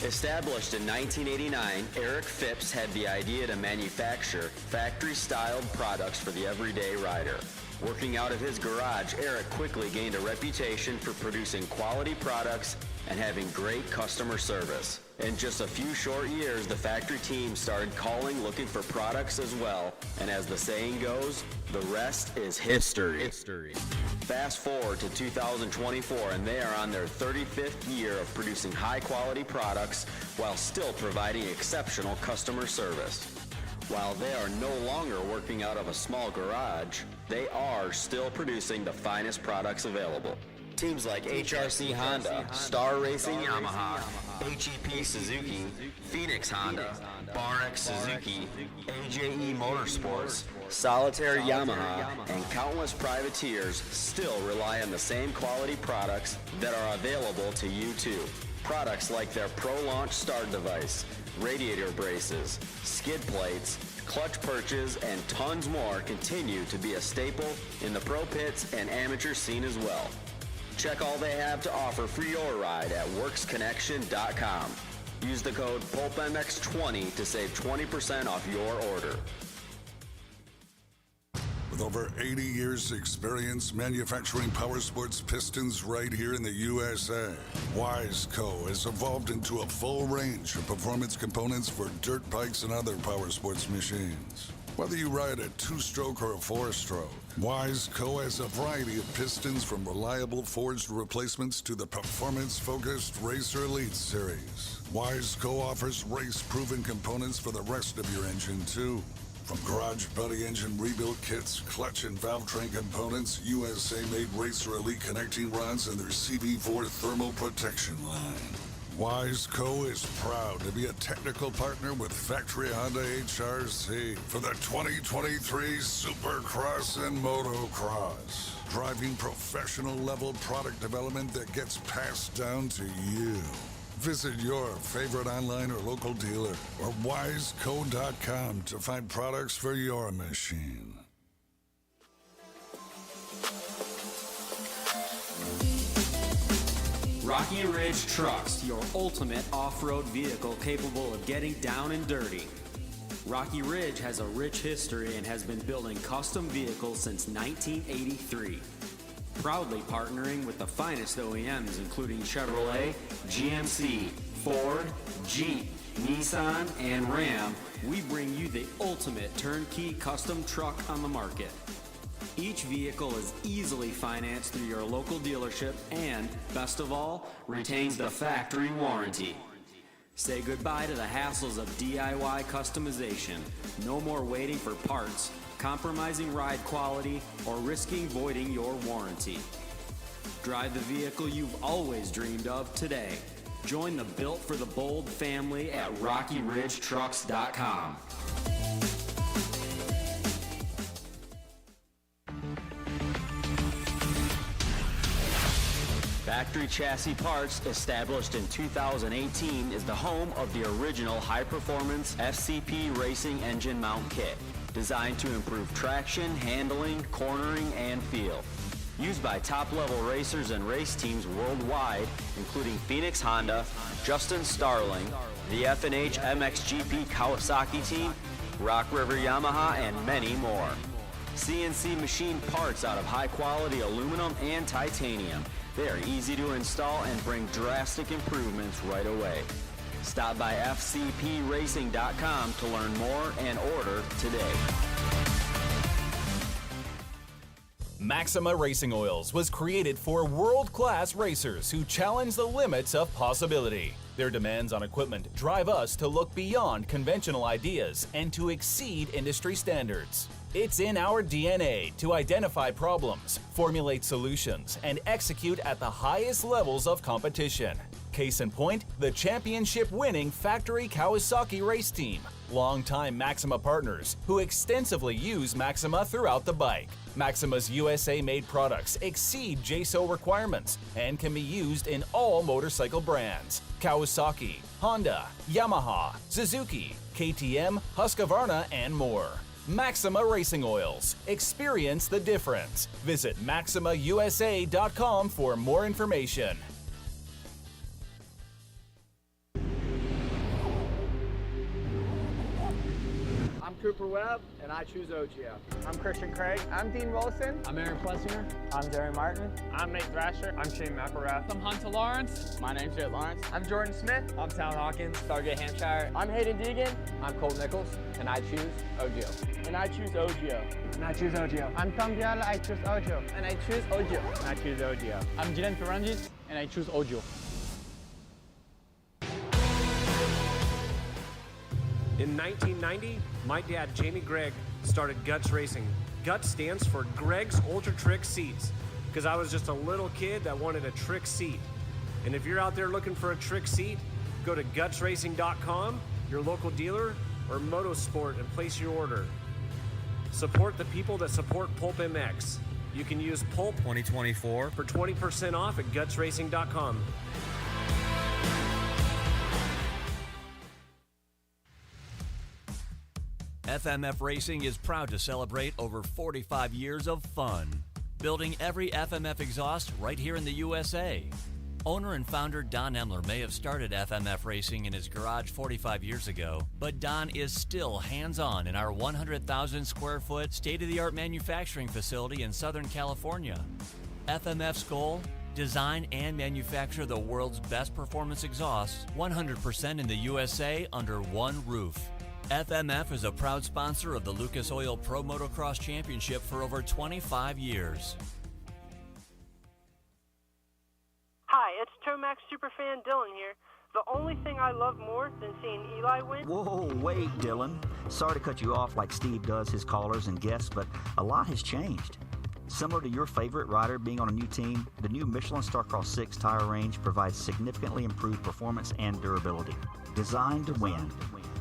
Established in 1989, Eric Phipps had the idea to manufacture factory-styled products for the everyday rider. Working out of his garage, Eric quickly gained a reputation for producing quality products and having great customer service. In just a few short years, the factory team started calling looking for products as well, and as the saying goes, the rest is history. Fast forward to 2024 and they are on their 35th year of producing high-quality products while still providing exceptional customer service. While they are no longer working out of a small garage, they are still producing the finest products available. Teams like HRC Honda, Star Racing Yamaha, HEP Suzuki, Phoenix Honda, BarX Suzuki, AJE Motorsports, Solitaire Yamaha, and countless privateers still rely on the same quality products that are available to you too. Products like their Pro Launch start device, radiator braces, skid plates, clutch perches, and tons more continue to be a staple in the pro pits and amateur scene as well. Check all they have to offer for your ride at WorksConnection.com. Use the code PulpMX20 to save 20% off your order. With over 80 years experience manufacturing power sports pistons right here in the USA, Wiseco has evolved into a full range of performance components for dirt bikes and other power sports machines. Whether you ride a two-stroke or a four-stroke, Wiseco has a variety of pistons from reliable forged replacements to the performance-focused Racer Elite series. Wiseco offers race-proven components for the rest of your engine, too. From garage buddy engine rebuild kits, clutch and valve train components, USA-made Racer Elite connecting rods, and their CB4 thermal protection line. Wiseco is proud to be a technical partner with Factory Honda HRC for the 2023 Supercross and Motocross. Driving professional level product development that gets passed down to you. Visit your favorite online or local dealer or wiseco.com to find products for your machine. Rocky Ridge Trucks, your ultimate off-road vehicle capable of getting down and dirty. Rocky Ridge has a rich history and has been building custom vehicles since 1983. Proudly partnering with the finest OEMs including Chevrolet, GMC, Ford, Jeep, Nissan, and Ram, we bring you the ultimate turnkey custom truck on the market. Each vehicle is easily financed through your local dealership and, best of all, retains the factory warranty. Say goodbye to the hassles of DIY customization. No more waiting for parts, compromising ride quality, or risking voiding your warranty. Drive the vehicle you've always dreamed of today. Join the Built for the Bold family at RockyRidgeTrucks.com. Factory Chassis Parts, established in 2018, is the home of the original high-performance FCP racing engine mount kit, designed to improve traction, handling, cornering, and feel. Used by top-level racers and race teams worldwide, including Phoenix Honda, Justin Starling, the F&H MXGP Kawasaki team, Rock River Yamaha, and many more. CNC machined parts out of high-quality aluminum and titanium. They are easy to install and bring drastic improvements right away. Stop by FCPRacing.com to learn more and order today. Maxima Racing Oils was created for world-class racers who challenge the limits of possibility. Their demands on equipment drive us to look beyond conventional ideas and to exceed industry standards. It's in our DNA to identify problems, formulate solutions, and execute at the highest levels of competition. Case in point, the championship-winning Factory Kawasaki race team, longtime Maxima partners who extensively use Maxima throughout the bike. Maxima's USA-made products exceed JSO requirements and can be used in all motorcycle brands: Kawasaki, Honda, Yamaha, Suzuki, KTM, Husqvarna, and more. Maxima Racing Oils. Experience the difference. Visit MaximaUSA.com for more information. I'm Cooper Webb, and I choose OGO. I'm Christian Craig. I'm Dean Wilson. I'm Aaron Plessinger. I'm Darren Martin. I'm Nate Thrasher. I'm Shane McElrath. I'm Hunter Lawrence. My name's Jett Lawrence. I'm Jordan Smith. I'm Town Hawkins. Sergeant Hampshire. I'm Hayden Deegan. I'm Colt Nichols, and I choose OGO. And I choose OGO. And I choose OGO. I'm Tom Diallo. I choose OGO. And I choose OGO. And I choose OGO. I'm Jiren Ferranges, and I choose OGO. In 1990, my dad, Jamie Gregg, started Guts Racing. Guts stands for Greg's Ultra Trick Seats, because I was just a little kid that wanted a trick seat. And if you're out there looking for a trick seat, go to gutsracing.com, your local dealer, or Motosport, and place your order. Support the people that support PulpMX. You can use Pulp 2024 for 20% off at gutsracing.com. FMF Racing is proud to celebrate over 45 years of fun, building every FMF exhaust right here in the USA. Owner and founder Don Emler may have started FMF Racing in his garage 45 years ago, but Don is still hands-on in our 100,000 square foot state-of-the-art manufacturing facility in Southern California. FMF's goal? Design and manufacture the world's best performance exhausts 100% in the USA under one roof. FMF is a proud sponsor of the Lucas Oil Pro Motocross Championship for over 25 years. Hi, it's Tomax Superfan Dylan here. The only thing I love more than seeing Eli win... Whoa, wait, Dylan. Sorry to cut you off like Steve does his callers and guests, but a lot has changed. Similar to your favorite rider being on a new team, the new Michelin Starcross 6 tire range provides significantly improved performance and durability. Designed to win,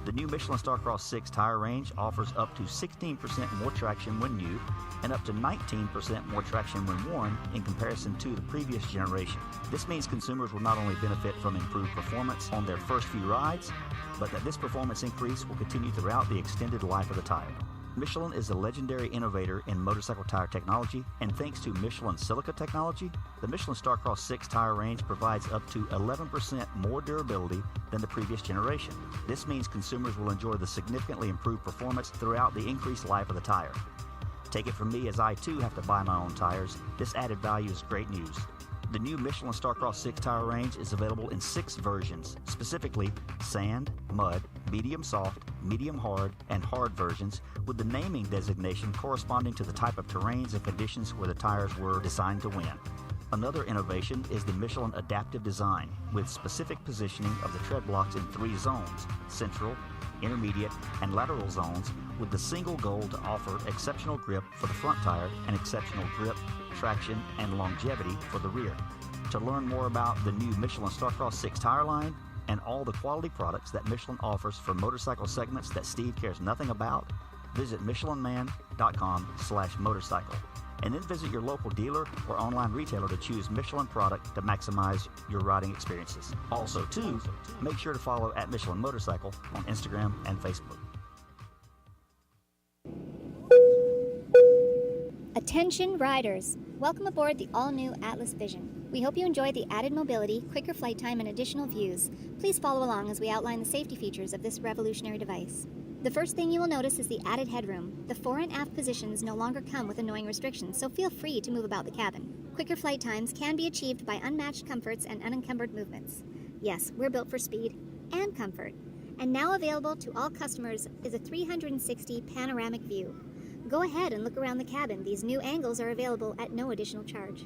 the new Michelin Starcross 6 tire range offers up to 16% more traction when new and up to 19% more traction when worn in comparison to the previous generation. This means consumers will not only benefit from improved performance on their first few rides, but that this performance increase will continue throughout the extended life of the tire. Michelin is a legendary innovator in motorcycle tire technology, and thanks to Michelin silica technology, the Michelin Starcross 6 tire range provides up to 11% more durability than the previous generation. This means consumers will enjoy the significantly improved performance throughout the increased life of the tire. Take it from me, as I too have to buy my own tires, this added value is great news. The new Michelin Starcross 6 tire range is available in 6 versions, specifically sand, mud, medium soft, medium hard, and hard versions, with the naming designation corresponding to the type of terrains and conditions where the tires were designed to win. Another innovation is the Michelin adaptive design, with specific positioning of the tread blocks in 3 zones: central, intermediate, and lateral zones, with the single goal to offer exceptional grip for the front tire and exceptional grip, traction, and longevity for the rear. To learn more about the new Michelin Starcross 6 tire line and all the quality products that Michelin offers for motorcycle segments that Steve cares nothing about, visit michelinman.com/motorcycle. And then visit your local dealer or online retailer to choose Michelin product to maximize your riding experiences. Also, too, make sure to follow at Michelin Motorcycle on Instagram and Facebook. Attention riders! Welcome aboard the all-new Atlas Vision. We hope you enjoy the added mobility, quicker flight time, and additional views. Please follow along as we outline the safety features of this revolutionary device. The first thing you will notice is the added headroom. The fore and aft positions no longer come with annoying restrictions, so feel free to move about the cabin. Quicker flight times can be achieved by unmatched comforts and unencumbered movements. Yes, we're built for speed and comfort. And now available to all customers is a 360 panoramic view. Go ahead and look around the cabin. These new angles are available at no additional charge.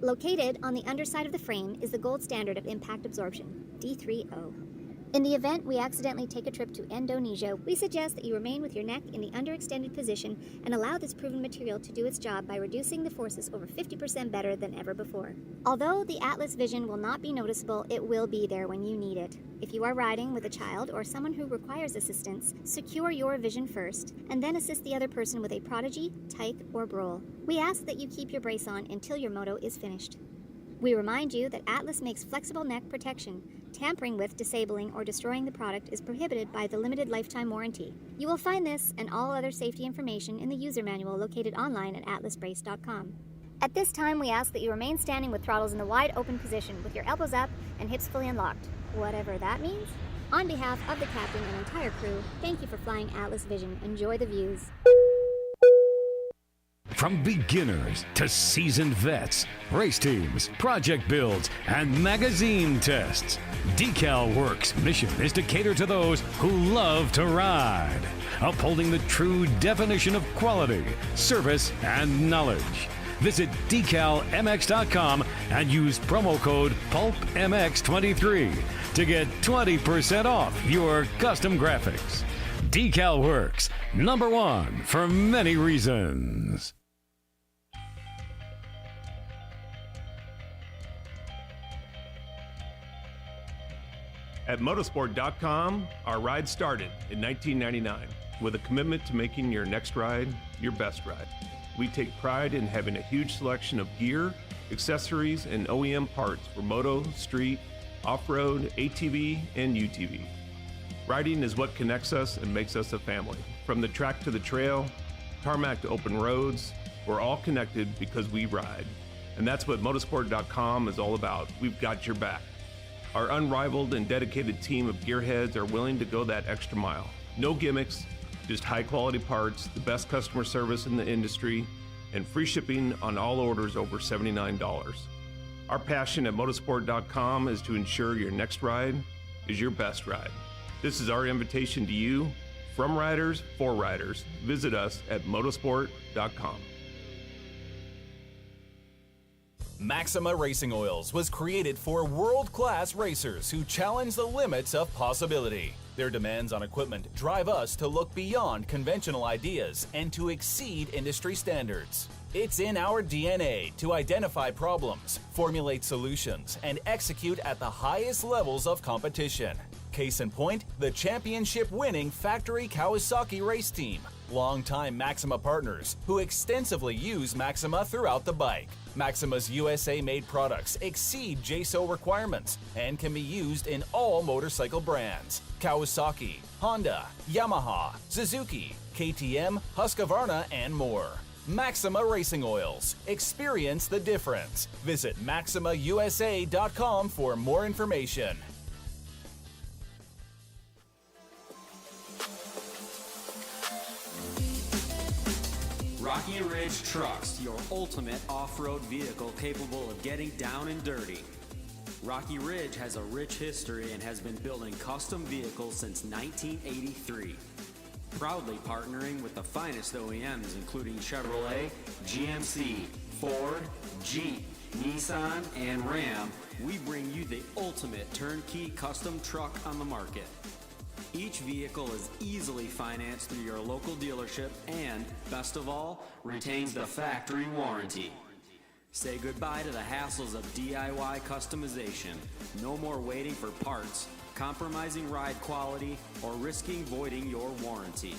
Located on the underside of the frame is the gold standard of impact absorption, D3O. In the event we accidentally take a trip to Indonesia, we suggest that you remain with your neck in the underextended position and allow this proven material to do its job by reducing the forces over 50% better than ever before. Although the Atlas Vision will not be noticeable, it will be there when you need it. If you are riding with a child or someone who requires assistance, secure your vision first, and then assist the other person with a Prodigy, Tyke, or Brole. We ask that you keep your brace on until your moto is finished. We remind you that Atlas makes flexible neck protection. Tampering with, disabling, or destroying the product is prohibited by the limited lifetime warranty. You will find this and all other safety information in the user manual located online at atlasbrace.com. At this time, we ask that you remain standing with throttles in the wide open position with your elbows up and hips fully unlocked, whatever that means. On behalf of the captain and entire crew, thank you for flying Atlas Vision. Enjoy the views. From beginners to seasoned vets, race teams, project builds, and magazine tests, Decal Works' mission is to cater to those who love to ride, upholding the true definition of quality, service, and knowledge. Visit decalmx.com and use promo code PulpMX23 to get 20% off your custom graphics. Decal Works, #1 for many reasons. At motorsport.com, our ride started in 1999 with a commitment to making your next ride your best ride. We take pride in having a huge selection of gear, accessories, and OEM parts for moto, street, off-road, ATV, and UTV. Riding is what connects us and makes us a family. From the track to the trail, tarmac to open roads, we're all connected because we ride. And that's what motorsport.com is all about. We've got your back. Our unrivaled and dedicated team of gearheads are willing to go that extra mile. No gimmicks, just high quality parts, the best customer service in the industry, and free shipping on all orders over $79. Our passion at motorsport.com is to ensure your next ride is your best ride. This is our invitation to you, from riders for riders. Visit us at motorsport.com. Maxima Racing Oils was created for world-class racers who challenge the limits of possibility. Their demands on equipment drive us to look beyond conventional ideas and to exceed industry standards. It's in our DNA to identify problems, formulate solutions, and execute at the highest levels of competition. Case in point, the championship-winning factory Kawasaki race team, longtime Maxima partners who extensively use Maxima throughout the bike. Maxima's USA-made products exceed JSO requirements and can be used in all motorcycle brands: Kawasaki, Honda, Yamaha, Suzuki, KTM, Husqvarna, and more. Maxima Racing Oils. Experience the difference. Visit MaximaUSA.com for more information. Rocky Ridge Trucks, your ultimate off-road vehicle capable of getting down and dirty. Rocky Ridge has a rich history and has been building custom vehicles since 1983. Proudly partnering with the finest OEMs including Chevrolet, GMC, Ford, Jeep, Nissan, and Ram, we bring you the ultimate turnkey custom truck on the market. Each vehicle is easily financed through your local dealership and, best of all, retains the factory warranty. Say goodbye to the hassles of DIY customization. No more waiting for parts, compromising ride quality, or risking voiding your warranty.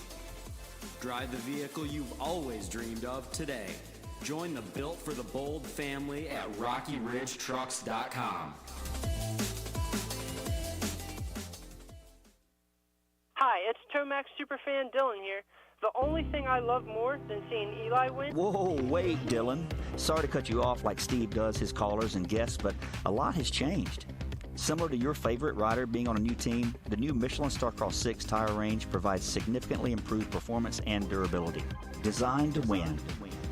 Drive the vehicle you've always dreamed of today. Join the Built for the Bold family at RockyRidgeTrucks.com. Hi, it's Tomax Superfan Dylan here. The only thing I love more than seeing Eli win... Whoa, wait, Dylan. Sorry to cut you off like Steve does his callers and guests, but a lot has changed. Similar to your favorite rider being on a new team, the new Michelin Starcross 6 tire range provides significantly improved performance and durability. Designed to win,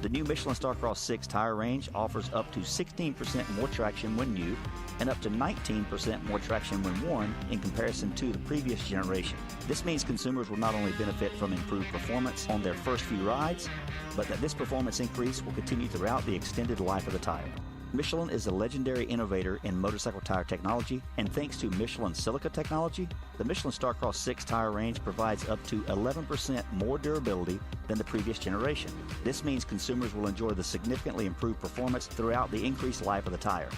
the new Michelin Starcross 6 tire range offers up to 16% more traction when new and up to 19% more traction when worn in comparison to the previous generation. This means consumers will not only benefit from improved performance on their first few rides, but that this performance increase will continue throughout the extended life of the tire. Michelin is a legendary innovator in motorcycle tire technology, and thanks to Michelin silica technology, the Michelin Starcross 6 tire range provides up to 11% more durability than the previous generation. This means consumers will enjoy the significantly improved performance throughout the increased life of the tire.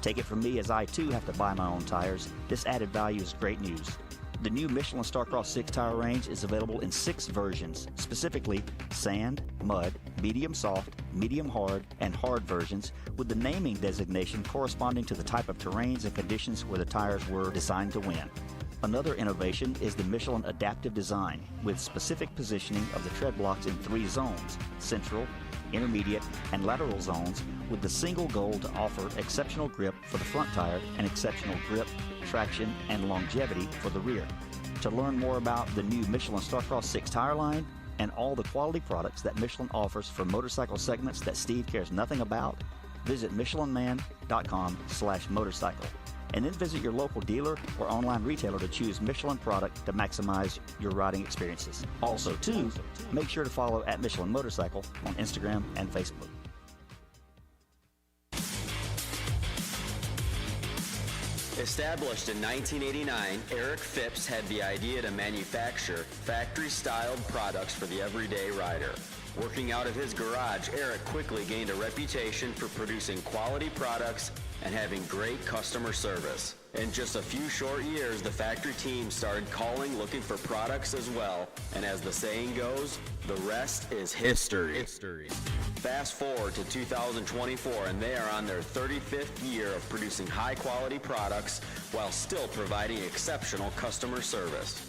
Take it from me, as I too have to buy my own tires, this added value is great news. The new Michelin Starcross 6 tire range is available in 6 versions, specifically sand, mud, medium soft, medium hard, and hard versions, with the naming designation corresponding to the type of terrains and conditions where the tires were designed to win. Another innovation is the Michelin adaptive design, with specific positioning of the tread blocks in 3 zones: central, intermediate, and lateral zones, with the single goal to offer exceptional grip for the front tire and exceptional grip, traction, and longevity for the rear. To learn more about the new Michelin Starcross 6 tire line and all the quality products that Michelin offers for motorcycle segments that Steve cares nothing about, visit michelinman.com/motorcycle. And then visit your local dealer or online retailer to choose Michelin product to maximize your riding experiences. Also, too, make sure to follow at Michelin Motorcycle on Instagram and Facebook. Established in 1989, Eric Phipps had the idea to manufacture factory-styled products for the everyday rider. Working out of his garage, Eric quickly gained a reputation for producing quality products and having great customer service. In just a few short years, the factory team started calling looking for products as well, and as the saying goes, the rest is history. Fast forward to 2024, and they are on their 35th year of producing high-quality products while still providing exceptional customer service.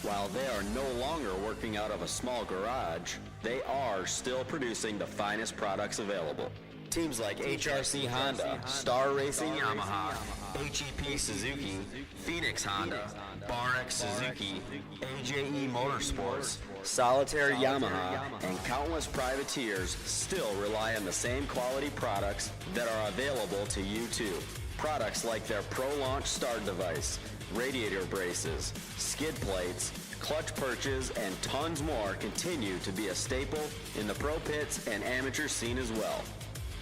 While they are no longer working out of a small garage, they are still producing the finest products available. Teams like HRC Honda, Star Racing Yamaha, HEP Suzuki, Phoenix Honda, Bar-X Suzuki, AJE Motorsports, Solitaire Yamaha, and countless privateers still rely on the same quality products that are available to you too. Products like their Pro Launch start device, radiator braces, skid plates, clutch perches, and tons more continue to be a staple in the pro pits and amateur scene as well.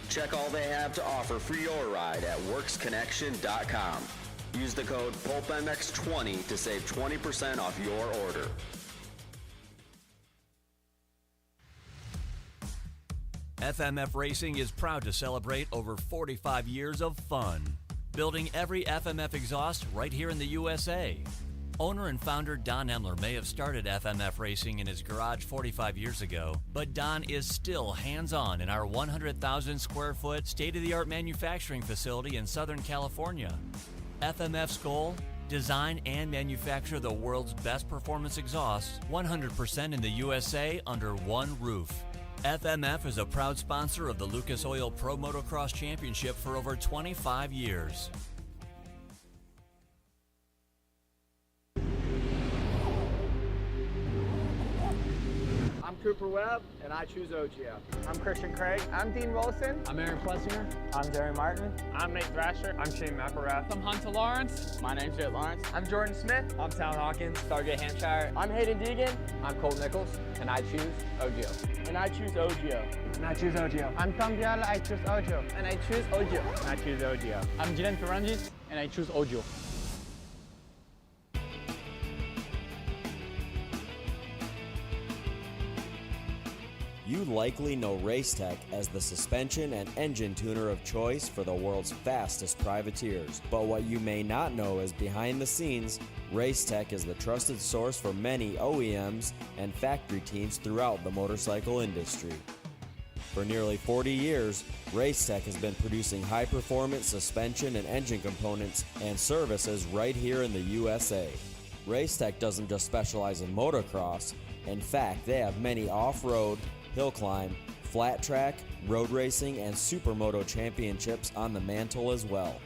Check all they have to offer for your ride at worksconnection.com. Use the code PulpMX20 to save 20% off your order. FMF Racing is proud to celebrate over 45 years of fun, building every FMF exhaust right here in the USA. Owner and founder Don Emler may have started FMF Racing in his garage 45 years ago, but Don is still hands-on in our 100,000 square foot state-of-the-art manufacturing facility in Southern California. FMF's goal? Design and manufacture the world's best performance exhausts 100% in the USA under one roof. FMF is a proud sponsor of the Lucas Oil Pro Motocross Championship for over 25 years. I'm Cooper Webb, and I choose OGO. I'm Christian Craig. I'm Dean Wilson. I'm Aaron Plessinger. I'm Darren Martin. I'm Nate Thrasher. I'm Shane McElrath. I'm Hunter Lawrence. My name's Jett Lawrence. I'm Jordan Smith. I'm Tal Hawkins. Stargate Hampshire. I'm Hayden Deegan. I'm Colt Nichols, and I choose OGO. And I choose OGO. And I choose OGO. I'm Tom Biala. I choose OGO. And I choose OGO. And I choose OGO. I'm Jiren Ferranges, and I choose OGO. You likely know Racetech as the suspension and engine tuner of choice for the world's fastest privateers. But what you may not know is behind the scenes, Racetech is the trusted source for many OEMs and factory teams throughout the motorcycle industry. For nearly 40 years, Racetech has been producing high-performance suspension and engine components and services right here in the USA. Racetech doesn't just specialize in motocross. In fact, they have many off-road, hill climb, flat track, road racing, and supermoto championships on the mantle as well.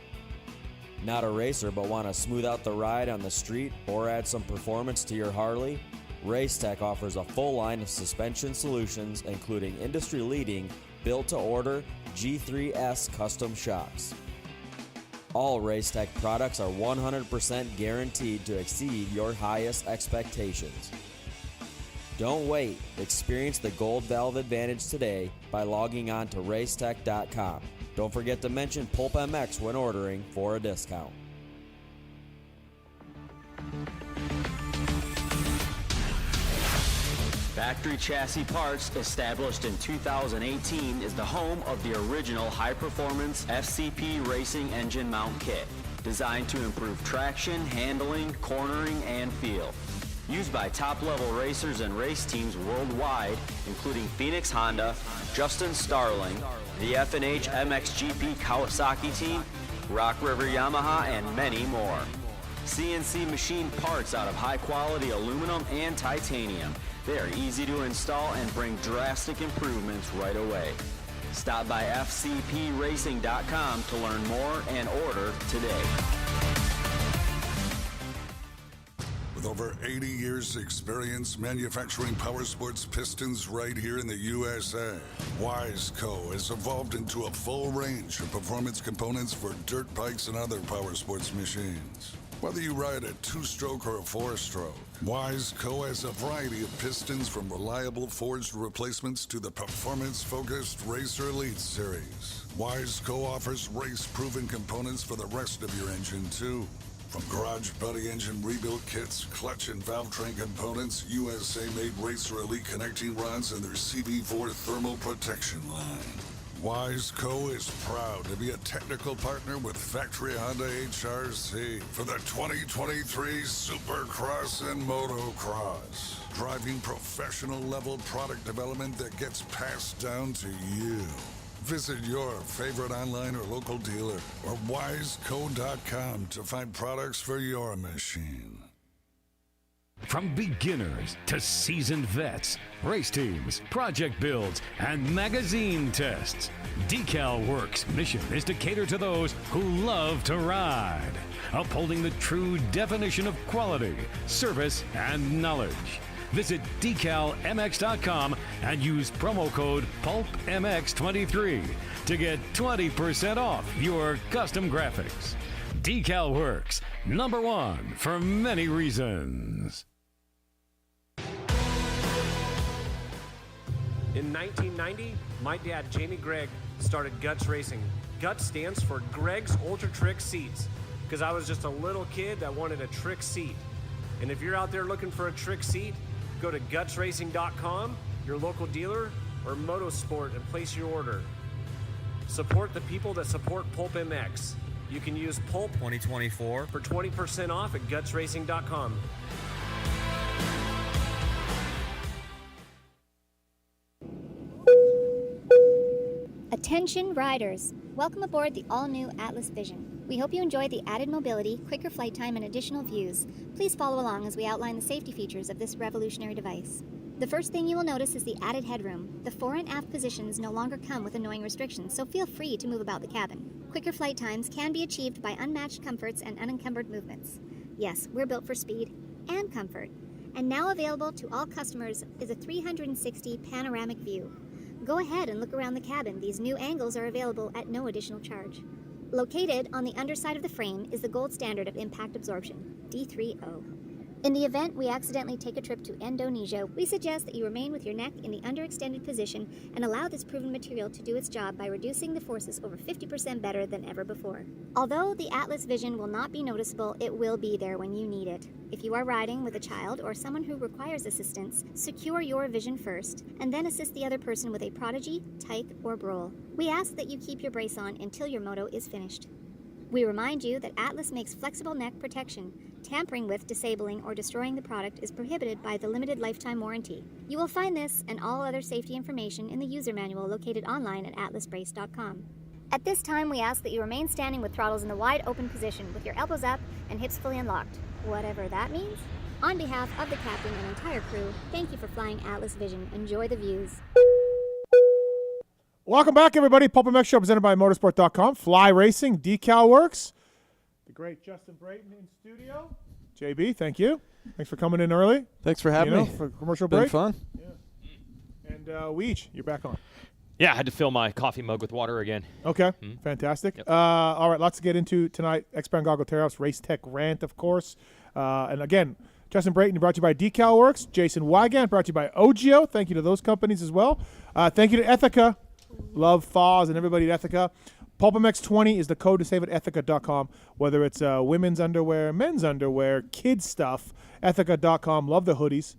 Not a racer but want to smooth out the ride on the street or add some performance to your Harley? Racetech offers a full line of suspension solutions including industry-leading, built-to-order G3S custom shocks. All Racetech products are 100% guaranteed to exceed your highest expectations. Don't wait. Experience the Gold Valve Advantage today by logging on to racetech.com. Don't forget to mention PulpMX when ordering for a discount. Factory Chassis Parts, established in 2018, is the home of the original high-performance FCP racing engine mount kit, designed to improve traction, handling, cornering, and feel. Used by top-level racers and race teams worldwide, including Phoenix Honda, Justin Starling, the F&H MXGP Kawasaki team, Rock River Yamaha, and many more. CNC machined parts out of high-quality aluminum and titanium. They are easy to install and bring drastic improvements right away. Stop by fcpracing.com to learn more and order today. With over 80 years' experience manufacturing power sports pistons right here in the USA, Wiseco has evolved into a full range of performance components for dirt bikes and other power sports machines. Whether you ride a 2-stroke or a 4-stroke, Wiseco has a variety of pistons from reliable forged replacements to the performance-focused Racer Elite series. Wiseco offers race-proven components for the rest of your engine, too. From garage buddy engine rebuild kits, clutch and valve train components, USA-made Racer Elite connecting rods, and their CB4 thermal protection line. Wiseco is proud to be a technical partner with Factory Honda HRC for the 2023 Supercross and Motocross, driving professional-level product development that gets passed down to you. Visit your favorite online or local dealer or wiseco.com to find products for your machine. From beginners to seasoned vets, race teams, project builds, and magazine tests, Decal Works' mission is to cater to those who love to ride, upholding the true definition of quality, service, and knowledge. Visit decalmx.com and use promo code PulpMX23 to get 20% off your custom graphics. Decal Works, #1 for many reasons. In 1990, my dad, Jamie Gregg, started Guts Racing. Guts stands for Greg's Ultra Trick Seats, because I was just a little kid that wanted a trick seat. And if you're out there looking for a trick seat, go to gutsracing.com, your local dealer, or Motosport and place your order. Support the people that support PulpMX. You can use Pulp 2024 for 20% off at gutsracing.com. Attention riders! Welcome aboard the all-new Atlas Vision. We hope you enjoy the added mobility, quicker flight time, and additional views. Please follow along as we outline the safety features of this revolutionary device. The first thing you will notice is the added headroom. The fore and aft positions no longer come with annoying restrictions, so feel free to move about the cabin. Quicker flight times can be achieved by unmatched comforts and unencumbered movements. Yes, we're built for speed and comfort. And now available to all customers is a 360 panoramic view. Go ahead and look around the cabin. These new angles are available at no additional charge. Located on the underside of the frame is the gold standard of impact absorption, D3O. In the event we accidentally take a trip to Indonesia, we suggest that you remain with your neck in the underextended position and allow this proven material to do its job by reducing the forces over 50% better than ever before. Although the Atlas Vision will not be noticeable, it will be there when you need it. If you are riding with a child or someone who requires assistance, secure your vision first, and then assist the other person with a Prodigy, Tyke, or Brole. We ask that you keep your brace on until your moto is finished. We remind you that Atlas makes flexible neck protection. Tampering with, disabling, or destroying the product is prohibited by the limited lifetime warranty. You will find this and all other safety information in the user manual located online at atlasbrace.com. At this time, we ask that you remain standing with throttles in the wide open position with your elbows up and hips fully unlocked, whatever that means. On behalf of the captain and entire crew, thank you for flying Atlas Vision. Enjoy the views. Welcome back, everybody. PulpMX Show presented by Motorsport.com. Fly Racing, Decal Works. The great Justin Brayton in studio. JB, thank you. Thanks for coming in early. Thanks for having me. For commercial Been break. fun. Yeah. And Weege, you're back on. Yeah, I had to fill my coffee mug with water again. Okay, fantastic. Yep. All right, lots to get into tonight. X-Brand Goggle Tear-Offs, Race Tech Rant, of course. And again, Justin Brayton brought to you by Decal Works. Jason Weigandt brought to you by Ogio. Thank you to those companies as well. Thank you to Ethica. Love Foz and everybody at Ethica. PulpMX 20 is the code to save at Ethica.com. Whether it's women's underwear, men's underwear, kids stuff, Ethica.com. Love the hoodies.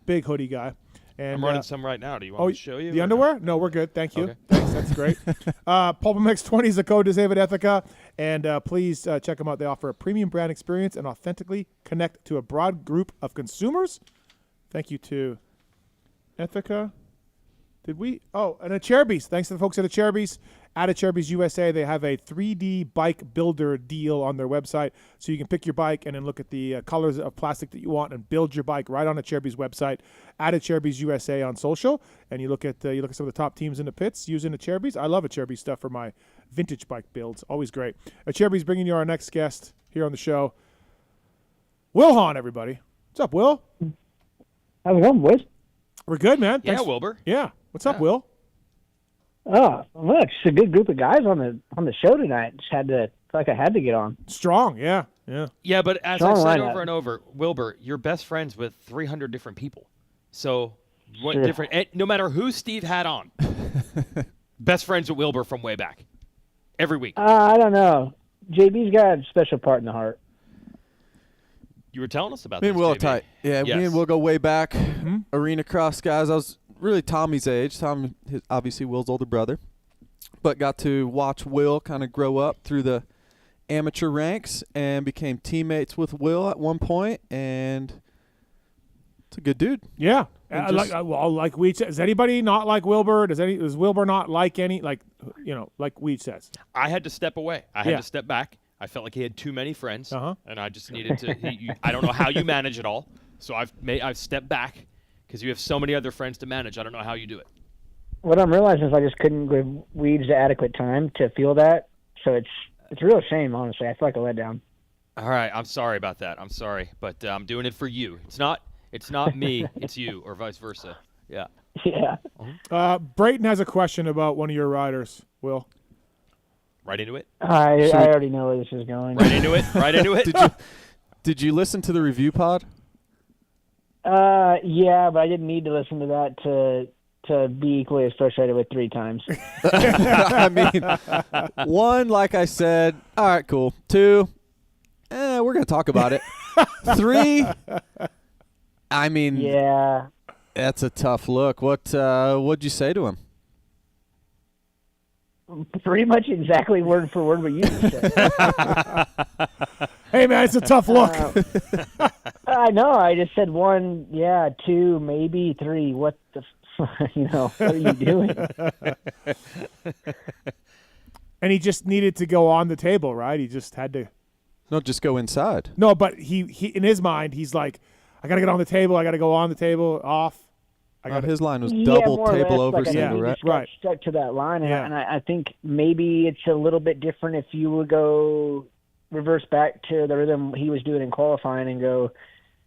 Big hoodie guy. And, I'm running some right now. Do you want me to show you? The underwear? No, we're good. Thank you. Okay. Thanks. That's great. PulpMX 20 is the code to save at Ethica. And please check them out. They offer a premium brand experience and authentically connect to a broad group of consumers. Thank you to Ethica. Did we? Oh, and at Cherubies. Thanks to the folks at Cherubies. At Cherubies USA, they have a 3D bike builder deal on their website. So you can pick your bike and then look at the colors of plastic that you want and build your bike right on a Cherubies website. At Cherubies USA on social. And you look at some of the top teams in the pits using the Cherubies. I love a Cherubies stuff for my vintage bike builds. Always great. Cherubies bringing you our next guest here on the show. Wil Hahn, everybody. What's up, Will? How's it going, boys? We're good, man. Yeah, Thanks. Wilbur. Yeah. What's up, Will? Oh, look, it's a good group of guys on the show tonight. Just felt like I had to get on. Strong, yeah. Yeah, but as Strong I've said lineup. over and over, Wilbur, you're best friends with 300 different people. So what Sure. different? And no matter who Steve had on, best friends with Wilbur from way back, every week. I don't know. JB's got a special part in the heart. You were telling us about Me this, and Will are JB. tight. Yeah, Yes. me and Will go way back. Arena cross guys. I was really Tommy's age. Tommy, obviously Will's older brother. But got to watch Will kind of grow up through the amateur ranks and became teammates with Will at one point. And it's a good dude. Yeah. And Like Weege says, does anybody not like Wilbur? Does Wilbur not like like Weege says? I had to step away. I had Yeah. to step back. I felt like he had too many friends, Uh-huh. and I just needed to. I don't know how you manage it all, so I've stepped back because you have so many other friends to manage. I don't know how you do it. What I'm realizing is I just couldn't give Weeds the adequate time to feel that. So it's a real shame, honestly. I feel like a letdown. All right, I'm sorry about that. I'm sorry, but I'm doing it for you. It's not me. It's you, or vice versa. Yeah. Yeah. Brayton has a question about one of your riders, Will. Right into it. I already know where this is going. Right into it. Right into it. Did you listen to the review pod? Yeah, but I didn't need to listen to that to to be equally as frustrated with 3 times. I mean, 1, like I said, all right, cool. 2, we're going to talk about it. 3, I mean, yeah, that's a tough look. What'd you say to him? Pretty much exactly word for word what you said. Hey, man, it's a tough look. I know. I just said 1, 2, maybe 3. What the, what are you doing? And he just needed to go on the table, right? He just had to. No, just go inside. No, but he in his mind, he's like, I got to get on the table. I got to go on the table, off. His line was double table over single, right? Right. Stuck to that line, and I think maybe it's a little bit different if you would go reverse back to the rhythm he was doing in qualifying and go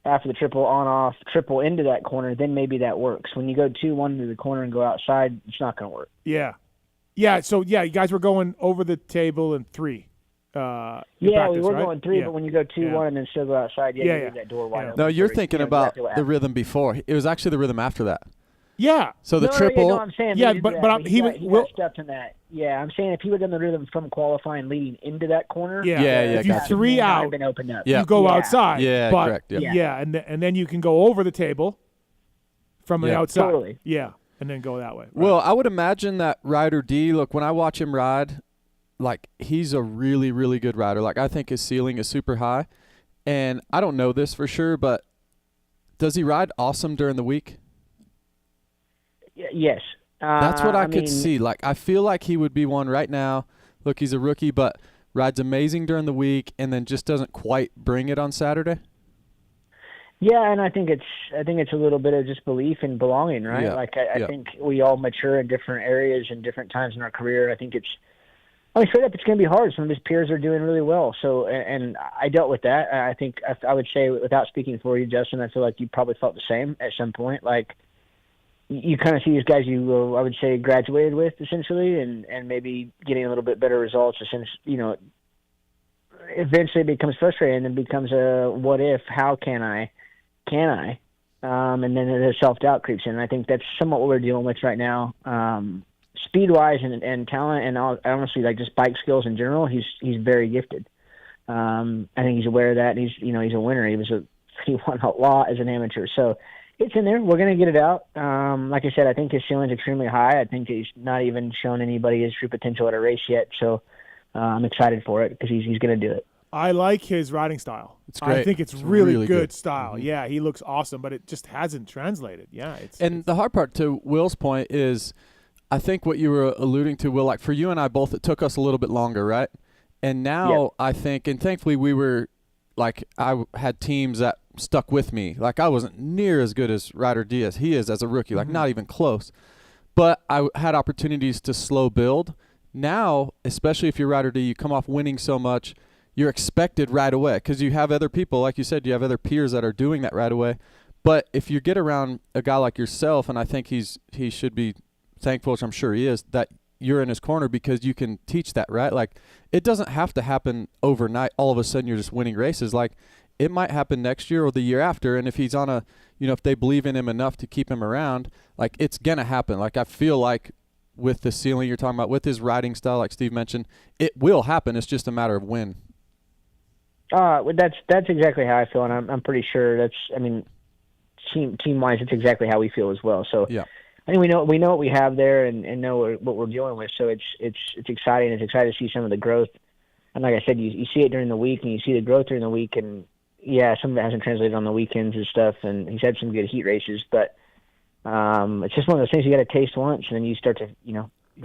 after the triple on off, triple into that corner. Then maybe that works. When you go 2-1 to the corner and go outside, it's not going to work. Yeah. So you guys were going over the table in 3. Yeah, practice, we were right? going 3, but when you go 2-1 and then still go outside, you leave that door wide open. No, you're thinking about exactly the rhythm before. It was actually the rhythm after that. Yeah. So the triple. No, I'm saying he got stuck in that. Yeah, I'm saying if he would have done the rhythm from qualifying leading into that corner. If you 3 out, been opened up. you go outside. Yeah, but, correct. Yeah, and then you can go over the table from the outside. Totally. Yeah, and then go that way. Right. Well, I would imagine that Rider D, look, when I watch him ride, like, he's a really, really good rider. Like, I think his ceiling is super high. And I don't know this for sure, but does he ride awesome during the week? Yes. That's what I could see. Like, I feel like he would be one right now. Look, he's a rookie, but rides amazing during the week and then just doesn't quite bring it on Saturday. Yeah, and I think it's a little bit of just belief and belonging, right? Yeah. Like I think we all mature in different areas and different times in our career. I think straight up, it's going to be hard. Some of his peers are doing really well. So, and I dealt with that. I think I would say, without speaking for you, Justin, I feel like you probably felt the same at some point. Like, you kind of see these guys you, I would say, graduated with, essentially, and maybe getting a little bit better results. Eventually it becomes frustrating and becomes a what if, how can I? And then the self-doubt creeps in. And I think that's somewhat what we're dealing with right now. Speed-wise and talent and honestly, like, just bike skills in general, he's very gifted. I think he's aware of that. And he's a winner. He won a lot as an amateur. So it's in there. We're going to get it out. Like I said, I think his ceiling's extremely high. I think he's not even shown anybody his true potential at a race yet. So I'm excited for it because he's going to do it. I like his riding style. It's great. I think it's really good style. Mm-hmm. Yeah, he looks awesome, but it just hasn't translated. Yeah. The hard part, to Will's point, is I think what you were alluding to, Will, like for you and I both, it took us a little bit longer, right? And now I think, and thankfully we were, like, I had teams that stuck with me. Like, I wasn't near as good as Ryder D as he is as a rookie, like not even close. But I had opportunities to slow build. Now, especially if you're Ryder D, you come off winning so much, you're expected right away because you have other people, like you said, you have other peers that are doing that right away. But if you get around a guy like yourself, and I think he should be thankful, which I'm sure he is, that you're in his corner because you can teach that, right? Like, it doesn't have to happen overnight. All of a sudden you're just winning races. Like, it might happen next year or the year after. And if he's on if they believe in him enough to keep him around, like, it's going to happen. Like, I feel like with the ceiling you're talking about, with his riding style, like Steve mentioned, it will happen. It's just a matter of when. That's exactly how I feel, and I'm pretty sure team wise, it's exactly how we feel as well. So yeah, I think we know what we have there and know what we're dealing with. So it's exciting. It's exciting to see some of the growth. And like I said, you see it during the week, and you see the growth during the week. And yeah, some of it hasn't translated on the weekends and stuff. And he's had some good heat races, but it's just one of those things you got to taste once, and then you start to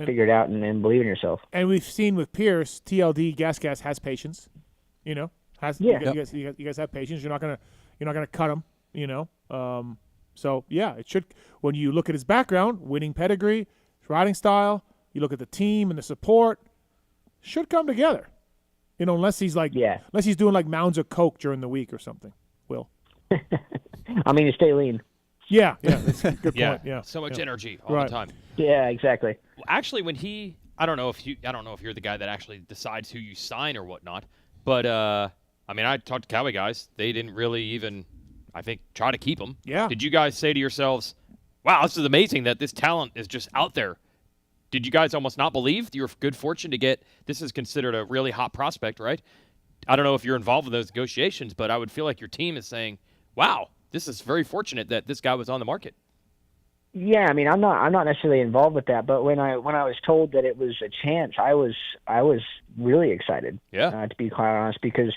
figure it out and believe in yourself. And we've seen with Pierce, TLD Gas has patience. You guys have patience. You're not gonna cut him. So yeah, it should. When you look at his background, winning pedigree, his riding style, you look at the team and the support, should come together. Unless he's doing like mounds of coke during the week or something. Will. I mean, to stay lean. Yeah, that's a good point. Yeah, so much energy all the time. Yeah, exactly. Well, actually, I don't know if you're the guy that actually decides who you sign or whatnot, but I talked to Cowboy guys. They didn't really even, I think, try to keep him. Yeah. Did you guys say to yourselves, wow, this is amazing that this talent is just out there. Did you guys almost not believe your good fortune to get, this is considered a really hot prospect, right? I don't know if you're involved in those negotiations, but I would feel like your team is saying, wow, this is very fortunate that this guy was on the market. Yeah, I mean, I'm not necessarily involved with that, but when I was told that it was a chance, I was really excited. Yeah. To be quite honest, because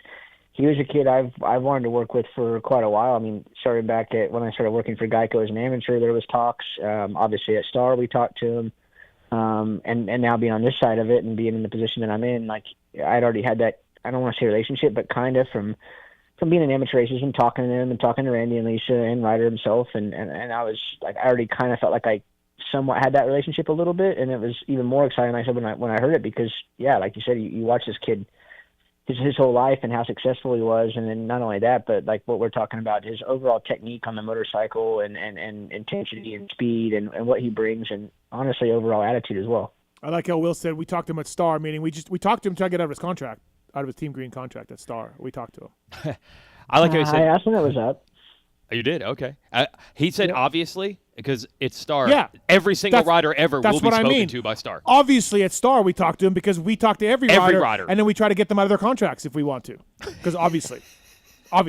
he was a kid I've wanted to work with for quite a while. I mean, starting back at when I started working for Geico as an amateur, there was talks. Obviously at Star, we talked to him, and now being on this side of it and being in the position that I'm in, like I'd already had that. I don't want to say relationship, but kind of from being in amateur races and talking to them and talking to Randy and Lisa and Ryder himself, and I was like, I already kind of felt like I somewhat had that relationship a little bit, and it was even more exciting, I said, when I heard it, because yeah, like you said, you watch this kid his whole life and how successful he was, and then not only that, but like what we're talking about, his overall technique on the motorcycle and intensity and speed and what he brings, and honestly overall attitude as well. I like how Will said we talked to him at Star, meaning we talked to him trying to get out of his contract. Out of his Team Green contract at Star. We talked to him. I like how he said. I asked him that was up. Oh, you did? Okay. He said obviously because it's Star. Yeah. Every single rider ever will be spoken to by Star. Obviously at Star we talked to him because we talk to every rider. And then we try to get them out of their contracts if we want to. Because obviously. Well,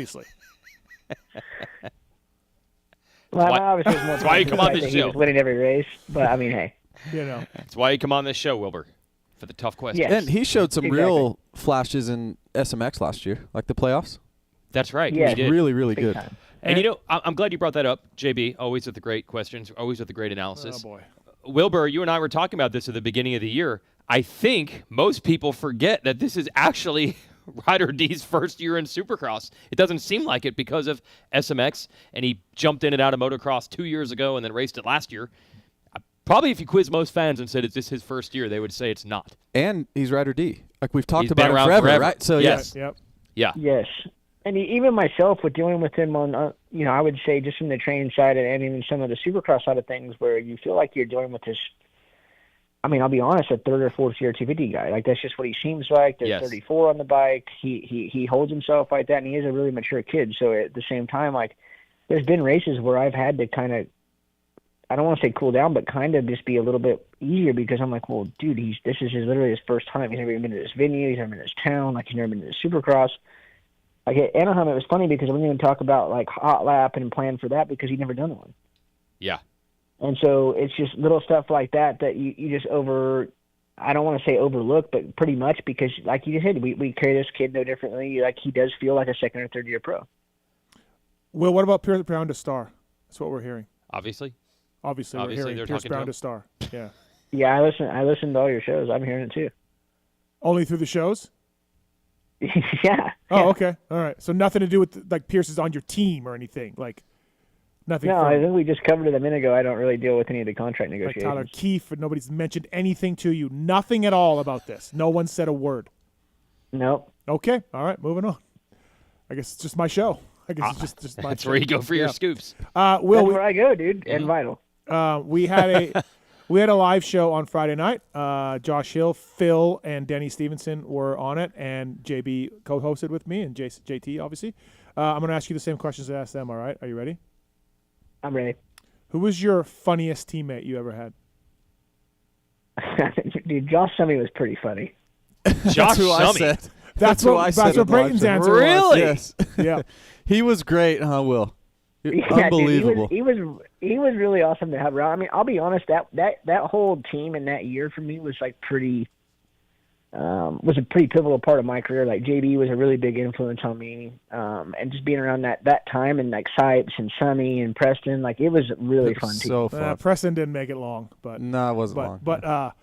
obviously that's why you come on this show. He was winning every race, but I mean, hey. You know. That's why you come on this show, Wilbur. For the tough questions. Yes. And he showed some real flashes in SMX last year, like the playoffs. That's right. Yeah, he did. really, really good. Time. And you know, I'm glad you brought that up, JB. Always with the great questions, always with the great analysis. Oh, boy. Wilbur, you and I were talking about this at the beginning of the year. I think most people forget that this is actually Ryder D's first year in Supercross. It doesn't seem like it because of SMX, and he jumped in and out of motocross 2 years ago and then raced it last year. Probably if you quiz most fans and said, is this his first year, they would say it's not. And he's Ryder D. Like we've talked He's about been him around forever, right? So yes. Yep. Yeah. Yes. And even myself, with dealing with him on, I would say just from the training side and even some of the Supercross side of things, where you feel like you're dealing with this, I mean, I'll be honest, a third or fourth year 250 guy. Like, that's just what he seems like. There's 34 on the bike. He holds himself like that, and he is a really mature kid. So at the same time, like, there's been races where I've had to kind of, I don't want to say cool down, but kind of just be a little bit easier, because I'm like, well, dude, this is literally his first time. He's never even been to this venue. He's never been to this town. Like, he's never been to this Supercross. Like at Anaheim, it was funny because I wouldn't even talk about like hot lap and plan for that because he'd never done one. Yeah. And so it's just little stuff like that you just I don't want to say overlook, but pretty much, because like you just said, we carry this kid no differently. Like, he does feel like a second or third year pro. Will, what about Pierce Brown to Star? That's what we're hearing. Obviously we're hearing they're Pierce talking Brown to to Star. Yeah. Yeah, I listen to all your shows. I'm hearing it too. Only through the shows? Yeah. Oh, okay. All right. So nothing to do with like Pierce is on your team or anything. Like nothing. No, I think we just covered it a minute ago. I don't really deal with any of the contract negotiations. Like Tyler Keefe, nobody's mentioned anything to you. Nothing at all about this. No one said a word. Nope. Okay. All right. Moving on. I guess it's just my show. I guess it's just my That's show. where you go for your scoops. That's where I go, dude. And Vital. We had a live show on Friday night. Josh Hill, Phil, and Denny Stevenson were on it, and JB co-hosted with me, and JT, obviously. I'm going to ask you the same questions I asked them, all right? Are you ready? I'm ready. Who was your funniest teammate you ever had? Dude, Josh Summey was pretty funny. Josh Summey? That's what Brayton's answer was. Really? Yes. Yeah. He was great, huh, Will? Yeah, Unbelievable. Dude, he was really awesome to have around. I mean, I'll be honest, that whole team in that year for me was like was a pretty pivotal part of my career. Like, JB was a really big influence on me, and just being around that time, and like Sipes and Sonny and Preston, like it was really fun. So fun. Preston didn't make it long, but no, it wasn't long. But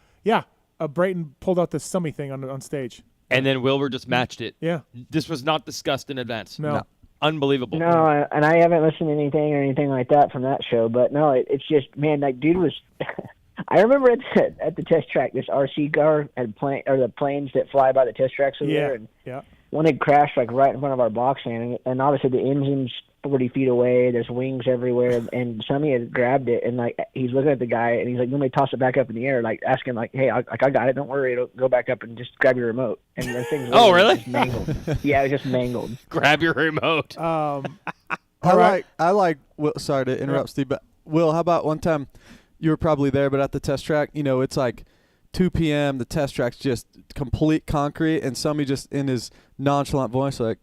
Brayton pulled out the Summy thing on stage, and then Wilbur just matched it. Yeah, this was not discussed in advance. No. Unbelievable. No, and I haven't listened to anything or anything like that from that show. But no, it's just, man, like, dude was. I remember at the test track, this RC car had the planes that fly by the test tracks over there, and one had crashed like right in front of our box stand, and obviously the engine's 40 feet away. There's wings everywhere, and somebody had grabbed it, and like he's looking at the guy, and he's like, "Let me toss it back up in the air," like asking like, "Hey, I got it. Don't worry, it'll go back up, and just grab your remote." And the thing's really? just mangled. Yeah, it was just mangled. Grab your remote. I like. Will, sorry to interrupt, Steve, but Will, how about one time you were probably there, but at the test track, it's like 2 p.m., the test track's just complete concrete, and somebody just in his nonchalant voice like,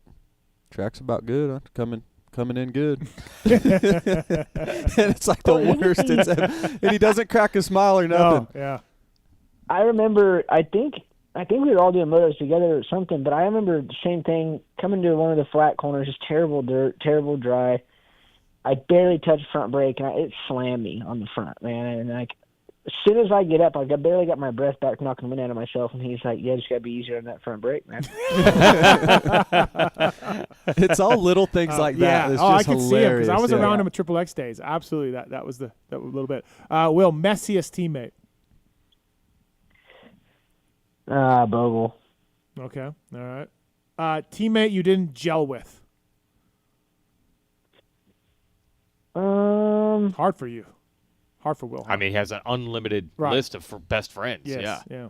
track's about good, huh? Coming in good. And it's like the worst. And he doesn't crack a smile or nothing. No, yeah. I remember, I think we were all doing motos together or something, but I remember the same thing, coming to one of the flat corners, just terrible dirt, terrible dry. I barely touched front brake, and it slammed me on the front, man. And like, as soon as I get up, I barely got my breath back, knocking the wind out of myself, and he's like, "Yeah, just gotta be easier on that front brake, man." It's all little things like that. Yeah. It's I just could see him because hilarious. I was around him at Triple X days. Absolutely, that was that little bit. Will, messiest teammate? Bogle. Okay, all right. Teammate you didn't gel with? Hard for you. Hard for Wil Hahn. I mean, he has an unlimited list of best friends. Yes, yeah.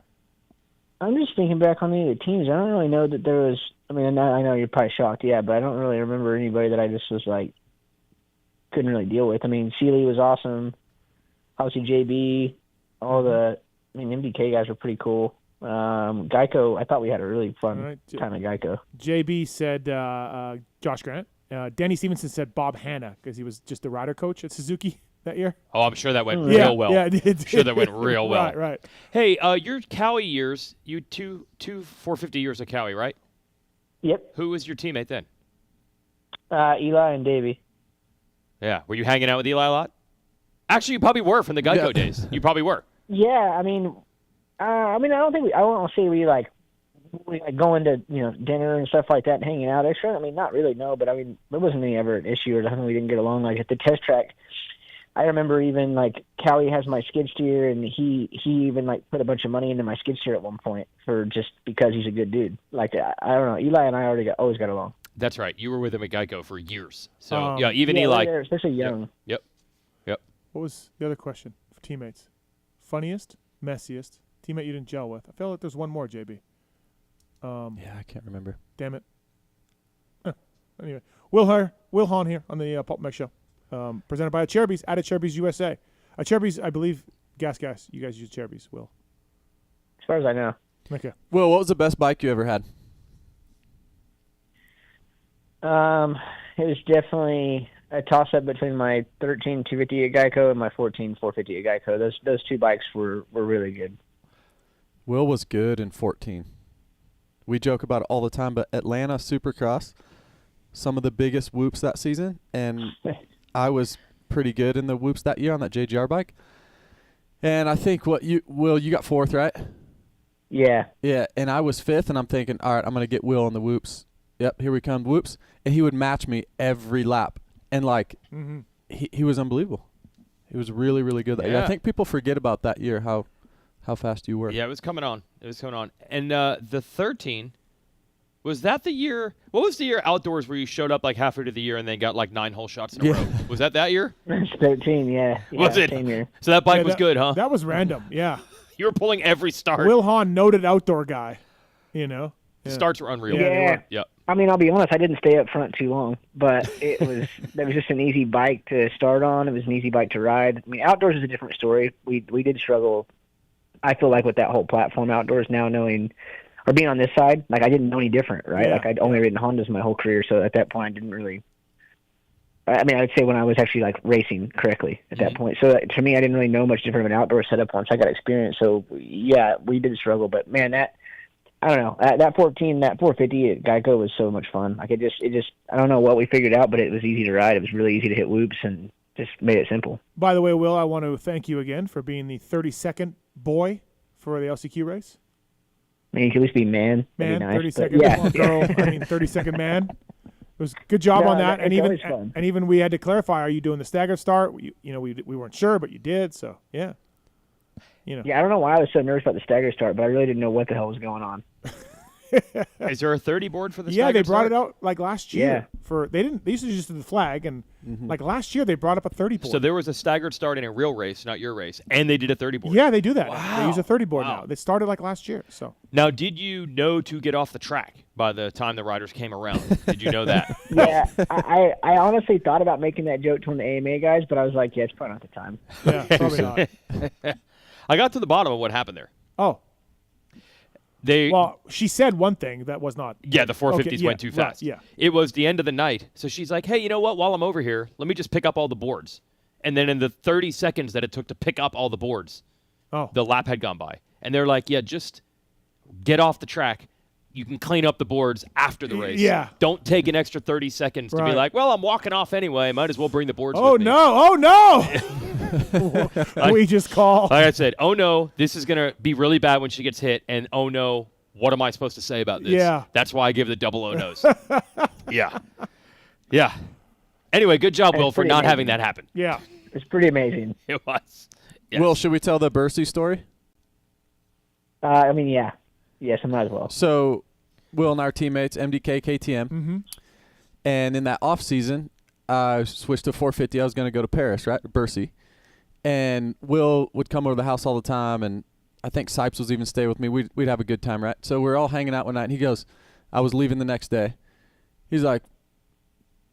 I'm just thinking back on the other teams. I don't really know that there was. I mean, I know you're probably shocked, but I don't really remember anybody that I just was like couldn't really deal with. I mean, Seeley was awesome. Obviously, JB. MDK guys were pretty cool. Geico, I thought we had a really fun time at Geico. JB said Josh Grant. Danny Stevenson said Bob Hanna because he was just the rider coach at Suzuki that year. Oh, I'm sure that went real well. Yeah, it did. I'm sure that went real well. Right. Hey, your Cowie years, you two 450 years of Cowie, right? Yep. Who was your teammate then? Eli and Davey. Yeah. Were you hanging out with Eli a lot? Actually, you probably were from the Geico days. You probably were. Yeah, I mean, I don't think I won't say we going to dinner and stuff like that and hanging out extra. I mean, not really, no. But I mean, there wasn't any ever an issue or nothing. We didn't get along. Like at the test track, I remember even like Cowie has my skid steer, and he even like put a bunch of money into my skid steer at one point for just because he's a good dude. Like I don't know, Eli and I always got along. That's right. You were with him at Geico for years. So Eli, especially young. Yep. What was the other question for teammates? Funniest, messiest teammate you didn't gel with? I feel like there's one more, JB. I can't remember. Damn it. Anyway, Wil Hahn here on the PulpMX show, presented by Cherubies at Cherubies USA. Cherubies, I believe, gas. You guys use Cherubies, Will. As far as I know. Okay. Will, what was the best bike you ever had? It was definitely a toss-up between my 13 250 at Geico and my 14 450 at Geico. Those two bikes were really good. Will was good in 14. We joke about it all the time, but Atlanta Supercross, some of the biggest whoops that season, and I was pretty good in the whoops that year on that JGR bike. And I think Will, you got fourth, right? Yeah. Yeah, and I was fifth, and I'm thinking, all right, I'm going to get Will on the whoops. Yep, here we come, whoops. And he would match me every lap. And, he was unbelievable. He was really, really good that year. I think people forget about that year, how fast you were. Yeah, it was coming on. And the 13, was that the year? What was the year outdoors where you showed up like halfway to the year and then got like 9 hole shots in a row? Was that year? It's 13, yeah. Was it? Same year. So that bike was good, huh? That was random, yeah. You were pulling every start. Wil Hahn, noted outdoor guy, The starts were unreal. Yeah. Yep. I mean, I'll be honest, I didn't stay up front too long, but that was just an easy bike to start on. It was an easy bike to ride. I mean, outdoors is a different story. We did struggle, I feel like, with that whole platform outdoors now, knowing or being on this side. Like, I didn't know any different, right? Yeah. Like, I'd only ridden Hondas my whole career, so at that point I didn't really – I mean, I would say when I was actually, like, racing correctly at that point. So, to me, I didn't really know much different of an outdoor setup once I got experience. So, yeah, we did struggle. But, man, I don't know. That 14, that 450 at Geico was so much fun. Like, it just I don't know what we figured out, but it was easy to ride. It was really easy to hit whoops and just made it simple. By the way, Will, I want to thank you again for being the 32nd boy for the LCQ race. I mean, you could at least be man. Man, nice, 32nd girl. I mean, 32nd man. It was good job on that. And even we had to clarify: are you doing the staggered start? We weren't sure, but you did. So yeah. Yeah, I don't know why I was so nervous about the stagger start, but I really didn't know what the hell was going on. Is there a 30 board for the Yeah, they brought start? it out like last year. They used to just do the flag, and like last year they brought up a 30 board. So there was a staggered start in a real race, not your race, and they did a 30 board. Yeah, they do that. Wow. They use a 30 board now. They started like last year. So now, did you know to get off the track by the time the riders came around. Did you know that? Yeah, I honestly thought about making that joke to one of the AMA guys, but I was like, yeah, it's probably not the time. Yeah, probably not. I got to the bottom of what happened there. Oh. Well, she said one thing that was not. Yeah, the 450s went too fast. Right, yeah. It was the end of the night. So she's like, hey, you know what? While I'm over here, let me just pick up all the boards. And then in the 30 seconds that it took to pick up all the boards, the lap had gone by. And they're like, yeah, just get off the track. You can clean up the boards after the race. Yeah. Don't take an extra 30 seconds to be like, well, I'm walking off anyway. Might as well bring the boards with me. Oh, no. We just call. Like I said, oh, no, this is going to be really bad when she gets hit. And, oh, no, what am I supposed to say about this? Yeah. That's why I give the double oh no's. Yeah. Yeah. Anyway, good job, Will, for not having that happen. Yeah. It's pretty amazing. It was. Yes. Will, should we tell the Bursey story? I mean, yeah. Yes, I might as well. So, Will and our teammates, MDK, KTM, and in that off season, I switched to 450. I was going to go to Paris, right, Bursey, and Will would come over to the house all the time, and I think Sipes was even stay with me. We'd have a good time, right? So we're all hanging out one night, and he goes, I was leaving the next day. He's like,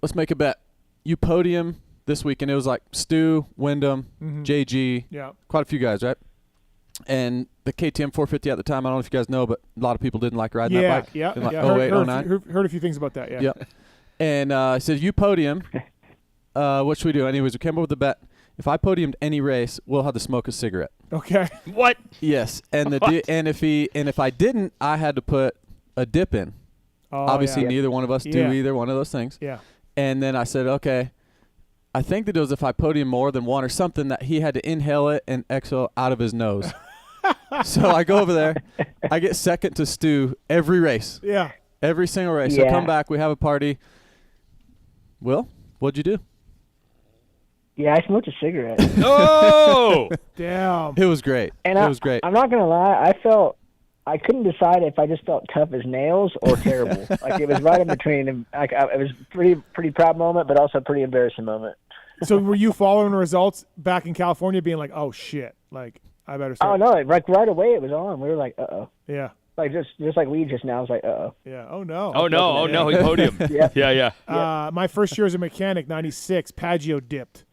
let's make a bet. You podium this weekend. It was like Stu, Wyndham, JG, quite a few guys, right? And the KTM 450 at the time, I don't know if you guys know, but a lot of people didn't like riding that bike. Yeah. In like 08, 09. Heard a few things about that, yeah. Yep. And I said, you podium, what should we do? Anyways, we came up with the bet. If I podiumed any race, we'll have to smoke a cigarette. Okay. What? Yes. And if I didn't, I had to put a dip in. Oh, Obviously, neither one of us do either one of those things. Yeah. And then I said, okay, I think that it was if I podium more than one or something that he had to inhale it and exhale out of his nose. So I go over there. I get second to Stu every race. Yeah. Every single race. So come back. We have a party. Will, what'd you do? Yeah, I smoked a cigarette. Oh! Damn. It was great. And it was great. I'm not going to lie. I couldn't decide if I just felt tough as nails or terrible. Like, it was right in between. And it was pretty proud moment, but also a pretty embarrassing moment. So were you following the results back in California being like, oh, shit, like, I better start? Oh, no, like right away it was on. We were like, uh-oh. Yeah. Like, just like we just now, I was like, uh-oh. Yeah, oh, no. Oh, no, oh, no, he podiumed. Yeah. My first year as a mechanic, 96, Paggio dipped,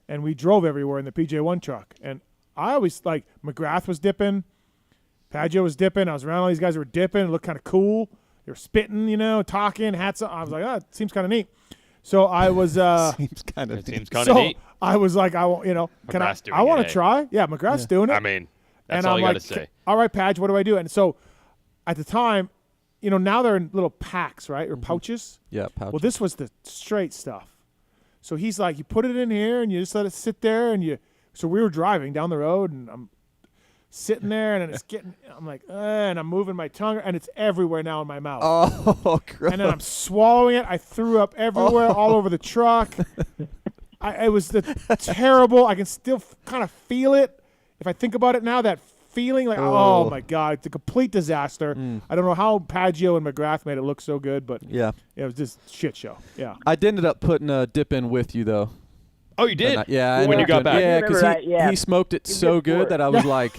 and we drove everywhere in the PJ1 truck. And I always, like, McGrath was dipping, Paggio was dipping. I was around all these guys who were dipping. It looked kind of cool. They were spitting, talking, hats on. I was like, oh, it seems kind of neat. So I was seems kind of neat. I was like, I want to try. Yeah, McGrath's doing it. I mean, that's and all I'm you got like, to say. all right, Padge, what do I do? And so at the time, now they're in little packs, right, or pouches. Yeah, pouches. Well, this was the straight stuff. So he's like, you put it in here and you just let it sit there, so we were driving down the road and I'm sitting there and it's I'm like, and I'm moving my tongue and it's everywhere now in my mouth. Oh, gross. And then I'm swallowing it. I threw up everywhere, all over the truck. It was terrible. I can still kind of feel it. If I think about it now, that feeling like, oh my God, it's a complete disaster. I don't know how Paggio and McGrath made it look so good, but yeah, it was just a shit show. Yeah. I ended up putting a dip in with you though. Oh, you did? Yeah. When you got back. Yeah, because he smoked it so good that I was like,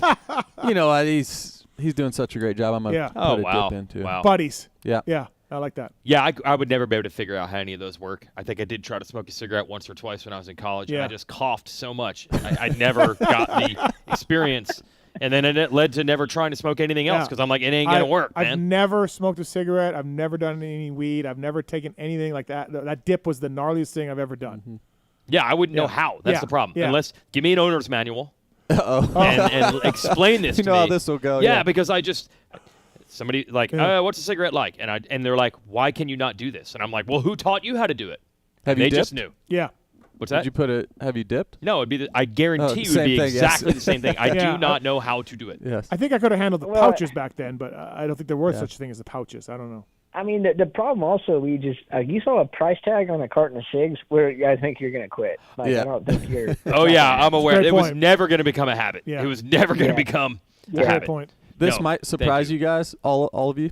he's doing such a great job. I'm going to put a dip in too. Wow. Buddies. Yeah. Yeah, I like that. Yeah, I would never be able to figure out how any of those work. I think I did try to smoke a cigarette once or twice when I was in college, and I just coughed so much. I never got the experience. And then it led to never trying to smoke anything else because I'm like, it ain't going to work, man. I've never smoked a cigarette. I've never done any weed. I've never taken anything like that. That dip was the gnarliest thing I've ever done. Mm-hmm. Yeah, I wouldn't know how. That's the problem. Yeah. Unless, give me an owner's manual and explain this to me. You know how this will go. Yeah, because somebody like, what's a cigarette like? And they're like, why can you not do this? And I'm like, well, who taught you how to do it? They just knew. Yeah. What's that? Did you put it? Have you dipped? No, it'd be. I guarantee it would be exactly the same thing. I do not know how to do it. Yes. I think I could have handled the pouches back then, but I don't think there were such thing as the pouches. I don't know. I mean, the problem also, you saw a price tag on a carton of cigs where I think you're going to quit. Like, I don't think you're. Oh, yeah, I'm aware. It was never going to become a habit. Yeah. It was never going to become a habit. Point. This might surprise you guys, all of you.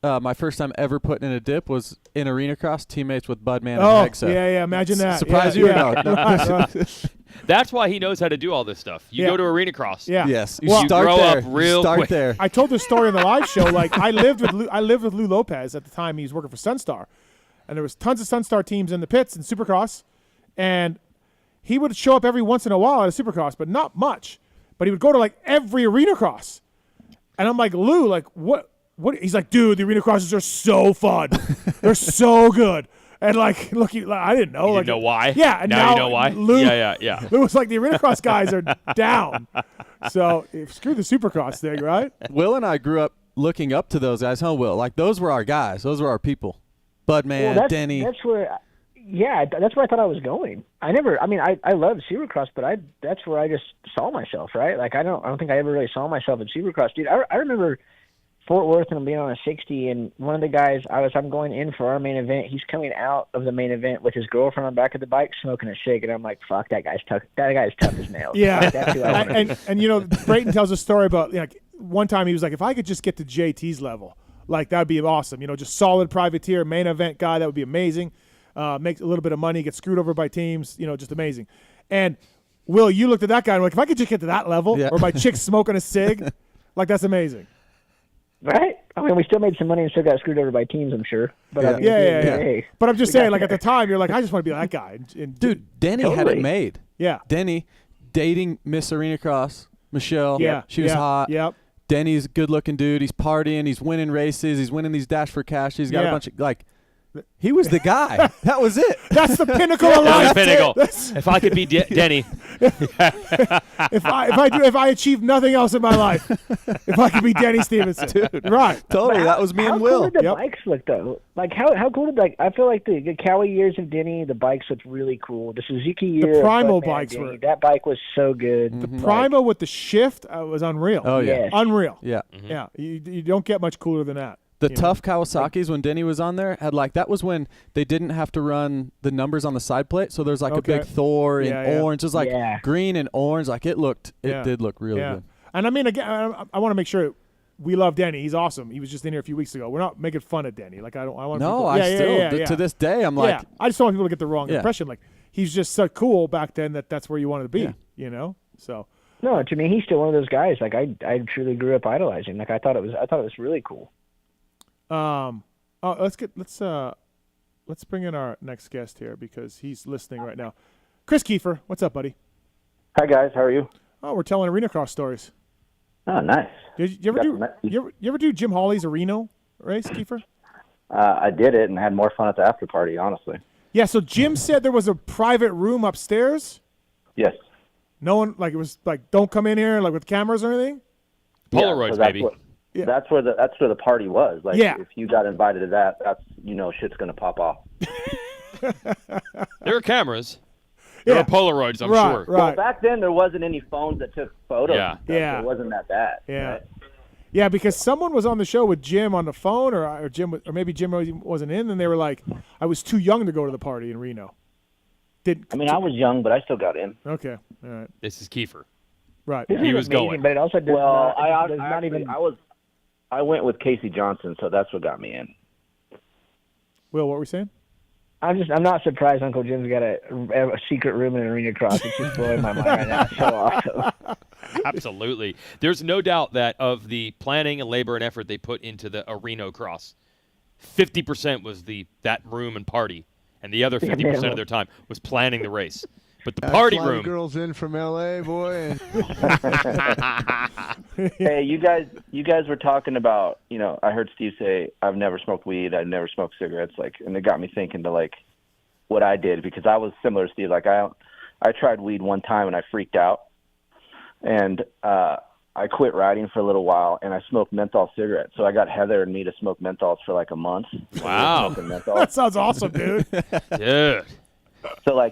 My first time ever putting in a dip was in arena cross, teammates with Budman and Hegsa. Yeah, imagine that. Surprise you or no? That's why he knows how to do all this stuff. You go to Arena Cross. Yeah. Yes. Well, You start grow there. up real Start quick. there. I told this story on the live show. Like I lived with Lou Lopez at the time. He was working for Sunstar, and there was tons of Sunstar teams in the pits in Supercross, and he would show up every once in a while at a Supercross, but not much. But he would go to like every Arena Cross, and I'm like, Lou, like what? He's like, dude, the Arena Crosses are so fun. They're so good. And like, look, I didn't know. You like, didn't know why? Yeah, and now you know why. Lou, Yeah. Lou was like, the Arena Cross guys are down. So screw the Supercross thing, right? Will and I grew up looking up to those guys, huh, Will? Like, those were our guys. Those were our people. Budman, Denny. That's where, that's where I thought I was going. I love Supercross, but that's where I just saw myself, right? Like, I don't think I ever really saw myself in Supercross, dude. I remember Fort Worth and I'm being on a 60, and one of the guys I'm going in for our main event. He's coming out of the main event with his girlfriend on the back of the bike smoking a cig, and I'm like, "Fuck, that guy's tough. That guy's tough as nails." Yeah, like, that's who I wanna be. and you know, Brayton tells a story about like one time he was like, if I could just get to JT's level, like that'd be awesome. You know, just solid privateer main event guy, that would be amazing. Make a little bit of money, get screwed over by teams. You know, just amazing. And Will, you looked at that guy and were like, if I could just get to that level, or my chick smoking a cig, like that's amazing. Right? I mean, we still made some money and still got screwed over by teams, I'm sure. But I mean, yeah. But I'm just saying, like at the time, you're like, I just want to be that guy. Dude, Denny had it made. Yeah. Denny dating Miss Arena Cross, Michelle. Yeah. She was hot. Yep. Denny's a good-looking dude. He's partying. He's winning races. He's winning these Dash for Cash. He's got a bunch of, like, he was the guy. That was it. That's the pinnacle of life. Pinnacle. If I could be Denny. if I achieved nothing else in my life, if I could be Denny Stevenson. Dude, right. Totally. That was me and Will. How cool did the bikes look, though? Like, how cool did, I feel like the Cowie years of Denny, the bikes looked really cool. The Suzuki year. The Primal Budman bikes Denny, were. That bike was so good. The Primal with the shift was unreal. Oh, yeah. Yes. Unreal. Yeah. Yeah. You don't get much cooler than that. The tough Kawasaki's when Denny was on there had that was when they didn't have to run the numbers on the side plate. So there's a big Thor in orange. It was green and orange. Like it did look really good. And I mean, again, I want to make sure we love Denny. He's awesome. He was just in here a few weeks ago. We're not making fun of Denny. Like I want. No, people, to this day I'm like. I just don't want people to get the wrong impression. Like he's just so cool back then that's where you wanted to be. You know, so. No, to me, he's still one of those guys. Like I truly grew up idolizing. Like I thought it was really cool. Let's bring in our next guest here because he's listening right now. Kris Keefer, what's up, buddy? Hi guys, how are you? Oh, we're telling Arena Cross stories. Oh, nice. Did you ever do Jim Hawley's Reno race, Keefer? I did it and had more fun at the after party, honestly. Yeah. So Jim said there was a private room upstairs. Yes. No one it was like don't come in here with cameras or anything. Polaroids, baby. Yeah. That's where the party was. Like, yeah. If you got invited to that, that's shit's gonna pop off. There are cameras. There are Polaroids, I'm sure. Right. Well, back then there wasn't any phones that took photos. Yeah. So it wasn't that bad. Yeah. Right? Yeah, because someone was on the show with Jim on the phone, or maybe Jim wasn't in, and they were like, "I was too young to go to the party in Reno." I was young, but I still got in. Okay, all right. This is Keefer. Right. He was going. But it also does I went with Casey Johnson, so that's what got me in. Will, what were we saying? I'm not surprised Uncle Jim's got a secret room in Arena Cross. It's just blowing my mind right now. It's so awesome. Absolutely. There's no doubt that of the planning and labor and effort they put into the Arena Cross, 50% was that room and party, and the other 50% of their time was planning the race. But the party room. Girls in from L.A., boy. Hey, you guys were talking about, I heard Steve say, I've never smoked weed, I've never smoked cigarettes, and it got me thinking to, what I did, because I was similar to Steve. I tried weed one time, and I freaked out, and I quit riding for a little while, and I smoked menthol cigarettes. So I got Heather and me to smoke menthols for a month. Wow. That sounds awesome, dude. Dude. So, I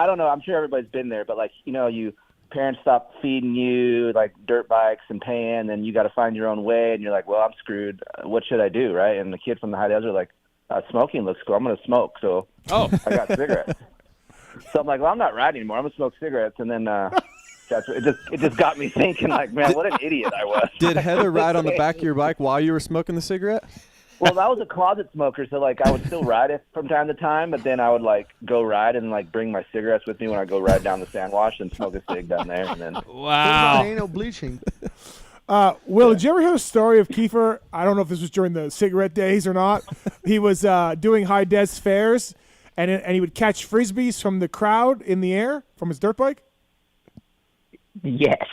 don't know. I'm sure everybody's been there, but, you parents stop feeding you, dirt bikes and paying, and you got to find your own way, and you're like, well, I'm screwed. What should I do, right? And the kid from the high desert smoking looks cool. I'm going to smoke. So I got cigarettes. So I'm like, well, I'm not riding anymore. I'm going to smoke cigarettes. And then it just got me thinking, man, what an idiot I was. Did Heather ride on the back of your bike while you were smoking the cigarette? Well, I was a closet smoker, so like I would still ride it from time to time, but then I would like go ride and like bring my cigarettes with me when I go ride down the Sandwash and smoke a cig down there. And then Wow. Anal bleaching. Will, did you ever hear the story of Keefer? I don't know if this was during the cigarette days or not. He was doing high des fairs, and he would catch frisbees from the crowd in the air from his dirt bike. Yes.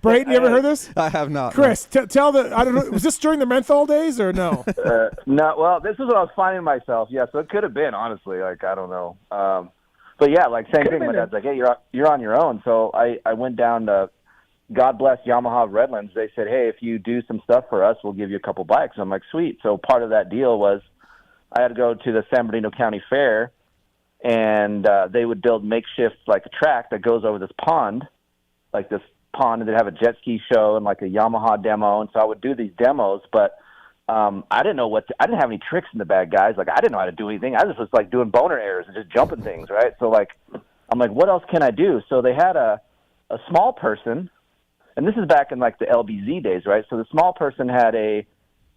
Brayton, you ever heard this? I have not. Kris, tell the. I don't know. Was this during the menthol days or no? no, well, this is what I was finding myself. Yeah, so it could have been, honestly. Like, I don't know. But yeah, like same thing. My dad's like, hey, you're on your own. So I went down to, God bless Yamaha of Redlands. They said, hey, if you do some stuff for us, we'll give you a couple bikes. I'm like, sweet. So part of that deal was I had to go to the San Bernardino County Fair, and they would build makeshift like a track that goes over this pond, and they'd have a jet ski show and like a Yamaha demo. And so I would do these demos, but I didn't know I didn't have any tricks in the bag, guys. Like I didn't know how to do anything. I just was like doing boner errors and just jumping things, right? So like, I'm like, what else can I do? So they had a small person, and this is back in like the LBZ days, right? So the small person had a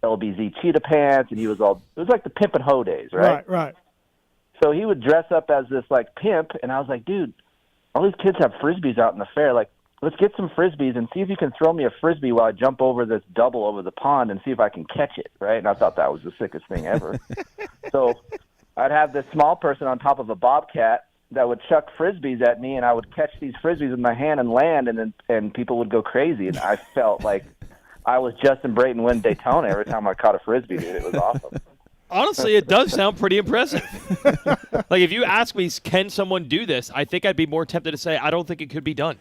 LBZ cheetah pants, and it was like the pimp and hoe days, right? Right. So he would dress up as this like pimp, and I was like, dude, all these kids have frisbees out in the fair. Like, let's get some frisbees and see if you can throw me a frisbee while I jump over this double over the pond and see if I can catch it, right? And I thought that was the sickest thing ever. So I'd have this small person on top of a bobcat that would chuck frisbees at me, and I would catch these frisbees with my hand and land, and people would go crazy. And I felt like I was Justin Brayton winning Daytona every time I caught a frisbee, dude. It was awesome. Honestly, it does sound pretty impressive. Like, if you ask me, can someone do this, I think I'd be more tempted to say, I don't think it could be done.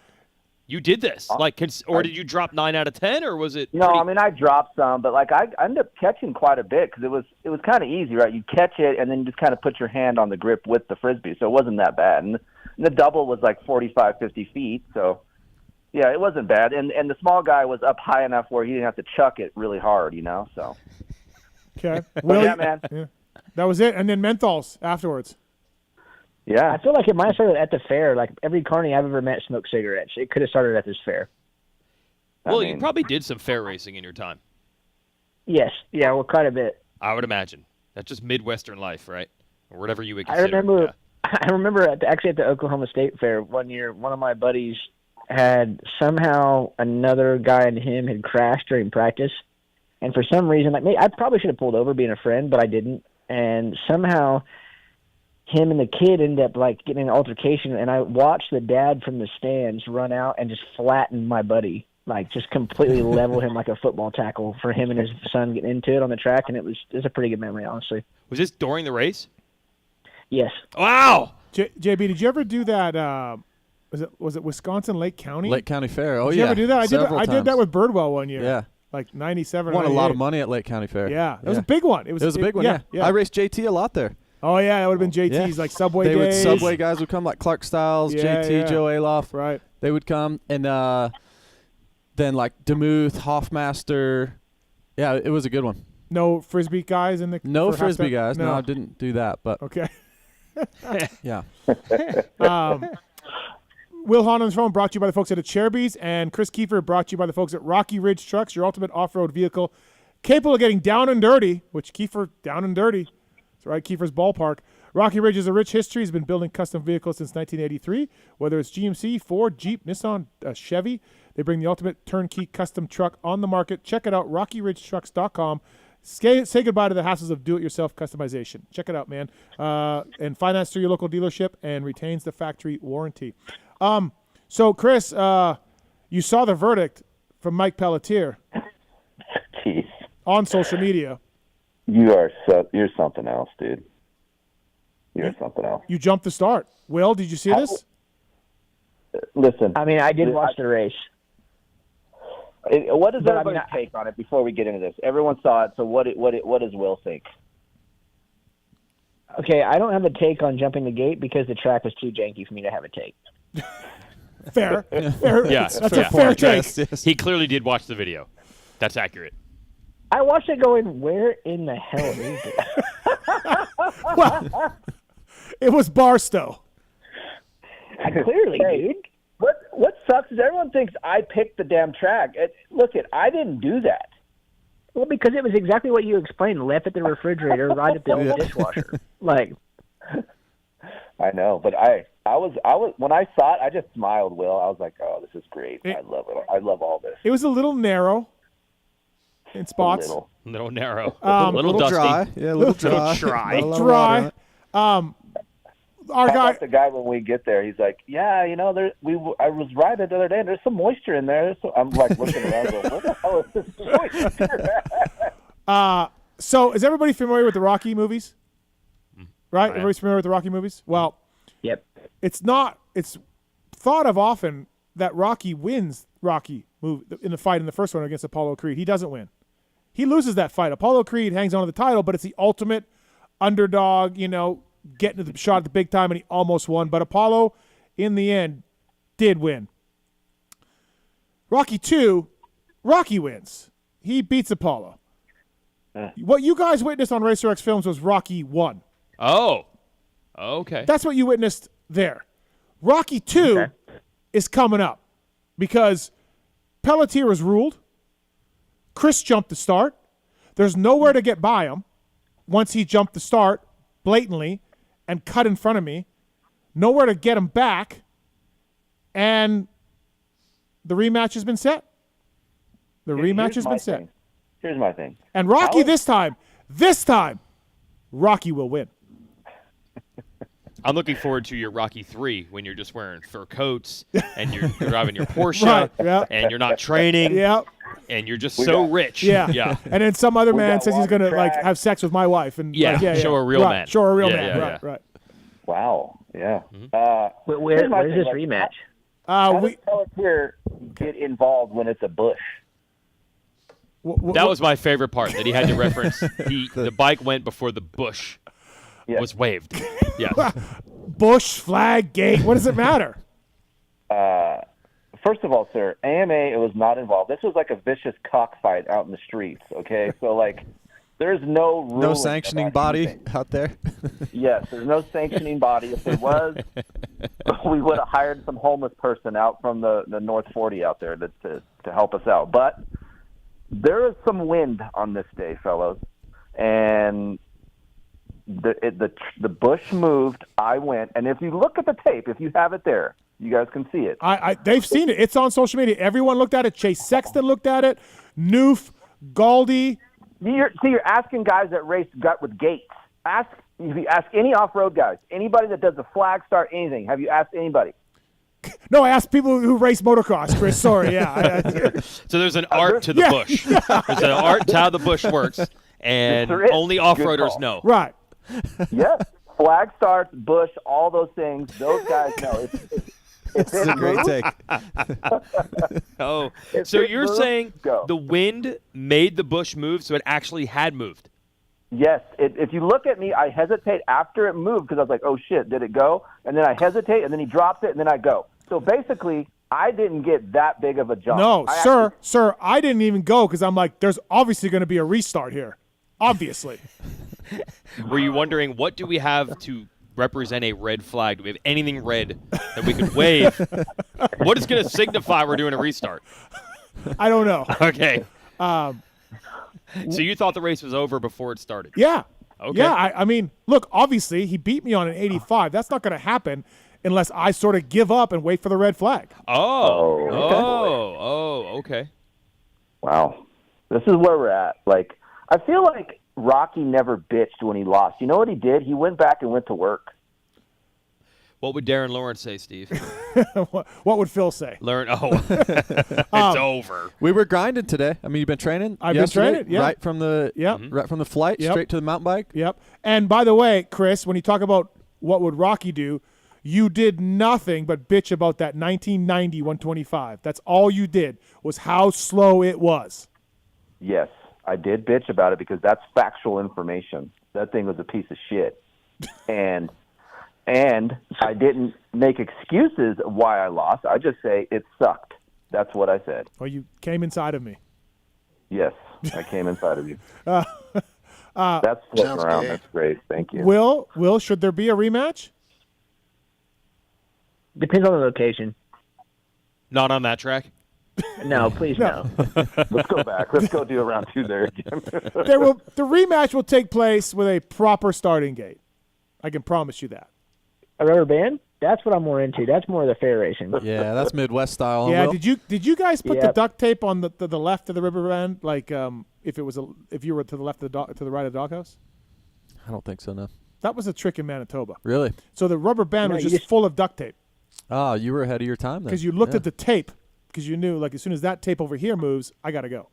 You did this. Or did you drop 9 out of 10, or was it? No, I mean, I dropped some, but like I ended up catching quite a bit because it was kind of easy, right? You catch it and then you just kind of put your hand on the grip with the frisbee, so it wasn't that bad. And the double was like 45, 50 feet, so yeah, it wasn't bad. And the small guy was up high enough where he didn't have to chuck it really hard, so. Okay. Well, yeah, man. Yeah. That was it, and then menthols afterwards. Yeah. I feel like it might have started at the fair. Like every carny I've ever met smoked cigarettes. It could have started at this fair. Well, you probably did some fair racing in your time. Yes. Yeah, well, quite a bit. I would imagine. That's just Midwestern life, right? Or whatever you would consider. I remember actually at the Oklahoma State Fair one year, one of my buddies had somehow another guy and him had crashed during practice. And for some reason, like I probably should have pulled over being a friend, but I didn't. And somehow him and the kid ended up like getting an altercation, and I watched the dad from the stands run out and just flatten my buddy, like just completely level him like a football tackle for him and his son getting into it on the track. And it was a pretty good memory, honestly. Was this during the race? Yes. Wow. JB, did you ever do that? Was it Wisconsin Lake County? Lake County Fair. Oh, did yeah. you ever do that? Several I did that times. with Birdwell one year. Yeah. Like 97 Won a lot of 98. money at Lake County Fair. Yeah. It was a big one. It was a big one, yeah. I raced JT a lot there. Oh, yeah. That would have been JT's, like Subway days. Subway guys would come, like Clark Stiles, JT, Joe Aloff. Right. They would come. And then, like, Demuth, Hoffmaster. Yeah, it was a good one. No Frisbee guys in the No for Frisbee halftime? guys. No, I didn't do that. But Okay. yeah. Wil Hahn on the phone brought to you by the folks at Cherby's, and Kris Keefer brought to you by the folks at Rocky Ridge Trucks, your ultimate off-road vehicle, capable of getting down and dirty, which Keefer, down and dirty. That's right, Keefer's ballpark. Rocky Ridge has a rich history. He's been building custom vehicles since 1983, whether it's GMC, Ford, Jeep, Nissan, Chevy. They bring the ultimate turnkey custom truck on the market. Check it out, RockyRidgeTrucks.com. Say goodbye to the hassles of do-it-yourself customization. Check it out, man. And finance through your local dealership and retains the factory warranty. So, Kris, you saw the verdict from Mike Pelletier Jeez. on social media. You're something else, dude. You're something else. You jumped the start. Will, did you see this? Listen. I mean, I did watch the race. What is everybody's take on it before we get into this? Everyone saw it, so what does Will think? Okay, I don't have a take on jumping the gate because the track was too janky for me to have a take. Fair. Yeah, that's a fair take. Yes. He clearly did watch the video. That's accurate. I watched it going, where in the hell is it? Well, it was Barstow. Clearly, dude. What sucks is everyone thinks I picked the damn track. Look, I didn't do that. Well, because it was exactly what you explained. Left at the refrigerator, right at the old dishwasher. Like, I know, but I was when I saw it, I just smiled. Will, I was like, "Oh, this is great. I love it. I love all this." It was a little narrow in spots. Little narrow. little dusty. dry. Yeah, a little dry. Dry. Our How guy. about the guy when we get there? He's like, "Yeah, I was riding the other day, and there's some moisture in there." So I'm like looking around, going, "What the hell is this moisture?" So is everybody familiar with the Rocky movies? Right? Everybody's familiar with the Rocky movies? Well, yep. It's thought of often that Rocky wins in the fight in the first one against Apollo Creed. He doesn't win. He loses that fight. Apollo Creed hangs on to the title, but it's the ultimate underdog, getting to the shot at the big time, and he almost won. But Apollo, in the end, did win. Rocky 2, Rocky wins. He beats Apollo. What you guys witnessed on Racer X Films was Rocky 1. Oh, okay. That's what you witnessed there. Rocky 2 is coming up because Pelletier was ruled. Kris jumped the start. There's nowhere to get by him once he jumped the start blatantly and cut in front of me. Nowhere to get him back. And the rematch has been set. Set. Here's my thing. And Rocky this time, Rocky will win. I'm looking forward to your Rocky 3 when you're just wearing fur coats and you're driving your Porsche and you're not training and you're just rich. Yeah. And then some other man says he's going to have sex with my wife. And show a real man. Show a real man. Right. Wow. Yeah. Where's this rematch? How does Pelletier get involved when it's a bush? That was my favorite part, that he had to reference the bike went before the bush was waved. Yeah. Bush, flag, gate, what does it matter? First of all, sir, AMA, it was not involved. This was like a vicious cockfight out in the streets, okay? So, there's no sanctioning body out there? Yes, there's no sanctioning body. If there was, we would have hired some homeless person out from the North 40 out there to help us out. But there is some wind on this day, fellows, and the bush moved. I went, and if you look at the tape, if you have it there, you guys can see it. They've seen it. It's on social media. Everyone looked at it. Chase Sexton looked at it. Noof, Galdi. You're asking guys that race gut with gates. If you ask any off-road guys, anybody that does a flag start, anything. Have you asked anybody? No, I asked people who race motocross, Chris. Sorry, yeah. So there's an art to the bush. There's an art to how the bush works, and only off-roaders know. Right. Yes. Flag starts, bush, all those things. Those guys know. It's a great take. So you're saying the wind made the bush move, so it actually had moved? Yes. If you look at me, I hesitate after it moved because I was like, oh, shit, did it go? And then I hesitate, and then he drops it, and then I go. So basically, I didn't get that big of a jump. No, sir, I didn't even go because I'm like, there's obviously going to be a restart here. Obviously. Were you wondering, what do we have to represent a red flag? Do we have anything red that we could wave? What is going to signify we're doing a restart? I don't know. Okay. So you thought the race was over before it started? Yeah. Okay. Yeah, I mean, look, obviously he beat me on an 85. That's not going to happen unless I sort of give up and wait for the red flag. Okay. Wow. This is where we're at. I feel like Rocky never bitched when he lost. You know what he did? He went back and went to work. What would Darren Lawrence say, Steve? What would Phil say? It's over. We were grinding today. I mean, you've been training. I've been training. Yeah. Right from the flight straight to the mountain bike. Yep. And by the way, Chris, when you talk about what would Rocky do, you did nothing but bitch about that 1990 125. That's all you did was how slow it was. Yes, I did bitch about it because that's factual information. That thing was a piece of shit. And I didn't make excuses why I lost. I just say it sucked. That's what I said. Well, you came inside of me. Yes, I came inside of you. That's flipping around. That's great. Thank you. Will, should there be a rematch? Depends on the location. Not on that track? No, please no. Let's go back. Let's go do a round 2 there again. The rematch will take place with a proper starting gate. I can promise you that. A rubber band? That's what I'm more into. That's more of the fair racing. Yeah, that's Midwest style. Yeah, Will? did you guys put the Yep. duct tape on the left of the rubber band? Like if you were to the left of to the right of the doghouse? I don't think so, no. That was a trick in Manitoba. Really? So the rubber band was just full of duct tape. Oh, you were ahead of your time then. Because you looked at the tape, because you knew, like, as soon as that tape over here moves, I got to go.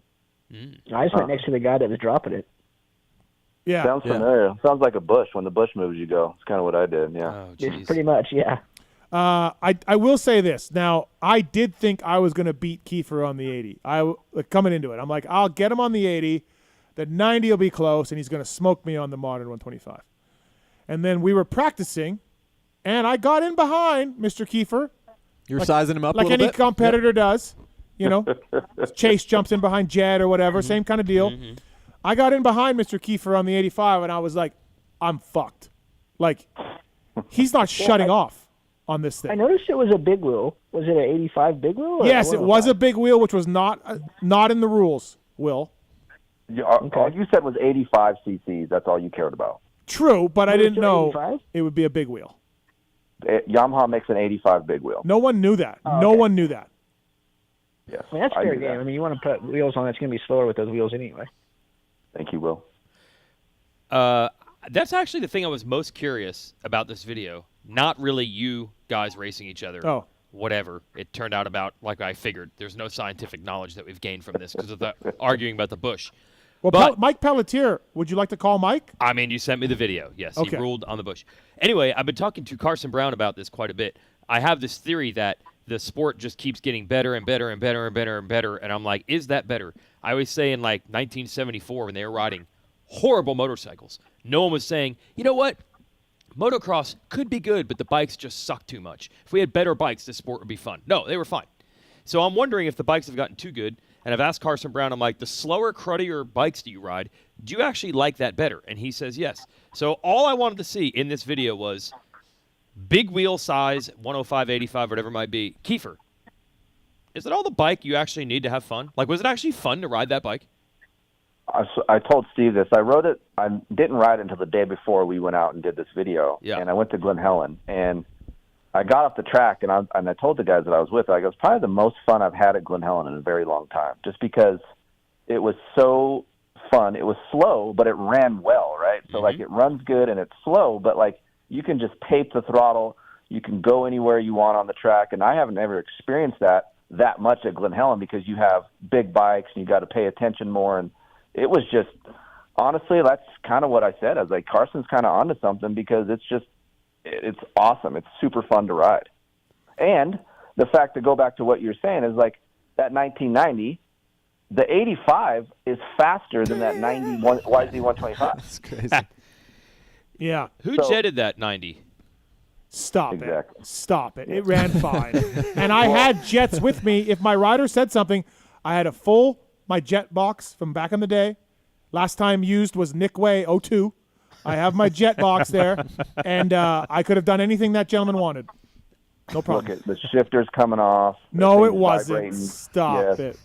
I just went next to the guy that was dropping it. Yeah. Sounds familiar. Sounds like a bush. When the bush moves, you go. It's kind of what I did, yeah. It's pretty much, yeah. I will say this. Now, I did think I was going to beat Keefer on the 80. Coming into it, I'm like, I'll get him on the 80. The 90 will be close, and he's going to smoke me on the modern 125. And then we were practicing, and I got in behind Mr. Keefer. You were sizing him up like a little any bit? competitor does. You know, Chase jumps in behind Jed or whatever, same kind of deal. I got in behind Mr. Keefer on the 85, and I was like, I'm fucked. Like, he's not shutting off on this thing. I noticed it was a big wheel. Was it an 85 big wheel? Or Yes, it was a big wheel, which was not in the rules, Will. All you said was 85 cc's. That's all you cared about. True, but I didn't know 85? it would be a big wheel. Yamaha makes an 85 big wheel. No one knew that. Oh, no okay. one knew that. Yes, I mean, that's I fair knew game. that. I mean, you want to put wheels on that's going to be slower with those wheels anyway. Thank you, Will. That's actually the thing I was most curious about this video. Not really you guys racing each other. Oh. Whatever. It turned out about like I figured. There's no scientific knowledge that we've gained from this because of the arguing about the bush. Well, But- Mike Pelletier, would you like to call Mike? I mean, you sent me the video. Yes, Okay. he ruled on the bush. Anyway, I've been talking to Carson Brown about this quite a bit. I have this theory that the sport just keeps getting better and better and better and better and better. And I'm like, is that better? I always say in like 1974 when they were riding horrible motorcycles, no one was saying, you know what? Motocross could be good, but the bikes just suck too much. If we had better bikes, this sport would be fun. No, they were fine. So I'm wondering if the bikes have gotten too good. And I've asked Carson Brown, I'm like, the slower, cruddier bikes do you ride? Do you actually like that better? And he says yes. So all I wanted to see in this video was big wheel size, 105, 85, whatever it might be. Keefer, is it all the bike you actually need to have fun? Like, was it actually fun to ride that bike? I told Steve this. I wrote it. I didn't ride it until the day before we went out and did this video. Yeah. And I went to Glen Helen, and I got off the track, and I told the guys that I was with, I go, it's probably the most fun I've had at Glen Helen in a very long time, just because it was so fun. It was slow, but it ran well, right? So, like, it runs good and it's slow, but, like, you can just tape the throttle. You can go anywhere you want on the track, and I haven't ever experienced that much at Glen Helen because you have big bikes and you got to pay attention more, and it was just, honestly, that's kind of what I said. I was like, Carson's kind of onto something because it's awesome. It's super fun to ride. And the fact to go back to what you're saying is like that 1990, the 85 is faster than that 91 YZ125. That's crazy. Yeah. Who jetted that 90? Stop it. Stop it. It ran fine. And I had jets with me. If my rider said something, I had my jet box from back in the day. Last time used was Nick Way 02. I have my jet box there, and I could have done anything that gentleman wanted. No problem. Look at the shifter's coming off. No, it wasn't. Stop it.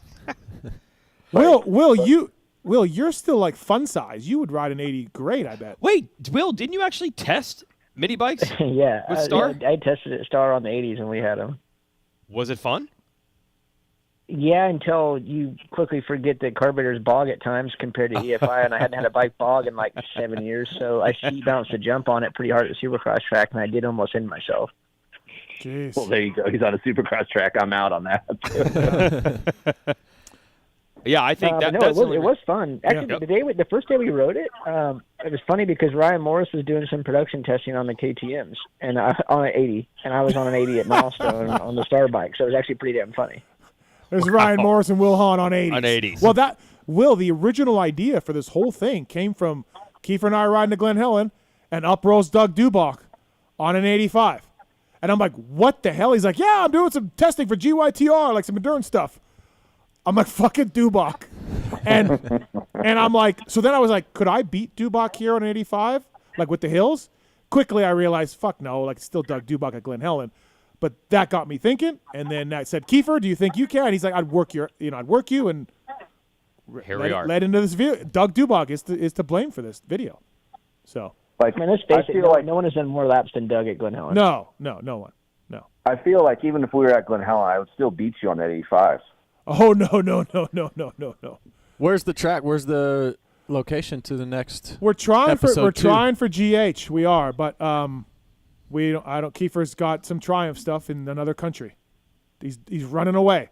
Will, you're still like fun size. You would ride an 80 great, I bet. Wait, Will, didn't you actually test mini bikes? Yeah. With Star? I tested it Star on the 80s, and we had them. Was it fun? Yeah, until you quickly forget that carburetors bog at times compared to EFI, and I hadn't had a bike bog in like 7 years, so I bounced a jump on it pretty hard at the Supercross track, and I did almost end myself. Jeez. Well, there you go. He's on a Supercross track. I'm out on that. Yeah, I think it was fun. Actually, the first day we rode it, it was funny because Ryan Morris was doing some production testing on the KTMs and on an 80, and I was on an 80 at Milestone on the Star bike, so it was actually pretty damn funny. There's Ryan Morris and Wil Hahn on 80s. On 80s. Well, the original idea for this whole thing came from Keefer and I riding to Glen Helen, and up rose Doug Dubach on an 85. And I'm like, what the hell? He's like, yeah, I'm doing some testing for GYTR, like some endurance stuff. I'm like, fucking Dubach. And I'm like, so then I was like, could I beat Dubach here on an 85? Like with the hills? Quickly I realized, fuck no, like still Doug Dubach at Glen Helen. But that got me thinking, and then I said, Keefer, do you think you can? And he's like, I'd work you, and Here we are. led into this video. Doug Dubach is to blame for this video. So, like, man, let's face it, no one has done more laps than Doug at Glen Helen. No one. No. I feel like even if we were at Glen Helen, I would still beat you on that 85. Oh, no. Where's the track? Where's the location to the next? We're trying for GH. We are, but we don't. I don't. Keefer's got some Triumph stuff in another country. He's running away.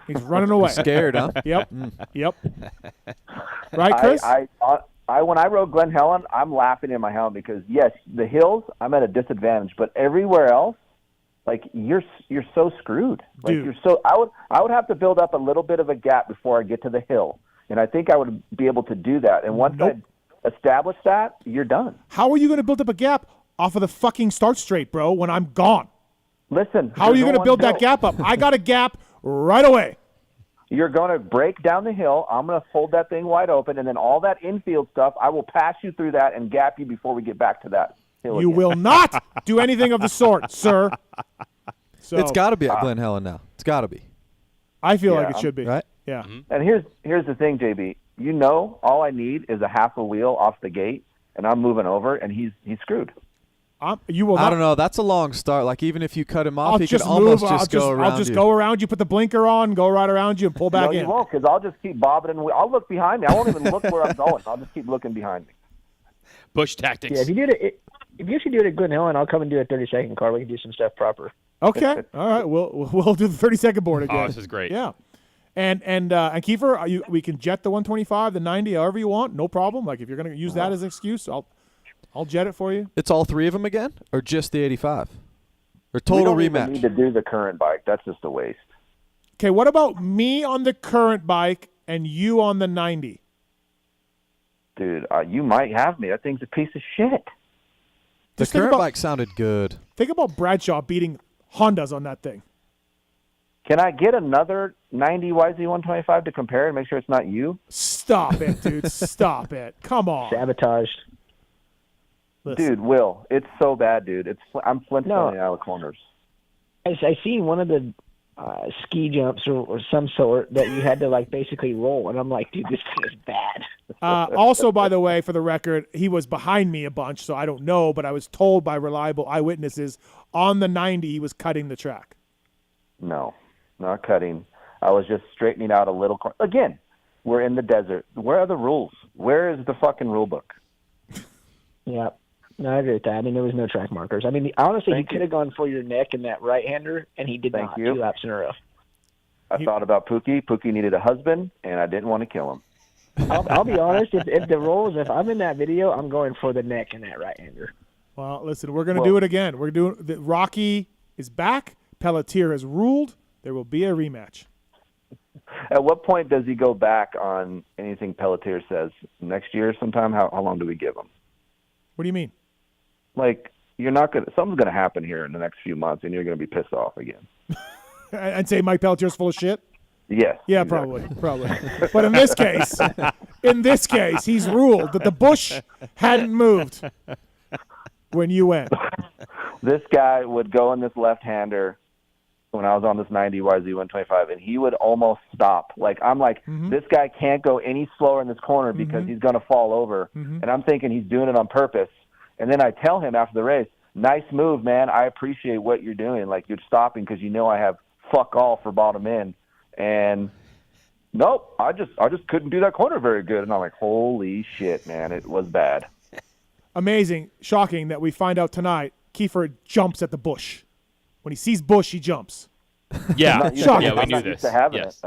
He's running away. Scared, huh? Yep. Yep. Right, Kris? I when I rode Glen Helen, I'm laughing in my helmet because yes, the hills I'm at a disadvantage, but everywhere else, like you're so screwed. Like Dude. you're so I would have to build up a little bit of a gap before I get to the hill, and I think I would be able to do that. And once I establish that, you're done. How are you going to build up a gap off of the fucking start straight, bro? When I'm gone. Listen, how are you going to build that gap up? I got a gap right away. You're going to break down the hill. I'm going to hold that thing wide open, and then all that infield stuff, I will pass you through that and gap you before we get back to that hill. You will not do anything of the sort, sir. So, it's got to be at Glen Helen now. It's got to be. I feel like it should be. Right? Yeah. And here's the thing, JB. You know, all I need is a half a wheel off the gate, and I'm moving over, and he's screwed. You will. I don't know. That's a long start. Like even if you cut him off, he could almost just go around you. I'll just go around you, put the blinker on, go right around you, and pull back in. No, you won't, because I'll just keep bobbing, and I'll look behind me. I won't even look where I'm going. I'll just keep looking behind me. Bush tactics. Yeah, if you actually do it at Glen Helen, I'll come and do a 30-second car. We can do some stuff proper. Okay. All right. We'll do the 30-second board again. Oh, this is great. Yeah. And Keefer, we can jet the 125, the 90, however you want, no problem. Like if you're going to use that as an excuse, I'll jet it for you. It's all three of them again, or just the 85? Or total we rematch? don't even need to do the current bike. That's just a waste. Okay, what about me on the current bike and you on the 90? Dude, you might have me. That thing's a piece of shit. The current bike sounded good. Think about Bradshaw beating Hondas on that thing. Can I get another 90 YZ125 to compare and make sure it's not you? Stop it, dude. Stop it. Come on. Sabotaged. Listen. Dude, Will, it's so bad, dude. I'm Flintstoning out of the corners. I seen one of the ski jumps or some sort that you had to like basically roll, and I'm like, dude, this thing is bad. Also, by the way, for the record, he was behind me a bunch, so I don't know, but I was told by reliable eyewitnesses on the 90 he was cutting the track. No, not cutting. I was just straightening out a little. Again, we're in the desert. Where are the rules? Where is the fucking rule book? Yeah. No, I agree with that. I mean, there was no track markers. I mean, honestly, he could have gone for your neck and that right-hander, and he did not. 2 laps in a row. I thought about Pookie. Pookie needed a husband, and I didn't want to kill him. I'll be honest. If the rules, if I'm in that video, I'm going for the neck and that right-hander. Well, listen, we're going to do it again. We're doing. Rocky is back. Pelletier has ruled. There will be a rematch. At what point does he go back on anything Pelletier says? Next year sometime? How long do we give him? What do you mean? Like, something's going to happen here in the next few months, and you're going to be pissed off again. And say Mike Pelletier's full of shit? Yes. Yeah, exactly. probably. But in this case, he's ruled that the bush hadn't moved when you went. This guy would go in this left-hander when I was on this 90 YZ125, and he would almost stop. Like, I'm like, this guy can't go any slower in this corner because he's going to fall over. And I'm thinking he's doing it on purpose. And then I tell him after the race, nice move, man. I appreciate what you're doing. Like, you're stopping because you know I have fuck all for bottom end. And nope, I just couldn't do that corner very good. And I'm like, holy shit, man, it was bad. Amazing, shocking that we find out tonight Keefer jumps at the bush. When he sees bush, he jumps. Yeah, shocking. Yeah, we knew this. Yes.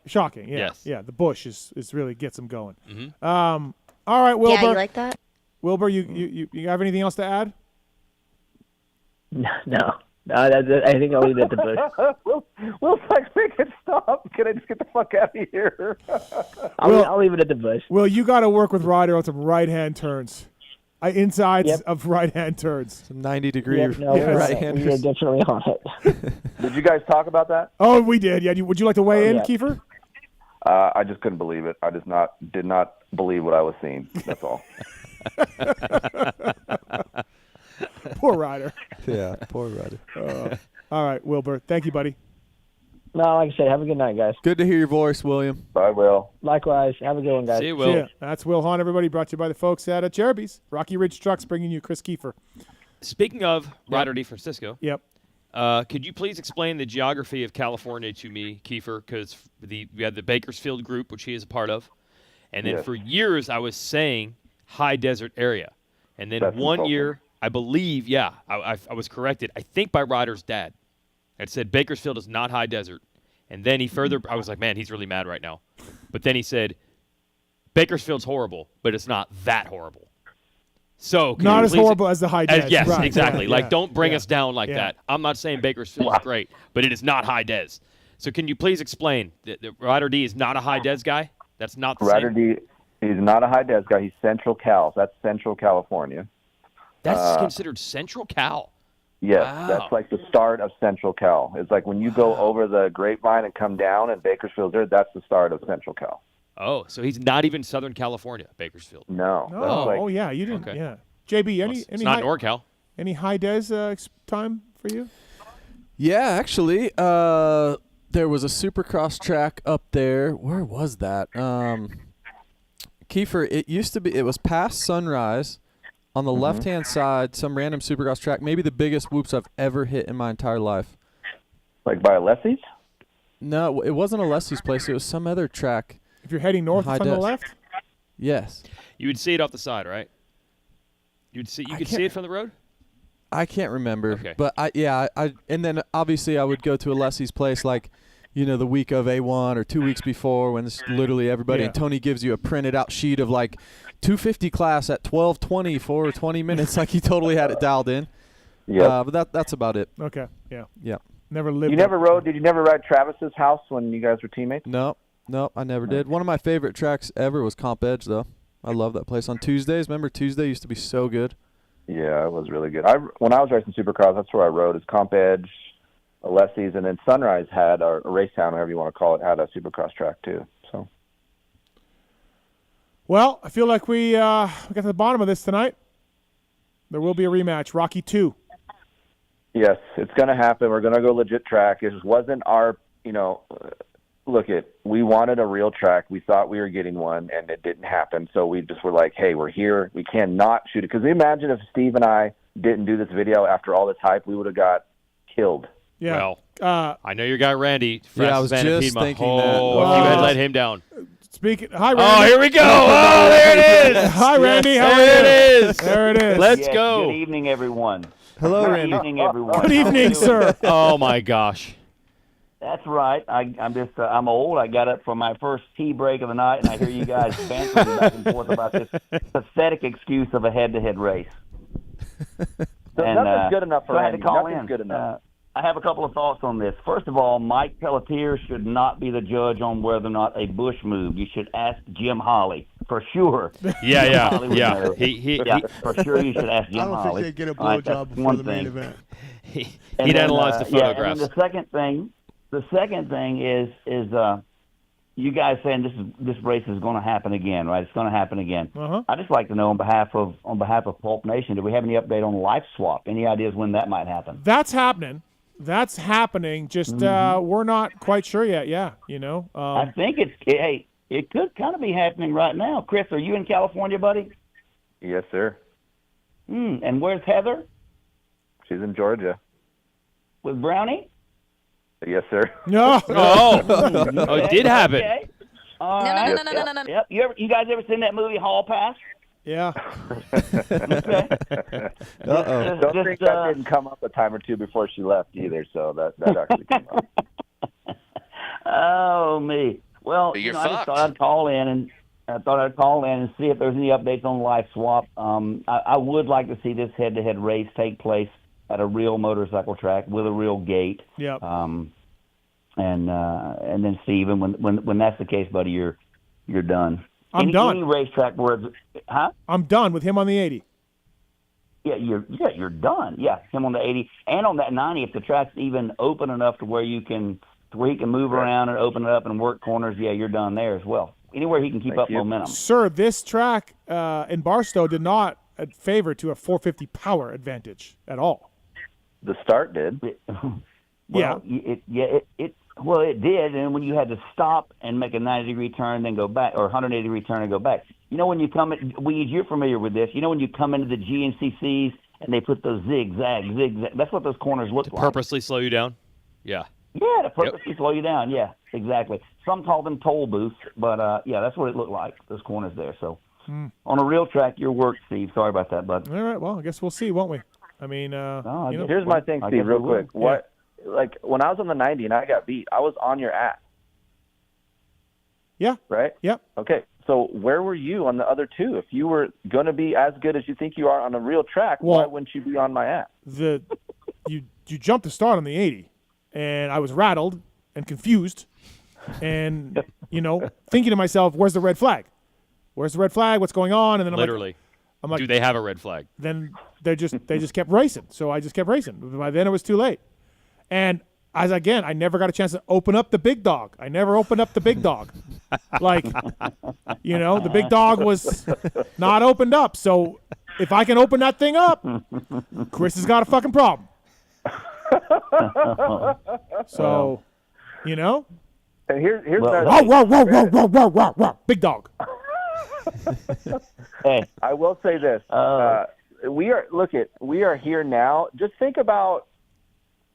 Shocking. Yeah, Yes. yeah. The bush is really gets him going. All right, Wilbur. Yeah, you like that? Wilbur, you have anything else to add? No. I think I'll leave it at the bush. Will's like, make it stop. Can I just get the fuck out of here? I'll leave it at the bush. Will, you got to work with Ryder on some right-hand turns. Insides of right-hand turns. Some 90-degree right-handers. We are definitely on it. Did you guys talk about that? Oh, we did. Yeah. Would you like to weigh in, Keefer? I just couldn't believe it. I did not believe what I was seeing. That's all. Poor Ryder. Yeah, poor Ryder. All right, Wilbur. Thank you, buddy. No, like I said, have a good night, guys. Good to hear your voice, William. Bye, Will. Likewise. Have a good one, guys. See you, Will. See ya. That's Wil Hahn, everybody. Brought to you by the folks at Cherubies. Rocky Ridge Trucks bringing you Kris Keefer. Speaking of Ryder De Francisco, Yep. could you please explain the geography of California to me, Keefer? Because we had the Bakersfield group, which he is a part of, and then Yes. for years I was saying high desert area, and then That's one insulting. year I believe, I was corrected. I think by Ryder's dad. It said Bakersfield is not high desert, and then he further. I was like, man, he's really mad right now. But then he said Bakersfield's horrible, but it's not that horrible. So can Not you as please- horrible as the high des. Yes, Right, exactly. yeah, like, yeah, don't bring yeah, us down like yeah. that. I'm not saying Bakersfield is great, but it is not high des. So can you please explain that Ryder D is not a high des guy? That's not the Ryder same. D, he's not a high des guy. He's Central Cal. That's Central California. That's considered Central Cal. Yes, Wow. that's like the start of Central Cal. It's like when you go over the Grapevine and come down in Bakersfield, that's the start of Central Cal. Oh, so he's not even Southern California, Bakersfield. No. No. that's like, Oh, yeah. You didn't. Okay. Yeah. JB, any It's not high, NorCal. any high des time for you? Yeah, actually, there was a Supercross track up there. Where was that? Keefer, it was past Sunrise on the left-hand side, some random Supercross track, maybe the biggest whoops I've ever hit in my entire life. Like by Alessi's? No, it wasn't Alessi's place. It was some other track. If you're heading north, High it's on the des. left. Yes. You would see it off the side, right? You could see it from the road? I can't remember. Okay. But and then obviously I would go to Alessi's place like, the week of A1 or 2 weeks before when it's literally everybody. Yeah. And Tony gives you a printed out sheet of like 250 class at 12:20 for 20 minutes. Like he totally had it dialed in. Yeah. But that's about it. Okay. Yeah. Yeah. Never lived. Did you never ride Travis's house when you guys were teammates? No, I never did. One of my favorite tracks ever was Comp Edge, though. I love that place on Tuesdays. Remember Tuesday used to be so good. Yeah, it was really good. When I was racing Supercross, that's where I rode. Is Comp Edge, Alessi's, and then Sunrise had, or Racetown, however you want to call it, had a Supercross track too. So. Well, I feel like we got to the bottom of this tonight. There will be a rematch. Rocky 2. Yes, it's going to happen. We're going to go legit track. It just wasn't our, we wanted a real track. We thought we were getting one, and it didn't happen. So we just were like, hey, we're here. We cannot shoot it. Because imagine if Steve and I didn't do this video after all this hype, we would have got killed. Yeah. Well, I know your guy Randy. I was Francis Van just Piedmont. thinking that. If you had let him down. Hi, Randy. Oh, here we go. Oh, there it is. Hi, Randy. Yes, How are there you? it is. There it is. Let's Yes, go. Good evening, everyone. Hello, Good Randy. evening, everyone. Good evening, sir. Oh, my gosh. That's right. I'm old. I got up for my first tea break of the night, and I hear you guys bantering back and forth about this pathetic excuse of a head-to-head race. Nothing's good enough for so I had to Randy. call Nothing's in. good enough. I have a couple of thoughts on this. First of all, Mike Pelletier should not be the judge on whether or not a Bush moved. You should ask Jim Holly for sure. Yeah. For sure, you should ask Jim I don't Holly. think they get a All right, blowjob that's before one the main thing. event. He'd analyze the photographs. And then the second thing is you guys saying this race is going to happen again, right? It's going to happen again. Uh-huh. I just like to know on behalf of Pulp Nation, do we have any update on Life Swap? Any ideas when that might happen? That's happening. Just we're not quite sure yet. Yeah, I think it could kind of be happening right now. Kris, are you in California, buddy? Yes, sir. And where's Heather? She's in Georgia. With Brownie? Yes, sir. No. It did happen. Okay. All right. No. Yep. You guys ever seen that movie Hall Pass? Yeah. Okay. Uh-oh. Don't think that didn't come up a time or two before she left either, so that actually came up. Oh, me. Well, You're I just fucked. thought I'd call in and see if there's any updates on Life Swap. I would like to see this head-to-head race take place at a real motorcycle track with a real gate. Yep. And then Steven, when that's the case, buddy, you're done. I'm done. Any racetrack where it's, huh? I'm done with him on the 80. Yeah, you're done. Yeah, him on the 80 and on that 90. If the track's even open enough to where he can move around and open it up and work corners, yeah, you're done there as well. Anywhere he can keep up momentum. Sir, this track in Barstow did not favor to a 450 power advantage at all. The start did. Well, it did. And when you had to stop and make a 90-degree turn, then go back, or 180-degree turn and go back. You know, when you come in, you're familiar with this. You know, when you come into the GNCCs and they put those zigzag. That's what those corners look like. Purposely slow you down? Yeah. Yeah, to purposely slow you down. Yeah, exactly. Some call them toll booths, but yeah, that's what it looked like, those corners there. So on a real track, your work, Steve. Sorry about that, bud. All right, well, I guess we'll see, won't we? I mean, here's my thing, Steve, real quick. Like, when I was on the 90 and I got beat, I was on your ass. Yeah. Right? Yep. Okay, so where were you on the other two? If you were going to be as good as you think you are on a real track, why wouldn't you be on my ass? You jumped the start on the 80, and I was rattled and confused and, thinking to myself, where's the red flag? Where's the red flag? What's going on? And then I'm like, do they have a red flag? Then they just kept racing. So I just kept racing. By then it was too late. And I never got a chance to open up the big dog. I never opened up the big dog. The big dog was not opened up. So if I can open that thing up, Kris has got a fucking problem. So, And here's whoa, big dog. Hey, I will say this: we are here now. Just think about,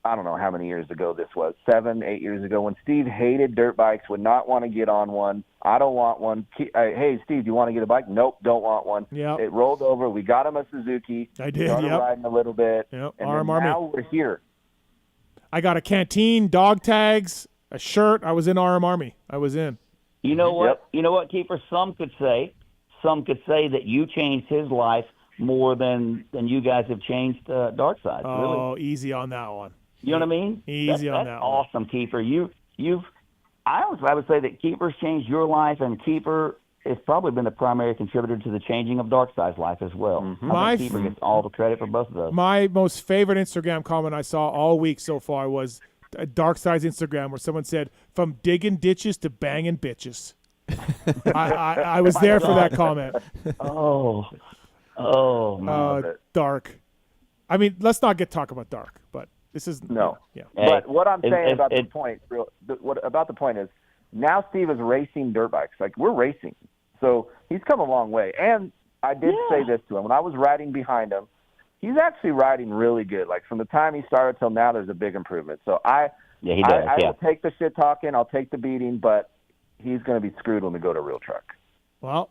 I don't know how many years ago this was, 7, 8 years ago, when Steve hated dirt bikes, would not want to get on one. I don't want one. Hey, Steve, you want to get a bike? Nope, don't want one. Yep. It rolled over. We got him a Suzuki. I did. Started riding a little bit. Yep. And RM then Army. now we're here. I got a canteen, dog tags, a shirt. I was in RM Army. I was in. You know what? Yep. You know what, Keefer? Some could say that you changed his life more than you guys have changed Dark Side. Oh, really. Easy on that one. You know what I mean? Easy on that one. Awesome, Keefer. I would say that Keefer's changed your life, and Keefer has probably been the primary contributor to the changing of Dark Side's life as well. Mm-hmm. I think Keefer gets all the credit for both of those. My most favorite Instagram comment I saw all week so far was Dark Side's Instagram, where someone said, "From digging ditches to banging bitches." I was there for that comment. Dark. I mean, let's not talk about Dark, but this is no. Yeah. But what I'm saying about the point is, now Steve is racing dirt bikes. Like, we're racing, so he's come a long way. And I did say this to him when I was riding behind him. He's actually riding really good. Like, from the time he started till now, there's a big improvement. So I will take the shit talking, I'll take the beating, but he's going to be screwed when we go to real truck. Well,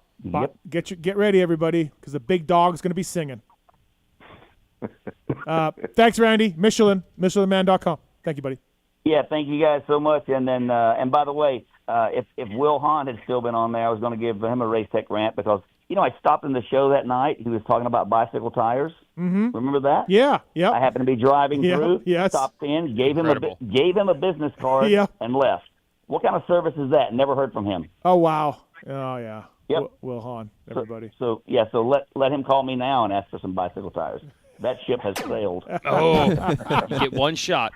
get ready, everybody, because the big dog's going to be singing. Thanks, Randy. MichelinMan.com. Thank you, buddy. Yeah, thank you guys so much. And then, and by the way, if Wil Hahn had still been on there, I was going to give him a Race Tech rant because, I stopped in the show that night. He was talking about bicycle tires. Mm-hmm. Remember that? Yeah. I happened to be driving through. Yes. Stopped in, gave him a business card, and left. What kind of service is that? Never heard from him. Oh, wow. Oh, yeah. Yep. Wil Hahn, everybody. So let him call me now and ask for some bicycle tires. That ship has sailed. Oh, you get one shot.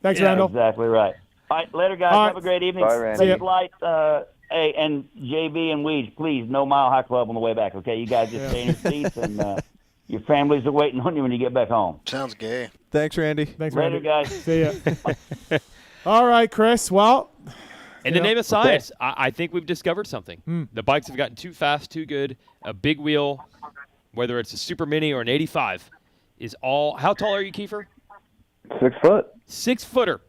Thanks, Randall. Exactly right. All right, later, guys. Have a great evening. Bye, Randy. Safe flight. Hey, and JB and Weeds, please, no Mile High Club on the way back, okay? You guys just stay in your seats, and your families are waiting on you when you get back home. Sounds gay. Thanks, Randy. Thanks, Later, Randy. guys. See ya. All right, Kris. Well, in the name of science, I think we've discovered something. The bikes have gotten too fast, too good. A big wheel, whether it's a Super Mini or an 85, is all. How tall are you, Keefer? 6 foot. 6-footer.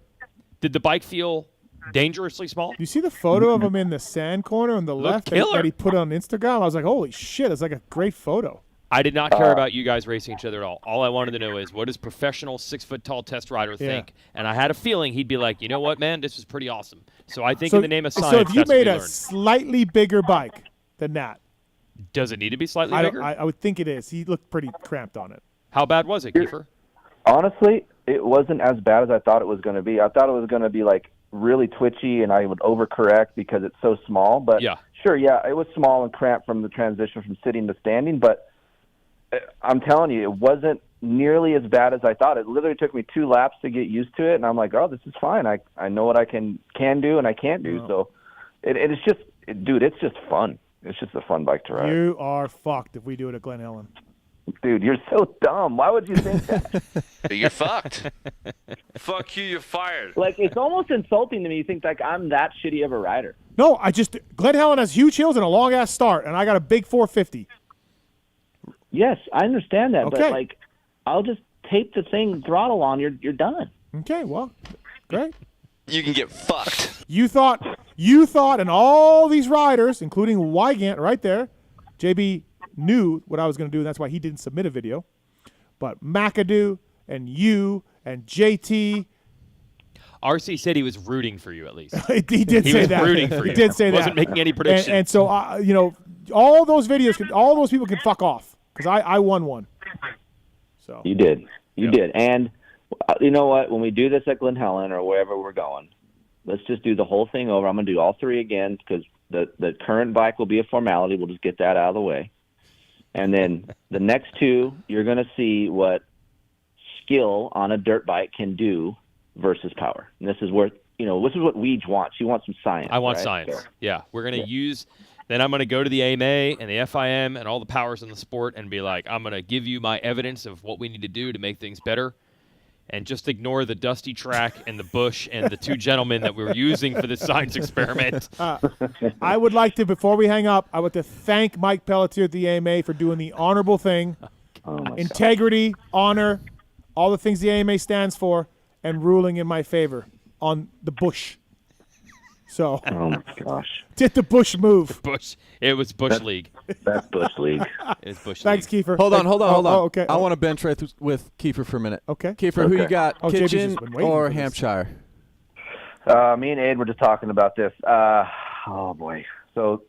Did the bike feel dangerously small? You see the photo of him in the sand corner on the left that he put on Instagram? I was like, holy shit, it's like a great photo. I did not care about you guys racing each other at all. All I wanted to know is, what does professional 6-foot-tall test rider think? And I had a feeling he'd be like, you know what, man, this is pretty awesome. So I think in the name of science, so if you that's what made we a learned. slightly bigger bike than that, does it need to be slightly bigger? I would think it is. He looked pretty cramped on it. How bad was it, Keefer? Honestly, it wasn't as bad as I thought it was going to be. I thought it was going to be like really twitchy, and I would overcorrect because it's so small. But sure, it was small and cramped from the transition from sitting to standing. But I'm telling you, it wasn't nearly as bad as I thought. It literally took me 2 laps to get used to it, and I'm like, oh, this is fine. I know what I can do and I can't do. So it's just, dude, it's just fun. It's just a fun bike to ride. You are fucked if we do it at Glen Helen. Dude, you're so dumb. Why would you think that? You're fucked. Fuck you, you're fired. Like, it's almost insulting to me. You think, like, I'm that shitty of a rider. No, Glenn Helen has huge hills and a long-ass start, and I got a big 450. Yes, I understand that, Okay. but, like, I'll just tape the thing throttle on. You're done. Okay, well, great. You can get fucked. You thought, and all these riders, including Weigandt right there, JB knew what I was going to do, and that's why he didn't submit a video. But McAdoo and you and JT. RC said he was rooting for you at least. he did say that. He was rooting for you. He did say that. Wasn't making any predictions. And so, all those videos, all those people can fuck off because I won one. So You did. You did. And you know what? When we do this at Glen Helen or wherever we're going, let's just do the whole thing over. I'm going to do all three again because the current bike will be a formality. We'll just get that out of the way. And then the next two, you're going to see what skill on a dirt bike can do versus power. And this is where, this is what Weege wants. She wants some science. I want right? science. So, yeah. We're going to use – then I'm going to go to the AMA and the FIM and all the powers in the sport and be like, I'm going to give you my evidence of what we need to do to make things better. And just ignore the dusty track and the bush and the two gentlemen that we were using for this science experiment. I would like to, before we hang up, I want to thank Mike Pelletier at the AMA for doing the honorable thing. Integrity, honor, all the things the AMA stands for, and ruling in my favor on the bush. So, oh my gosh. Did the bush move? It was Bush League. That's Bush League. It was Bush Thanks, League. Keefer. Hold on. Oh, okay. I want to bench right with Keefer for a minute. Okay. Keefer, who you got, JB's just Kitchen been waiting or for this. Hampshire? Me and Aid were just talking about this. Oh, boy. So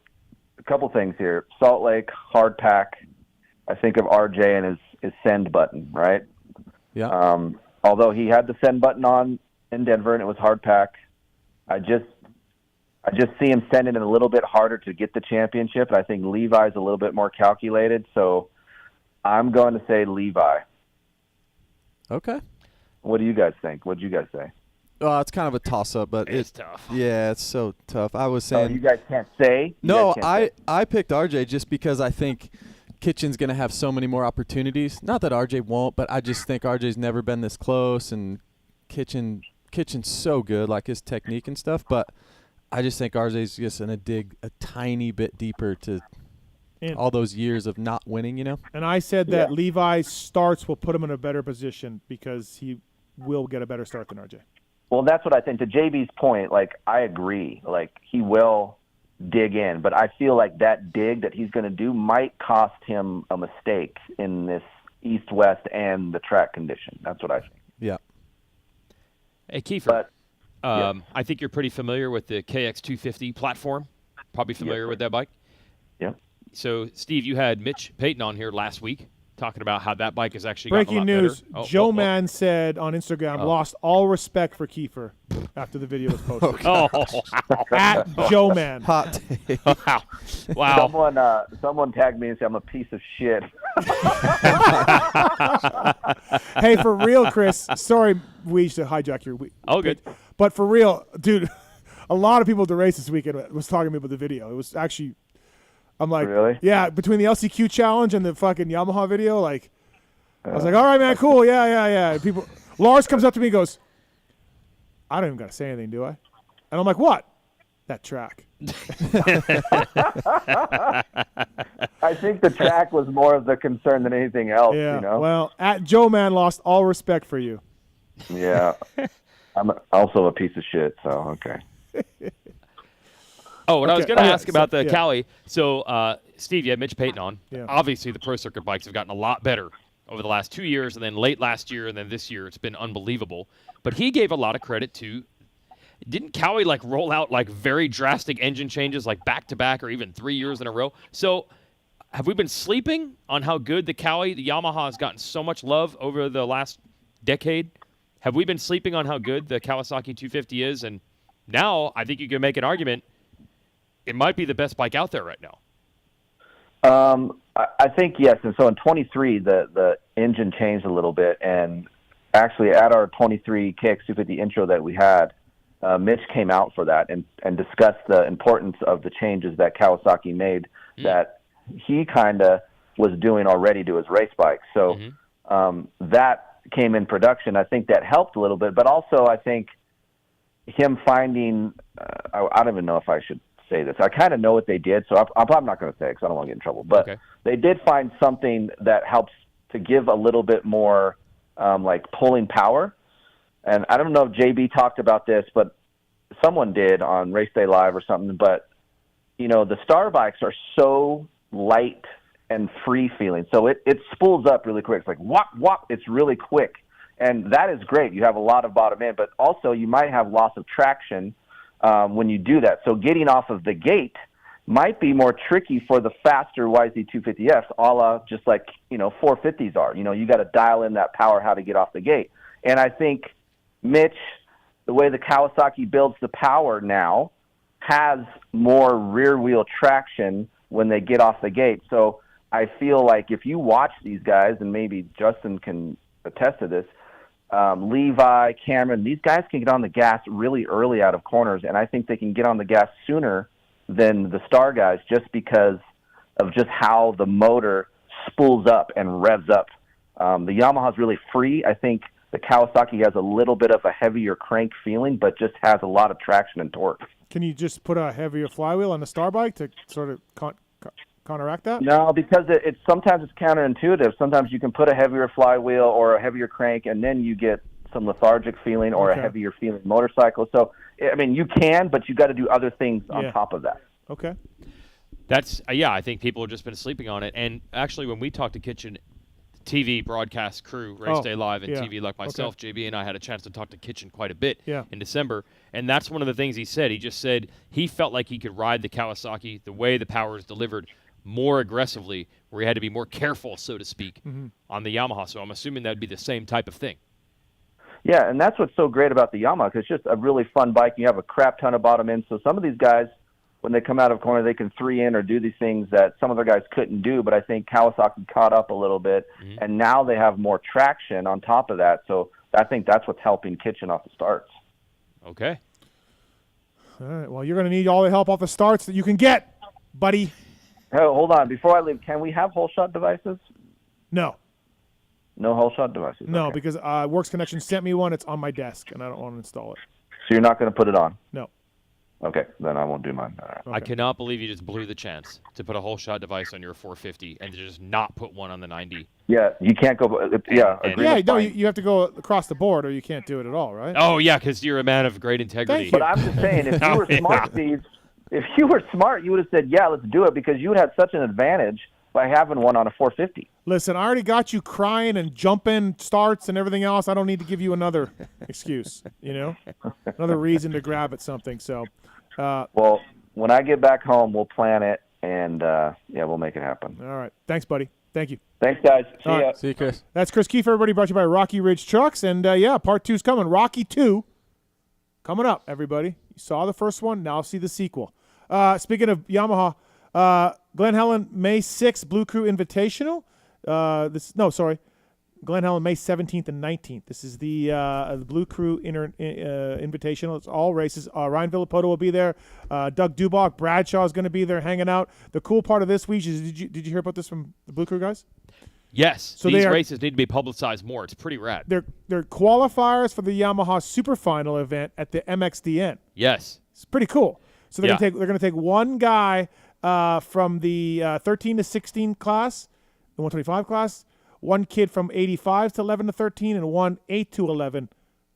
a couple things here. Salt Lake, hard pack. I think of RJ and his send button, right? Yeah. Although he had the send button on in Denver and it was hard pack, I just see him sending it a little bit harder to get the championship, and I think Levi's a little bit more calculated. So I'm going to say Levi. Okay. What do you guys think? What did you guys say? It's kind of a toss-up, but it's tough. Yeah, it's so tough. I was saying. You guys can't say? No, I picked RJ just because I think Kitchen's going to have so many more opportunities. Not that RJ won't, but I just think RJ's never been this close, and Kitchen's so good, like his technique and stuff, but I just think RJ's just going to dig a tiny bit deeper to all those years of not winning, And I said that Levi's starts will put him in a better position because he will get a better start than RJ. Well, that's what I think. To JB's point, I agree. He will dig in, but I feel like that dig that he's going to do might cost him a mistake in this east-west and the track condition. That's what I think. Yeah. Hey, Keefer. I think you're pretty familiar with the KX250 platform. Probably familiar with that bike. Yeah. So, Steve, you had Mitch Payton on here last week talking about how that bike has actually Breaking gotten a lot news, better. Joe Mann said on Instagram, lost all respect for Keefer after the video was posted. At Joe Mann. Hot take. Wow. Someone tagged me and said I'm a piece of shit. Hey, for real, Chris, sorry we used to hijack your week. Oh, good. But for real, dude, a lot of people at the race this weekend was talking to me about the video. It was actually, I'm like, really? Yeah, between the LCQ challenge and the fucking Yamaha video, I was like, all right, man, cool, yeah. And Lars comes up to me and goes, I don't even got to say anything, do I? And I'm like, what? That track. I think the track was more of the concern than anything else, Yeah, well, at Joe Mann lost all respect for you. Yeah. I'm also a piece of shit, so okay. I was going to ask about the yeah. Cali. So, Steve, you had Mitch Payton on. Yeah. Obviously, the Pro Circuit bikes have gotten a lot better over the last 2 years, and then late last year, and then this year. It's been unbelievable. But he gave a lot of credit to – didn't Cowie, roll out, very drastic engine changes, back-to-back or even 3 years in a row? So, have we been sleeping on how good the Yamaha has gotten so much love over the last decade? Have we been sleeping on how good the Kawasaki 250 is? And now I think you can make an argument it might be the best bike out there right now. I think, yes. And so in 23, the engine changed a little bit. And actually at our 23 KX250 intro that we had, Mitch came out for that and discussed the importance of the changes that Kawasaki made, that he was doing already to his race bike. So that came in production. I think that helped a little bit, but also I think him finding, I don't even know if I should say this. I kind of know what they did, so I'm not going to say it because I don't want to get in trouble. But they did find something that helps to give a little bit more like pulling power. And I don't know if JB talked about this, but someone did on Race Day Live or something. But, you know, the Star bikes are so light and free feeling. So it spools up really quick. It's like, whop, whop. It's really quick. And that is great. You have a lot of bottom end, but also you might have loss of traction when you do that. So getting off of the gate might be more tricky for the faster YZ250Fs, a la just like, you know, 450s are. You know, you got to dial in that power, how to get off the gate. And I think Mitch, the way the Kawasaki builds the power now, has more rear wheel traction when they get off the gate. So I feel like if you watch these guys, and maybe Justin can attest to this, Levi, Cameron, these guys can get on the gas really early out of corners, and I think they can get on the gas sooner than the Star guys just because of just how the motor spools up and revs up. The Yamaha's really free. I think the Kawasaki has a little bit of a heavier crank feeling, but just has a lot of traction and torque. Can you just put a heavier flywheel on the Star bike to sort of counteract that? No, because sometimes it's counterintuitive. Sometimes you can put a heavier flywheel or a heavier crank, and then you get some lethargic feeling or a heavier feeling motorcycle. So, I mean, you can, but you got to do other things on top of that. Okay. That's I think people have just been sleeping on it. And actually, when we talked to Kitchen TV broadcast crew, Race Day Live and TV like myself, JB and I had a chance to talk to Kitchen quite a bit in December. And that's one of the things he said. He just said he felt like he could ride the Kawasaki the way the power is delivered more aggressively, where he had to be more careful, so to speak, on the Yamaha. So I'm assuming that would be the same type of thing. Yeah, and that's what's so great about the Yamaha, because it's just a really fun bike. You have a crap ton of bottom end. So some of these guys, when they come out of corner, they can 3-in or do these things that some other guys couldn't do. But I think Kawasaki caught up a little bit, and now they have more traction on top of that. So I think that's what's helping Kitchen off the starts. Okay. All right. Well, you're going to need all the help off the starts that you can get, buddy. Hey, hold on. Before I leave, can we have hole shot devices? No. No hole shot devices? No, okay. Because Works Connection sent me one. It's on my desk, and I don't want to install it. So you're not going to put it on? No. Okay, then I won't do mine. All right. Okay. I cannot believe you just blew the chance to put a hole shot device on your 450 and to just not put one on the 90. Yeah, you can't go. You have to go across the board, or you can't do it at all, right? Oh yeah, because you're a man of great integrity. But I'm just saying, if you were smart, Steve, if you were smart, you would have said, "Yeah, let's do it," because you would have such an advantage by having one on a 450. Listen, I already got you crying and jumping starts and everything else. I don't need to give you another excuse, another reason to grab at something. So, well, when I get back home, we'll plan it, and we'll make it happen. All right. Thanks, buddy. Thank you. Thanks, guys. See ya. See you, Chris. That's Kris Keefer, everybody, brought to you by Rocky Ridge Trucks. And, part 2's coming. Rocky 2 coming up, everybody. You saw the first one. Now see the sequel. Speaking of Yamaha, Glen Helen, May 6th, Blue Crew Invitational. Glen Helen, May 17th and 19th. This is the Blue Crew Invitational. It's all races. Ryan Villapoto will be there. Doug Dubach, Bradshaw is going to be there hanging out. The cool part of this week is, did you hear about this from the Blue Crew guys? Yes. So these races need to be publicized more. It's pretty rad. They're qualifiers for the Yamaha Super Final event at the MXDN. Yes. It's pretty cool. So they're going to take one guy from the 13 to 16 class, the 125 class, one kid from 85 to 11 to 13, and one 8 to 11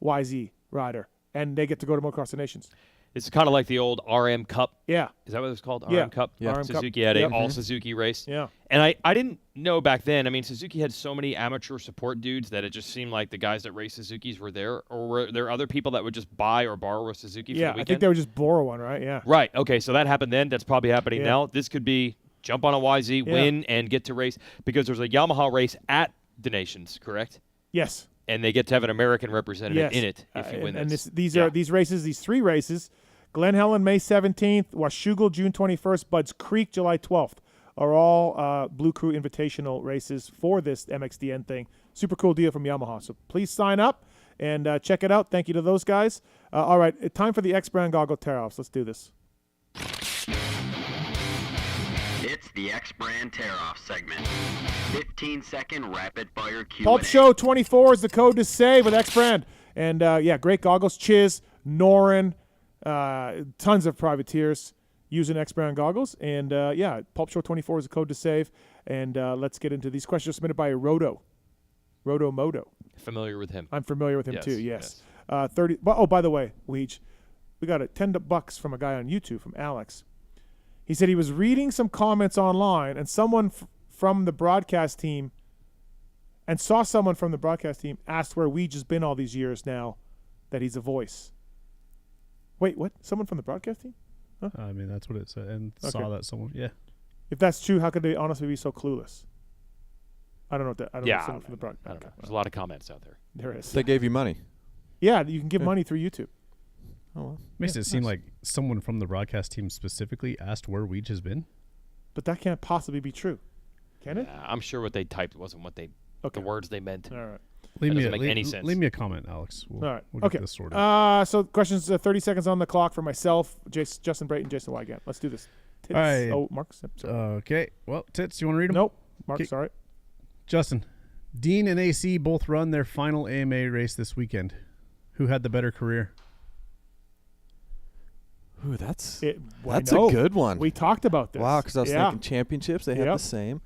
YZ rider. And they get to go to Motocross the Nations. It's kind of like the old RM Cup. Yeah. Is that what it was called? Yeah. RM Cup? Yeah. RM Suzuki Cup. had an all-Suzuki race. Yeah. And I didn't know back then. I mean, Suzuki had so many amateur support dudes that it just seemed like the guys that race Suzukis were there. Or were there other people that would just buy or borrow a Suzuki for the weekend? I think they would just borrow one, right? Yeah. Right. Okay, so that happened then. That's probably happening now. This could be jump on a YZ, win, and get to race. Because there's a Yamaha race at the Nations, correct? Yes. And they get to have an American representative in it if you win this. And these three races, Glen Helen, May 17th, Washougal, June 21st, Budds Creek, July 12th, are all Blue Crew Invitational races for this MXDN thing. Super cool deal from Yamaha. So please sign up and check it out. Thank you to those guys. All right, time for the X-Brand Goggle Tear-Offs. Let's do this. It's the X Brand Tear-Off segment. 15-second rapid-fire Q&A. Pulp Show 24 is the code to save with X Brand. And, great goggles. Chiz, Norin, tons of privateers using X Brand goggles. And, Pulp Show 24 is the code to save. And let's get into these questions submitted by Roto Moto. Familiar with him. I'm familiar with him, too, yes. 30. Oh, by the way, Weege, we got $10 from a guy on YouTube, from Alex. He said he was reading some comments online, and someone from the broadcast team, and saw someone from the broadcast team asked where Weege has been all these years now that he's a voice. Wait, what? Someone from the broadcast team? Huh? I mean, that's what it said, and Okay. saw that someone. Yeah. If that's true, how could they honestly be so clueless? I don't know. I don't know. I Someone don't from the know. broadcast. I don't know. There's a lot of comments out there. There is. They gave you money. Yeah, you can give money through YouTube. Oh, well. Makes it seem like someone from the broadcast team specifically asked where Weege has been. But that can't possibly be true, can it? I'm sure what they typed wasn't what the words they meant. All right. That doesn't make any sense. Leave me a comment, Alex. We'll, All right. We'll get this sorted. So questions, 30 seconds on the clock for myself, Justin Brayton, Jason Weigandt. Let's do this. Tits. All right. Oh, Mark. Okay. Well, Tits, you want to read them? Nope. Mark, sorry. Justin, Dean and AC both run their final AMA race this weekend. Who had the better career? Ooh, that's a good one. We talked about this. Wow, because I was thinking championships. They had Yep. the same.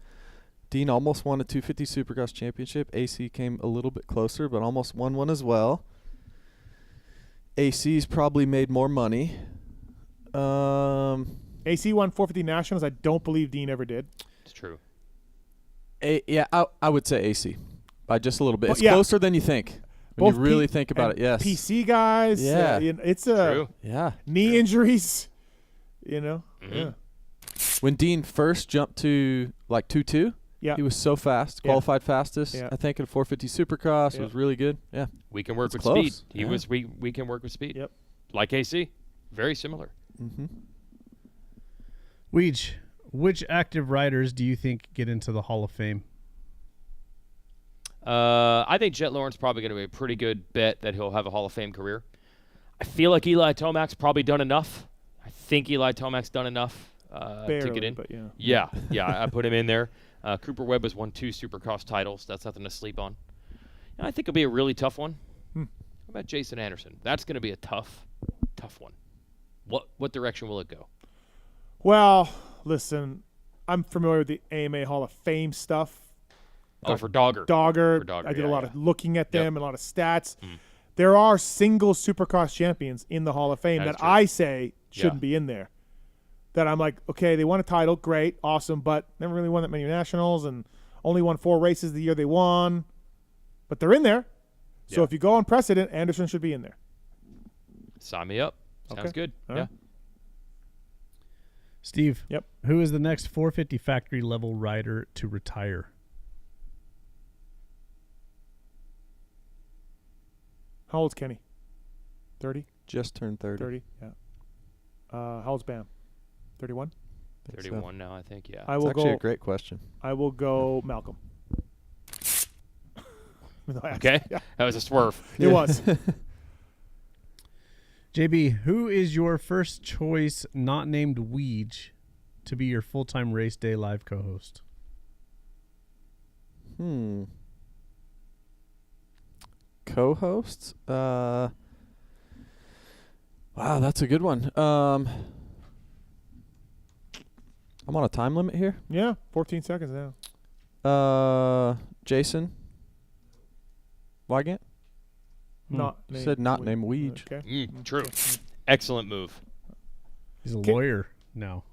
Dean almost won a 250 Supercross championship. AC came a little bit closer, but almost won one as well. AC's probably made more money. AC won 450 Nationals. I don't believe Dean ever did. It's true. I would say AC by just a little bit. Well, It's yeah. closer than you think. When you really think about it, yes. PC guys. Yeah. It's True. Yeah. knee injuries. Yeah. When Dean first jumped to like 2.2, Yeah. he was so fast, Yeah. qualified fastest. Yeah. I think in 450 Supercross, it Yeah. was really good. Yeah. We can work It's with close. speed. He Yeah. was we can work with speed. Yep. Like AC. Very similar. Mm-hmm. Weege, which active riders do you think get into the Hall of Fame? I think Jet Lawrence probably going to be a pretty good bet that he'll have a Hall of Fame career. I feel like Eli Tomac's probably done enough. I think Eli Tomac's done enough to Barely, get in. but yeah. Yeah, I put him in there. Cooper Webb has won 2 Supercross titles. That's nothing to sleep on. And I think it'll be a really tough one. How about Jason Anderson? That's going to be a tough one. What direction will it go? Well, listen, I'm familiar with the AMA Hall of Fame stuff. Oh, for Dogger. Dogger. For Dogger, I did a yeah, lot yeah. of looking at them Yep. and a lot of stats. There are single Supercross champions in the Hall of Fame That's that true. I say shouldn't Yeah. be in there. That I'm like, okay, they won a title, great, awesome, but never really won that many nationals and only won 4 races the year they won. But they're in there. So Yeah. if you go on precedent, Anderson should be in there. Sign me up. Sounds Okay. good. All yeah. right. Steve. Yep. Who is the next 450 factory level rider to retire? How old's Kenny? 30? Just turned 30. 30, yeah. How old's Bam? 31? 31 now, I think, yeah. I It's will actually go, a great question. I will go Malcolm. No, Okay. actually, yeah. That was a swerve. It was. JB, who is your first choice not named Weege to be your full-time race day live co-host? Co-hosts? Wow, that's a good one. I'm on a time limit here. Yeah, 14 seconds now. Jason Weigandt? Not named Said not Weege. named Weege. Okay. True. Excellent move. He's a Okay. lawyer now.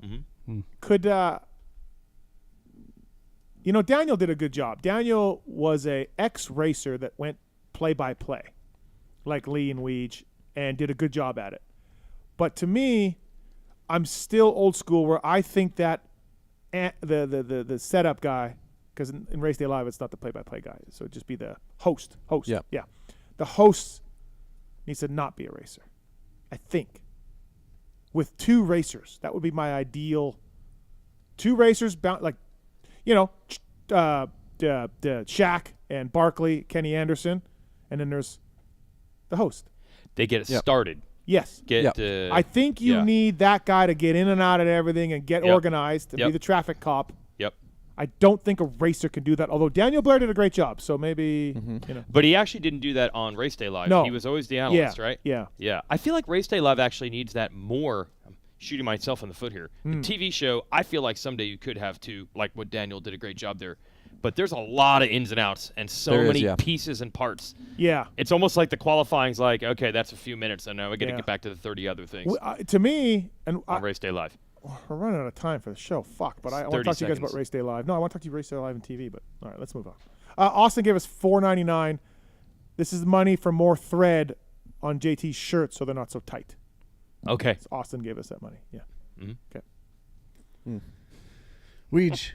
Could Daniel did a good job. Daniel was a ex-racer that went play-by-play, like Lee and Weege, and did a good job at it. But to me, I'm still old school where I think that the setup guy, because in Race Day Live, it's not the play-by-play guy, so it'd just be the host. Yep. Yeah. The host needs to not be a racer, I think. With 2 racers, that would be my ideal. 2 racers, Shaq and Barkley, Kenny Anderson, and then there's the host. They get it Yep. started. Yes. I think you need that guy to get in and out of everything and get organized and be the traffic cop. Yep. I don't think a racer can do that, although Daniel Blair did a great job, so maybe, you know. But he actually didn't do that on Race Day Live. No. He was always the analyst, right? Yeah. Yeah. I feel like Race Day Live actually needs that more. I'm shooting myself in the foot here. The TV show, I feel like someday you could have too, like what Daniel did a great job there. But there's a lot of ins and outs and so many pieces and parts. Yeah. It's almost like the qualifying's like, okay, that's a few minutes, and now we got to get back to the 30 other things. To me, and on Race Day Live. We're running out of time for the show. Fuck. But I want to talk to you guys about Race Day Live. No, I want to talk to you Race Day Live and TV, but all right, let's move on. Austin gave us $4.99. This is money for more thread on JT's shirts so they're not so tight. Okay. So Austin gave us that money. Yeah. Okay. Weege,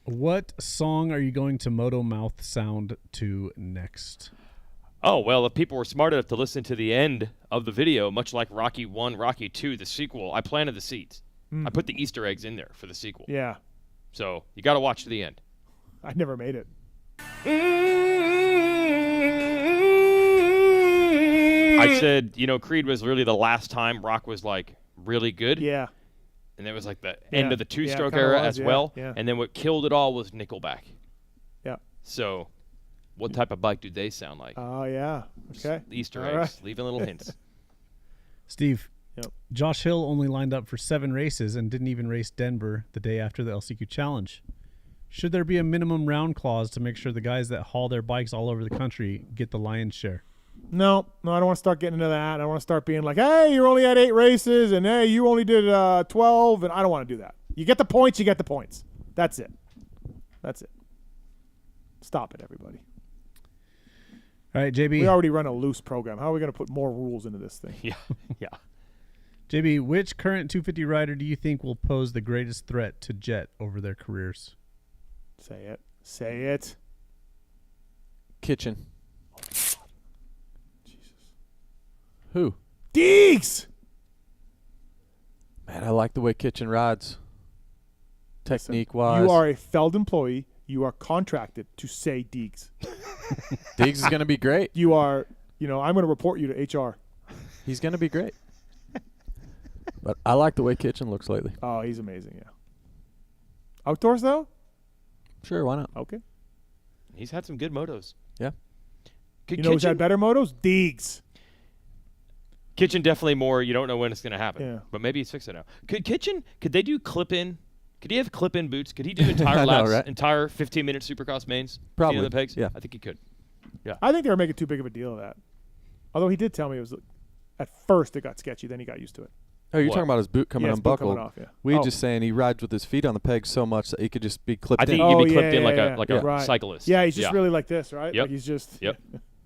what song are you going to Moto Mouth sound to next? Oh, well, if people were smart enough to listen to the end of the video, much like Rocky 1, Rocky 2, the sequel, I planted the seeds. I put the Easter eggs in there for the sequel. Yeah. So you got to watch to the end. I never made it. I said, you know, Creed was really the last time rock was, like, really good. Yeah. And it was, like, the end of the two-stroke era as well. Yeah. And then what killed it all was Nickelback. Yeah. So what type of bike do they sound like? Oh, yeah. Okay. Easter All eggs. right. Leaving little hints. Steve, Yep. Josh Hill only lined up for 7 races and didn't even race Denver the day after the LCQ Challenge. Should there be a minimum round clause to make sure the guys that haul their bikes all over the country get the lion's share? No, I don't want to start getting into that. I don't want to start being like, hey, you only had 8 races, and hey, you only did 12, and I don't want to do that. You get the points, you get the points. That's it. That's it. Stop it, everybody. All right, JB. We already run a loose program. How are we going to put more rules into this thing? Yeah, yeah. JB, which current 250 rider do you think will pose the greatest threat to Jet over their careers? Say it. Say it. Kitchen. Who? Deeks! Man, I like the way Kitchen rides. Technique-wise. You are a Feld employee. You are contracted to say Deeks. Deeks is going to be great. You are, I'm going to report you to HR. He's going to be great. But I like the way Kitchen looks lately. Oh, he's amazing, yeah. Outdoors, though? Sure, why not? Okay. He's had some good motos. Yeah. You know who's had better motos? Deeks. Kitchen definitely more. You don't know when it's going to happen. Yeah. But maybe he's fixed it now. Could they do clip-in? Could he have clip-in boots? Could he do entire I know, laps, right? entire 15-minute Supercross mains? Probably. The pegs? Yeah. I think he could. Yeah. I think they were making too big of a deal of that. Although he did tell me it was, at first it got sketchy, then he got used to it. Oh, you're talking about his boot coming his boot unbuckled. coming off, yeah. We Oh. just saying he rides with his feet on the pegs so much that he could just be clipped I think in. he could be clipped in yeah, like a right. cyclist. Yeah, he's just really like this, right? Yep. Like he's just. Yep.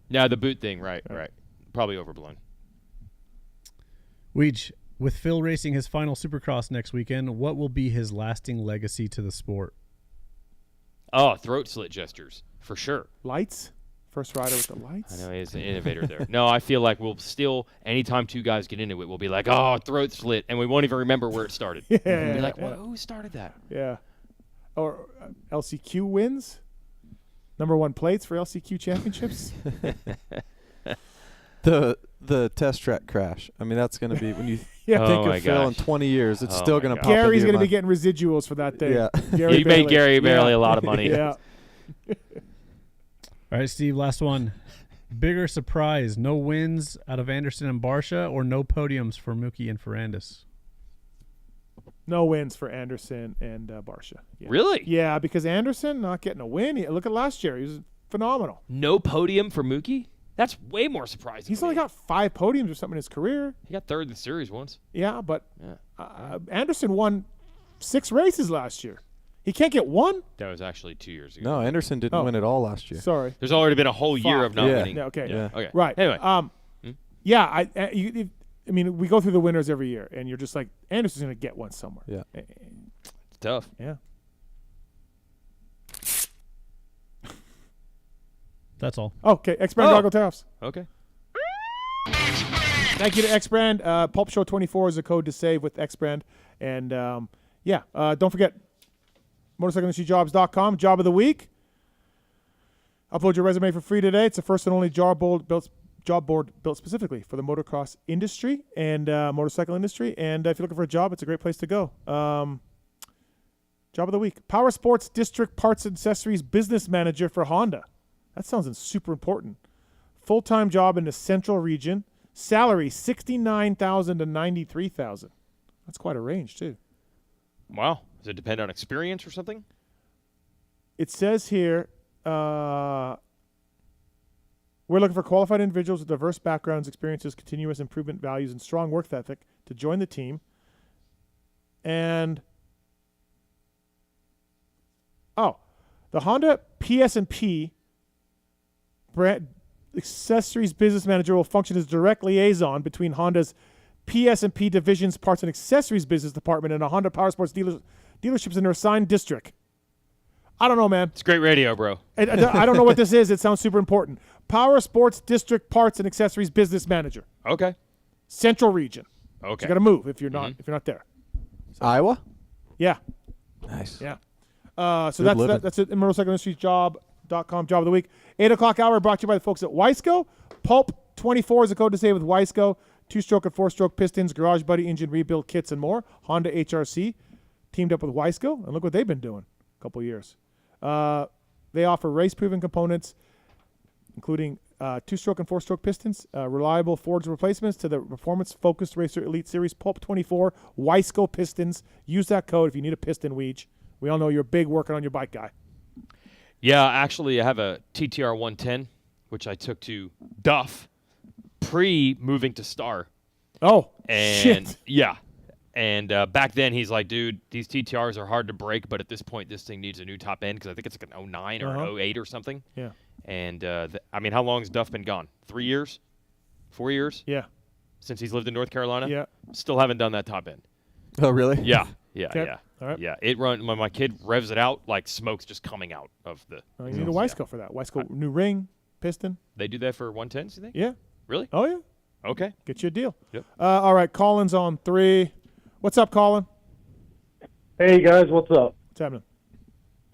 Yeah, the boot thing, right. Probably overblown. Weege, with Phil racing his final Supercross next weekend, what will be his lasting legacy to the sport? Oh, throat slit gestures, for sure. Lights? First rider with the lights? I know, he's an innovator there. No, I feel like we'll still, anytime two guys get into it, we'll be like, oh, throat slit, and we won't even remember where it started. Yeah, We'll be like, yeah. well, who started that? Yeah. Or LCQ wins? #1 plates for LCQ championships? The test track crash. I mean, that's going to be when you Yeah. think Oh my of Phil in gosh. 20 years, it's still going to pop Gary's going to be getting residuals for that thing. Yeah. Gary You made Bailey. Gary Bailey a lot of money. Yeah. All right, Steve, last one. Bigger surprise, no wins out of Anderson and Barsha or no podiums for Mookie and Ferrandis? No wins for Anderson and Barsha. Yeah. Really? Yeah, because Anderson not getting a win. Look at last year. He was phenomenal. No podium for Mookie? That's way more surprising. He's to only me. got 5 podiums or something in his career. He got third in the series once. Yeah, but Anderson won 6 races last year. He can't get 1? That was actually 2 years ago. No, Anderson didn't win it all last year. Sorry. There's already been a whole year of not winning. Yeah, okay. Yeah. Okay. Right. Anyway. Yeah, I mean, we go through the winners every year, and you're just like, Anderson's going to get one somewhere. Yeah. It's tough. Yeah. That's all. Okay, X-Brand Goggle Tops. Okay. Thank you to X-Brand. Pulp Show 24 is the code to save with X-Brand. And, don't forget, motorcycleindustryjobs.com, job of the week. Upload your resume for free today. It's the first and only job board built job board built specifically for the motocross industry and motorcycle industry. And if you're looking for a job, it's a great place to go. Job of the week: Power Sports District Parts and Accessories Business Manager for Honda. That sounds super important. Full-time job in the Central Region. Salary $69,000 to $93,000. That's quite a range too. Wow. Does it depend on experience or something? It says here, we're looking for qualified individuals with diverse backgrounds, experiences, continuous improvement values, and strong work ethic to join the team. And the Honda PS&P brand accessories business manager will function as direct liaison between Honda's PS&P division's parts and accessories business department and a Honda Power Sports dealerships in their assigned district. I don't know, man. It's great radio, bro. I don't know what this is. It sounds super important. Power Sports District Parts and Accessories Business Manager. Okay. Central Region. Okay. So you got to move if you're not there. Iowa? Yeah. Nice. Yeah. So that's it. Motorcycle Industries Job.com Job of the Week. 8 o'clock hour brought to you by the folks at Weisco. Pulp24 is the code to save with Weisco. 2-stroke and 4-stroke pistons, garage buddy, engine rebuild kits, and more. Honda HRC teamed up with Weisco, and look what they've been doing a couple years. They offer race-proven components, including 2-stroke and 4-stroke pistons, reliable forged replacements to the performance-focused Racer Elite Series Pulp24 Weisco pistons. Use that code if you need a piston weege. We all know you're a big working on your bike guy. Yeah, actually, I have a TTR 110, which I took to Duff pre-moving to Star. Oh, and shit. Yeah. And back then, he's like, dude, these TTRs are hard to break, but at this point, this thing needs a new top end because I think it's like an 09 or 08 or something. Yeah. And, I mean, how long has Duff been gone? 3 years? 4 years? Yeah. Since he's lived in North Carolina? Yeah. Still haven't done that top end. Oh, really? Yeah. Yeah, Okay. yeah. All right. Yeah, it run when my kid revs it out, like smoke's just coming out of the. You need a Weisco for that. Weisco new ring, piston. They do that for 110s, you think? Yeah. Really? Oh, yeah. Okay. Get you a deal. Yep. All right, Colin's on 3. What's up, Colin? Hey, guys, what's up? What's happening?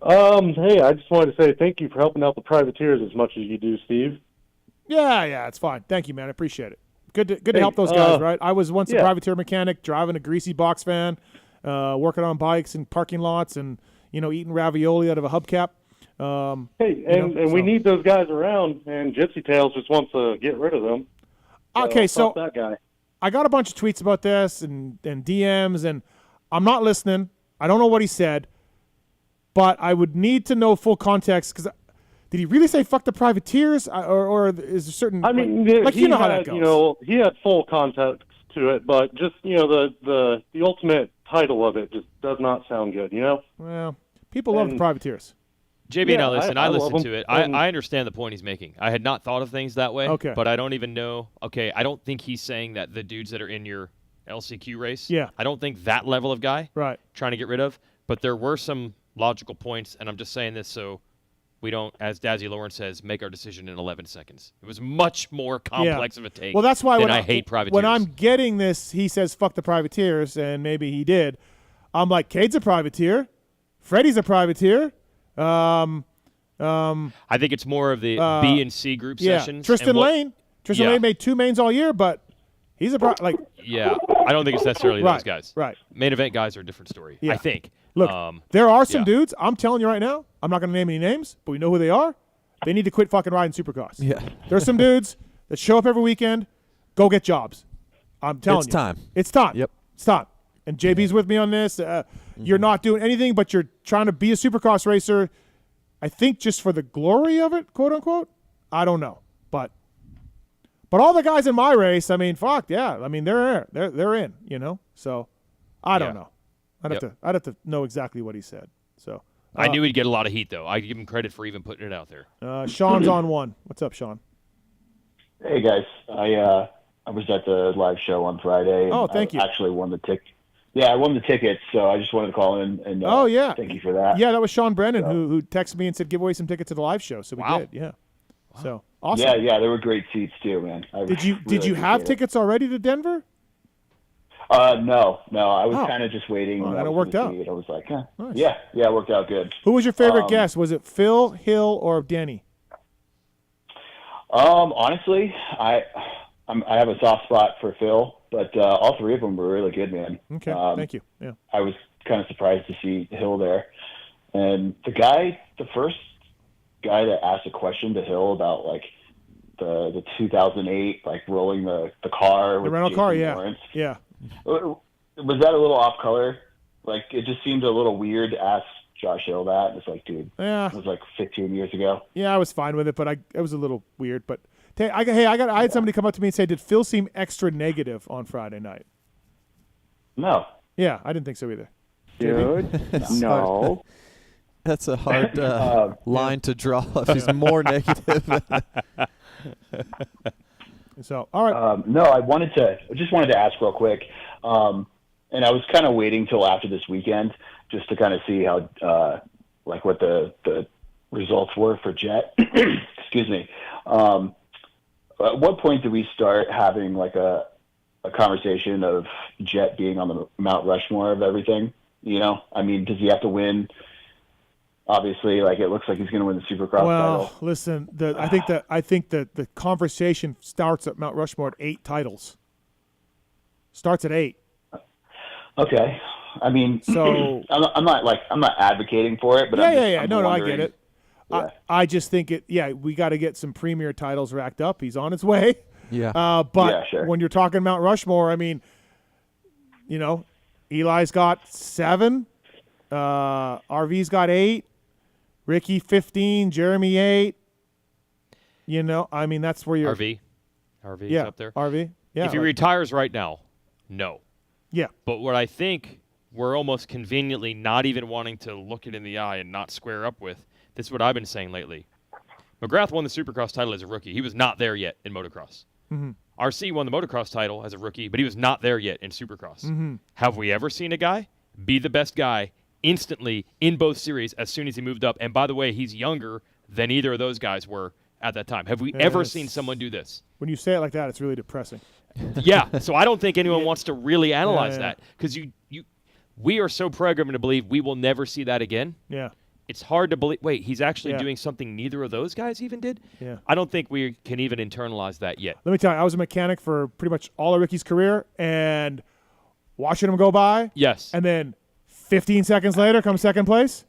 Hey, I just wanted to say thank you for helping out the privateers as much as you do, Steve. Yeah, it's fine. Thank you, man. I appreciate it. Good to help those guys, right? I was once a privateer mechanic, driving a greasy box van, working on bikes in parking lots, and eating ravioli out of a hubcap. We need those guys around, and Gypsy Tales just wants to get rid of them. Okay, so that guy. I got a bunch of tweets about this and DMs, and I'm not listening. I don't know what he said, but I would need to know full context because did he really say "fuck the privateers" or is there certain? I mean, how that goes. He had full context to it, but just the ultimate title of it just does not sound good. Well, people love the privateers. JB, now listen, I listened love to it. him. I understand the point he's making. I had not thought of things that way. Okay. But I don't even know. Okay, I don't think he's saying that the dudes that are in your LCQ race. Yeah. I don't think that level of guy. Right. Trying to get rid of. But there were some logical points, and I'm just saying this so we don't, as Dazzy Lawrence says, make our decision in 11 seconds. It was much more complex of a take. Well, that's why than when I hate privateers. When I'm getting this, he says "fuck the privateers," and maybe he did. I'm like, Cade's a privateer, Freddie's a privateer. I think it's more of the B and C group sessions. Tristan Lane made 2 mains all year, but he's Yeah, I don't think it's necessarily those guys. Right. Main event guys are a different story. Yeah. I think. Look, there are some dudes. I'm telling you right now. I'm not going to name any names, but we know who they are. They need to quit fucking riding supercross. Yeah. There's some dudes that show up every weekend, go get jobs. I'm telling you. It's time. It's time. Yep. It's time. And JB's with me on this. You're not doing anything, but you're trying to be a supercross racer. I think just for the glory of it, quote unquote. I don't know, but all the guys in my race, I mean, fuck yeah. I mean, they're in, So I don't know. I'd have to know exactly what he said. So I knew he'd get a lot of heat though. I give him credit for even putting it out there. Sean's on 1. What's up, Sean? Hey guys, I was at the live show on Friday. And oh, thank you. I actually won the ticket. Yeah, I won the tickets, so I just wanted to call in and thank you for that. Yeah, that was Sean Brennan who texted me and said give away some tickets to the live show. So we did. Yeah. Wow. So awesome. Yeah, there were great seats too, man. Did you have tickets already to Denver? No. I was kind of just waiting. Oh, and it worked out. I was like, nice. Yeah, it worked out good. Who was your favorite guest? Was it Phil, Hill, or Denny? Honestly, I have a soft spot for Phil, but all three of them were really good, man. Okay, thank you. Yeah, I was kind of surprised to see Hill there, and the first guy that asked a question to Hill about like the 2008 like rolling the car with the rental Jason car, yeah, Lawrence. yeah. Was that a little off color? Like it just seemed a little weird to ask Josh Hill that. It's like, dude, yeah, it was like 15 years ago. Yeah, I was fine with it, but it was a little weird. But I had somebody come up to me and say, "Did Phil seem extra negative on Friday night?" No. Yeah, I didn't think so either. Dude, no. That's a hard line to draw if he's more negative. So, all right. No, I just wanted to ask real quick, and I was kind of waiting till after this weekend just to kind of see how, like, what the results were for Jet. Excuse me. At what point do we start having like a conversation of Jet being on the Mount Rushmore of everything? You know, I mean, does he have to win? Obviously, like it looks like he's going to win the Supercross title. Well, listen, I think that the conversation starts at Mount Rushmore at 8 titles. Starts at 8. Okay, I mean, so I'm not advocating for it, but I'm No, I get it. Yeah. I just think we got to get some premier titles racked up. He's on his way. Yeah. But yeah, sure. when you're talking Mount Rushmore, I mean, you know, Eli's got 7, RV's got 8. Ricky 15, Jeremy 8. You know, I mean that's where you're RV's up there. RV. Yeah. If he retires right now, no. Yeah. But what I think we're almost conveniently not even wanting to look it in the eye and not square up with. This is what I've been saying lately. McGrath won the Supercross title as a rookie. He was not there yet in motocross. Mm-hmm. RC won the motocross title as a rookie, but he was not there yet in Supercross. Mm-hmm. Have we ever seen a guy be the best guy instantly in both series as soon as he moved up? And by the way, he's younger than either of those guys were at that time. Have we ever seen someone do this? When you say it like that, it's really depressing. Yeah, so I don't think anyone wants to really analyze that because we are so programmed to believe we will never see that again. Yeah. It's hard to believe. Wait, he's actually doing something neither of those guys even did? Yeah. I don't think we can even internalize that yet. Let me tell you, I was a mechanic for pretty much all of Ricky's career, and watching him go by. Yes. And then 15 seconds later comes second place.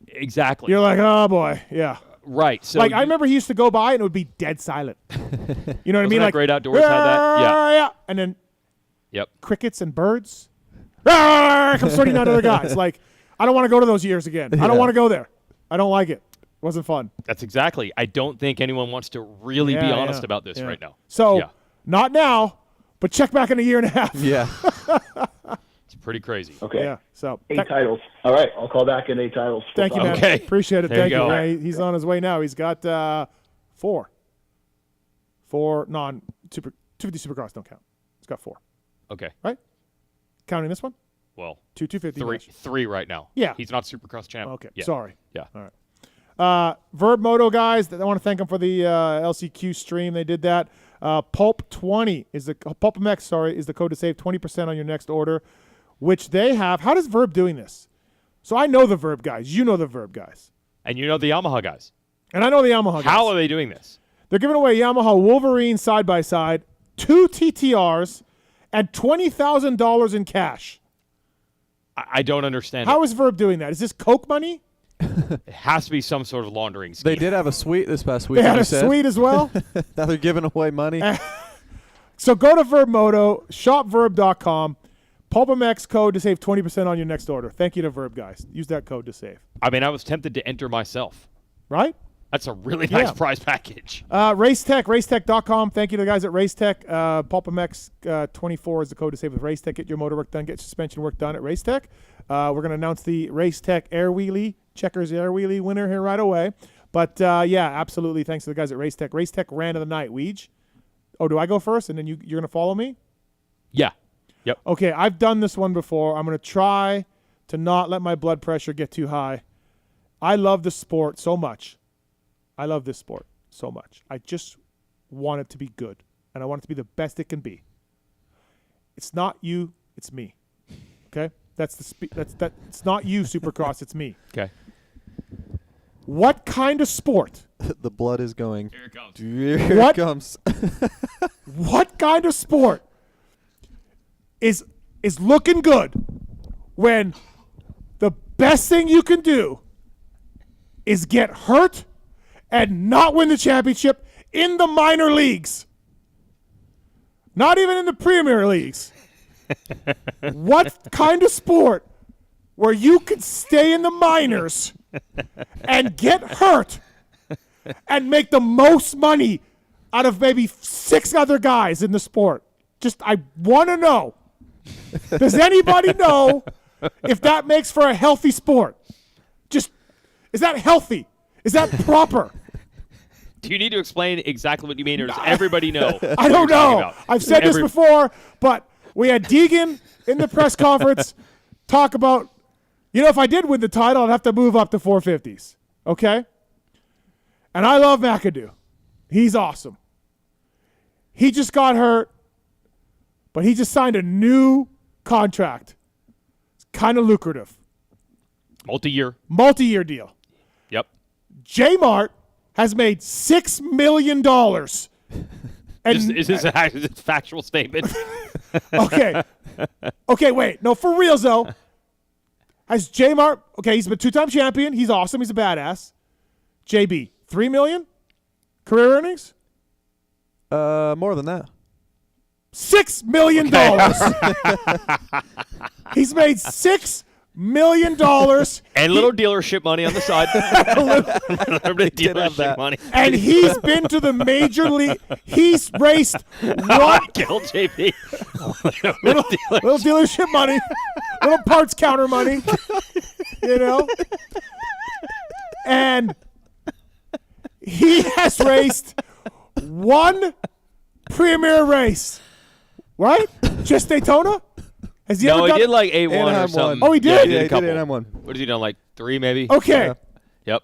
Exactly. You're like, oh, boy, yeah. Right. So like, I remember he used to go by, and it would be dead silent. You know what I mean? That like Great Outdoors had that? Yeah. Yeah. And then yep. Crickets and birds. Comes 39 other guys. Like, I don't want to go to those years again. I don't want to go there. I don't like it. It wasn't fun. That's exactly. I don't think anyone wants to really be honest about this right now. So, not now, but check back in a year and a half. Yeah. It's pretty crazy. Okay. Yeah. So 8 titles. All right, I'll call back in 8 titles. Thank you, man. Okay. Appreciate it. There Thank you go. Yeah, he's on his way now. He's got 4. 4 non-super 250 Supercross don't count. He's got 4. Okay. Right? Counting this one? Well, 250. 3 right now. Yeah. He's not Supercross champ. Okay. Yeah. Sorry. Yeah. All right. Verb Moto guys, I want to thank them for the LCQ stream. They did that. PulpMX is the code to save 20% on your next order, which they have. How does Verb doing this? So I know the Verb guys. You know the Verb guys. And you know the Yamaha guys. And I know the Yamaha guys. How are they doing this? They're giving away Yamaha Wolverine side-by-side, 2 TTRs, and $20,000 in cash. I don't understand How is Verb doing that? Is this Coke money? It has to be some sort of laundering scheme. They did have a suite this past week. They had a suite as well? Now they're giving away money. So go to Verb Moto, shopverb.com, PulpMX code to save 20% on your next order. Thank you to Verb, guys. Use that code to save. I mean, I was tempted to enter myself. Right? That's a really nice prize package. Racetech.com. Thank you to the guys at Racetech. PulpMX 24 is the code to save with Racetech. Get your motor work done. Get suspension work done at Racetech. We're going to announce the Racetech Air Wheelie, Checkers Air Wheelie winner here right away. But, absolutely. Thanks to the guys at Racetech. Racetech Rant of the night. Weege? Oh, do I go first and then you're going to follow me? Yeah. Yep. Okay, I've done this one before. I'm going to try to not let my blood pressure get too high. I love the sport so much. I love this sport so much. I just want it to be good, and I want it to be the best it can be. It's not you, it's me. Okay? That's it's not you, Supercross, it's me. Okay. What kind of sport The blood is going. Here it comes. Here What? it comes. What kind of sport is looking good when the best thing you can do is get hurt and not win the championship in the minor leagues? Not even in the Premier Leagues. What kind of sport where you could stay in the minors and get hurt and make the most money out of maybe 6 other guys in the sport? Just, I want to know. Does anybody know if that makes for a healthy sport? Just, is that healthy? Is that proper? Do you need to explain exactly what you mean, or does everybody know? I don't know. I've said this before, but we had Deegan in the press conference talk about, if I did win the title, I'd have to move up to 450s. Okay? And I love McAdoo. He's awesome. He just got hurt, but he just signed a new contract. It's kind of lucrative. Multi-year deal. Yep. J-Mart has made $6 million. And Is this a factual statement? Okay. Okay, wait. No, for reals, though. Has J-Mart, okay, he's been 2-time champion. He's awesome. He's a badass. JB, $3 million career earnings? More than that. $6 million. He's made $6 million. And little dealership money on the side. Dealership money. And he's been to the major league. He's raced one. Kill JP. little dealership money. Little parts counter money. And he has raced one premier race. Right? Just Daytona? Has he ever he done did like A1 or something. Oh, he did? Yeah, he did a couple. Anaheim one. What has he done, like 3 maybe? Okay. Yeah.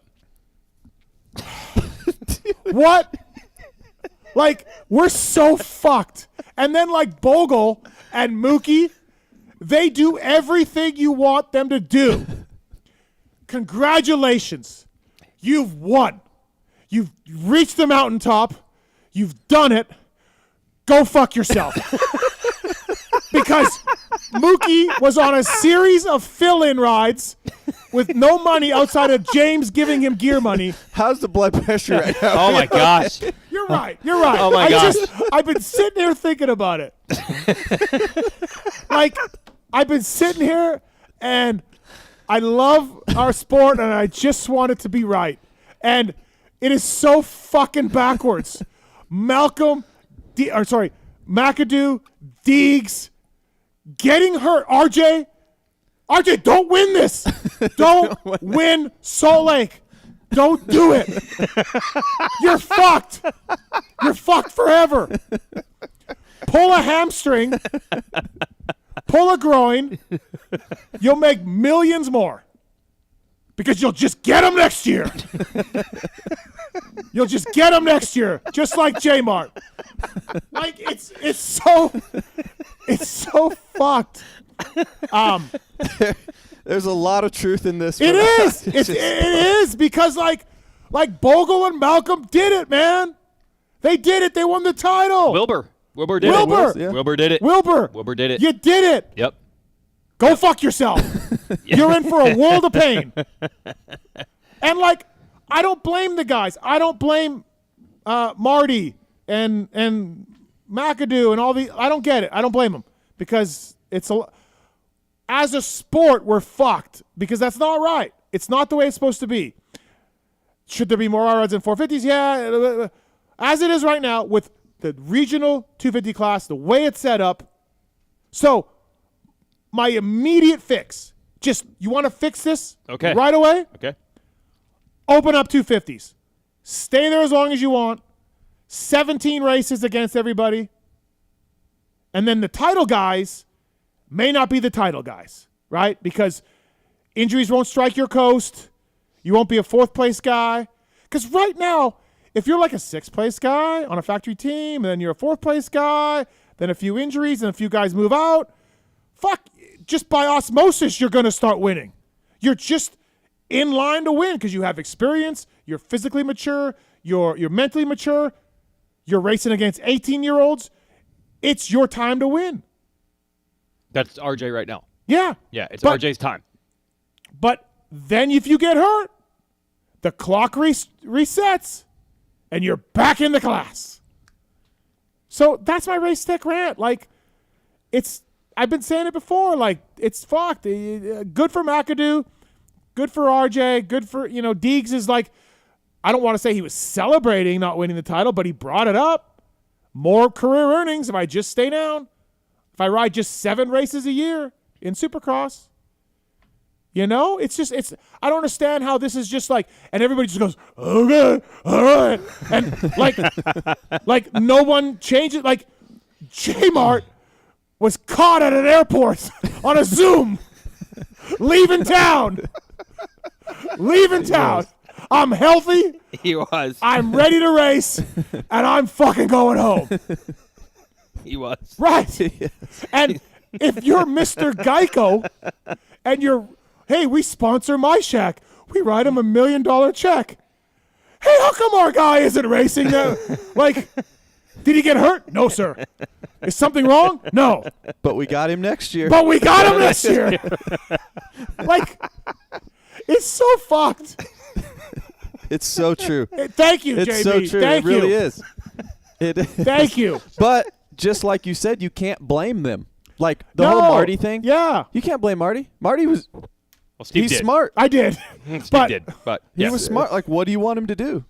Yep. What? Like, we're so fucked. And then, like, Bogle and Mookie, they do everything you want them to do. Congratulations. You've won. You've reached the mountaintop. You've done it. Go fuck yourself. Because Mookie was on a series of fill-in rides with no money outside of James giving him gear money. How's the blood pressure right now? Oh, my gosh. You're right. You're right. Oh, my gosh. I've been sitting here thinking about it. Like, I've been sitting here, and I love our sport, and I just want it to be right. And it is so fucking backwards. McAdoo, Deegs, getting hurt. RJ, don't win this. Don't win Salt Lake. Don't do it. You're fucked. You're fucked forever. Pull a hamstring. Pull a groin. You'll make millions more. Because you'll just get them next year. You'll just get them next year. Just like J-Mart. Like, it's so fucked. There's a lot of truth in this. It is. It is because like Bogle and Malcolm did it, man. They did it. They won the title. Wilbur did it. Wilbur did it. Wilbur did it. You did it. Yep. Go fuck yourself. You're in for a world of pain. And like, I don't blame the guys. I don't blame Marty and McAdoo and all the. I don't get it. I don't blame them because as a sport, we're fucked because that's not right. It's not the way it's supposed to be. Should there be more odds in 450s? Yeah. As it is right now with the regional 250 class, the way it's set up. So my immediate fix, you want to fix this right away? Okay. Open up 250s. Stay there as long as you want. 17 races against everybody. And then the title guys may not be the title guys, right? Because injuries won't strike your coast. You won't be a 4th place guy. Because right now, if you're like a 6th place guy on a factory team, and then you're a 4th place guy, then a few injuries and a few guys move out, just by osmosis, you're going to start winning. in line to win because you have experience, you're physically mature, you're mentally mature, you're racing against 18-year-olds. It's your time to win. That's RJ right now. Yeah. Yeah, it's RJ's time. But then if you get hurt, the clock resets, and you're back in the class. So that's my race tech rant. Like, I've been saying it before. Like, it's fucked. Good for McAdoo. Good for RJ. Good for, Deegs is like, I don't want to say he was celebrating not winning the title, but he brought it up. More career earnings if I just stay down. If I ride just 7 races a year in Supercross. It's I don't understand how this is just like, and everybody just goes, okay, all right. And like no one changes. Like, J-Mart was caught at an airport on a Zoom, leaving town. I'm healthy. He was. I'm ready to race, and I'm fucking going home. He was. Right. And if you're Mr. Geico and hey, we sponsor My Shack. We write him $1 million check. Hey, how come our guy isn't racing now? Like, did he get hurt? No, sir. Is something wrong? No. But we got him next year. Like, it's so fucked. It's so true. Thank you, it's JB. So true. Thank it really you. is. It is. Thank you. But just like you said, you can't blame them. Like the whole Marty thing. Yeah. You can't blame Marty. Marty was. Well, Steve he's did. smart. I did. Steve did. But he was smart. Like, what do you want him to do?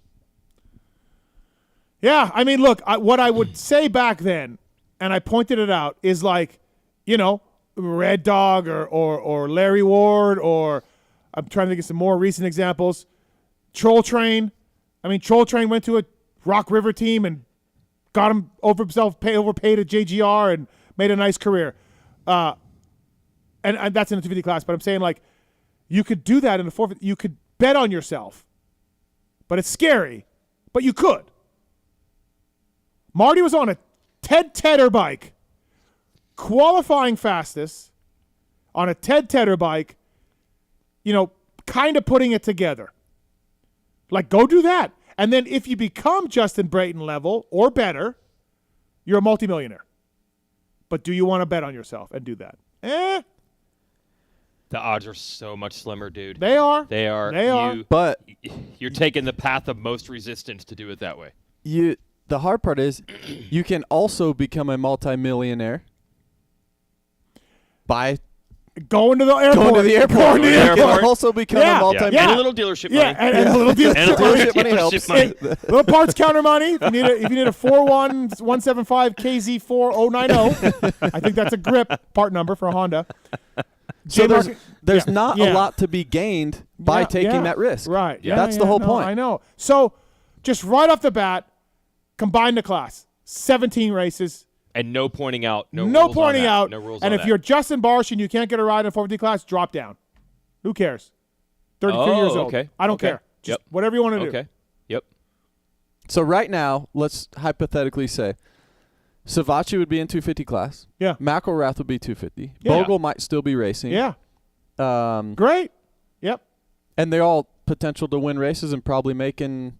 Yeah. I mean, look, what I would say back then, and I pointed it out, is like, Red Dog or Larry Ward, or I'm trying to think of some more recent examples. Troll Train. I mean, Troll Train went to a Rock River team and got him overpaid at JGR and made a nice career. And that's in the 250 class. But I'm saying, like, you could do that in the 450. You could bet on yourself. But it's scary. But you could. Marty was on a Ted Tedder bike, qualifying fastest on a Ted Tedder bike, kind of putting it together. Like, go do that. And then if you become Justin Brayton level or better, you're a multimillionaire. But do you want to bet on yourself and do that? The odds are so much slimmer, dude. They are. They are. But you're taking the path of most resistance to do it that way. The hard part is you can also become a multimillionaire by going to the airport. You can also become a multimillionaire. And a little dealership money. And a little dealership money helps. Little parts counter money. If you need a 41175 KZ4090, I think that's a grip part number for a Honda. So there's not a lot to be gained by taking that risk. Right. That's the whole point. I know. So just right off the bat, combine the class. 17 races. And no pointing out. No rules pointing on that. out. No rules and on if you're Justin Barsh and you can't get a ride in a 450 class, drop down. Who cares? 32 years old. Okay. I don't care. Just whatever you want to do. Okay. Yep. So right now, let's hypothetically say Savachi would be in 250 class. Yeah. McElrath would be 250. Yeah. Bogle might still be racing. Yeah. Great. Yep. And they're all potential to win races and probably making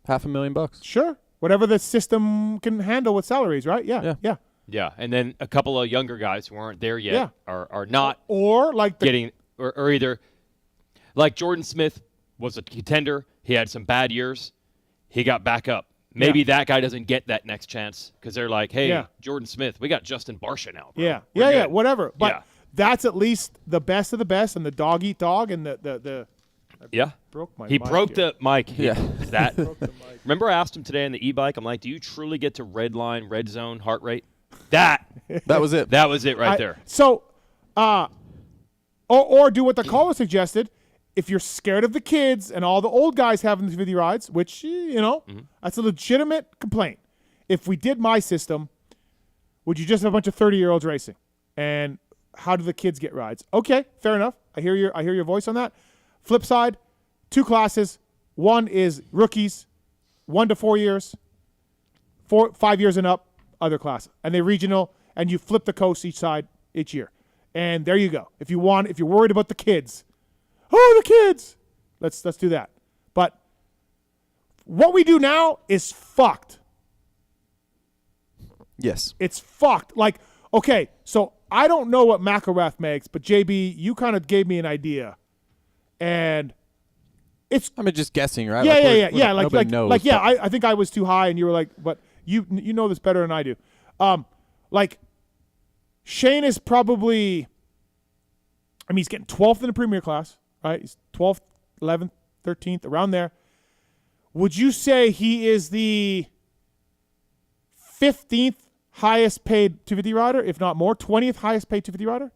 $500,000. Sure. Whatever the system can handle with salaries, right? Yeah. Yeah, and then a couple of younger guys who aren't there yet are not or like getting or either like Jordan Smith was a contender. He had some bad years. He got back up. Maybe that guy doesn't get that next chance because they're like, hey, Jordan Smith, we got Justin Barsha now. Bro. Yeah, whatever. But that's at least the best of the best and the dog eat dog and the He broke the mic. Yeah. That. Remember I asked him today on the e-bike, I'm like, do you truly get to red line, red zone heart rate? That was it. That was it right there. So, or do what the caller suggested. If you're scared of the kids and all the old guys having the 50 rides, which, that's a legitimate complaint. If we did my system, would you just have a bunch of 30-year-olds racing? And how do the kids get rides? Okay, fair enough. I hear your voice on that. Flip side, 2 classes. One is rookies, 1 to 4 years, 5 years and up, other class. And they regional, and you flip the coast each year. And there you go. If you're worried about the kids, the kids. Let's do that. But what we do now is fucked. Yes. It's fucked. Like, okay, so I don't know what McElrath makes, but JB, you kind of gave me an idea. And it's I mean, just guessing, right? Yeah. Nobody knows. Like, yeah, I think I was too high, and you were like, but you know this better than I do. Like, Shane is probably, I mean, he's getting 12th in the premier class, right? He's 12th, 11th, 13th, around there. Would you say he is the 15th highest paid 250 rider, if not more? 20th highest paid 250 rider?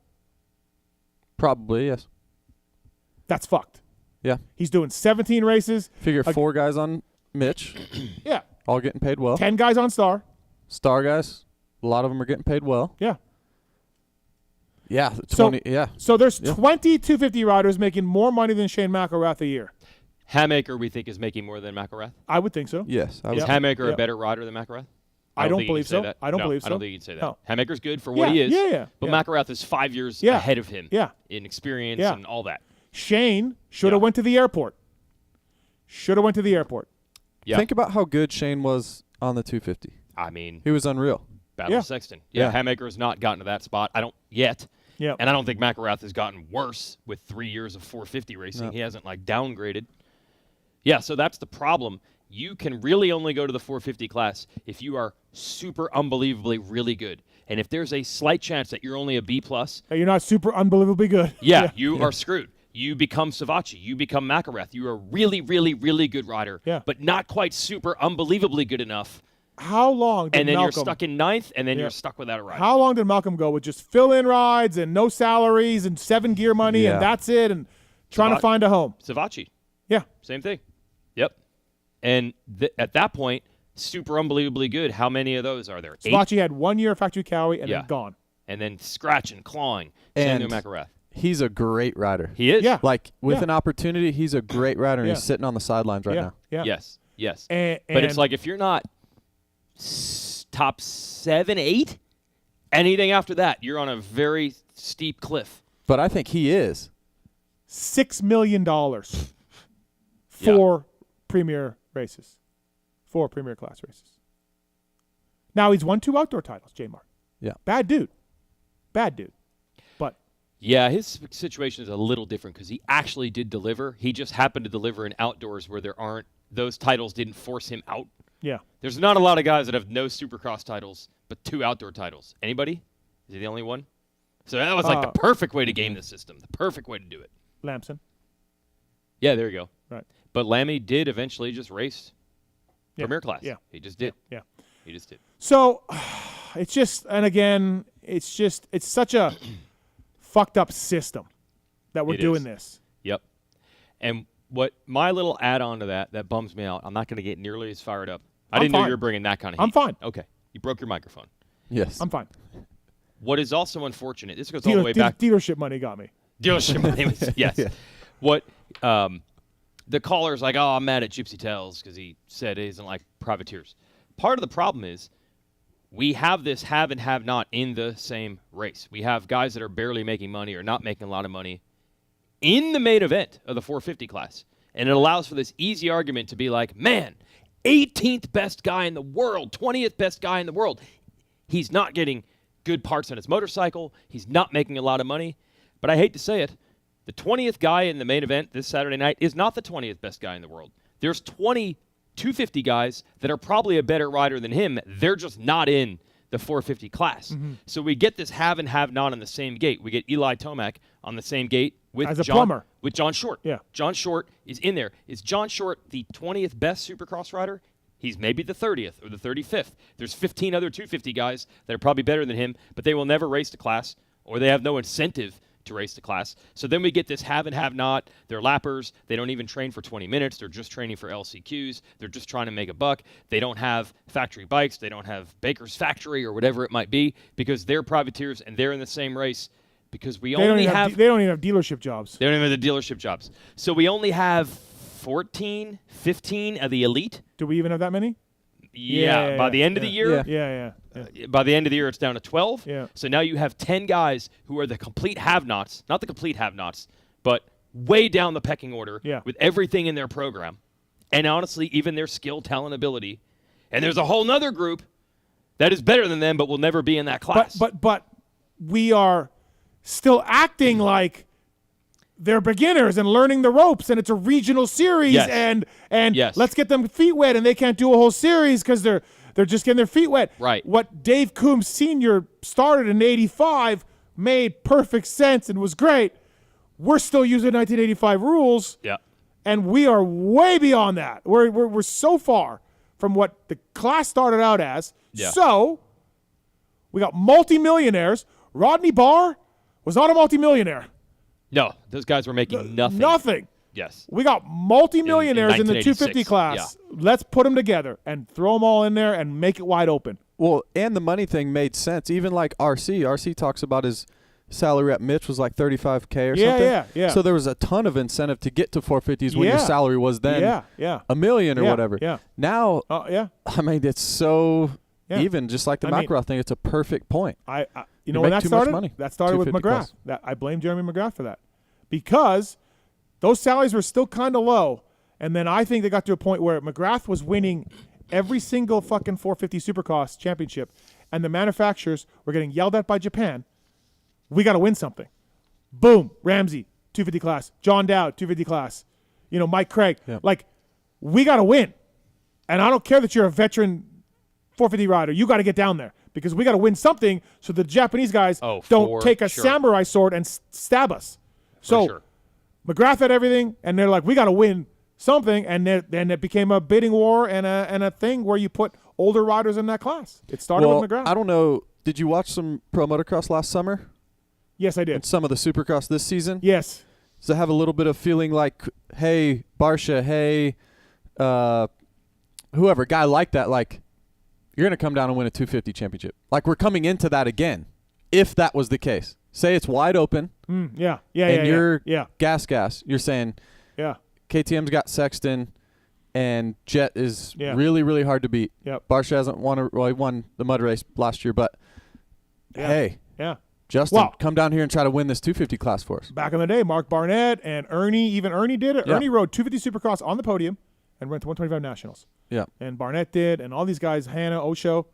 Probably, yes. That's fucked. Yeah. He's doing 17 races. Figure 4 guys on Mitch. Yeah. All getting paid well. 10 guys on Star. Star guys, a lot of them are getting paid well. Yeah. Yeah, 20, yeah. So there's 20 250 riders making more money than Shane McElrath a year. Hammaker, we think, is making more than McElrath? I would think so. Yes. Is Hammaker a better rider than McElrath? I don't believe so. That. I don't No, believe so. I don't think you'd say that. No. Hammaker's good for what he is. Yeah. But McElrath is 5 years Yeah. ahead of him in experience Yeah. and all that. Shane should have went to the airport. Yeah. Think about how good Shane was on the 250. I mean, he was unreal. Battle Sexton. Yeah, Hammaker has not gotten to that spot. I don't yet. Yeah. And I don't think McElrath has gotten worse with 3 years of 450 racing. No. He hasn't downgraded. Yeah, so that's the problem. You can really only go to the 450 class if you are super unbelievably really good. And if there's a slight chance that you're only a B+, You're not super unbelievably good. you are screwed. You become Savachi. You become McElrath. You're a really, really, really good rider, but not quite super unbelievably good enough. How long did And then Malcolm, you're stuck in 9th, and then you're stuck without a rider. How long did Malcolm go with just fill-in rides and no salaries and 7 gear money and that's it and trying to find a home? Savachi. Yeah. Same thing. Yep. And at that point, super unbelievably good. How many of those are there? 8? Savachi had 1 year of factory Cowie and then gone. And then scratching, clawing. And Same to McElrath. He's a great rider. He is. Yeah. Like, with Yeah. an opportunity, he's a great rider, and Yeah. he's sitting on the sidelines right now. Yeah. Yes. And but it's like if you're not top 7, 8, anything after that, you're on a very steep cliff. But I think he is. $6 million for premier races, 4 premier class races. Now he's won 2 outdoor titles, J-Mark. Yeah. Bad dude. But Yeah, his situation is a little different because he actually did deliver. He just happened to deliver in outdoors where those titles didn't force him out. yeah. There's not a lot of guys that have no Supercross titles, but 2 outdoor titles. Anybody? Is he the only one? So that was the perfect way to game the system, the perfect way to do it. Lamson. Yeah, there you go. Right. But Lammy did eventually just race Premier Class. Yeah. He just did. Yeah. He just did. So it's just, and again, it's such a fucked up system that we're doing this. Yep. And what my little add-on to that bums me out, I'm not going to get nearly as fired up. I didn't know you were bringing that kind of heat. I'm fine. Okay. You broke your microphone. Yes. I'm fine. What is also unfortunate, this goes all the way back. Dealership money got me. Dealership money was, yes. Yeah. What the caller's like, oh, I'm mad at Gypsy Tales because he said he doesn't like privateers. Part of the problem is we have this have and have not in the same race. We have guys that are barely making money or not making a lot of money in the main event of the 450 class. And it allows for this easy argument to be like, man, 18th best guy in the world, 20th best guy in the world. He's not getting good parts on his motorcycle. He's not making a lot of money. But I hate to say it, the 20th guy in the main event this Saturday night is not the 20th best guy in the world. There's 20 250 guys that are probably a better rider than him. They're just not in the 450 class. Mm-hmm. So we get this have and have not on the same gate. We get Eli Tomac on the same gate with As a plumber. with John Short. Yeah. John Short is in there. Is John Short the 20th best Supercross rider? He's maybe the 30th or the 35th. There's 15 other 250 guys that are probably better than him, but they will never race the class, or they have no incentive to race the class. So then we get this have and have not. They're lappers. They don't even train for 20 minutes. They're just training for LCQs. They're just trying to make a buck. They don't have factory bikes. They don't have Baker's Factory or whatever it might be because they're privateers and they're in the same race because we They don't only even have they don't even have dealership jobs. they don't even have the dealership jobs. So we only have 14, 15 of the elite. Do we even have that many? Yeah, by the end of the year, Yeah. by the end of the year, it's down to 12. Yeah. So now you have 10 guys who are the complete have-nots, not the complete have-nots, but way down the pecking order Yeah. with everything in their program, and honestly, even their skill, talent, ability. And there's a whole nother group that is better than them, but will never be in that class. But we are still acting like they're beginners and learning the ropes, and it's a regional series, Yes. and Yes. let's get them feet wet, and they can't do a whole series because they're just getting their feet wet. Right. What Dave Coombs Sr. started in '85 made perfect sense and was great. We're still using 1985 rules. Yeah. And we are way beyond that. We're so far from what the class started out as. Yeah. So we got multimillionaires. Rodney Barr was not a multimillionaire. No, those guys were making nothing. Nothing. Yes. We got multimillionaires in the 250 1986, class. Let's put them together and throw them all in there and make it wide open. Well, and the money thing made sense. Even like RC. RC talks about his salary at Mitch was like $35K or something. Yeah. So there was a ton of incentive to get to 450s when your Yeah. salary was then $1 million or whatever. Yeah. Now, yeah. I mean, it's so Yeah. even, just like the I mean, McGrath thing. It's a perfect point. You know when that make too much started? money. That started with 250 McGrath. plus. I blame Jeremy McGrath for that because those salaries were still kind of low. And then I think they got to a point where McGrath was winning every single fucking 450 Supercross championship, and the manufacturers were getting yelled at by Japan. We got to win something. Boom, Ramsey, 250 class. John Dowd, 250 class. Mike Craig. Yeah. Like, we got to win. And I don't care that you're a veteran 450 rider. You got to get down there because we got to win something so the Japanese guys don't for take a sure. samurai sword and stab us. So sure. McGrath had everything, and they're like, we got to win something, and then it became a bidding war and a thing where you put older riders in that class. It started with McGrath. I don't know. Did you watch some pro motocross last summer? Yes, I did. And some of the Supercross this season? Yes. Does it have a little bit of feeling like, hey, Barsha, hey, whoever, guy like that, like, you're going to come down and win a 250 championship. Like, we're coming into that again, if that was the case. Say it's wide open. And you're yeah. gas. You're saying Yeah. KTM's got Sexton, and Jet is Yeah. really, really hard to beat. Yep. Barsha hasn't won he won the mud race last year, but hey, Yeah. Justin, Well, come down here and try to win this 250 class for us. back in the day, Mark Barnett and Ernie did it. Yeah. Ernie rode 250 Supercross on the podium and went to 125 Nationals. Yeah. And Barnett did, and all these guys, Hannah, Osho,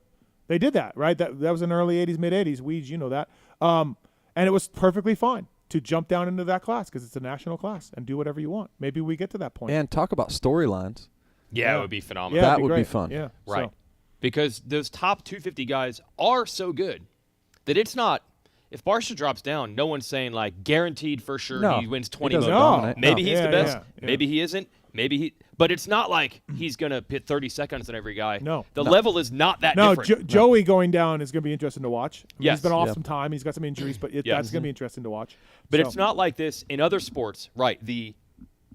they did that, right? That was in the early 80s, mid-80s. Weeds, you know that. And it was perfectly fine to jump down into that class because it's a national class and do whatever you want. Maybe we get to that point. And talk about storylines. Yeah, it would be phenomenal. Yeah, that it'd would be great. fun. Yeah. Right. So, Because those top 250 guys are so good that it's not – if Barsha drops down, no one's saying, like, guaranteed for sure No, he wins he 20 doesn't motos. dominate. Maybe No. he's Yeah, the best. yeah. Maybe he isn't. Maybe he – but it's not like he's going to pit 30 seconds on every guy. No. The level is not that no, different. Joey going down is going to be interesting to watch. Yes. He's been off Yeah. some time. He's got some injuries, but Yeah. that's going to be interesting to watch. But So- it's not like this in other sports, right? The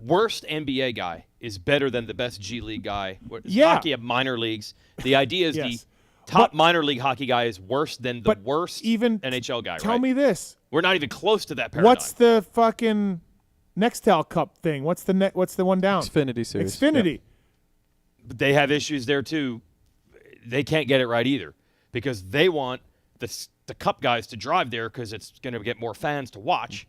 worst NBA guy is better than the best G League guy. Yeah. Hockey have minor leagues. The idea is Yes. the top But- minor league hockey guy is worse than the But worst even NHL guy, Tell right? me this. We're not even close to that paradigm. What's the fucking Nextel Cup thing? What's the one down? Xfinity Series. Xfinity. But they have issues there too. They can't get it right either because they want the cup guys to drive there because it's going to get more fans to watch.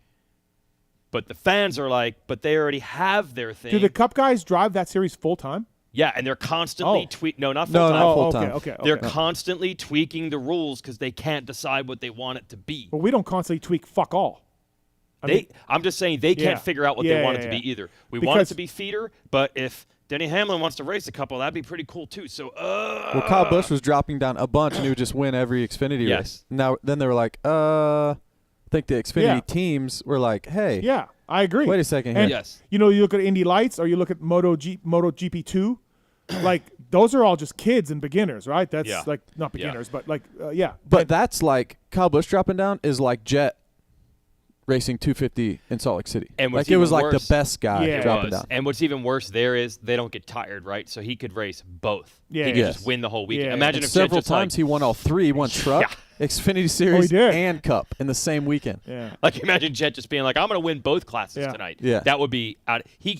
But the fans are like, but they already have their thing. Do the Cup guys drive that series full time? Yeah, and they're constantly No, not full No, time. not full time. Okay. They're constantly tweaking the rules because they can't decide what they want it to be. Well, we don't constantly tweak fuck all. I'm just saying they can't Yeah. figure out what Yeah, they want yeah, it to yeah. be either. We want it Because- to be feeder, but if Denny Hamlin wants to race a couple, that'd be pretty cool too. So, Well, Kyle Busch was dropping down a bunch, and he would just win every Xfinity Yes. race. Now, then they were like, I think the Xfinity Yeah. teams were like, hey, Yeah, I agree. wait a second here. And Yes. you look at Indy Lights or you look at MotoGP2, like those are all just kids and beginners, right? That's Yeah. like not Yeah. beginners, but like yeah. But that's like Kyle Busch dropping down is like Jet racing 250 in Salt Lake City. And what's like it was even like worse- the best guy Yeah. dropping It was. down. And what's even worse there is they don't get tired, right? So he could race both. Yeah. He could Yes. just win the whole weekend. Yeah. Imagine And if Jet several just, like- times he won all three. He won Truck, Xfinity Series, did. and Cup in the same weekend. Yeah. Like imagine Jet just being like, "I'm going to win both classes Yeah. tonight." Yeah. That would be out. He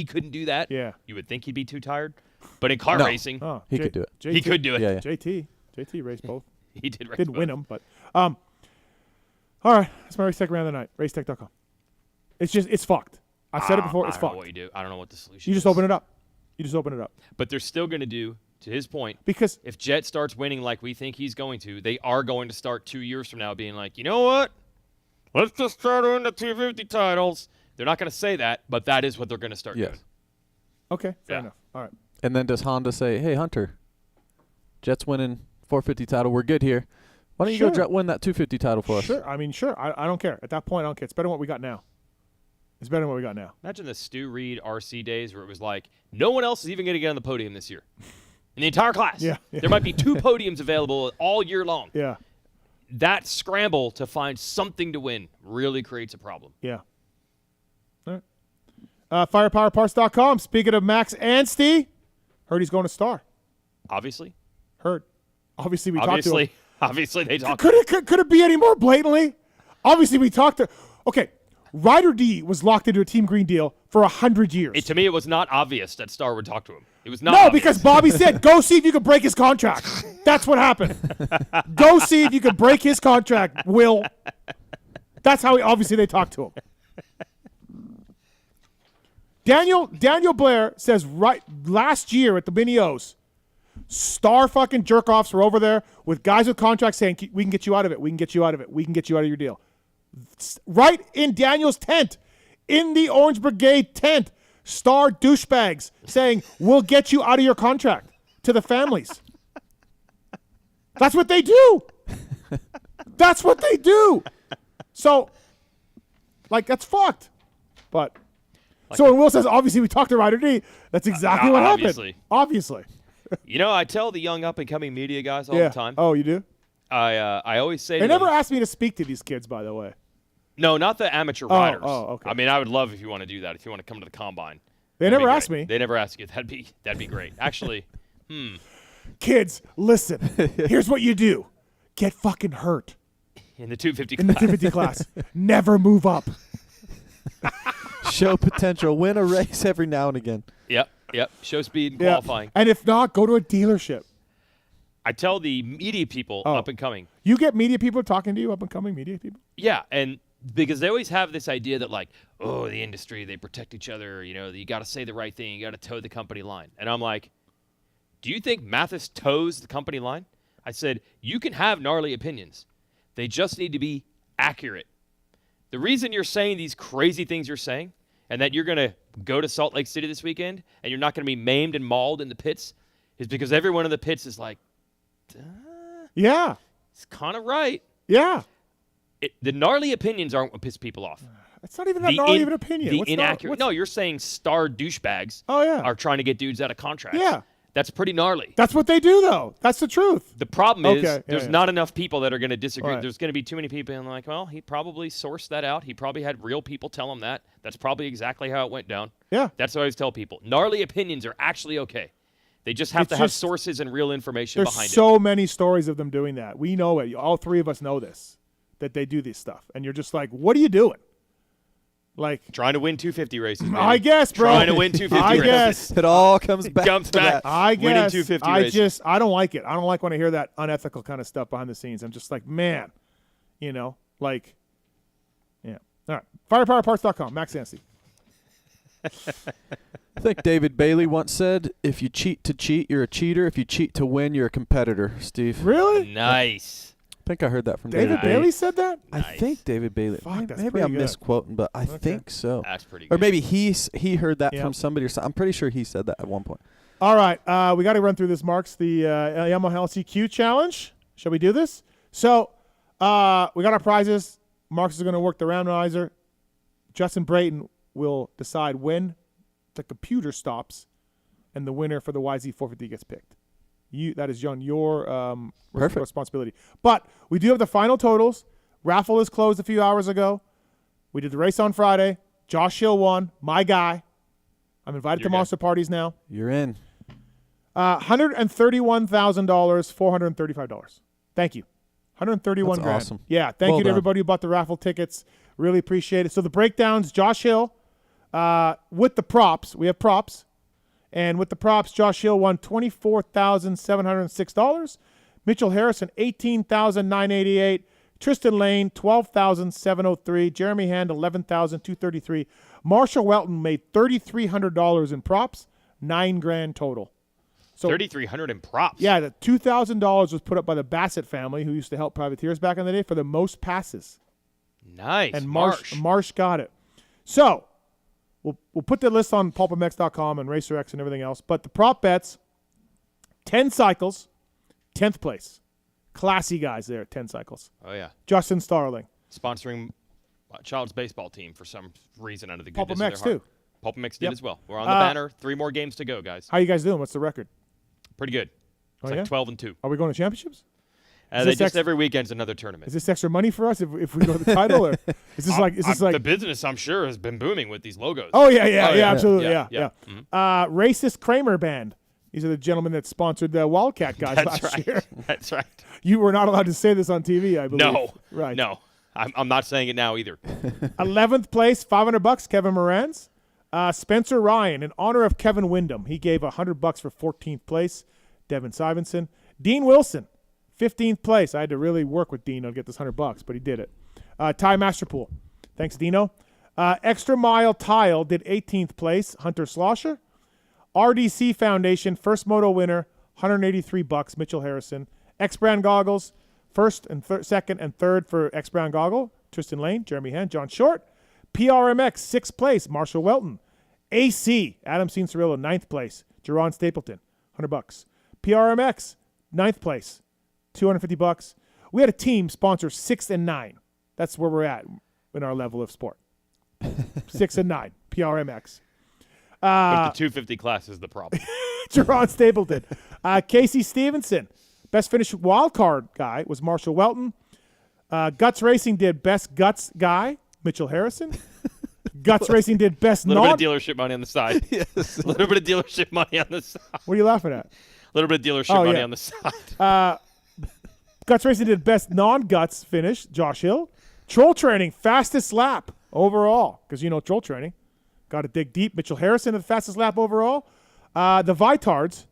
couldn't do that. Yeah. You would think he'd be too tired, but in car No. racing, Oh, He could do it. JT, he could do it. Yeah, yeah. JT raced both. He did race Didn't both. win them, but all right. That's my race tech around the night. Racetech.com. It's fucked. I've said it before. It's I don't know fucked. what you do. I don't know what the solution You is. just open it up. You just open it up. But they're still going to do, to his point, because if Jet starts winning like we think he's going to, they are going to start 2 years from now being like, you know what? Let's just try to win the 250 titles. They're not going to say that, but that is what they're going to start doing. Okay, fair enough. All right. And then does Honda say, hey, Hunter, Jets winning 450 title. We're good here. Why don't you go win that 250 title for us? Sure. I mean, sure. I don't care. At that point, I don't care. It's better than what we got now. It's better than what we got now. Imagine the Stu Reed RC days where it was like, no one else is even going to get on the podium this year. In the entire class. Yeah. There might be 2 podiums available all year long. Yeah. That scramble to find something to win really creates a problem. Yeah. All right. Firepowerparts.com. Speaking of Max Anstey, heard he's going to Star. Obviously. Heard. Obviously, we talked to him. Obviously, they talked. Could it be any more blatantly? Obviously, we talked to. Okay, Ryder D was locked into a Team Green deal for 100 years. To me, it was not obvious that Star would talk to him. It was not. No, obvious. because Bobby said, "Go see if you can break his contract." That's what happened. Go see if you can break his contract, Will. That's how obviously they talked to him. Daniel Blair says right last year at the Mini-O's, Star fucking jerk-offs were over there with guys with contracts saying, we can get you out of it, we can get you out of it, we can get you out of your deal. Right in Daniel's tent, in the Orange Brigade tent, Star douchebags saying, we'll get you out of your contract to the families. That's what they do. That's what they do. So, like, that's fucked. But, so when Will says, obviously we talked to Ryder D, that's exactly what happened. Obviously. You know, I tell the young up-and-coming media guys all the time. Oh, you do? I always say They to them, never asked me to speak to these kids, by the way. No, not the amateur riders. Oh, okay. I mean, I would love if you want to do that, if you want to come to the combine. They never asked me. They never asked you. That'd be great. Actually, Kids, listen. Here's what you do. Get fucking hurt. In the 250 class. In the 250 class. Never move up. Show potential. Win a race every now and again. Yep. Show speed and qualifying. And if not, go to a dealership. I tell the media people up and coming. You get media people talking to you, up and coming media people? Yeah, and because they always have this idea that like, oh, the industry, they protect each other, you know, you got to say the right thing, you got to toe the company line. And I'm like, do you think Mathis toes the company line? I said, you can have gnarly opinions. They just need to be accurate. The reason you're saying these crazy things you're saying and that you're going to go to Salt Lake City this weekend and you're not going to be maimed and mauled in the pits is because everyone in the pits is like, yeah, it's kind of right. Yeah. The gnarly opinions aren't what piss people off. It's not even that gnarly of an opinion. The inaccurate. No, you're saying Star douchebags are trying to get dudes out of contracts. Yeah. That's pretty gnarly. That's what they do, though. That's the truth. The problem is there's not enough people that are going to disagree. Right. There's going to be too many people and like, well, he probably sourced that out. He probably had real people tell him that. That's probably exactly how it went down. Yeah. That's what I always tell people. Gnarly opinions are actually okay. They just have to have sources and real information behind it. There's so many stories of them doing that. We know it. All three of us know this, that they do this stuff. And you're just like, what are you doing? Like trying to win 250 races, man. I guess, bro. Trying to win 250 races. Guess. It all comes back to that. I guess. Winning 250 races. I don't like it. I don't like when I hear that unethical kind of stuff behind the scenes. I'm just like, man, you know, like, yeah. All right. Firepowerparts.com. Max Anstey. I think David Bailey once said, if you cheat to cheat, you're a cheater. If you cheat to win, you're a competitor, Steve. Really? Nice. I think I heard that from David Bailey said that? I think David Bailey. Fuck, that's maybe I'm pretty good. misquoting, but I think so. That's pretty good. Or maybe he heard that from somebody or something. I'm pretty sure he said that at one point. All right. We got to run through this, Marks, the Yamaha LCQ challenge. Shall we do this? So we got our prizes. Marks is going to work the randomizer. Justin Brayton will decide when the computer stops and the winner for the YZ450 gets picked. That is, John, your responsibility. But we do have the final totals. Raffle is closed a few hours ago. We did the race on Friday. Josh Hill won. My guy. I'm invited to monster parties now. You're in. $131,000, $435. Thank you. $131,000. That's awesome. Yeah, thank you to everybody who bought the raffle tickets. Really appreciate it. So the breakdowns, Josh Hill with the props. We have props. And with the props, Josh Hill won $24,706. Mitchell Harrison, $18,988. Tristan Lane, $12,703. Jeremy Hand, $11,233. Marshall Welton made $3,300 in props, $9,000 total. So $3,300 in props. Yeah, the $2,000 was put up by the Bassett family, who used to help privateers back in the day, for the most passes. Nice. And Marsh got it. So we'll put the list on PulpMX.com and RacerX and everything else. But the prop bets, 10 cycles, 10th place. Classy guys there at 10 cycles. Oh, yeah. Justin Starling. Sponsoring Child's baseball team for some reason out of the goodness of PulpMX their heart. too. PulpMX did as well. We're on the banner. 3 more games to go, guys. How you guys doing? What's the record? Pretty good. It's like 12-2. Are we going to championships? They just every weekend's another tournament. Is this extra money for us if we go to the title, or is this like the business? I'm sure has been booming with these logos. Oh yeah, absolutely, yeah. Mm-hmm. Racist Kramer Band. These are the gentlemen that sponsored the Wildcat guys last year. That's right. You were not allowed to say this on TV, I believe. No, right? No, I'm not saying it now either. 11th place, $500. Kevin Moran's. Spencer Ryan, in honor of Kevin Windham, he gave $100 for 14th place. Devin Sivenson. Dean Wilson, 15th place. I had to really work with Dino to get this $100, but he did it. Ty Masterpool. Thanks, Dino. Extra Mile Tile did 18th place. Hunter Slosher. RDC Foundation, first moto winner, $183. Mitchell Harrison. X-Brand Goggles, first and second and third for X-Brand Goggle. Tristan Lane, Jeremy Hand, John Short. PRMX, 6th place. Marshall Welton. AC, Adam Cianciarillo, 9th place. Jerron Stapleton, $100. PRMX, 9th place. $250. We had a team sponsor 6 and 9. That's where we're at in our level of sport. 6 and 9. PRMX. But the 250 class is the problem. Jerron Stapleton. Casey Stevenson. Best finish wild card guy was Marshall Welton. Guts Racing did best guts guy, Mitchell Harrison. Guts Racing did best non. A little bit of dealership money on the side. Yes. A little bit of dealership money on the side. What are you laughing at? A little bit of dealership money on the side. Guts Racing did best non-guts finish, Josh Hill. Troll Training, fastest lap overall, because Troll Training. Got to dig deep. Mitchell Harrison, the fastest lap overall. The Vitards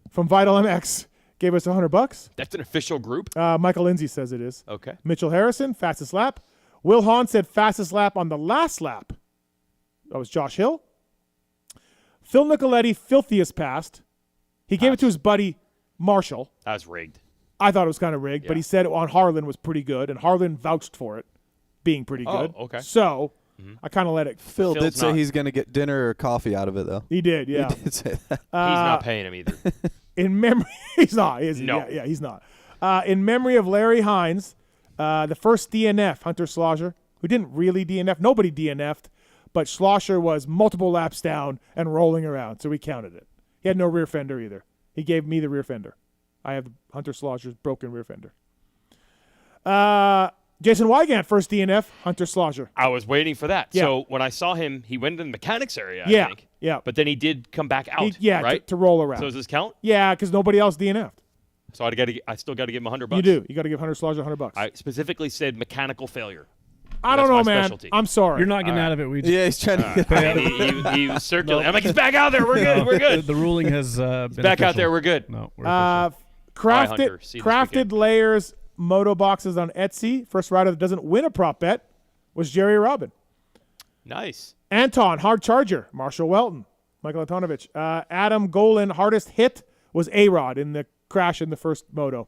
from Vital MX gave us $100. That's an official group? Michael Lindsay says it is. Okay. Mitchell Harrison, fastest lap. Wil Hahn said fastest lap on the last lap. That was Josh Hill. Phil Nicoletti, filthiest passed. He gave it to his buddy Marshall. That was rigged. I thought it was kind of rigged, but he said on Harlan was pretty good, and Harlan vouched for it being pretty good. Okay. So I kind of let it. Phil did say he's going to get dinner or coffee out of it, though. He did, yeah. He did say that. He's not paying him either. In memory, he's not, is he? No. Yeah, he's not. In memory of Larry Hines, the first DNF, Hunter Slosher, who didn't really DNF. Nobody DNF'd, but Schlosser was multiple laps down and rolling around, so we counted it. He had no rear fender either. He gave me the rear fender. I have Hunter Schlosser's broken rear fender. Jason Weigandt, first DNF, Hunter Schlosser. I was waiting for that. Yeah. So when I saw him, he went in the mechanics area, I think. Yeah. But then he did come back out, right? to roll around. So does this count? Yeah, because nobody else DNF'd. So I still got to give him $100. You do. You got to give Hunter Schlosser $100. I specifically said mechanical failure. I don't know, man. Specialty. I'm sorry. You're not getting out of it. Yeah, he's trying to get out of it. He was circulating. I'm like, he's back out there. We're good. We're good. The ruling has been back official. out there. We're good. No, we're official. Crafted Layers moto boxes on Etsy. First rider that doesn't win a prop bet was Jerry Robin. Nice. Anton, hard charger, Marshall Welton, Michael Antonovich. Adam Golan, hardest hit was A-Rod in the crash in the first moto.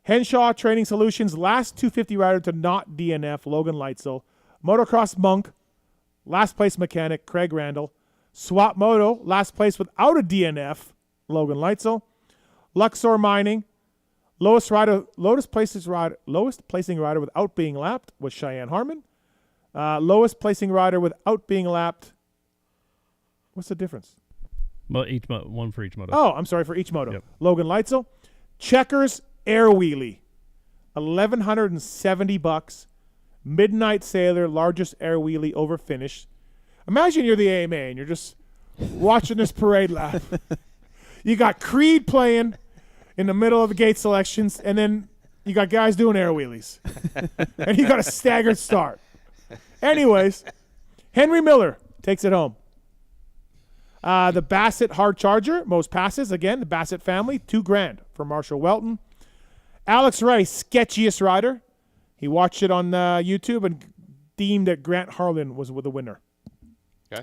Henshaw Training Solutions, last 250 rider to not DNF, Logan Leitzel. Motocross Monk, last place mechanic, Craig Randall. Swap Moto, last place without a DNF, Logan Leitzel. Luxor Mining, lowest placing rider without being lapped was Cheyenne Harmon. Lowest placing rider without being lapped. What's the difference? One for each moto. Oh, I'm sorry, for each moto. Yep. Logan Leitzel. Checkers Air Wheelie, $1,170. Midnight Sailor, largest air wheelie over finish. Imagine you're the AMA and you're just watching this parade lap. You got Creed playing in the middle of the gate selections, and then you got guys doing air wheelies. And you got a staggered start. Anyways, Henry Miller takes it home. The Bassett Hard Charger, most passes. Again, the Bassett family, $2,000 for Marshall Welton. Alex Ray, sketchiest rider. He watched it on YouTube and esteemed that Grant Harlan was the winner. Okay.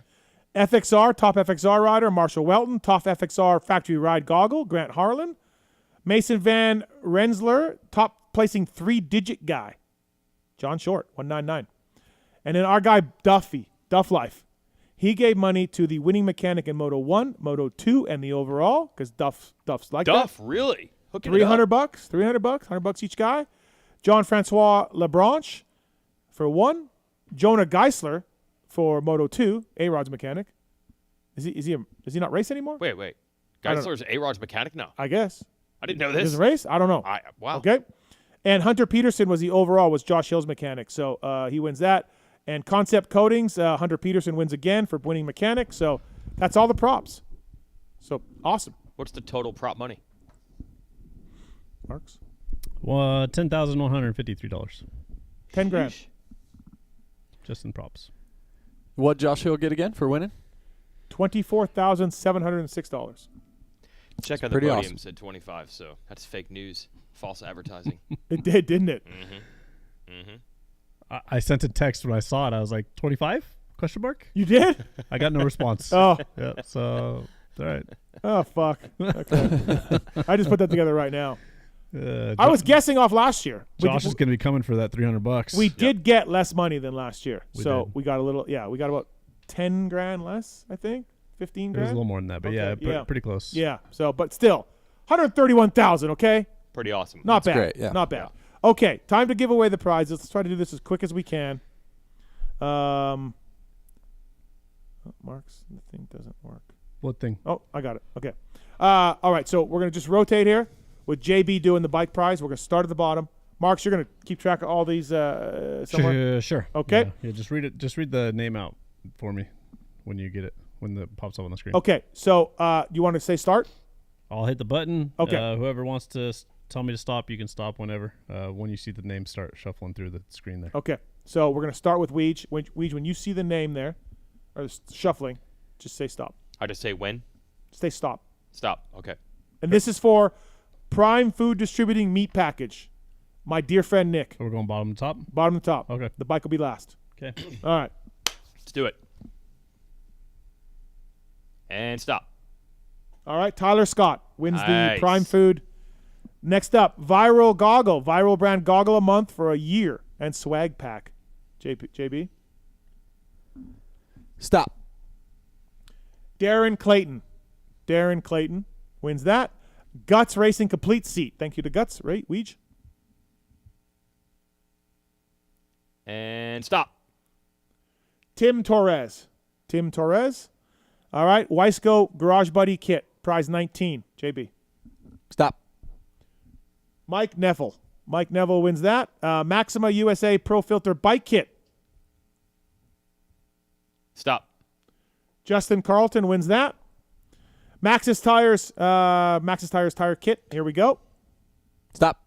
FXR, top FXR rider, Marshall Welton. Top FXR factory ride goggle, Grant Harlan. Mason Van Rensler, top placing 3-digit guy, John Short, 199. And then our guy Duff Life. He gave money to the winning mechanic in Moto 1, Moto 2, and the overall, because Duff's like Duff, that. really? Hooking it up. $300, $100 each guy. Jean-Francois Lebranche for 1. Jonah Geisler for Moto 2, A-Rod's mechanic. Does he not race anymore? Wait. Geisler's A-Rod's mechanic now? I guess. I didn't know this. Does it race? I don't know. Wow. Okay. And Hunter Peterson was Josh Hill's mechanic. So he wins that. And Concept Coatings, Hunter Peterson wins again for winning mechanic. So that's all the props. So awesome. What's the total prop money? Marks? Well, $10,153. $10,000. Just in props. What Josh Hill get again for winning? $24,706. Check out the podium said 25, so that's fake news, false advertising. It did, didn't it? I sent a text when I saw it. I was like, 25? Question mark? You did? I got no response. Oh. Yeah, so, all right. Oh, fuck. Okay. I just put that together right now. I was guessing off last year. Josh is going to be coming for that $300. We did get less money than last year. We so did. we got we got about $10,000 less, I think. 15 It grand. was a little more than that, but Okay, pretty close. Yeah. So, but still, 131,000. Okay. Pretty awesome. Not That's bad. great, yeah. Not bad. Okay, time to give away the prizes. Let's try to do this as quick as we can. Marks, the thing doesn't work. What thing? Oh, I got it. Okay. All right, so we're going to just rotate here with JB doing the bike prize. We're going to start at the bottom. Marks, you're going to keep track of all these somewhere? Sure. Okay. Yeah, just read it. Just read the name out for me when you get it, when it pops up on the screen. Okay, so you want to say start? I'll hit the button. Okay. Whoever wants to tell me to stop, you can stop whenever. When you see the name start shuffling through the screen there. Okay, so we're going to start with Weege. Weege, when you see the name there, or shuffling, just say stop. I just say when? Say stop. Stop. Okay. And this is for Prime Food Distributing Meat Package. My dear friend Nick. So we're going bottom to top? Bottom to top. Okay. The bike will be last. Okay. All right. Let's do it. And stop. All right. Tyler Scott wins Nice. the Prime Food. Next up, Viral Goggle. Viral brand goggle a month for a year and swag pack. JB? Stop. Darren Clayton. Darren Clayton wins that. Guts Racing Complete Seat. Thank you to Guts. Right, Weege? And stop. Tim Torres. Tim Torres. All right. Weisco Garage Buddy Kit. Prize 19. JB. Stop. Mike Neville. Mike Neville wins that. Maxima USA Pro Filter Bike Kit. Stop. Justin Carlton wins that. Maxxis Tires Tire Kit. Here we go. Stop.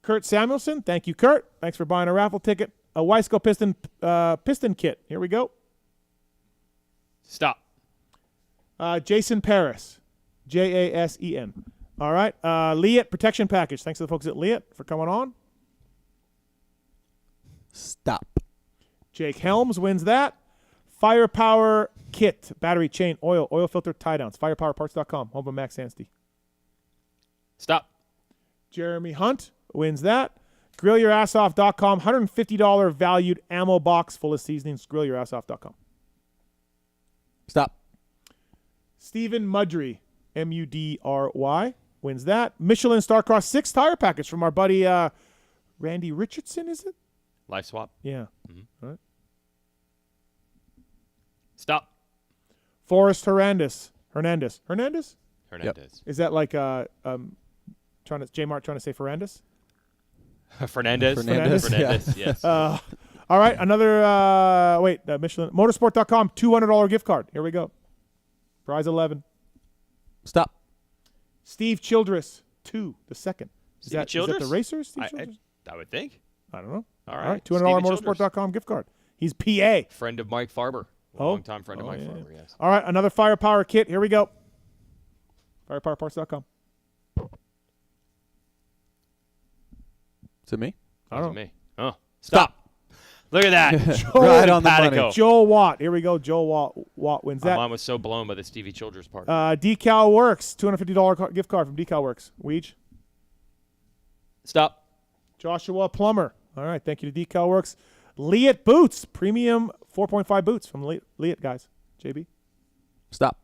Kurt Samuelson. Thank you, Kurt. Thanks for buying a raffle ticket. A Weisco Piston Kit. Here we go. Stop. Jason Paris. Jasen. All right. Liat Protection Package. Thanks to the folks at Liat for coming on. Stop. Jake Helms wins that. Firepower Kit. Battery, chain, oil filter, tie downs. Firepowerparts.com. Home of Max Anstey. Stop. Jeremy Hunt wins that. GrillYourAssOff.com. $150 valued ammo box full of seasonings. GrillYourAssOff.com. Stop. Stephen Mudry, Mudry, wins that. Michelin Starcross 6 tire package from our buddy Randy Richardson, is it? Life swap. Yeah. Mhm. All right. Stop. Forrest Hernandez. Hernandez. Is that like J-Mart trying to say Ferrandis? Fernandez. Yeah. Yes. All right, another Michelin Motorsport.com $200 gift card. Here we go. Prize 11. Stop. Steve Childress 2, the second. Is that Childress? the racer, Steve Childress? I would think. I don't know. All right. $200 Stevie Motorsport.com gift card. He's PA. Friend of Mike Farber. Long-time friend of Mike Farber, yes. All right, another Firepower kit. Here we go. Firepowerparts.com. Is it me? I don't know. Me. Oh. Stop. Look at that. Joel, Right on the Simpatico. money. Joel Watt. Here we go. Joel Watt wins My that. mom was so blown by the Stevie Childers part. Decal Works. $250 gift card from Decal Works. Weege. Stop. Joshua Plummer. All right. Thank you to Decal Works. Leatt Boots. Premium 4.5 boots from Leatt, guys. JB. Stop.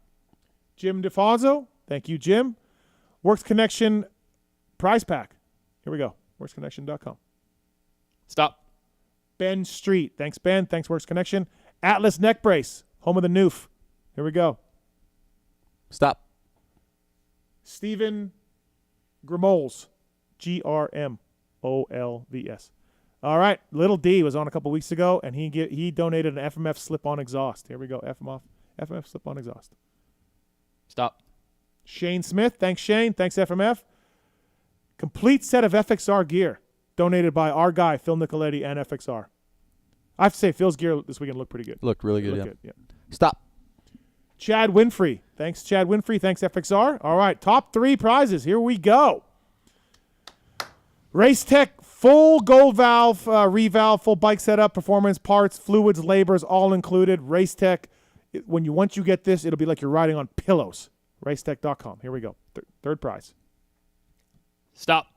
Jim DeFazio. Thank you, Jim. Works Connection prize pack. Here we go. WorksConnection.com. Stop. Ben Street. Thanks, Ben. Thanks, Works Connection. Atlas Neck Brace. Home of the Noof. Here we go. Stop. Stephen Grimols. Grmolvs. All right. Little D was on a couple weeks ago, and he donated an FMF slip-on exhaust. Here we go. FMF slip-on exhaust. Stop. Shane Smith. Thanks, Shane. Thanks, FMF. Complete set of FXR gear donated by our guy, Phil Nicoletti, and FXR. I have to say, Phil's gear this weekend looked pretty good. Looked really good, Looked yeah. good. Stop. Chad Winfrey. Thanks, Chad Winfrey. Thanks, FXR. All right, top 3 prizes. Here we go. Race Tech full gold valve, revalve, full bike setup, performance, parts, fluids, labors, all included. Race Tech, once you get this, it'll be like you're riding on pillows. Racetech.com. Here we go. Third prize. Stop.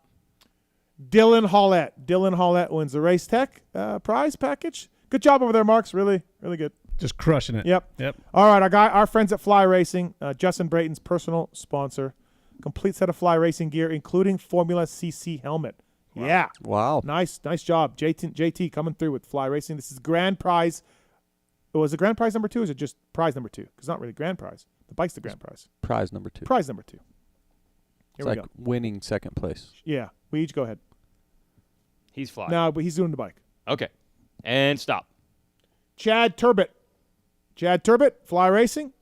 Dylan Hollett. Dylan Hollett wins the Race Tech prize package. Good job over there, Marks. Really, really good. Just crushing it. Yep. All right, our friends at Fly Racing, Justin Brayton's personal sponsor. Complete set of Fly Racing gear, including Formula CC helmet. Wow. Yeah. Wow. Nice job. JT coming through with Fly Racing. This is grand prize. Was it grand prize number 2 or is it just prize number 2? Because it's not really grand prize. The bike's the grand prize. Prize number 2. Prize number 2. Here It's we like go. winning second place. Yeah. We each go ahead. He's flying. No, but he's doing the bike. Okay. And stop. Chad Turbot, Fly Racing.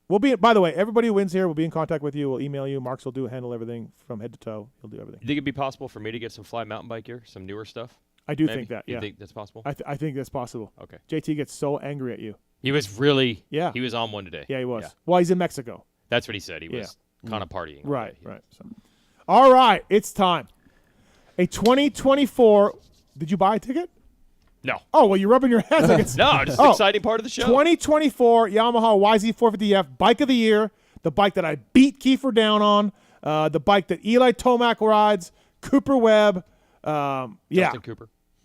We'll be. By the way, everybody who wins here will be in contact with you. We'll email you. Marks will handle everything from head to toe. He'll do everything. You think it'd be possible for me to get some Fly mountain bike gear, some newer stuff? I do Maybe? think that. Yeah. You think that's possible? I think that's possible. Okay. JT gets so angry at you. He was really. Yeah. He was on one today. Yeah, he was. Well, he's in Mexico. That's what he said. He was kind of partying. Right. So. All right, it's time. A 2024. Did you buy a ticket? No. Oh, well, you're rubbing your hands like it's No, just an exciting part of the show. 2024 Yamaha YZ450F Bike of the Year, the bike that I beat Keefer down on, the bike that Eli Tomac rides, Cooper Webb,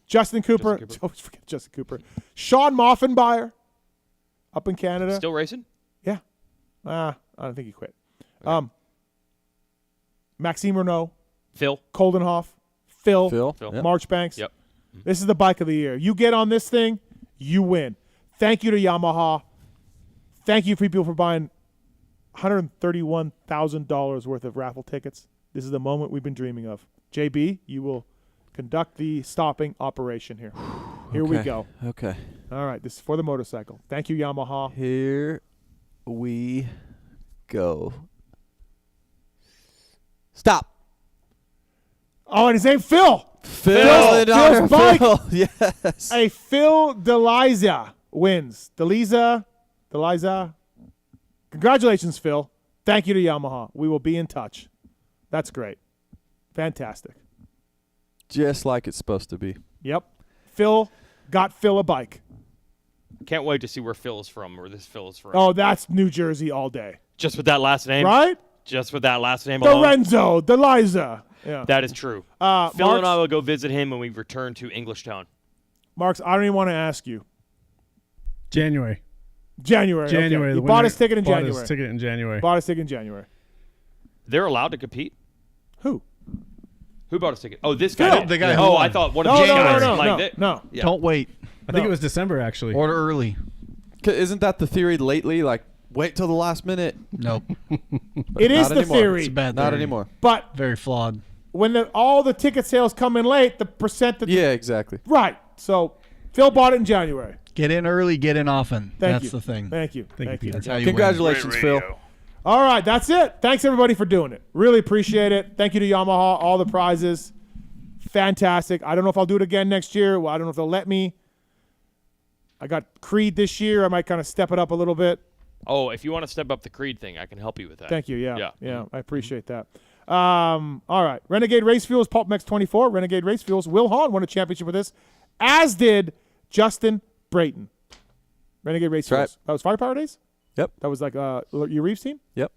Justin Cooper. Always forget Justin Cooper. Sean Moffenbauer up in Canada. Still racing? Yeah. I don't think he quit. Okay. Maxime Renault. Phil. Coldenhoff. Phil. Phil. Marchbanks. Yep. This is the bike of the year. You get on this thing, you win. Thank you to Yamaha. Thank you, people, for buying $131,000 worth of raffle tickets. This is the moment we've been dreaming of. JB, you will conduct the stopping operation here. Here we go. Okay. All right, this is for the motorcycle. Thank you, Yamaha. Here we go. Stop. Oh, and his name Phil. Phil's bike. Phil. Yes. A Phil Deliza wins. Deliza. Congratulations, Phil. Thank you to Yamaha. We will be in touch. That's great. Fantastic. Just like it's supposed to be. Yep. Phil got Phil a bike. Can't wait to see where Phil is from, or this Phil is from. Oh, that's New Jersey all day. Just with that last name? Right? Just with that last name alone? Lorenzo, Deliza. Yeah. That is true. Phil Marks, and I will go visit him when we return to Englishtown. Marks, I don't even want to ask you. January. Okay. He bought his ticket in January. Bought his ticket in January. Bought his ticket in January. They're allowed to compete? Who? Who bought his ticket? Oh, this guy. The guy. Oh, I thought one of these guys. No. Yeah. Don't wait. I think it was December, actually. Order early. Isn't that the theory lately? Like, wait till the last minute. Nope. It is the theory. It's a bad Not theory. anymore. But Very flawed. when all the ticket sales come in late, the percent that Yeah, exactly. right. So Phil bought it in January. Get in early, get in often. Thank That's you. the thing. Thank you. Thank you, Peter. That's how you Congratulations, Phil. All right, that's it. Thanks everybody for doing it. Really appreciate it. Thank you to Yamaha, all the prizes. Fantastic. I don't know if I'll do it again next year. Well, I don't know if they'll let me. I got Creed this year. I might kind of step it up a little bit. Oh, if you want to step up the Creed thing, I can help you with that. Thank you. Yeah. I appreciate that. All right. Renegade Race Fuels, PulpMX 24. Renegade Race Fuels. Wil Hahn won a championship with this, as did Justin Brayton. Renegade Race Right. Force. That was Firepower Days? Yep. That was like Uriev's team? Yep.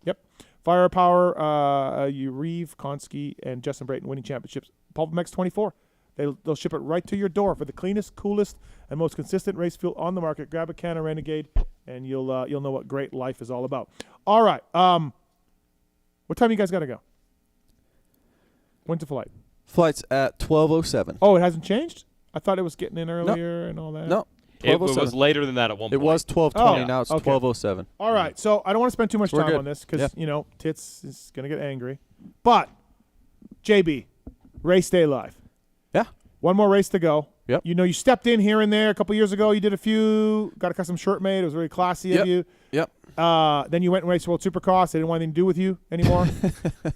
Firepower, Urieve, Konski, and Justin Brayton winning championships. PulpMX 24. They'll ship it right to your door for the cleanest, coolest, and most consistent race fuel on the market. Grab a can of Renegade, and you'll know what great life is all about. All right. What time you guys got to go? When's the flight? Flight's at 12:07. Oh, it hasn't changed? I thought it was getting in earlier and all that. No. It was later than that at one point. It was 12:20. Oh, Now it's okay. 12:07. All right. So I don't want to spend too much We're time good. on this because, Yeah. Tits is going to get angry. But, JB, race day live. Yeah. One more race to go. Yep. You stepped in here and there a couple years ago. You did a few, got a custom shirt made. It was very classy of you. Yep. Then you went and raced World Supercross. They didn't want anything to do with you anymore.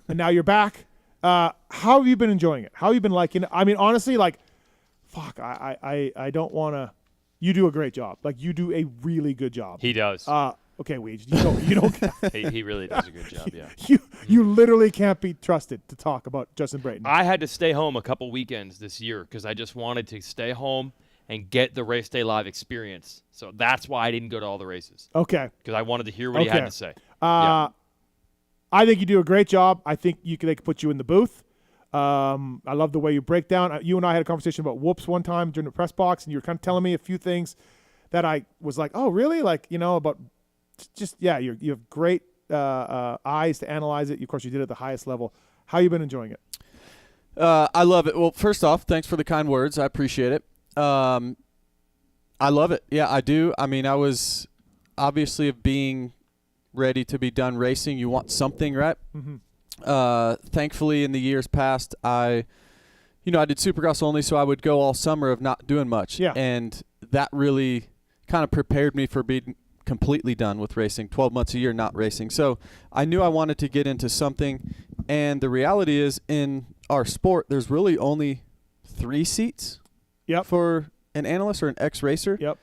And now you're back. How have you been enjoying it? How have you been liking it? I mean, honestly, fuck, I don't want to. You do a great job. You do a really good job. He does. Okay, Weege, you don't. he really does a good job, yeah. You literally can't be trusted to talk about Justin Brayton. I had to stay home a couple weekends this year because I just wanted to stay home and get the race day live experience. So that's why I didn't go to all the races. Okay. Because I wanted to hear what he had to say. I think you do a great job. I think they could put you in the booth. I love the way you break down. You and I had a conversation about whoops one time during the press box, and you were kind of telling me a few things that I was like, oh, really? About just, you have great eyes to analyze it. Of course, you did it at the highest level. How you been enjoying it? I love it. Well, first off, thanks for the kind words. I appreciate it. I love it. Yeah, I do. I mean, I was obviously of being ready to be done racing. You want something, right? Mm-hmm. Thankfully, in the years past, I did Supercross only, so I would go all summer of not doing much. Yeah. And that really kind of prepared me for being completely done with racing, 12 months a year not racing. So I knew I wanted to get into something, and the reality is in our sport, there's really only 3 seats for an analyst or an ex-racer. Yep.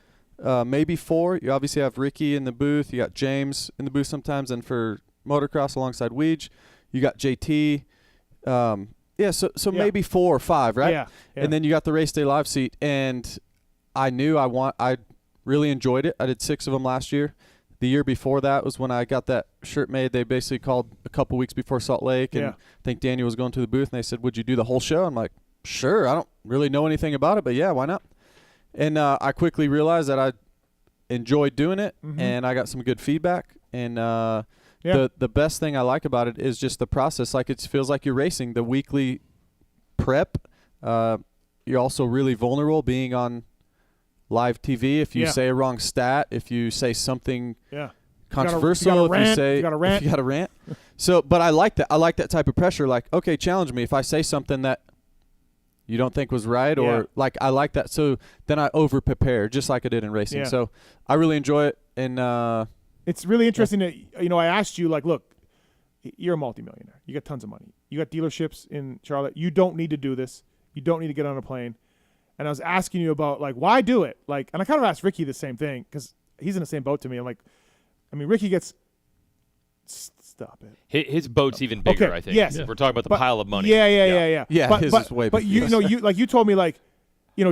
Maybe 4. You obviously have Ricky in the booth. You got James in the booth sometimes, and for motocross alongside Weege, you got JT. So maybe 4 or 5, right? Yeah. And then you got the race day live seat, and I knew I really enjoyed it. I did 6 of them last year. The year before that was when I got that shirt made. They basically called a couple weeks before Salt Lake, and I think Daniel was going to the booth, and they said, would you do the whole show? I'm like, sure. I don't really know anything about it, but yeah, why not? And I quickly realized that I enjoyed doing it, and I got some good feedback. And the best thing I like about it is just the process. It feels like you're racing. The weekly prep, you're also really vulnerable being on live TV. If you say a wrong stat, if you say something controversial, you got a rant. So, but I like that. I like that type of pressure. Okay, challenge me. If I say something that you don't think was right, or I like that. So then I over prepare, just like I did in racing. Yeah. So I really enjoy it, and it's really interesting that I asked you look, you're a multimillionaire. You got tons of money. You got dealerships in Charlotte. You don't need to do this. You don't need to get on a plane. And I was asking you about why do it? And I kind of asked Ricky the same thing because he's in the same boat to me. I'm like, Ricky gets. Stop it. His boat's even bigger, I think. Yes. We're talking about the pile of money. Yeah. Yeah, his is way bigger. But you told me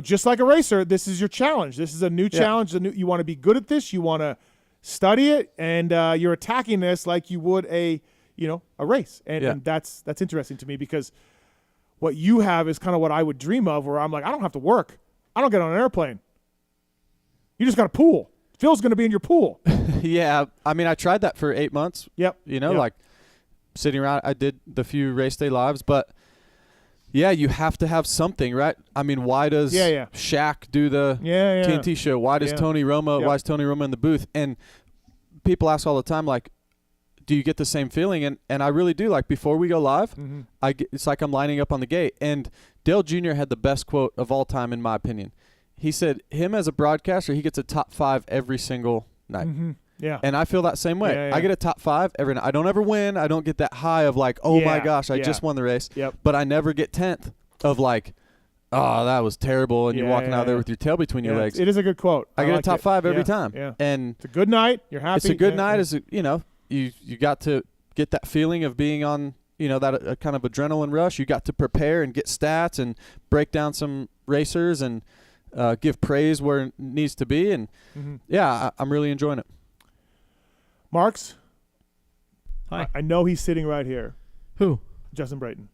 just like a racer, this is your challenge. This is a new challenge. You want to be good at this. You want to study it, and you're attacking this like you would a race. And that's interesting to me because what you have is kind of what I would dream of, where I'm like, I don't have to work. I don't get on an airplane. You just got a pool. Phil's going to be in your pool. Yeah, I tried that for 8 months. Yep. Sitting around, I did the few race day lives, but yeah, you have to have something, right? Why does Shaq do the TNT show? Why does Tony Romo? Why is Tony Romo in the booth? And people ask all the time, do you get the same feeling? And I really do. Before we go live, it's like I'm lining up on the gate. And Dale Jr. had the best quote of all time, in my opinion. He said, him as a broadcaster, he gets a top 5 every single night. Mm-hmm. Yeah. And I feel that same way. Yeah. I get a top 5 every night. I don't ever win. I don't get that high of my gosh, I just won the race. Yep. But I never get 10th of oh, that was terrible. And you're walking out there with your tail between your legs. It is a good quote. I get a top 5 every Yeah. time. Yeah. And it's a good night. You're happy. It's a good night. You got to get that feeling of being on, that kind of adrenaline rush. You got to prepare and get stats and break down some racers. And give praise where it needs to be, and I'm really enjoying it. Marks? Hi. I know he's sitting right here. Who? Justin Brayton.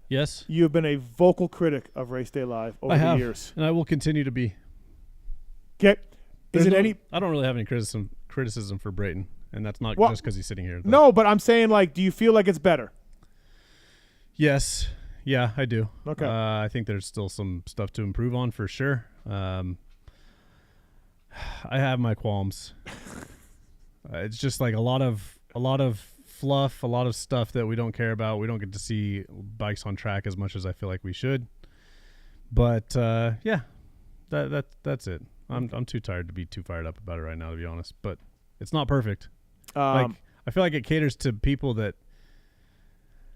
Yes. You have been a vocal critic of Race Day Live over the years. And I will continue to be. Okay. I don't really have any criticism for Brayton, and that's not just because he's sitting here. No, but I'm saying, like, do you feel like it's better? Yes. Yeah, I do. Okay. I think there's still some stuff to improve on for sure. I have my qualms. It's just like a lot of fluff, a lot of stuff that we don't care about. We don't get to see bikes on track as much as I feel like we should. But that's it. I'm too tired to be too fired up about it right now, to be honest. But it's not perfect. I feel like it caters to people that,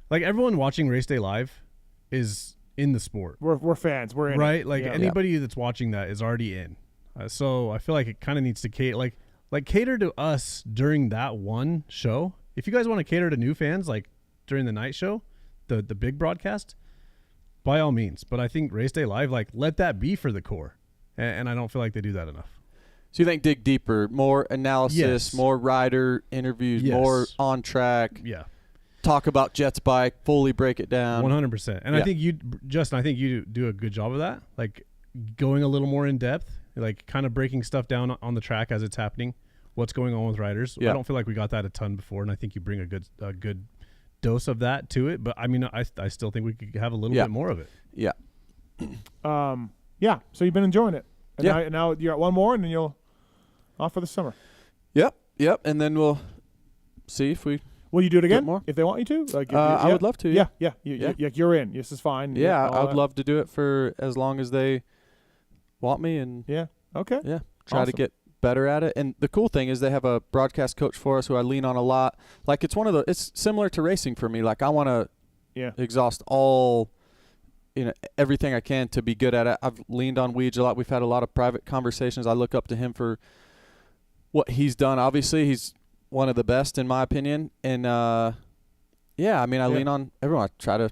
like, everyone watching Race Day Live is in the sport. We're fans. We're in right. It. Like anybody that's watching that is already in. So I feel like it kind of needs to cater to us during that one show. If you guys want to cater to new fans, like during the night show, the big broadcast, by all means. But I think Race Day Live, like, let that be for the core. And I don't feel like they do that enough. So you think dig deeper, more analysis, more rider interviews, more on track. Yeah. Talk about Jet's bike, fully break it down. 100%. And I think Justin, you do a good job of that. Like going a little more in depth, like kind of breaking stuff down on the track as it's happening. What's going on with riders. I don't feel like we got that a ton before, and I think you bring a good dose of that to it. But I mean, I still think we could have a little bit more of it. Yeah. So you've been enjoying it. And now you're at one more, and then you'll off for the summer. Yep. And then we'll see if we will you do it again more if they want you to. Like I would love to. Yeah. You're in. This is fine. Yeah, I would love to do it for as long as they want me. And okay. Yeah, try to get better at it. And the cool thing is they have a broadcast coach for us who I lean on a lot. Like it's similar to racing for me. Like I want to exhaust all. Everything I can to be good at it. I've leaned on Weege a lot. We've had a lot of private conversations. I look up to him for what he's done. Obviously, he's one of the best in my opinion. And I lean on everyone. I try to.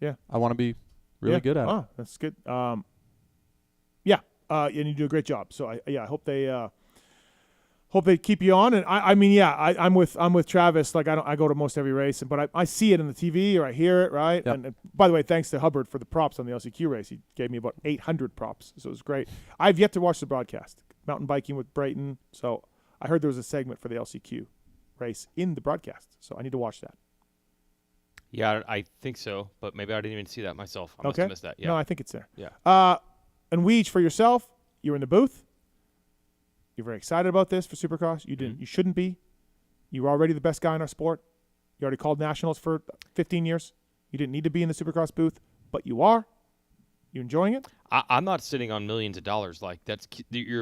Yeah. I want to be really good at it. Oh, that's good. And you do a great job. So I hope they keep you on. And I'm with Travis. Like I go to most every race, but I see it on the TV or I hear it, right? Yep. And by the way, thanks to Hubbard for the props on the LCQ race. He gave me about 800 props, so it was great. I've yet to watch the broadcast. Mountain biking with Brayton. So I heard there was a segment for the LCQ race in the broadcast, so I need to watch that. Yeah, I think so, but maybe I didn't even see that myself. I must have missed that. Yeah. No, I think it's there. Yeah. And Weege, for yourself, you were in the booth. You're very excited about this for Supercross. You didn't. You shouldn't be. You were already the best guy in our sport. You already called nationals for 15 years. You didn't need to be in the Supercross booth, but you are. You enjoying it? I'm not sitting on millions of dollars. Like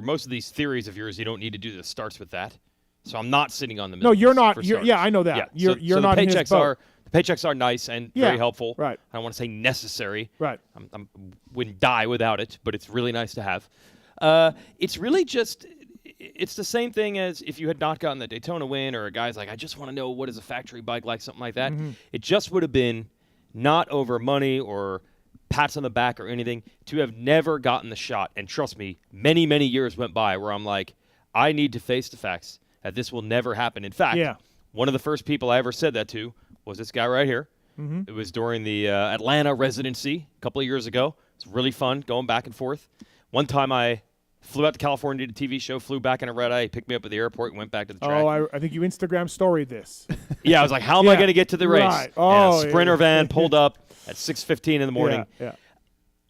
most of these theories of yours, you don't need to do this. Starts with that. So I'm not sitting on the millions. No, you're not. I know that. Yeah. You're not. The in his boat. The paychecks are nice and very helpful. Right. I don't want to say necessary. Right. I wouldn't die without it, but it's really nice to have. It's really just. It's the same thing as if you had not gotten the Daytona win, or a guy's like, I just want to know what is a factory bike like, something like that. Mm-hmm. It just would have been not over money or pats on the back or anything, to have never gotten the shot. And trust me, many, many years went by where I'm like, I need to face the facts that this will never happen. In fact, one of the first people I ever said that to was this guy right here. Mm-hmm. It was during the Atlanta residency a couple of years ago. It's really fun going back and forth. One time I flew out to California, did a TV show, flew back in a red eye, picked me up at the airport, and went back to the track. Oh, I think you Instagram storied this. Yeah, I was like, how am I going to get to the race? Right. And a Sprinter van pulled up at 6:15 in the morning. Yeah.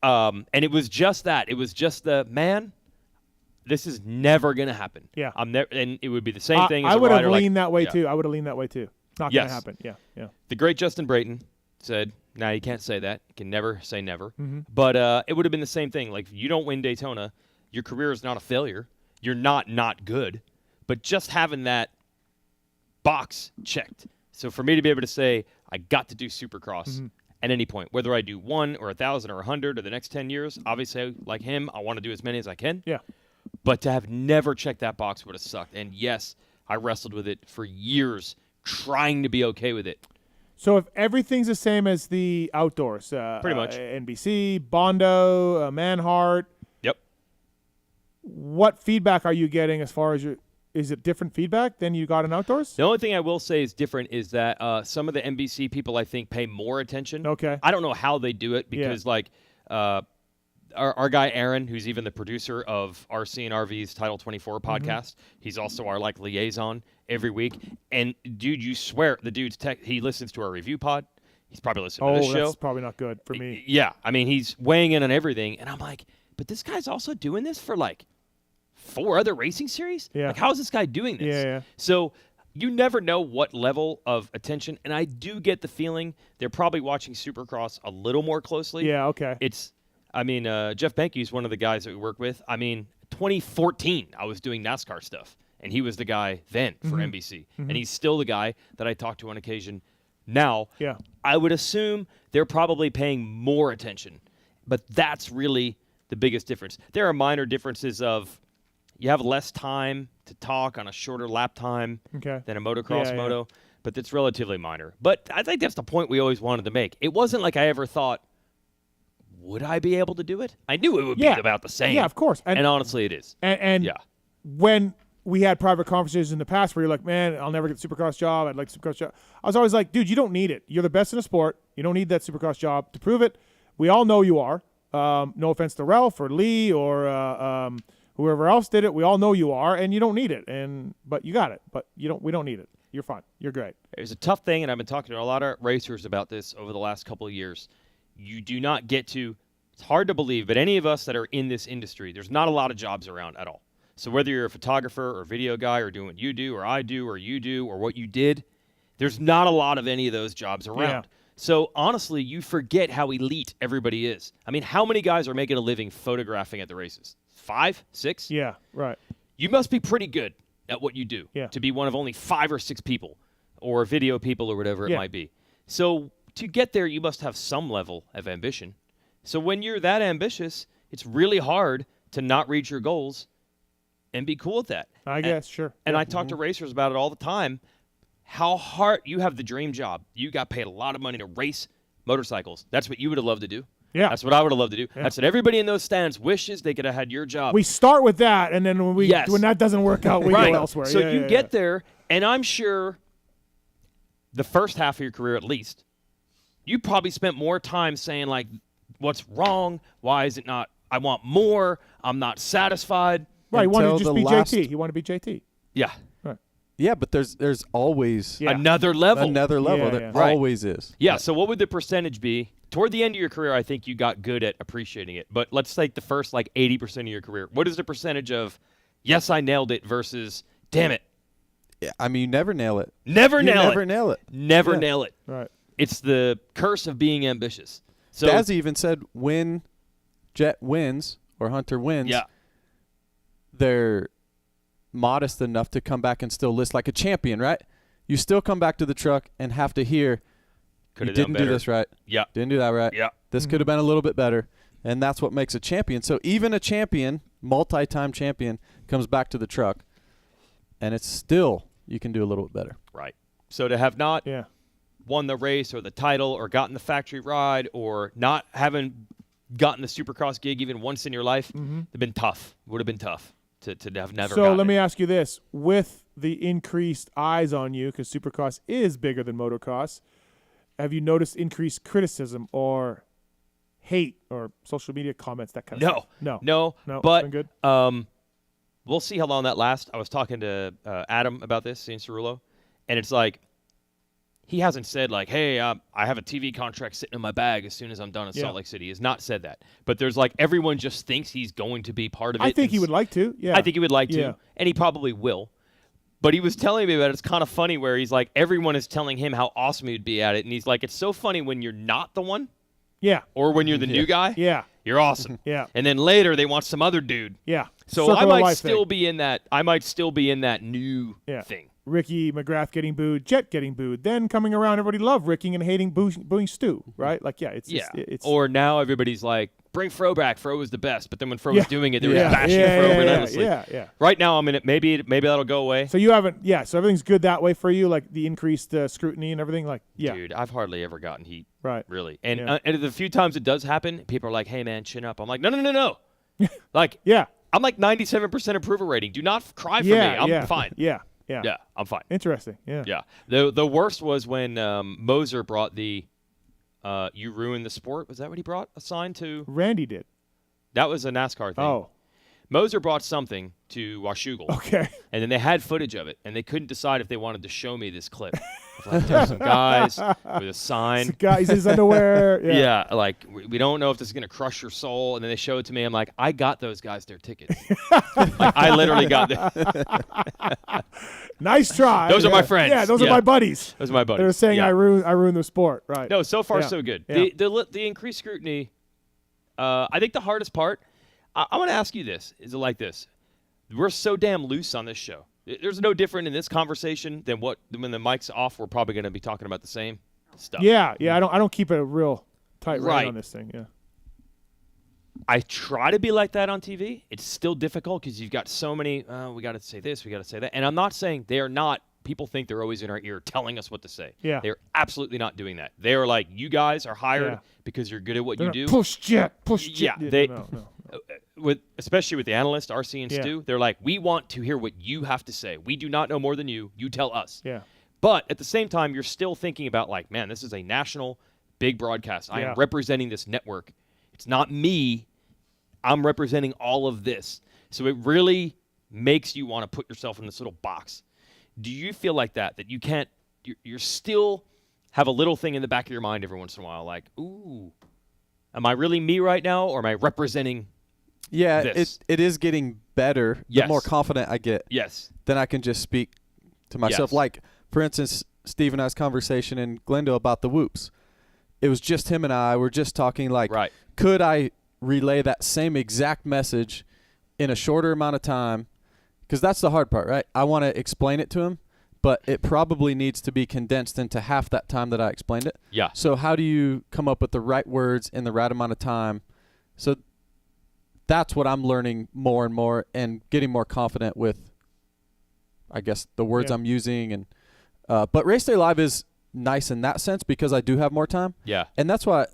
And it was just that. It was just this is never going to happen. Yeah. And it would be the same thing as I would have leaned like, that way too. I would have leaned that way too. Not going to happen. Yeah. The great Justin Brayton said, "Now you can't say that. You can never say never." Mm-hmm. But it would have been the same thing. Like, if you don't win Daytona, your career is not a failure. You're not good. But just having that box checked. So for me to be able to say, I got to do Supercross at any point, whether I do 1 or 1,000 or 100 or the next 10 years, obviously, like him, I want to do as many as I can. Yeah. But to have never checked that box would have sucked. And yes, I wrestled with it for years, trying to be okay with it. So if everything's the same as the outdoors, pretty much, NBC, Bondo, Manhart, yep, what feedback are you getting as far as is it different feedback than you got in outdoors? The only thing I will say is different is that some of the NBC people, I think, pay more attention. Okay. I don't know how they do it because, our guy Aaron, who's even the producer of RC and RV's Title 24 podcast, he's also our liaison every week. And dude, you swear the dude's he listens to our review pod. He's probably listening to this show. Oh, that's probably not good for me. Yeah, I mean he's weighing in on everything, and I'm like, but this guy's also doing this for 4 other racing series. Yeah. How is this guy doing this? Yeah. So you never know what level of attention, and I do get the feeling they're probably watching Supercross a little more closely. Yeah. Okay. Jeff Benke is one of the guys that we work with. 2014, I was doing NASCAR stuff, and he was the guy then for NBC. And he's still the guy that I talk to on occasion now. Yeah. I would assume they're probably paying more attention, but that's really the biggest difference. There are minor differences of you have less time to talk on a shorter lap time than a motocross moto, but it's relatively minor. But I think that's the point we always wanted to make. It wasn't like I ever thought, would I be able to do it? I knew it would be about the same. Yeah, of course. And honestly, it is. And when we had private conversations in the past where you're like, man, I'll never get a Supercross job. I'd like a Supercross job. I was always like, dude, you don't need it. You're the best in the sport. You don't need that Supercross job to prove it. We all know you are. No offense to Ralph or Lee or whoever else did it. We all know you are, and you don't need it. But you got it. But we don't need it. You're fine. You're great. It's a tough thing, and I've been talking to a lot of racers about this over the last couple of years. You do not get to – it's hard to believe, but any of us that are in this industry, there's not a lot of jobs around at all. So whether you're a photographer or video guy or doing what you do or I do or you do or what you did, there's not a lot of any of those jobs around. Yeah. So honestly, you forget how elite everybody is. I mean, how many guys are making a living photographing at the races? 5, 6? Yeah, right. You must be pretty good at what you do to be one of only 5 or 6 people or video people or whatever it might be. So to get there, you must have some level of ambition. So when you're that ambitious, it's really hard to not reach your goals and be cool with that. I guess, sure. And I talk to racers about it all the time. How hard you have the dream job. You got paid a lot of money to race motorcycles. That's what you would have loved to do. Yeah. That's what I would have loved to do. Yeah. That's what everybody in those stands wishes they could have had your job. We start with that, and then when that doesn't work out, we go elsewhere. So you get there, and I'm sure the first half of your career at least, you probably spent more time saying, like, what's wrong? Why is it not? I want more. I'm not satisfied. Right, he wanted to just be last- JT. He wanted to be JT. Yeah. Right. Yeah, but there's always another level. Another level. Yeah, There Right. always is. Yeah, so what would the percentage be? Toward the end of your career, I think you got good at appreciating it. But let's take the first, 80% of your career. What is the percentage of, yes, I nailed it, versus, damn it? Yeah, I mean, you never nail it. Never nail it. Never nail it. Right. It's the curse of being ambitious. So Dazzy even said when Jet wins or Hunter wins, they're modest enough to come back and still list like a champion, right? You still come back to the truck and have to hear, Coulda you done didn't do better. this right. Yeah. Didn't do that right. Yeah. This could have been a little bit better. And that's what makes a champion. So even a champion, multi-time champion, comes back to the truck, and it's still, you can do a little bit better. Right. So to have not won the race or the title or gotten the factory ride or not having gotten the Supercross gig even once in your life, it'd been tough. Would have been tough to have never So gotten let it. me ask you this. With the increased eyes on you, because Supercross is bigger than motocross, have you noticed increased criticism or hate or social media comments, that kind of stuff? No. But been good? we'll see how long that lasts. I was talking to Adam about this in Cerullo, and it's like he hasn't said like, hey, I have a TV contract sitting in my bag as soon as I'm done in Salt Lake City. He has not said that. But there's everyone just thinks he's going to be part of it. I think he would like to. Yeah. I think he would like to, Yeah. and he probably will. But he was telling me about it. It's kind of funny where he's like, everyone is telling him how awesome he'd be at it. And he's like, it's so funny when you're not the one. Yeah. Or when you're the new guy. Yeah. You're awesome. Yeah. And then later they want some other dude. Yeah. So Circle I of might life still thing. be in that. I might still be in that new thing. Ricky McGrath getting booed, Jet getting booed, then coming around, everybody loved Ricky and hating booing Stu, right? It's Or now everybody's like, bring Fro back. Fro was the best. But then when Fro was doing it, they were bashing Fro relentlessly. Yeah. Right now I'm in it. Maybe that'll go away. So you haven't, so everything's good that way for you, like the increased scrutiny and everything, Dude, I've hardly ever gotten heat. Right. Really. And the few times it does happen, people are like, hey, man, chin up. I'm like, no. I'm like 97% approval rating. Do not cry for me. I'm fine. Yeah, I'm fine. Interesting. Yeah. Yeah. The worst was when Moser brought the "You Ruined the Sport." Was that what he brought? A sign to? Randy did. That was a NASCAR thing. Oh. Moser brought something to Washougal. Okay. And then they had footage of it, and they couldn't decide if they wanted to show me this clip. Like, there's some guys with a sign. Some guys in his underwear. Yeah. Yeah, like, we don't know if this is going to crush your soul. And then they show it to me. I'm like, I got those guys their tickets. Like, I literally got them. Nice try. Those are my friends. Yeah, those are my buddies. Those are my buddies. They're saying I ruined the sport. Right. No, so far Yeah. so good. Yeah. The increased scrutiny, I think the hardest part, I want to ask you this. Is it like this? We're so damn loose on this show. There's no different in this conversation than when the mic's off. We're probably going to be talking about the same stuff. Yeah. I don't keep it a real tight rein Right. on this thing. Yeah. I try to be like that on TV. It's still difficult because you've got so many, we got to say this, we got to say that. And I'm not saying they are not, people think they're always in our ear telling us what to say. Yeah. They're absolutely not doing that. They are like, you guys are hired because you're good at what They're you not do. Push jet. Yeah, they, No. especially with the analyst, RC and Yeah. Stu, they're like, we want to hear what you have to say. We do not know more than you. You tell us. Yeah. But at the same time, you're still thinking about like, man, this is a national big broadcast. I Yeah. am representing this network. It's not me. I'm representing all of this. So it really makes you want to put yourself in this little box. Do you feel like that you can't, you're still have a little thing in the back of your mind every once in a while, like, ooh, am I really me right now, or am I representing this? it is getting better. Yes. The more confident I get, Yes. then I can just speak to myself. Yes. Like, for instance, Steve and I's conversation in Glendale about the whoops. It was just him and I were just talking like, could I relay that same exact message in a shorter amount of time? Because that's the hard part, right? I want to explain it to him, but it probably needs to be condensed into half that time that I explained it. Yeah. So how do you come up with the right words in the right amount of time? So that's what I'm learning more and more and getting more confident with, I guess, the words I'm using. And but Race Day Live is nice in that sense because I do have more time. Yeah. And that's why,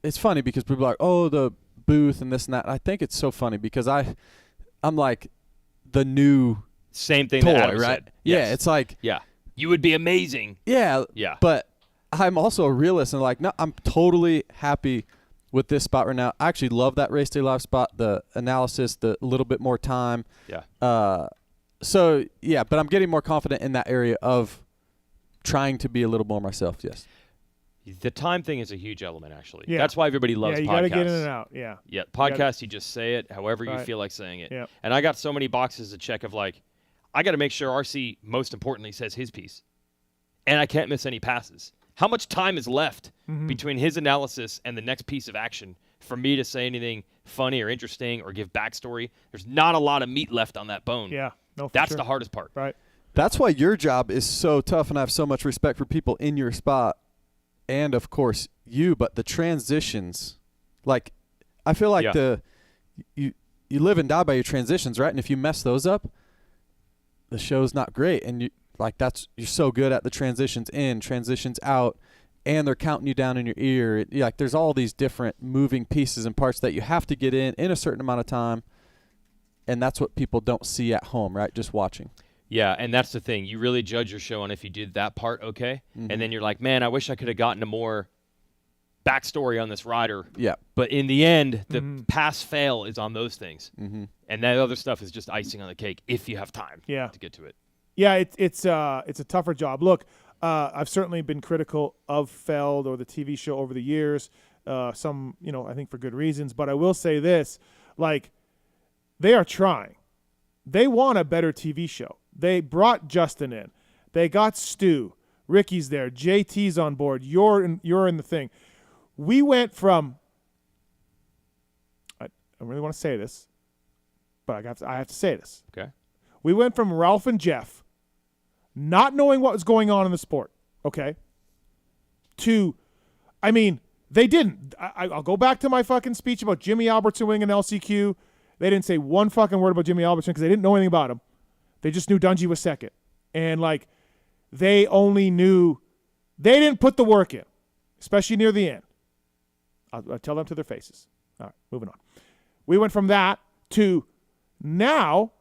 it's funny because people are like, oh, the booth and this and that. I think it's so funny because I'm like the new same thing toy, that Adam right? said. Yeah, Yes. it's like you would be amazing. Yeah. But I'm also a realist and like, no, I'm totally happy with this spot right now. I actually love that Race Day Live spot, the analysis, the little bit more time. Yeah. So yeah, but I'm getting more confident in that area of trying to be a little more myself. Yes. The time thing is a huge element, actually. Yeah. That's why everybody loves podcasts. You got to get in and out. Yeah. Yeah, You gotta- podcasts, you just say it however you Right. feel like saying it. Yep. And I got so many boxes to check of like, I got to make sure RC, most importantly, says his piece. And I can't miss any passes. How much time is left Mhm. between his analysis and the next piece of action for me to say anything funny or interesting or give backstory? There's not a lot of meat left on that bone. Yeah. No, for That's sure. the hardest part. Right. That's why your job is so tough, and I have so much respect for people in your spot, and of course you. But the transitions, like, I feel like you live and die by your transitions, right? And if you mess those up, the show's not great. And you're so good at the transitions in, transitions out, and they're counting you down in your ear. Like there's all these different moving pieces and parts that you have to get in a certain amount of time, and that's what people don't see at home, right? Just watching. Yeah, and that's the thing. You really judge your show on if you did that part okay, and then you're like, man, I wish I could have gotten a more backstory on this rider. Yeah. But in the end, the pass-fail is on those things. Mm-hmm. And that other stuff is just icing on the cake if you have time Yeah. to get to it. Yeah, it's a tougher job. Look, I've certainly been critical of Feld or the TV show over the years. Some, I think for good reasons. But I will say this, like, they are trying. They want a better TV show. They brought Justin in. They got Stu. Ricky's there. JT's on board. You're in the thing. We went from. I really want to say this, but I have to say this. Okay. We went from Ralph and Jeff, not knowing what was going on in the sport. Okay. To, they didn't. I'll go back to my fucking speech about Jimmy Albertson winning an LCQ. They didn't say one fucking word about Jimmy Albertson because they didn't know anything about him. They just knew Dungey was second. And, they only knew – they didn't put the work in, especially near the end. I'll tell them to their faces. All right, moving on. We went from that to Now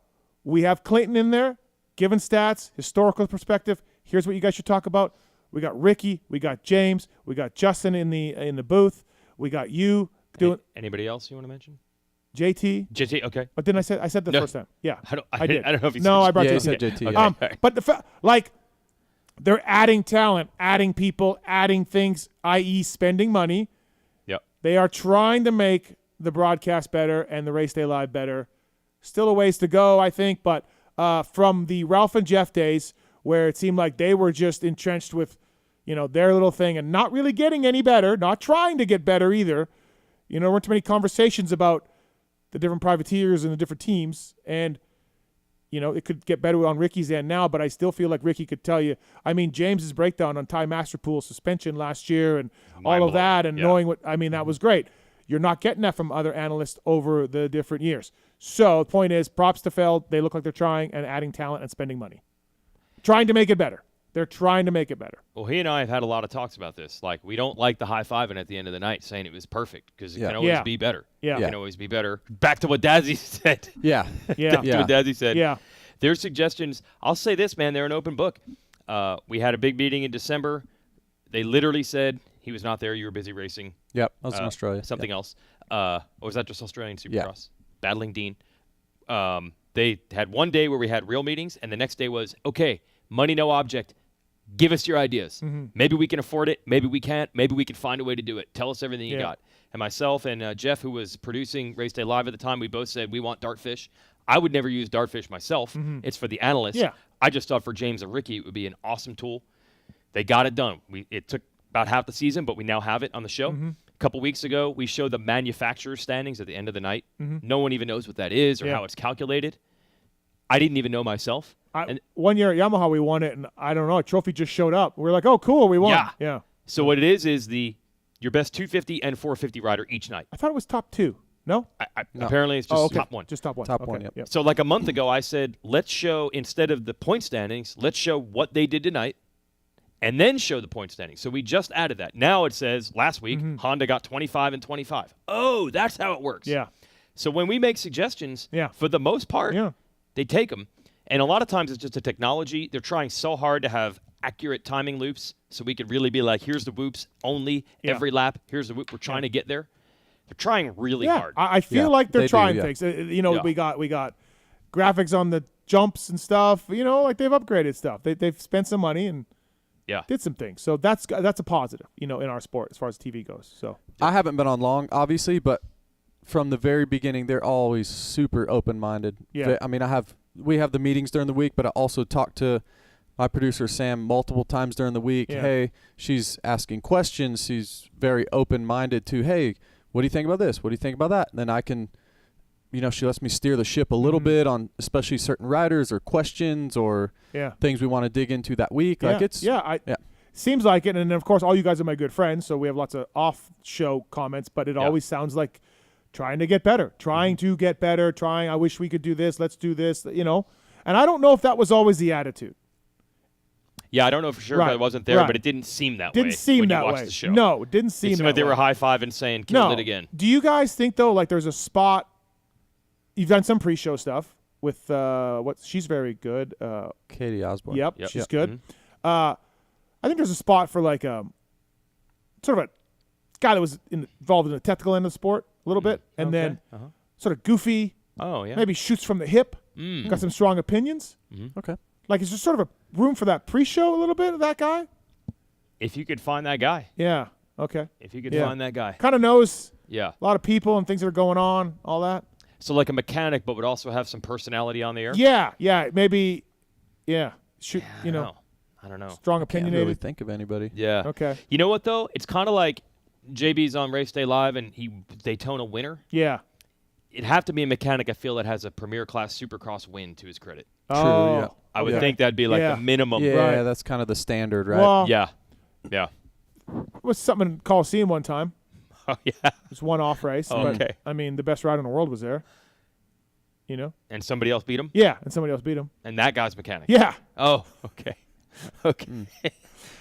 we have Clinton in there, giving stats, historical perspective. Here's what you guys should talk about. We got Ricky, we got James, we got Justin in the booth, we got you doing. Anybody else you want to mention? JT. Okay. But then I said the first time. Yeah, I did. I don't know if you no, said I brought yeah, JT. you said JT. Okay. But they're adding talent, adding people, adding things, i.e., spending money. Yep. They are trying to make the broadcast better and the Race Day Live better. Still a ways to go, I think, but from the Ralph and Jeff days, where it seemed like they were just entrenched with, their little thing and not really getting any better, not trying to get better either. There weren't too many conversations about the different privateers and the different teams, and it could get better on Ricky's end now, but I still feel like Ricky could tell you. I mean, James's breakdown on Ty Masterpool's suspension last year and all of that, and knowing that was great. You're not getting that from other analysts over the different years. So the point is, props to Feld. They look like they're trying and adding talent and spending money. Trying to make it better. They're trying to make it better. Well, he and I have had a lot of talks about this. Like, we don't like the high-fiving at the end of the night saying it was perfect because it can always be better. Yeah. It can always be better. Back to what Dazzy said. Yeah. Yeah. Back to what Dazzy said. Yeah. Their suggestions, I'll say this, man, they're an open book. We had a big meeting in December. They literally said he was not there. You were busy racing. Yep. I was in Australia. Something else. Or was that just Australian Supercross? Yeah. Battling Dean. They had one day where we had real meetings, and the next day was, okay, money, no object. Give us your ideas. Mm-hmm. Maybe we can afford it. Maybe we can't. Maybe we can find a way to do it. Tell us everything you got. And myself and Jeff, who was producing Race Day Live at the time, we both said we want Dartfish. I would never use Dartfish myself. Mm-hmm. It's for the analysts. Yeah. I just thought for James and Ricky it would be an awesome tool. They got it done. It took about half the season, but we now have it on the show. Mm-hmm. A couple weeks ago, we showed the manufacturer standings at the end of the night. Mm-hmm. No one even knows what that is or how it's calculated. I didn't even know myself. And One year at Yamaha, we won it, and I don't know, a trophy just showed up. We were like, oh, cool, we won. Yeah. So what it is your best 250 and 450 rider each night. I thought it was top two. No? No. Apparently it's just top one. Just top one. Top okay. one, yep. So like a month ago, I said, let's show, instead of the point standings, let's show what they did tonight and then show the point standings. So we just added that. Now it says, last week, Honda got 25 and 25. Oh, that's how it works. Yeah. So when we make suggestions, for the most part, they take them. And a lot of times it's just a technology. They're trying so hard to have accurate timing loops so we could really be like, here's the whoops only every lap. Here's the whoop. We're trying to get there. They're trying really hard. I feel like they're trying do, things. We got graphics on the jumps and stuff. Like they've upgraded stuff. They've spent some money and did some things. So that's a positive, in our sport as far as TV goes. So I haven't been on long, obviously, but from the very beginning, they're always super open-minded. Yeah. I mean, we have the meetings during the week, but I also talk to my producer, Sam, multiple times during the week. Yeah. Hey, she's asking questions. She's very open-minded to, hey, what do you think about this? What do you think about that? And then I can, she lets me steer the ship a little bit on especially certain riders or questions or things we want to dig into that week. Yeah. Like seems like it. And of course, all you guys are my good friends, so we have lots of off-show comments, but it always sounds like trying to get better, I wish we could do this, let's do this, And I don't know if that was always the attitude. Yeah, I don't know for sure because I wasn't there, but it didn't seem that way. Didn't seem when that you watched way. the show. No, it didn't seem it seemed that like they way. were high-fiving saying, killed it again. Do you guys think, though, like there's a spot, you've done some pre-show stuff with, she's very good. Katie Osborne. Yep. She's good. I think there's a spot for like sort of a guy that was involved in the technical end of the sport a little bit, and then sort of goofy. Oh, yeah. Maybe shoots from the hip. Got some strong opinions. Okay. Like, is there sort of a room for that pre-show a little bit of that guy? If you could find that guy. Yeah. Okay. If you could find that guy. Kind of knows a lot of people and things that are going on, all that. So like a mechanic, but would also have some personality on the air? Yeah. Maybe, shoot, I don't know. Strong Can't opinionated. really think of anybody. Yeah. Okay. You know what, though? It's kind of like JB's on Race Day Live and he Daytona winner. Yeah. It'd have to be a mechanic, I feel, that has a premier class Supercross win to his credit. True, yeah. I would think that'd be like the minimum. Yeah, that's kind of the standard, right? Well, Yeah. It was something in Coliseum one time. Oh, yeah. It was one off race. Oh, but, okay. I mean, the best rider in the world was there. And somebody else beat him? Yeah, and somebody else beat him. And that guy's mechanic? Yeah. Oh, okay. Okay.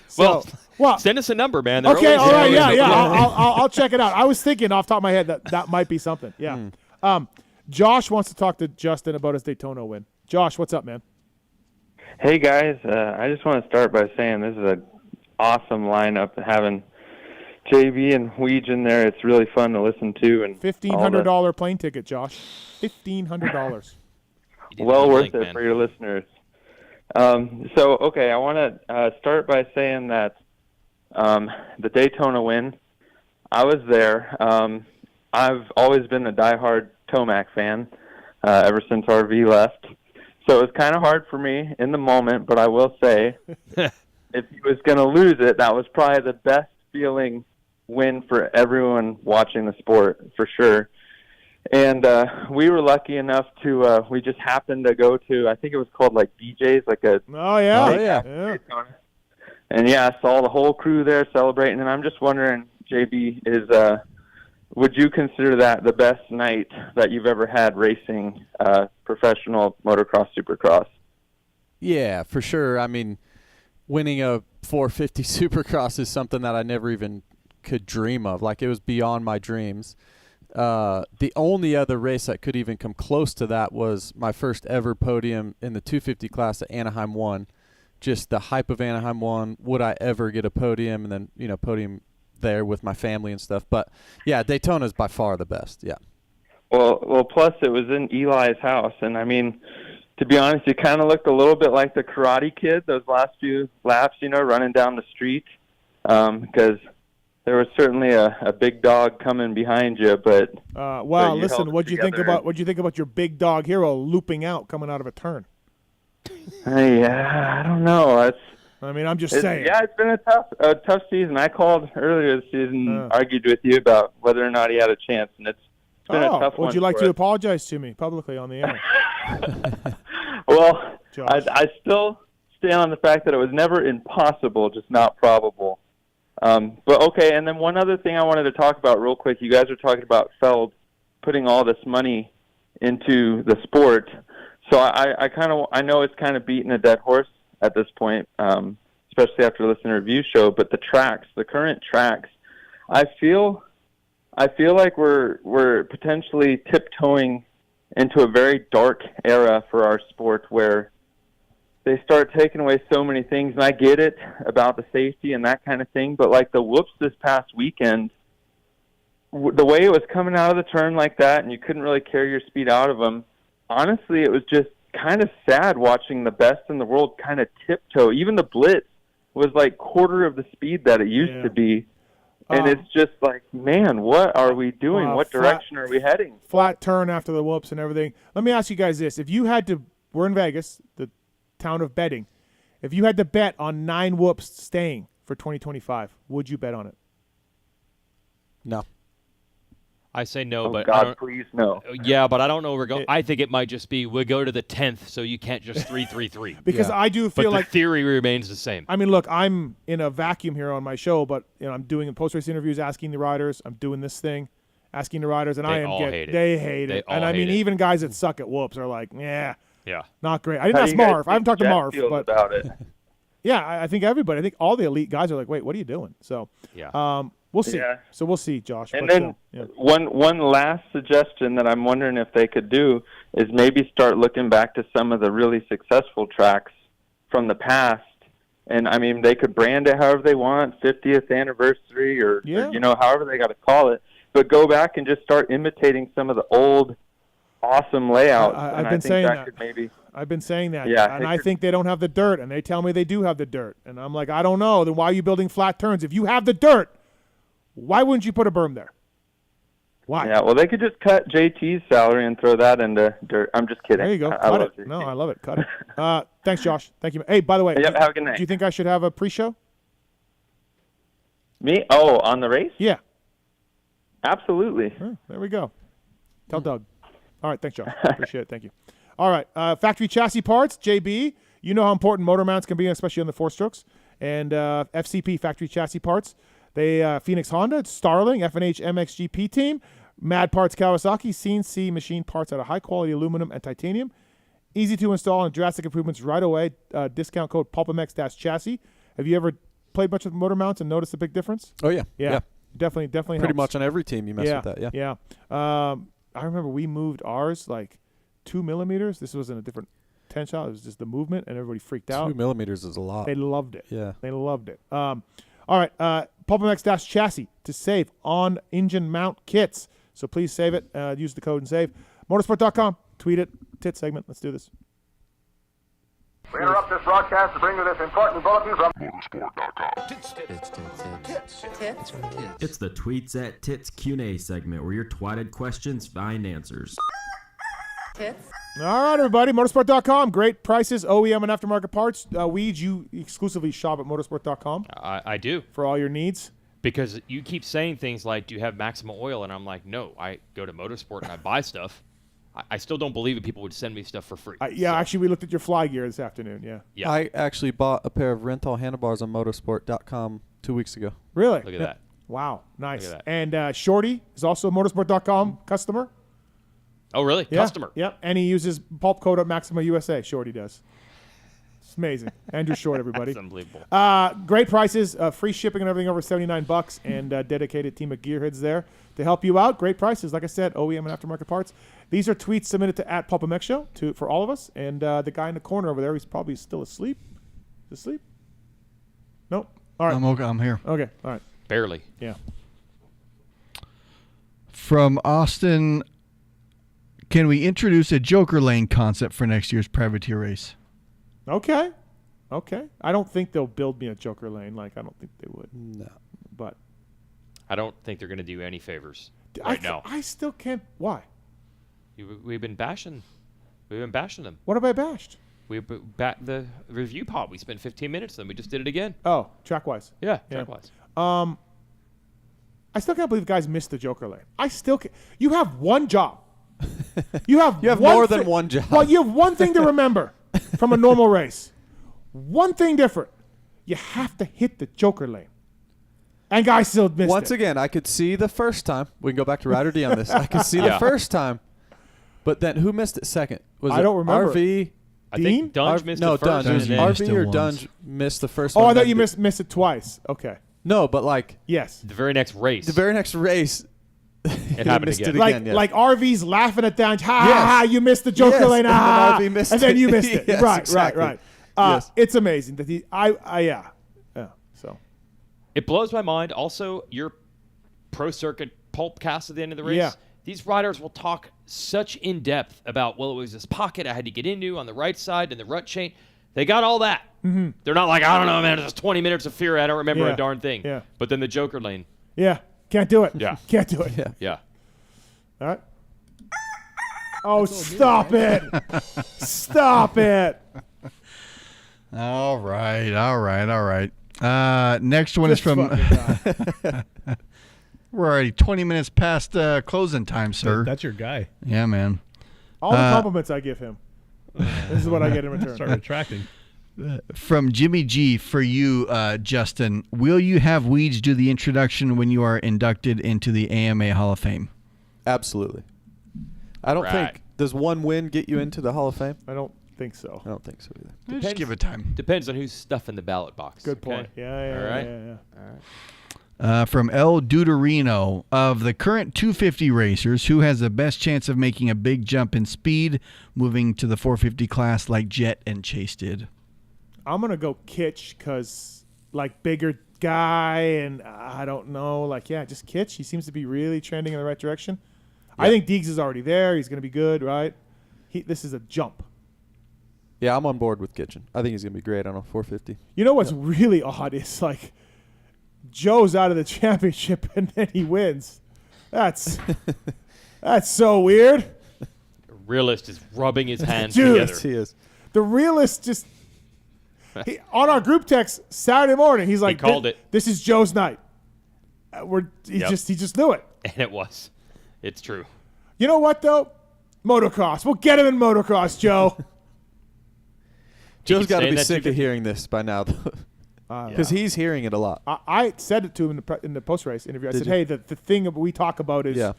So, well, send us a number, man. They're okay, always- all right, they're always- I'll check it out. I was thinking off the top of my head that might be something. Yeah. Josh wants to talk to Justin about his Daytona win. Josh, what's up, man? Hey, guys. I just want to start by saying this is an awesome lineup. Having JB and Weege in there, it's really fun to listen to. And $1,500 plane ticket, Josh. $1,500. Well worth it for your listeners. Okay, I want to start by saying that the Daytona win, I was there. I've always been a diehard Tomac fan ever since RV left. So it was kind of hard for me in the moment, but I will say if he was going to lose it, that was probably the best feeling win for everyone watching the sport, for sure. And we were lucky enough to we just happened to go to, I think it was called like BJ's, like a yeah. And yeah, I saw the whole crew there celebrating, and I'm just wondering, JB, is would you consider that the best night that you've ever had racing professional motocross, supercross? Yeah, for sure. I mean, winning a 450 supercross is something that I never even could dream of. Like, it was beyond my dreams. The only other race that could even come close to that was my first ever podium in the 250 class at Anaheim 1. Just the hype of Anaheim 1. Would I ever get a podium? And then, podium there with my family and stuff. But yeah, Daytona is by far the best. Yeah. Well, plus it was in Eli's house, and I mean, to be honest, you kind of looked a little bit like the Karate Kid those last few laps, running down the street, because there was certainly a big dog coming behind you. But wow, listen, what'd you think about your big dog hero looping out coming out of a turn? Yeah, I don't know. I'm just saying. Yeah, it's been a tough season. I called earlier this season, argued with you about whether or not he had a chance, and it's been a tough one. Would you like to apologize to me publicly on the air? Well, I still stay on the fact that it was never impossible, just not probable. But okay, and then one other thing I wanted to talk about real quick. You guys are talking about Feld putting all this money into the sport. So I know it's kind of beating a dead horse at this point, especially after listening to the review show, but the current tracks, I feel like we're potentially tiptoeing into a very dark era for our sport where they start taking away so many things. And I get it about the safety and that kind of thing, but like the whoops this past weekend, the way it was coming out of the turn like that, and you couldn't really carry your speed out of them. Honestly, it was just kind of sad watching the best in the world kind of tiptoe. Even the blitz was like quarter of the speed that it used to be. And it's just like, man, what are we doing? What direction are we heading? Flat turn after the whoops and everything. Let me ask you guys this. If you had to, we're in Vegas, the town of betting. If you had to bet on 9 whoops staying for 2025, would you bet on it? No. I say no, but God, I don't, please no. Yeah, but I don't know where we're going. I think it might just be we'll go to the 10th, so you can't just 3-3-3. Because I do feel but like the theory remains the same. I mean, look, I'm in a vacuum here on my show, but I'm doing post-race interviews, asking the riders. I'm doing this thing, asking the riders, and they hate it. And I mean, even guys that suck at whoops are like, yeah, not great. I didn't ask Marv. I haven't talked to Marv, but about it. Yeah, I think everybody. I think all the elite guys are like, wait, what are you doing? So we'll see. Yeah. So we'll see, Josh. And but, then one last suggestion that I'm wondering if they could do is maybe start looking back to some of the really successful tracks from the past. And, I mean, they could brand it however they want, 50th anniversary or however they got to call it. But go back and just start imitating some of the old awesome layouts. I've been saying that. I've been saying that. Yeah, and I think they don't have the dirt, and they tell me they do have the dirt. And I'm like, I don't know. Then why are you building flat turns? If you have the dirt, why wouldn't you put a berm there? Why? Yeah, well, they could just cut JT's salary and throw that into dirt. I'm just kidding. There you go. Cut it. No, I love it. Cut it. Thanks, Josh. Thank you. Hey, by the way, have a good night. Do you think I should have a pre-show? Me? Oh, on the race? Yeah. Absolutely. There we go. Tell Doug. All right, thanks, Josh. Appreciate it. Thank you. All right, factory chassis parts, JB. You know how important motor mounts can be, especially on the 4-strokes. And FCP, factory chassis parts. They Phoenix Honda, Starling, F&H MXGP team, Mad Parts Kawasaki, CNC machine parts out of high-quality aluminum and titanium. Easy to install and drastic improvements right away. Discount code PulpMX-chassis. Have you ever played much with motor mounts and noticed a big difference? Oh, yeah. Yeah. Definitely Pretty helps. much on every team you mess with that, Yeah. I remember we moved ours like 2 millimeters. This wasn't a different 10 shot. It was just the movement, and everybody freaked out. 2 millimeters is a lot. They loved it. Yeah. They loved it. All right. PulpMX chassis to save on engine mount kits. So please save it. Use the code and save. Motorsport.com. Tweet it. Tit segment. Let's do this. We interrupt this broadcast to bring you this important bulletin from Motorsport.com. It's the Tweets at Tits Q&A segment where your twatted questions find answers. Tits. All right, everybody. Motorsport.com. Great prices, OEM and aftermarket parts. Weeds, you exclusively shop at Motorsport.com. I do. For all your needs. Because you keep saying things like, do you have Maxima oil? And I'm like, no, I go to Motorsport and I buy stuff. I still don't believe that people would send me stuff for free. Actually, we looked at your fly gear this afternoon. Yeah. I actually bought a pair of rental handlebars on Motorsport.com 2 weeks ago. Really? Look at that. Wow. Nice. Look at that. And Shorty is also a Motorsport.com customer. Oh, really? Yeah. Customer. Yep. And he uses pulp code at Maxima USA. Shorty does. It's amazing. Andrew Short, everybody. That's unbelievable. Great prices, free shipping and everything over $79, and dedicated team of gearheads there to help you out. Great prices, like I said, OEM and aftermarket parts. These are tweets submitted to @PulpMX Show for all of us. And the guy in the corner over there, he's probably still asleep. Is he asleep? Nope. All right. I'm okay. I'm here. Okay. All right. Barely. Yeah. From Austin, can we introduce a Joker Lane concept for next year's privateer race? Okay. I don't think they'll build me a Joker Lane. I don't think they would. No. But I don't think they're going to do any favors right now. I still can't. Why? We've been bashing them. What have I bashed? The review pod. We spent 15 minutes, then we just did it again. Oh, track-wise. Yeah, track-wise. I still can't believe guys missed the Joker Lane. I still can't. You have one job. You have more than one job. Well, you have one thing to remember from a normal race. One thing different. You have to hit the Joker Lane. And guys still missed it. Once again, I could see the first time. We can go back to Ryder D on this. I could see the first time. But then who missed it second? Was I don't remember. RV? I think Dunge missed it first. No, Dunge. RV or once. Dunge missed the first one. Oh, I thought you missed it twice. Okay. No, but yes. The very next race. It happened missed again. it again. Yeah. Like RV's laughing at Dunge. Ha, you missed the Joker Lane. And then RV missed and then it. you missed it. Yes, right. exactly. Yes. It's amazing that yeah. So it blows my mind. Also, your pro circuit pulp cast at the end of the race. Yeah. These riders will talk such in depth about, well, it was this pocket I had to get into on the right side and the rut chain. They got all that. Mm-hmm. They're not like, I don't know, man, it's 20 minutes of fear. I don't remember Yeah. a darn thing. Yeah. But then the Joker Lane. yeah, can't do it. Yeah. Can't do it. Yeah. All right. Oh, stop it! Stop it! All right. Next one is from. We're already 20 minutes past closing time, sir. That's your guy. Yeah, man. All the compliments I give him. This is what I get in return. Start retracting. From Jimmy G for you, Justin. Will you have Weeds do the introduction when you are inducted into the AMA Hall of Fame? Absolutely. I don't think. Does one win get you into the Hall of Fame? I don't think so. I don't think so either. Just give it time. Depends on who's stuffing the ballot box. Good point. Okay? Yeah. All right. Yeah. All right. From El Deuterino, of the current 250 racers, who has the best chance of making a big jump in speed, moving to the 450 class like Jet and Chase did? I'm gonna go Kitch because bigger guy, and I don't know. Just Kitch. He seems to be really trending in the right direction. Yeah. I think Deegs is already there. He's gonna be good, right? This is a jump. Yeah, I'm on board with Kitchen. I think he's gonna be great on a 450. You know what's really odd is Joe's out of the championship and then he wins. That's so weird. The realist is rubbing his hands Dude, together. Yes, he is. The realist just on our group text Saturday morning. He's like, he called it. This is Joe's night. He just knew it. And it was. It's true. You know what though? Motocross. We'll get him in motocross, Joe. Joe's got to be sick of hearing this by now, though. Because he's hearing it a lot. I said it to him in the post-race interview. I said, hey, the thing we talk about is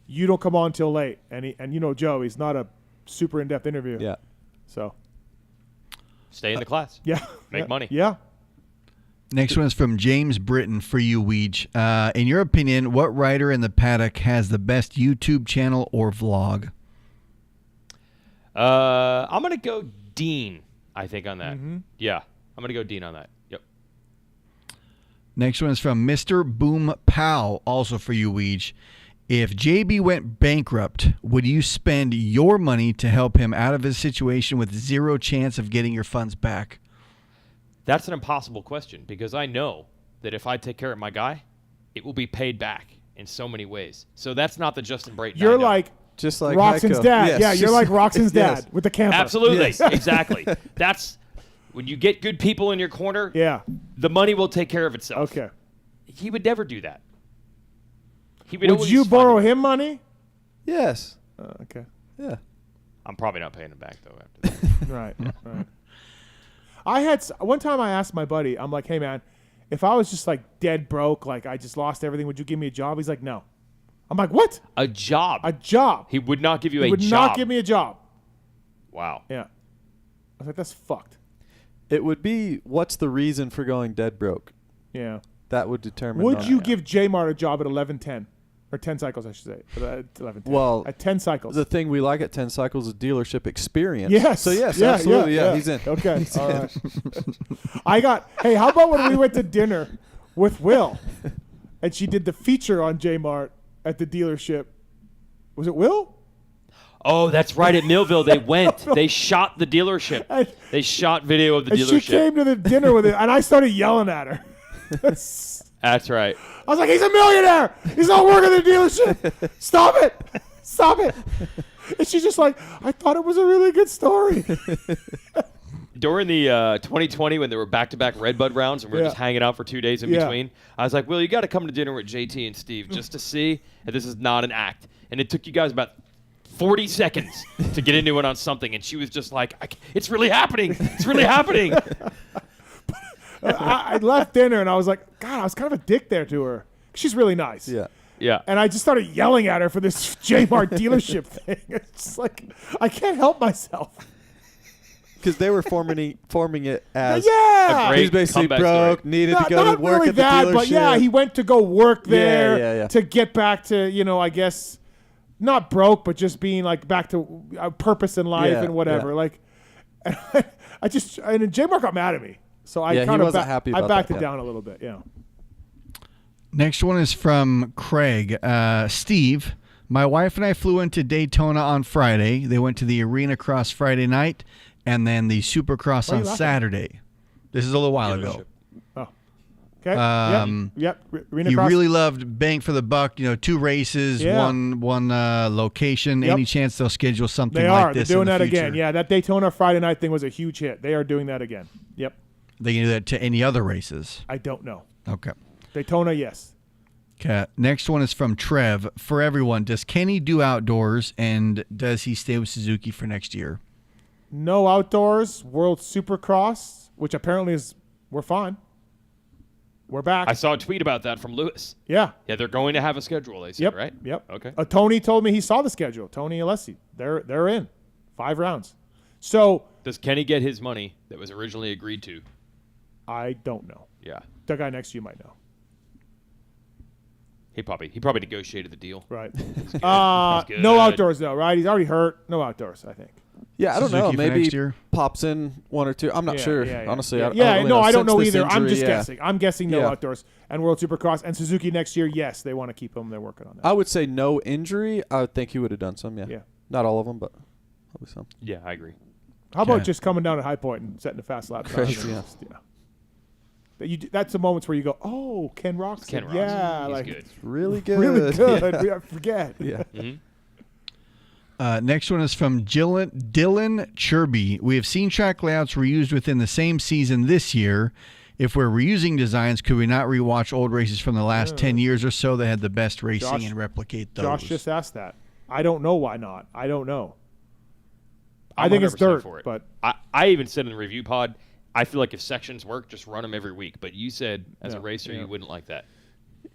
you don't come on till late. And you know Joe, he's not a super in-depth interview. Yeah. So. Stay in the class. Yeah. Make money. Yeah. Next one is from James Britton for you, Weege. In your opinion, what rider in the paddock has the best YouTube channel or vlog? I'm going to go Dean, I think, on that. Mm-hmm. Yeah, I'm going to go Dean on that. Yep. Next one is from Mr. Boom Pow, also for you, Weege. If JB went bankrupt, would you spend your money to help him out of his situation with zero chance of getting your funds back? That's an impossible question because I know that if I take care of my guy, it will be paid back in so many ways. So that's not the Justin Brayton. You're like just like Roxon's Heiko. dad. Yes. Yeah, you're like Roxon's dad with the camper. Absolutely. Yes. Exactly. That's when you get good people in your corner, the money will take care of itself. Okay. He would never do that. He would Would always you find borrow a way. him money? Yes. Okay. Yeah. I'm probably not paying him back though after that. Right. I had one time I asked my buddy, I'm like, hey man, if I was just like dead broke, like I just lost everything, would you give me a job? He's like, no. I'm like, what? A job. A job. He would not give you He a would job. not give me a job. Wow. Yeah. I was like, that's fucked. It would be, what's the reason for going dead broke? Yeah. That would determine. Would you give J-Mart a job at 11:10? Or 10 cycles, I should say. At 11:10. Well, at 10 cycles. The thing we like at 10 cycles is dealership experience. Yes. So, yes, Yeah, absolutely. yeah, He's in. Okay. He's All in. right. Hey, how about when we went to dinner with Will and she did the feature on J-Mart at the dealership? Was it Will? Oh, that's right. At Millville, they went. They shot the dealership. They shot video of the And dealership. she came to the dinner with it, and I started yelling at her. That's right. I was like, he's a millionaire. He's not working at the dealership. Stop it. Stop it. And she's just like, I thought it was a really good story. During the 2020 when there were back-to-back Redbud rounds and we were just hanging out for 2 days in between, I was like, Will, you got to come to dinner with JT and Steve just to see that this is not an act. And it took you guys about 40 seconds to get into it on something. And she was just like, it's really happening. It's really happening. I left dinner, and I was like, God, I was kind of a dick there to her. She's really nice. Yeah. Yeah. And I just started yelling at her for this J-Mart dealership thing. It's just like, I can't help myself. Because they were forming it as Yeah. he's basically broke, needed to go not to work really at the that, dealership. but yeah, he went to go work there Yeah. to get back to, I guess, not broke, but just being like back to a purpose in life and whatever. Like, and J-Mart got mad at me. So I kind of happy about backed that, it down a little bit, Next one is from Craig. Steve, my wife and I flew into Daytona on Friday. They went to the Arena Cross Friday night and then the Supercross on Saturday. This is a little while ago. Oh. Okay. Yep. Arena You Cross. really loved bang for the buck, 2 races, one location. Yep. Any chance they'll schedule something They like are. this They're doing in the that future? again. Yeah, that Daytona Friday night thing was a huge hit. They are doing that again. Yep. They can do that to any other races. I don't know. Okay. Daytona, yes. Okay. Next one is from Trev. For everyone, does Kenny do outdoors, and does he stay with Suzuki for next year? No outdoors. World Supercross, which apparently we're fine. We're back. I saw a tweet about that from Lewis. Yeah. Yeah, they're going to have a schedule, they said, right? Yep. Okay. Tony told me he saw the schedule. Tony Alessi. They're in. 5 rounds. So Does Kenny get his money that was originally agreed to? I don't know. Yeah. The guy next to you might know. He probably negotiated the deal. Right. He's good. No outdoors though, right? He's already hurt. No outdoors, I think. Yeah, I don't know. Suzuki for Maybe next year? pops in 1 or 2. I'm not sure. Honestly, I don't really no, know. I don't Since know this either. I'm just injury, guessing. I'm guessing no Yeah. outdoors. And World Supercross and Suzuki next year, yes, they want to keep him. They're working on that. I would say no injury. I would think he would have done some, Yeah. Not all of them, but probably some. Yeah, I agree. How about Okay. just coming down at High Point and setting a fast lap? Crazy, time? That's the moments where you go, oh, Ken Roxon. Ken Roxon. Yeah, He's like good. Really good. really good. Yeah. I forget. Yeah. Next one is from Dylan Chirby. We have seen track layouts reused within the same season this year. If we're reusing designs, could we not rewatch old races from the last 10 years or so that had the best racing and replicate those? Josh just asked that. I don't know why not. I don't know. I think it's 100% dirt, for it. but I even said in the review pod, I feel like if sections work, just run them every week. But you said as a racer, you wouldn't like that.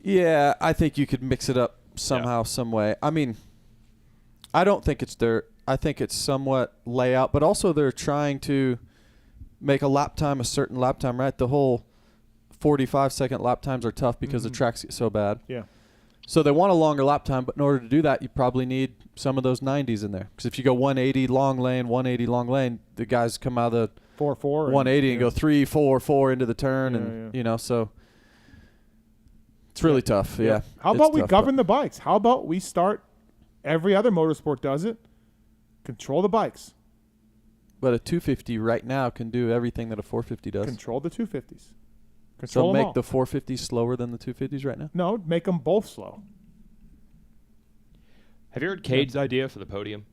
Yeah, I think you could mix it up somehow, some way. I mean, I don't think it's dirt. I think it's somewhat layout, but also they're trying to make a lap time a certain lap time, right? The whole 45-second lap times are tough because the tracks get so bad. Yeah. So they want a longer lap time, but in order to do that, you probably need some of those 90s in there. Because if you go 180 long lane, 180 long lane, the guys come out of the 4-4 180 and go 3-4-4 into the turn, and you know, so it's really tough. Yeah. How about we govern the bikes? How about we start? Every other motorsport does it. Control the bikes. But a 250 right now can do everything that a 450 does. Control the 250s. So make the 450s slower than the 250s right now? No, make them both slow. Have you heard Cade's idea for the podium?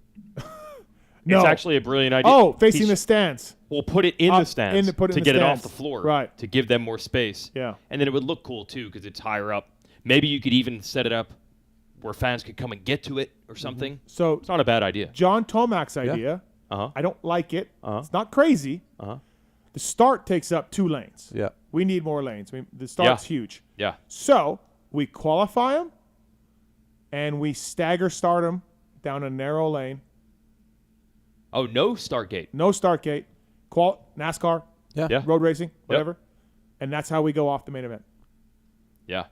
No. It's actually a brilliant idea. Oh, facing the stands. We'll put it in the stands put it to in the get it off stands. the floor, Right. to give them more space. Yeah. And then it would look cool, too, because it's higher up. Maybe you could even set it up where fans could come and get to it or something. So it's not a bad idea. John Tomac's idea, I don't like it. It's not crazy. The start takes up 2 lanes. Yeah. We need more lanes. The start's huge. Yeah. So we qualify them, and we stagger start them down a narrow lane. Oh, no start gate. No start gate. NASCAR. Yeah. Road racing, whatever. And that's how we go off the main event. Yeah.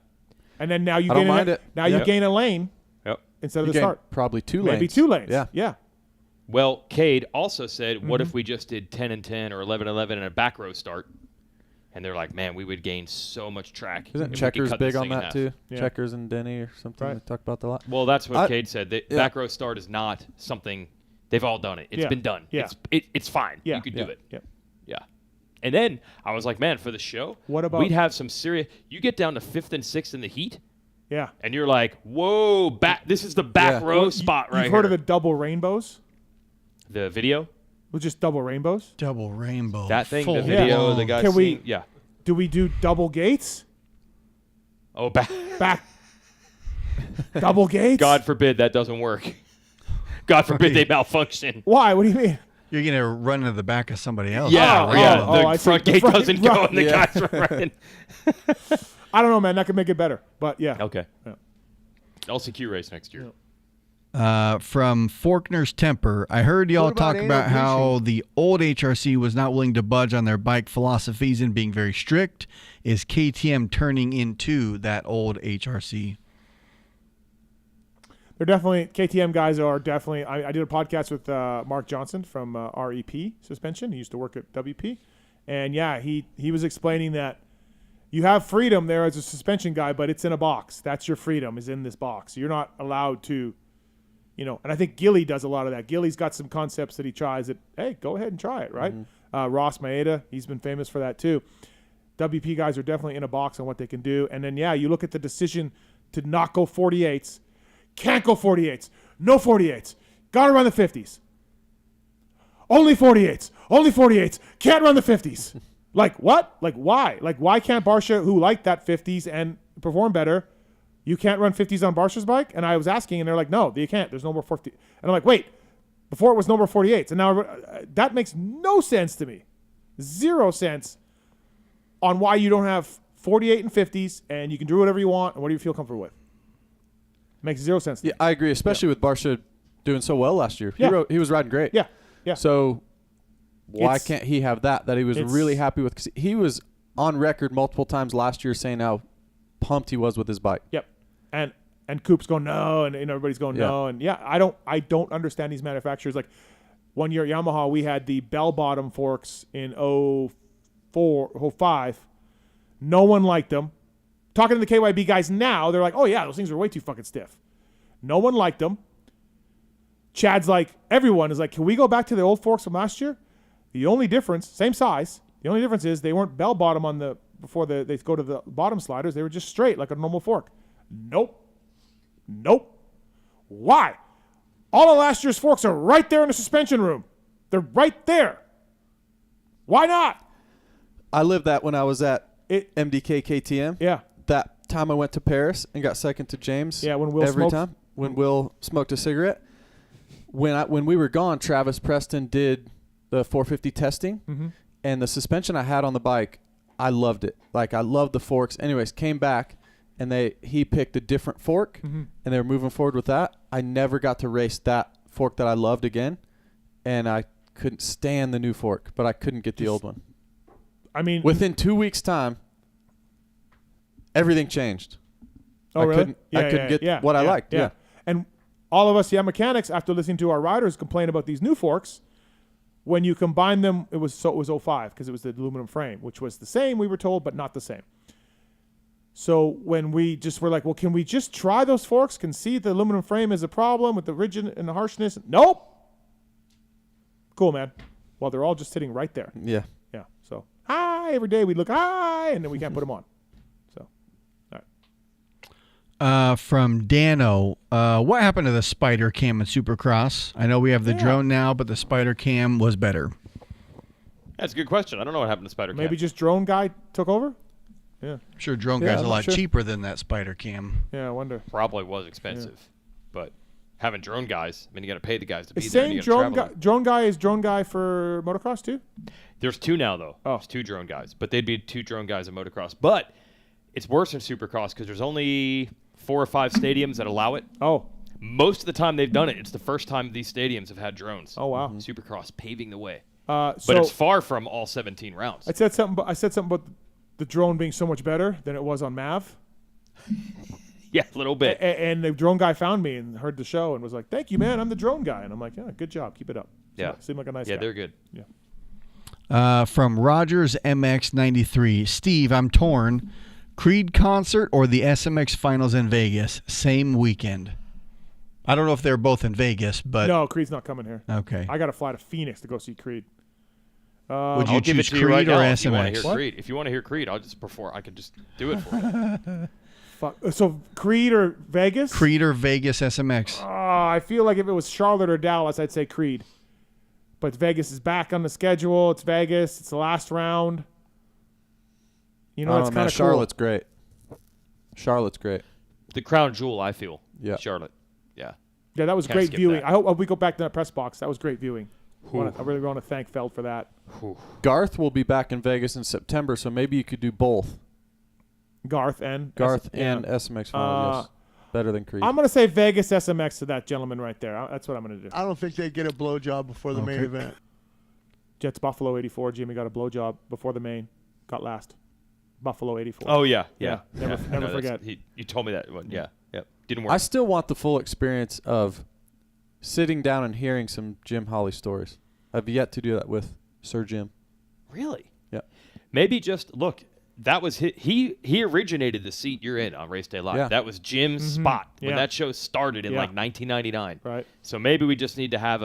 And then now you I gain don't mind it. Now you gain a lane instead of You the gain start. probably 2 lanes. Maybe 2 lanes. Yeah. Yeah. Well, Cade also said, what if we just did 10 and 10 or 11 and 11 and a back row start? And they're like, man, we would gain so much track. Isn't if we Checkers could cut big this on thing in that half. too? Yeah. Checkers and Denny or something. Right. We talked about that a lot. Well, that's what Cade said. Yeah. Back row start is not something they've all done it. It's been done. Yeah. It's fine. Yeah. You could Yeah. do it. Yeah. Yeah. And then I was like, man, for the show, What about- we'd have some serious. You get down to 5th and 6th in the heat, Yeah. and you're like, whoa, this is the back row spot right You've heard of here. the double rainbows? The video? With just double rainbows? Double rainbow. That thing, Full the video, blown. the guy Can we- seeing. Yeah. Do we do double gates? Oh, back. Double gates? God forbid that doesn't work. God forbid they malfunction. Why? What do you mean? You're going to run into the back of somebody else. Yeah, I the see. front The gate front- doesn't go right. and the guys are running. I don't know, man. That could make it better. But yeah. Okay. Yeah. LCQ race next year. From Faulkner's Temper, I heard y'all What about talk about how anal the old HRC was not willing to budge on their bike philosophies and being very strict. Is KTM turning into that old HRC? They're definitely, KTM guys are definitely, I did a podcast with Mark Johnson from REP Suspension. He used to work at WP. And yeah, he was explaining that you have freedom there as a suspension guy, but it's in a box. That's your freedom, is in this box. You're not allowed to, and I think Gilly does a lot of that. Gilly's got some concepts that he tries that, hey, go ahead and try it, right? Ross Maeda, he's been famous for that too. WP guys are definitely in a box on what they can do. And then, yeah, you look at the decision to not go 48s. Can't go 48s. No 48s. Got to run the 50s. Only 48s. Only 48s. Can't run the 50s. Like, what? Like, why? Like, why can't Barsha, who liked that 50s and perform better, you can't run 50s on Barsha's bike? And I was asking, and they're like, no, you can't. There's no more 40. And I'm like, wait. Before it was no more 48s. And now that makes no sense to me. 0 sense on why you don't have 48 and 50s and you can do whatever you want and what do you feel comfortable with. Makes 0 sense to me. I agree, especially with Barsha doing so well last year. He was riding great. Yeah, yeah. So why can't he have that he was really happy with? 'Cause he was on record multiple times last year saying how pumped he was with his bike. Yep. And Coop's going no, and everybody's going no. And I don't understand these manufacturers. Like 1 year at Yamaha, we had the bell-bottom forks in 05. No one liked them. Talking to the KYB guys now, they're like, oh yeah, those things are way too fucking stiff. No one liked them. Chad's like, everyone is like, can we go back to the old forks from last year? The only difference, same size, the only difference is they weren't bell-bottom before they go to the bottom sliders. They were just straight like a normal fork. Nope. Why? All of last year's forks are right there in the suspension room. They're right there. Why not? I lived that when I was at MDK KTM. Yeah. That time I went to Paris and got second to James. Yeah, when Will every smoked. time when Will smoked a cigarette. When we were gone, Travis Preston did the 450 testing, and the suspension I had on the bike, I loved it. Like I loved the forks. Anyways, came back and he picked a different fork, and they were moving forward with that. I never got to race that fork that I loved again, and I couldn't stand the new fork, but I couldn't get the old one. I mean, within 2 weeks' time, everything changed. Oh, I really? couldn't get what I liked. Yeah. And all of us, mechanics, after listening to our riders complain about these new forks, when you combine them, it was 05 because it was the aluminum frame, which was the same, we were told, but not the same. So when we just were like, well, can we just try those forks? Can see the aluminum frame is a problem with the rigid and the harshness? Nope. Cool, man. Well, they're all just sitting right there. Yeah. Yeah. So hi, every day we look hi, and then we can't put them on. So, all right. From Dano, what happened to the Spider Cam in Supercross? I know we have the drone now, but the Spider Cam was better. That's a good question. I don't know what happened to Spider Cam. Maybe just drone guy took over? Yeah. I'm sure drone guy's a lot cheaper than that Spider Cam. Yeah, I wonder. Probably was expensive, but having drone guys, I mean, you got to pay the guys to be Is there. same drone guy is drone guy for motocross too? There's two now though. Oh, there's two drone guys, but they'd be two drone guys in motocross. But it's worse in Supercross because there's only 4 or 5 stadiums that allow it. Oh. Most of the time they've done it. It's the first time these stadiums have had drones. Oh wow. Supercross paving the way. But it's far from all 17 rounds. I said something about the drone being so much better than it was on Mav. Yeah, a little bit. And the drone guy found me and heard the show and was like, "Thank you, man. I'm the drone guy." And I'm like, "Yeah, good job. Keep it up." Yeah. Seemed like a nice guy. Yeah, they're good. Yeah. From Rogers MX93, Steve, I'm torn. Creed concert or the SMX finals in Vegas, same weekend. I don't know if they're both in Vegas, but no, Creed's not coming here. Okay. I got to fly to Phoenix to go see Creed. Would you I'll give it choose to you Creed right or now SMX? If you want to hear Creed, I'll just perform. I could just do it for you. Fuck. So Creed or Vegas? Creed or Vegas SMX? I feel like if it was Charlotte or Dallas, I'd say Creed. But Vegas is back on the schedule. It's Vegas. It's the last round. You know, it's kind of Charlotte's great. Charlotte's great. The crown jewel, I feel. Yeah. Charlotte. Yeah. Yeah, that was Can't great skip viewing. that. I hope we go back to that press box. That was great viewing. I really want to thank Feld for that. Garth will be back in Vegas in September, so maybe you could do both. Garth and SMX final, yes. Better than Creed. I'm going to say Vegas SMX to that gentleman right there. That's what I'm going to do. I don't think they get a blowjob before the main event. Jets Buffalo 84. Jimmy got a blowjob before the main. Got last. Buffalo 84. Oh, yeah. Never forget. You told me that. Yeah. Didn't work. I still want the full experience of sitting down and hearing some Jim Holly stories. I've yet to do that with Sir Jim. Really? Yeah. Maybe just look. That was he originated the seat you're in on Race Day Live. Yeah. That was Jim's spot when that show started in like 1999. Right. So maybe we just need to have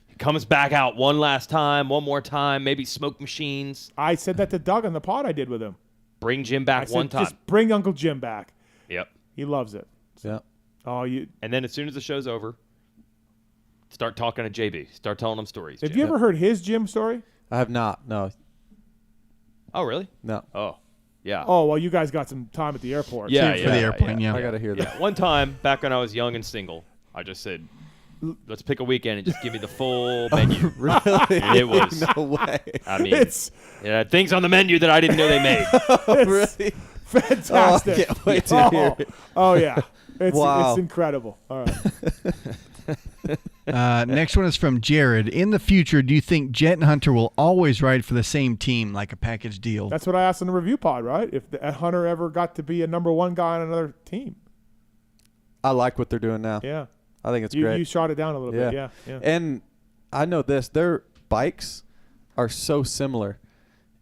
he comes back out one more time, maybe smoke machines. I said that to Doug on the pod I did with him. Bring Jim back one time. Just bring Uncle Jim back. Yep. He loves it. Yeah. And then as soon as the show's over, start talking to JB. Start telling him stories. Have you ever heard his Jim story? I have not. No. Oh, really? No. Oh, yeah. Oh, well, you guys got some time at the airport. For the airplane, yeah. I got to hear that. One time, back when I was young and single, I just said, let's pick a weekend and just give me the full menu. Really? And it was. No way. I mean, things on the menu that I didn't know they made. Really? Fantastic. I can't wait to hear it. Oh, yeah. Wow. It's incredible. All right. Next one is from Jared. In the future, do you think Jet and Hunter will always ride for the same team, like a package deal? That's what I asked in the review pod, right? If Hunter ever got to be a number one guy on another team. I like what they're doing now. Yeah. I think it's great. You shot it down a little bit. Yeah. And I know this. Their bikes are so similar.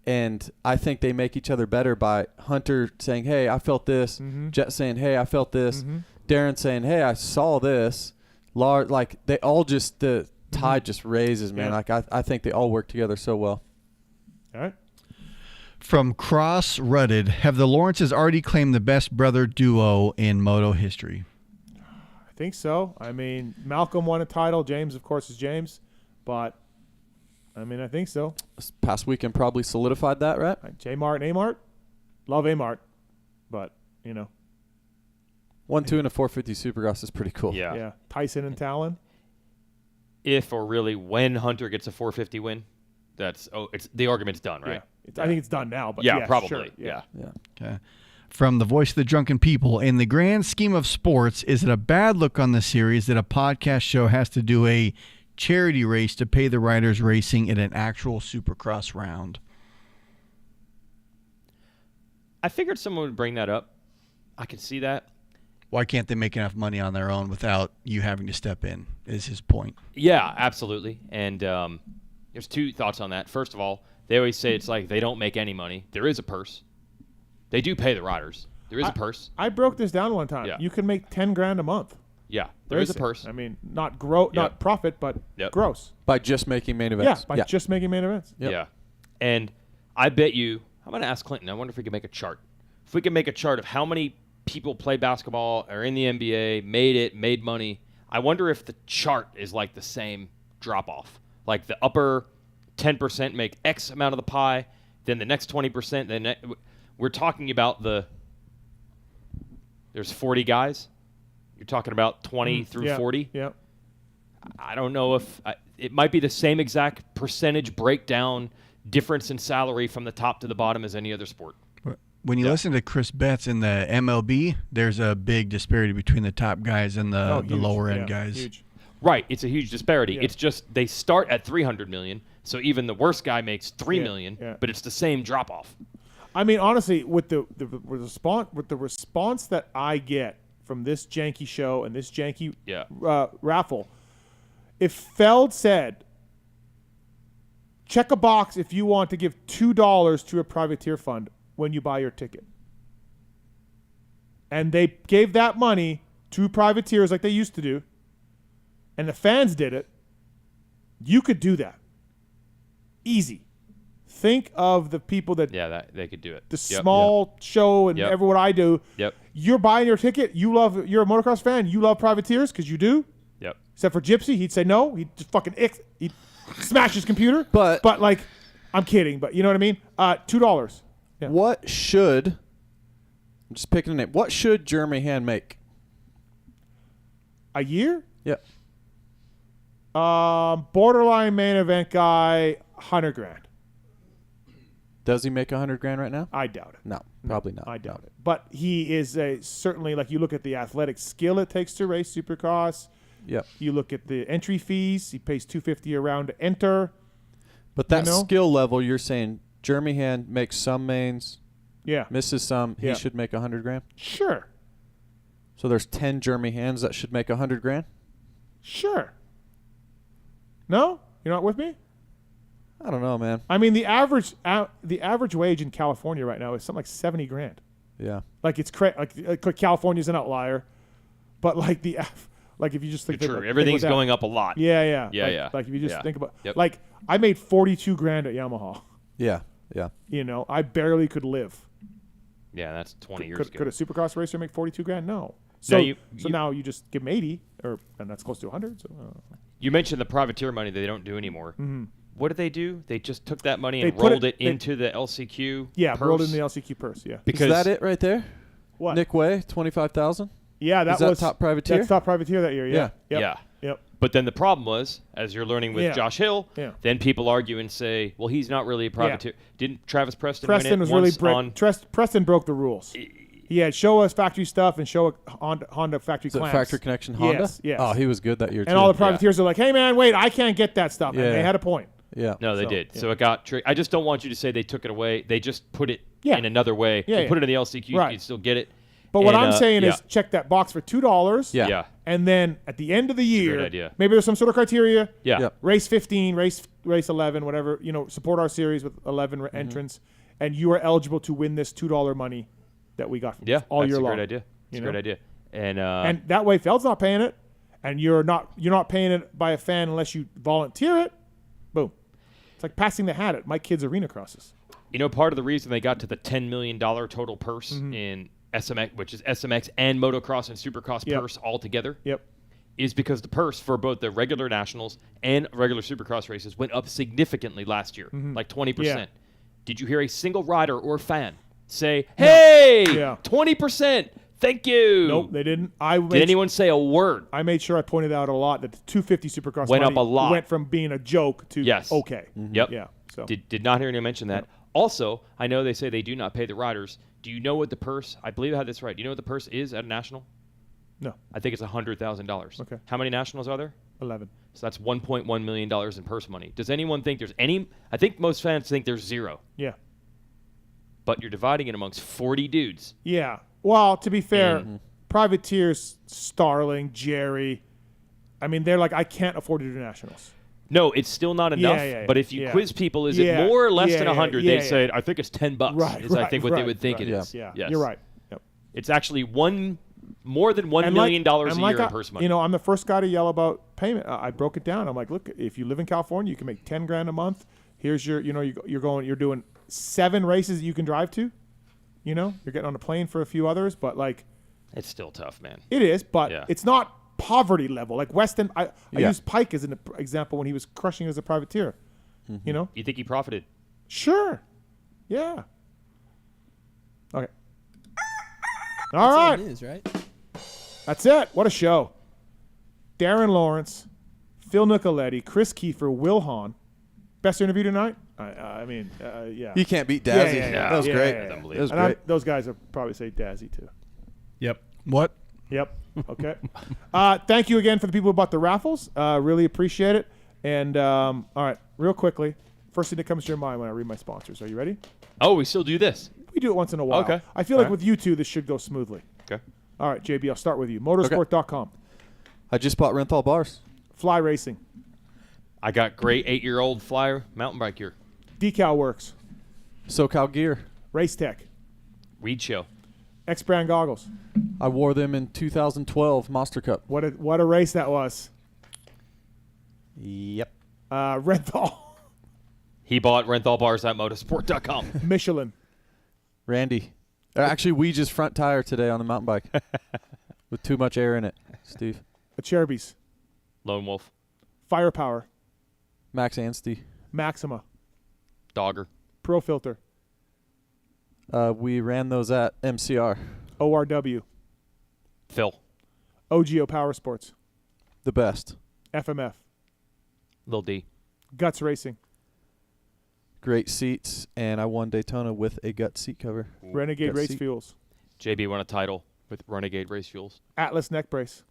And I think they make each other better by Hunter saying, hey, I felt this. Jet saying, hey, I felt this. Darren saying, hey, I saw this. Like, they all just, the tide just raises, man. Yeah. Like, I think they all work together so well. All right. From Cross Rutted, have the Lawrences already claimed the best brother duo in moto history? I think so. I mean, Malcolm won a title. James, of course, is James. But, I mean, I think so. This past weekend probably solidified that, right? J-Mart and A-Mart. Love A-Mart. But, 1-2 in a 450 Supercross is pretty cool. Yeah. Tyson and Talon. If or really when Hunter gets a 450 win, it's the argument's done, right? Yeah. I think it's done now. But probably. Sure. Yeah. Okay. From the voice of the drunken people, in the grand scheme of sports, is it a bad look on the series that a podcast show has to do a charity race to pay the riders racing in an actual Supercross round? I figured someone would bring that up. I can see that. Why can't they make enough money on their own without you having to step in, is his point. Yeah, absolutely. And there's two thoughts on that. First of all, they always say it's like they don't make any money. There is a purse. They do pay the riders. There is a purse. I broke this down one time. Yeah. You can make $10,000 a month. Yeah, there is a purse. I mean, not not profit, but gross. By just making main events. Yeah, by just making main events. Yep. Yeah. And I bet you, I'm going to ask Clinton, I wonder if we can make a chart. If we can make a chart of how many people play basketball or in the NBA, made money, I wonder if the chart is like the same drop-off. Like the upper 10% make X amount of the pie, then the next 20%, then we're talking about there's 40 guys. You're talking about 20 through 40. Yeah. I don't know if it might be the same exact percentage breakdown difference in salary from the top to the bottom as any other sport. When you listen to Chris Betts in the MLB, there's a big disparity between the top guys and the lower end guys. Huge. Right, it's a huge disparity. It's just they start at $300 million, so even the worst guy makes $3 million, but it's the same drop off. I mean, honestly, with the response that I get from this janky show and this janky raffle, if Feld said, check a box if you want to give $2 to a privateer fund when you buy your ticket, and they gave that money to privateers like they used to do, and the fans did it, you could do that. Easy. Think of the people that they could do it. The small show and everyone I do. Yep. You're buying your ticket. You're a motocross fan. You love privateers because you do. Yep. Except for Gypsy, he'd say no. He'd just fucking he'd smash his computer. But like, I'm kidding. But you know what I mean. $2. Yeah. What should? I'm just picking a name. What should Jeremy Hand make? A year? Yep. Borderline main event guy, $100,000. Does he make $100,000 right now? I doubt it. No, probably not. I doubt it. But he is certainly, like, you look at the athletic skill it takes to race Supercross. Yep. You look at the entry fees. He pays $250 a round to enter. But that skill level, you're saying Jeremy Hand makes some mains. Yeah. Misses some. He should make $100,000. Sure. So there's 10 Jeremy Hands that should make $100,000. Sure. No, you're not with me. I don't know, man. I mean, the average wage in California right now is something like $70,000. Yeah. Like it's like California's an outlier, but like if you just think true, everything's going up a lot. Yeah. Like if you just think about like I made $42,000 at Yamaha. Yeah. You know, I barely could live. Yeah, that's 20 years ago. Could a Supercross racer make $42,000? No. So now you just give them 80, and that's close to 100. So you mentioned the privateer money that they don't do anymore. Mm-hmm. What did they do? They just took that money and rolled it into the LCQ. Yeah, purse? rolled in the LCQ purse. Yeah. Is that it right there? What? Nick Way, 25,000. Yeah, that was top privateer. That's top privateer that year. Yeah. Yep. But then the problem was, as you're learning with Josh Hill, then people argue and say, "Well, he's not really a privateer." Didn't Travis Preston win it was once really Preston broke the rules. He had show us factory stuff and show Honda factory clamps. Factory connection Honda? Yes. Oh, he was good that year too. And all the privateers are like, "Hey man, wait, I can't get that stuff." And they had a point. Yeah. No, they did. So it got tricked. I just don't want you to say they took it away. They just put it in another way. They put it in the LCQ. Right. You'd still get it. But what I'm saying is check that box for $2. Yeah. And then at the end of the year, great idea. maybe there's some sort of criteria. Yeah. Yep. Race 15, race 11, whatever. You know, support our series with 11 entrants, and you are eligible to win this $2 money that we got from all year long. That's a great idea. It's a great idea. And that way, Feld's not paying it, and you're not paying it by a fan unless you volunteer it. Boom. It's like passing the hat at my kids' arena crosses. You know, part of the reason they got to the $10 million total purse in SMX, which is SMX and motocross and supercross purse all together, is because the purse for both the regular nationals and regular supercross races went up significantly last year, like 20%. Yeah. Did you hear a single rider or fan say, "Hey, 20%, thank you"? Nope, they didn't. Did anyone say a word? I made sure I pointed out a lot that the 250 supercross went money up a lot. Went from being a joke to okay. Yep. Yeah. So did not hear anyone mention that. Also, I know they say they do not pay the riders. Do you know what the purse? I believe I had this right. Do you know what the purse is at a national? No. I think it's $100,000. Okay. How many nationals are there? 11. So that's $1.1 million in purse money. Does anyone think there's any? I think most fans think there's zero. Yeah. But you're dividing it amongst 40 dudes. Yeah. Well, to be fair, privateers, Starling, Jerry, I mean, they're like, I can't afford to do nationals. No, it's still not enough. But if you quiz people, is it more or less than 100? They say, I think it's $10. Right, I think what they would think it is. Yeah, yes. You're right. Yep. It's actually more than $1 million a year in purse money. You know, I'm the first guy to yell about payment. I broke it down. I'm like, look, if you live in California, you can make $10,000 a month. Here's your, you're doing 7 races that you can drive to. You know, you're getting on a plane for a few others, but like, it's still tough, man. It is, but it's not poverty level. Like Weston, I use Pike as an example when he was crushing as a privateer. You know, you think he profited? Sure. Yeah. Okay. All right. It is, right? That's it. What a show. Darren Lawrence, Phil Nicoletti, Kris Keefer, Wil Hahn. Best interview tonight? I mean, yeah. You can't beat Dazzy. Yeah. That was great. That was great. Those guys will probably say Dazzy too. Yep. What? Yep. Okay. Thank you again for the people who bought the raffles. Really appreciate it. And all right, real quickly, first thing that comes to your mind when I read my sponsors. Are you ready? Oh, we still do this. We do it once in a while. Okay. I feel like with you two, this should go smoothly. Okay. All right, JB, I'll start with you. Motorsport.com. I just bought Renthal bars. Fly Racing. I got great 8-year-old Flyer mountain bike gear. Decal Works. SoCal Gear. Race Tech. Weed Show. X-Brand Goggles. I wore them in 2012 Monster Cup. What a race that was. Yep. Renthal. He bought Renthal bars at motorsport.com. Michelin. Randy. Actually, we just front tire today on the mountain bike with too much air in it, Steve. Acherbis. Lone Wolf. Firepower. Max Anstey. Maxima. Dogger. Pro Filter. We ran those at MCR. ORW. Phil. OGO Power Sports. The best. FMF. Lil D. Guts Racing. Great seats, and I won Daytona with a gut seat cover. Renegade Gut Race seat. Fuels. JB won a title with Renegade Race Fuels. Atlas Neck Brace.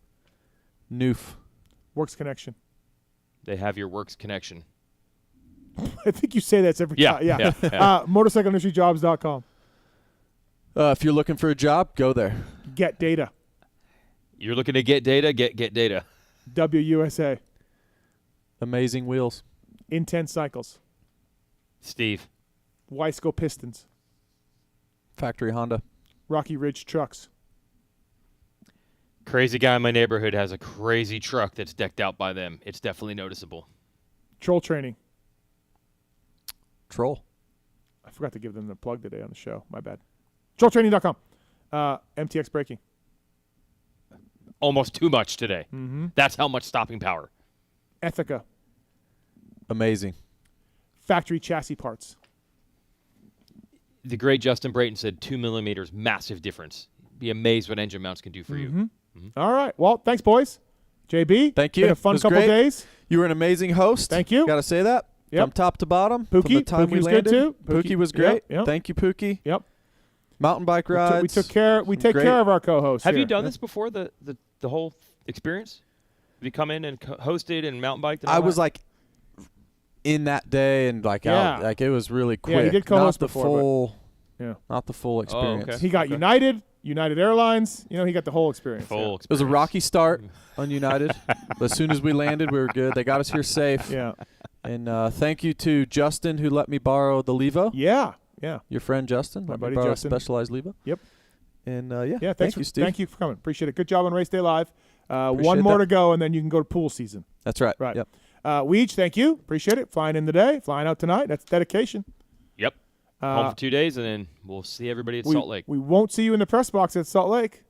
Noof. Works Connection. They have your works connection. I think you say that's every time. Yeah. MotorcycleIndustryJobs.com. If you're looking for a job, go there. Get Data. You're looking to get data? Get data. WUSA. Amazing wheels. Intense Cycles. Steve. Weisco Pistons. Factory Honda. Rocky Ridge Trucks. Crazy guy in my neighborhood has a crazy truck that's decked out by them. It's definitely noticeable. Troll Training. Troll. I forgot to give them the plug today on the show. My bad. TrollTraining.com. MTX Braking. Almost too much today. Mm-hmm. That's how much stopping power. Ethica. Amazing. Factory Chassis Parts. The great Justin Brayton said 2 millimeters, massive difference. Be amazed what engine mounts can do for you. Mm-hmm. All right. Well, thanks, boys. JB. Thank you. Been a fun couple days. You were an amazing host. Thank you. Got to say that. Yep. From top to bottom. Pookie. From the time Pookie we was landed. good too. Pookie was great. Yep. Thank you, Pookie. Yep. Mountain bike rides. We take care of our co-hosts. Have here. you done this before, the whole experience? Have you come in and hosted and mountain biked? And all I was that? like in that day and like out. Like it was really quick. Yeah, he did co-host not the before, full. Yeah. Not the full experience. okay. He got United Airlines. You know, he got the whole experience. Full It was a rocky start on United. But as soon as we landed, we were good. They got us here safe. Yeah. And thank you to Justin who let me borrow the Levo. Yeah. Your friend Justin. My let buddy me borrow Justin. A Specialized Levo. Yep. And thank you, Steve. Thank you for coming. Appreciate it. Good job on Race Day Live. One Appreciate more that. to go, and then you can go to pool season. That's right. Right. Yep. Weege, thank you. Appreciate it. Flying in today, flying out tonight. That's dedication. Yep. Home for 2 days, and then we'll see everybody at Salt Lake. We won't see you in the press box at Salt Lake.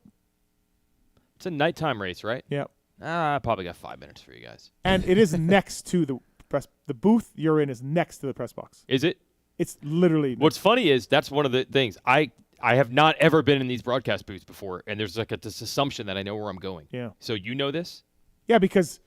It's a nighttime race, right? Yep. I probably got 5 minutes for you guys. And it is next to the press. The booth you're in is next to the press box. Is it? It's literally. What's funny is that's one of the things. I have not ever been in these broadcast booths before, and there's like this assumption that I know where I'm going. Yeah. So you know this? Yeah, because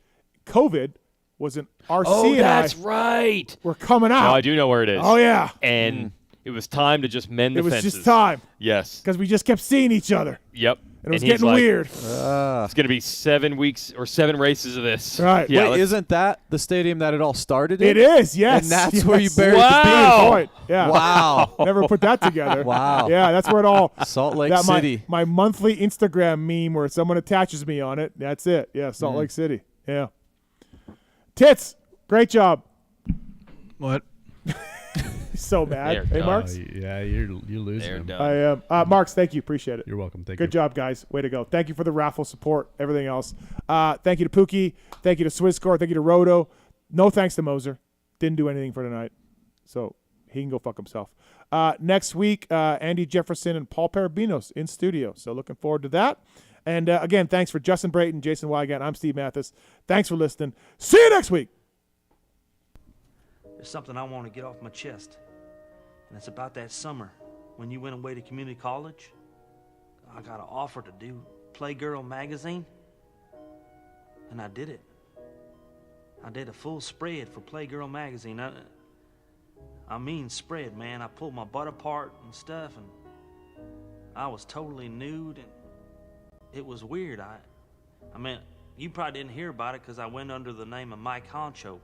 COVID was an RC. Oh, and that's I right. We're coming out. No, I do know where it is. Oh, yeah. And it was time to just mend the fences. It was just time. Yes. Because we just kept seeing each other. Yep. And it was he's getting like, weird. It's going to be 7 weeks or 7 races of this. Right. Yeah, Wait, isn't that the stadium that it all started in? It is, yes. And that's yes. where you buried Wow. the beef. Point. Yeah. Wow. Never put that together. Wow. Yeah, that's where it all. Salt Lake that City. My monthly Instagram meme where someone attaches me on it. That's it. Yeah, Salt Lake City. Yeah. Tits, great job. What? So bad. Hey, Marks? Yeah, you're losing They're them. done. I am. Marks, thank you. Appreciate it. You're welcome. Thank Good job, guys. Way to go. Thank you for the raffle support, everything else. Thank you to Pookie. Thank you to Swisscore. Thank you to Roto. No thanks to Moser. Didn't do anything for tonight. So he can go fuck himself. Next week, Andy Jefferson and Paul Parabinos in studio. So looking forward to that. And again, thanks for Justin Brayton, Jason Weigandt. I'm Steve Mathis. Thanks for listening. See you next week. There's something I want to get off my chest. And it's about that summer when you went away to community college. I got an offer to do Playgirl magazine. And I did it. I did a full spread for Playgirl magazine. I mean spread, man. I pulled my butt apart and stuff, and I was totally nude, and it was weird. I mean, you probably didn't hear about it because I went under the name of Mike Honcho.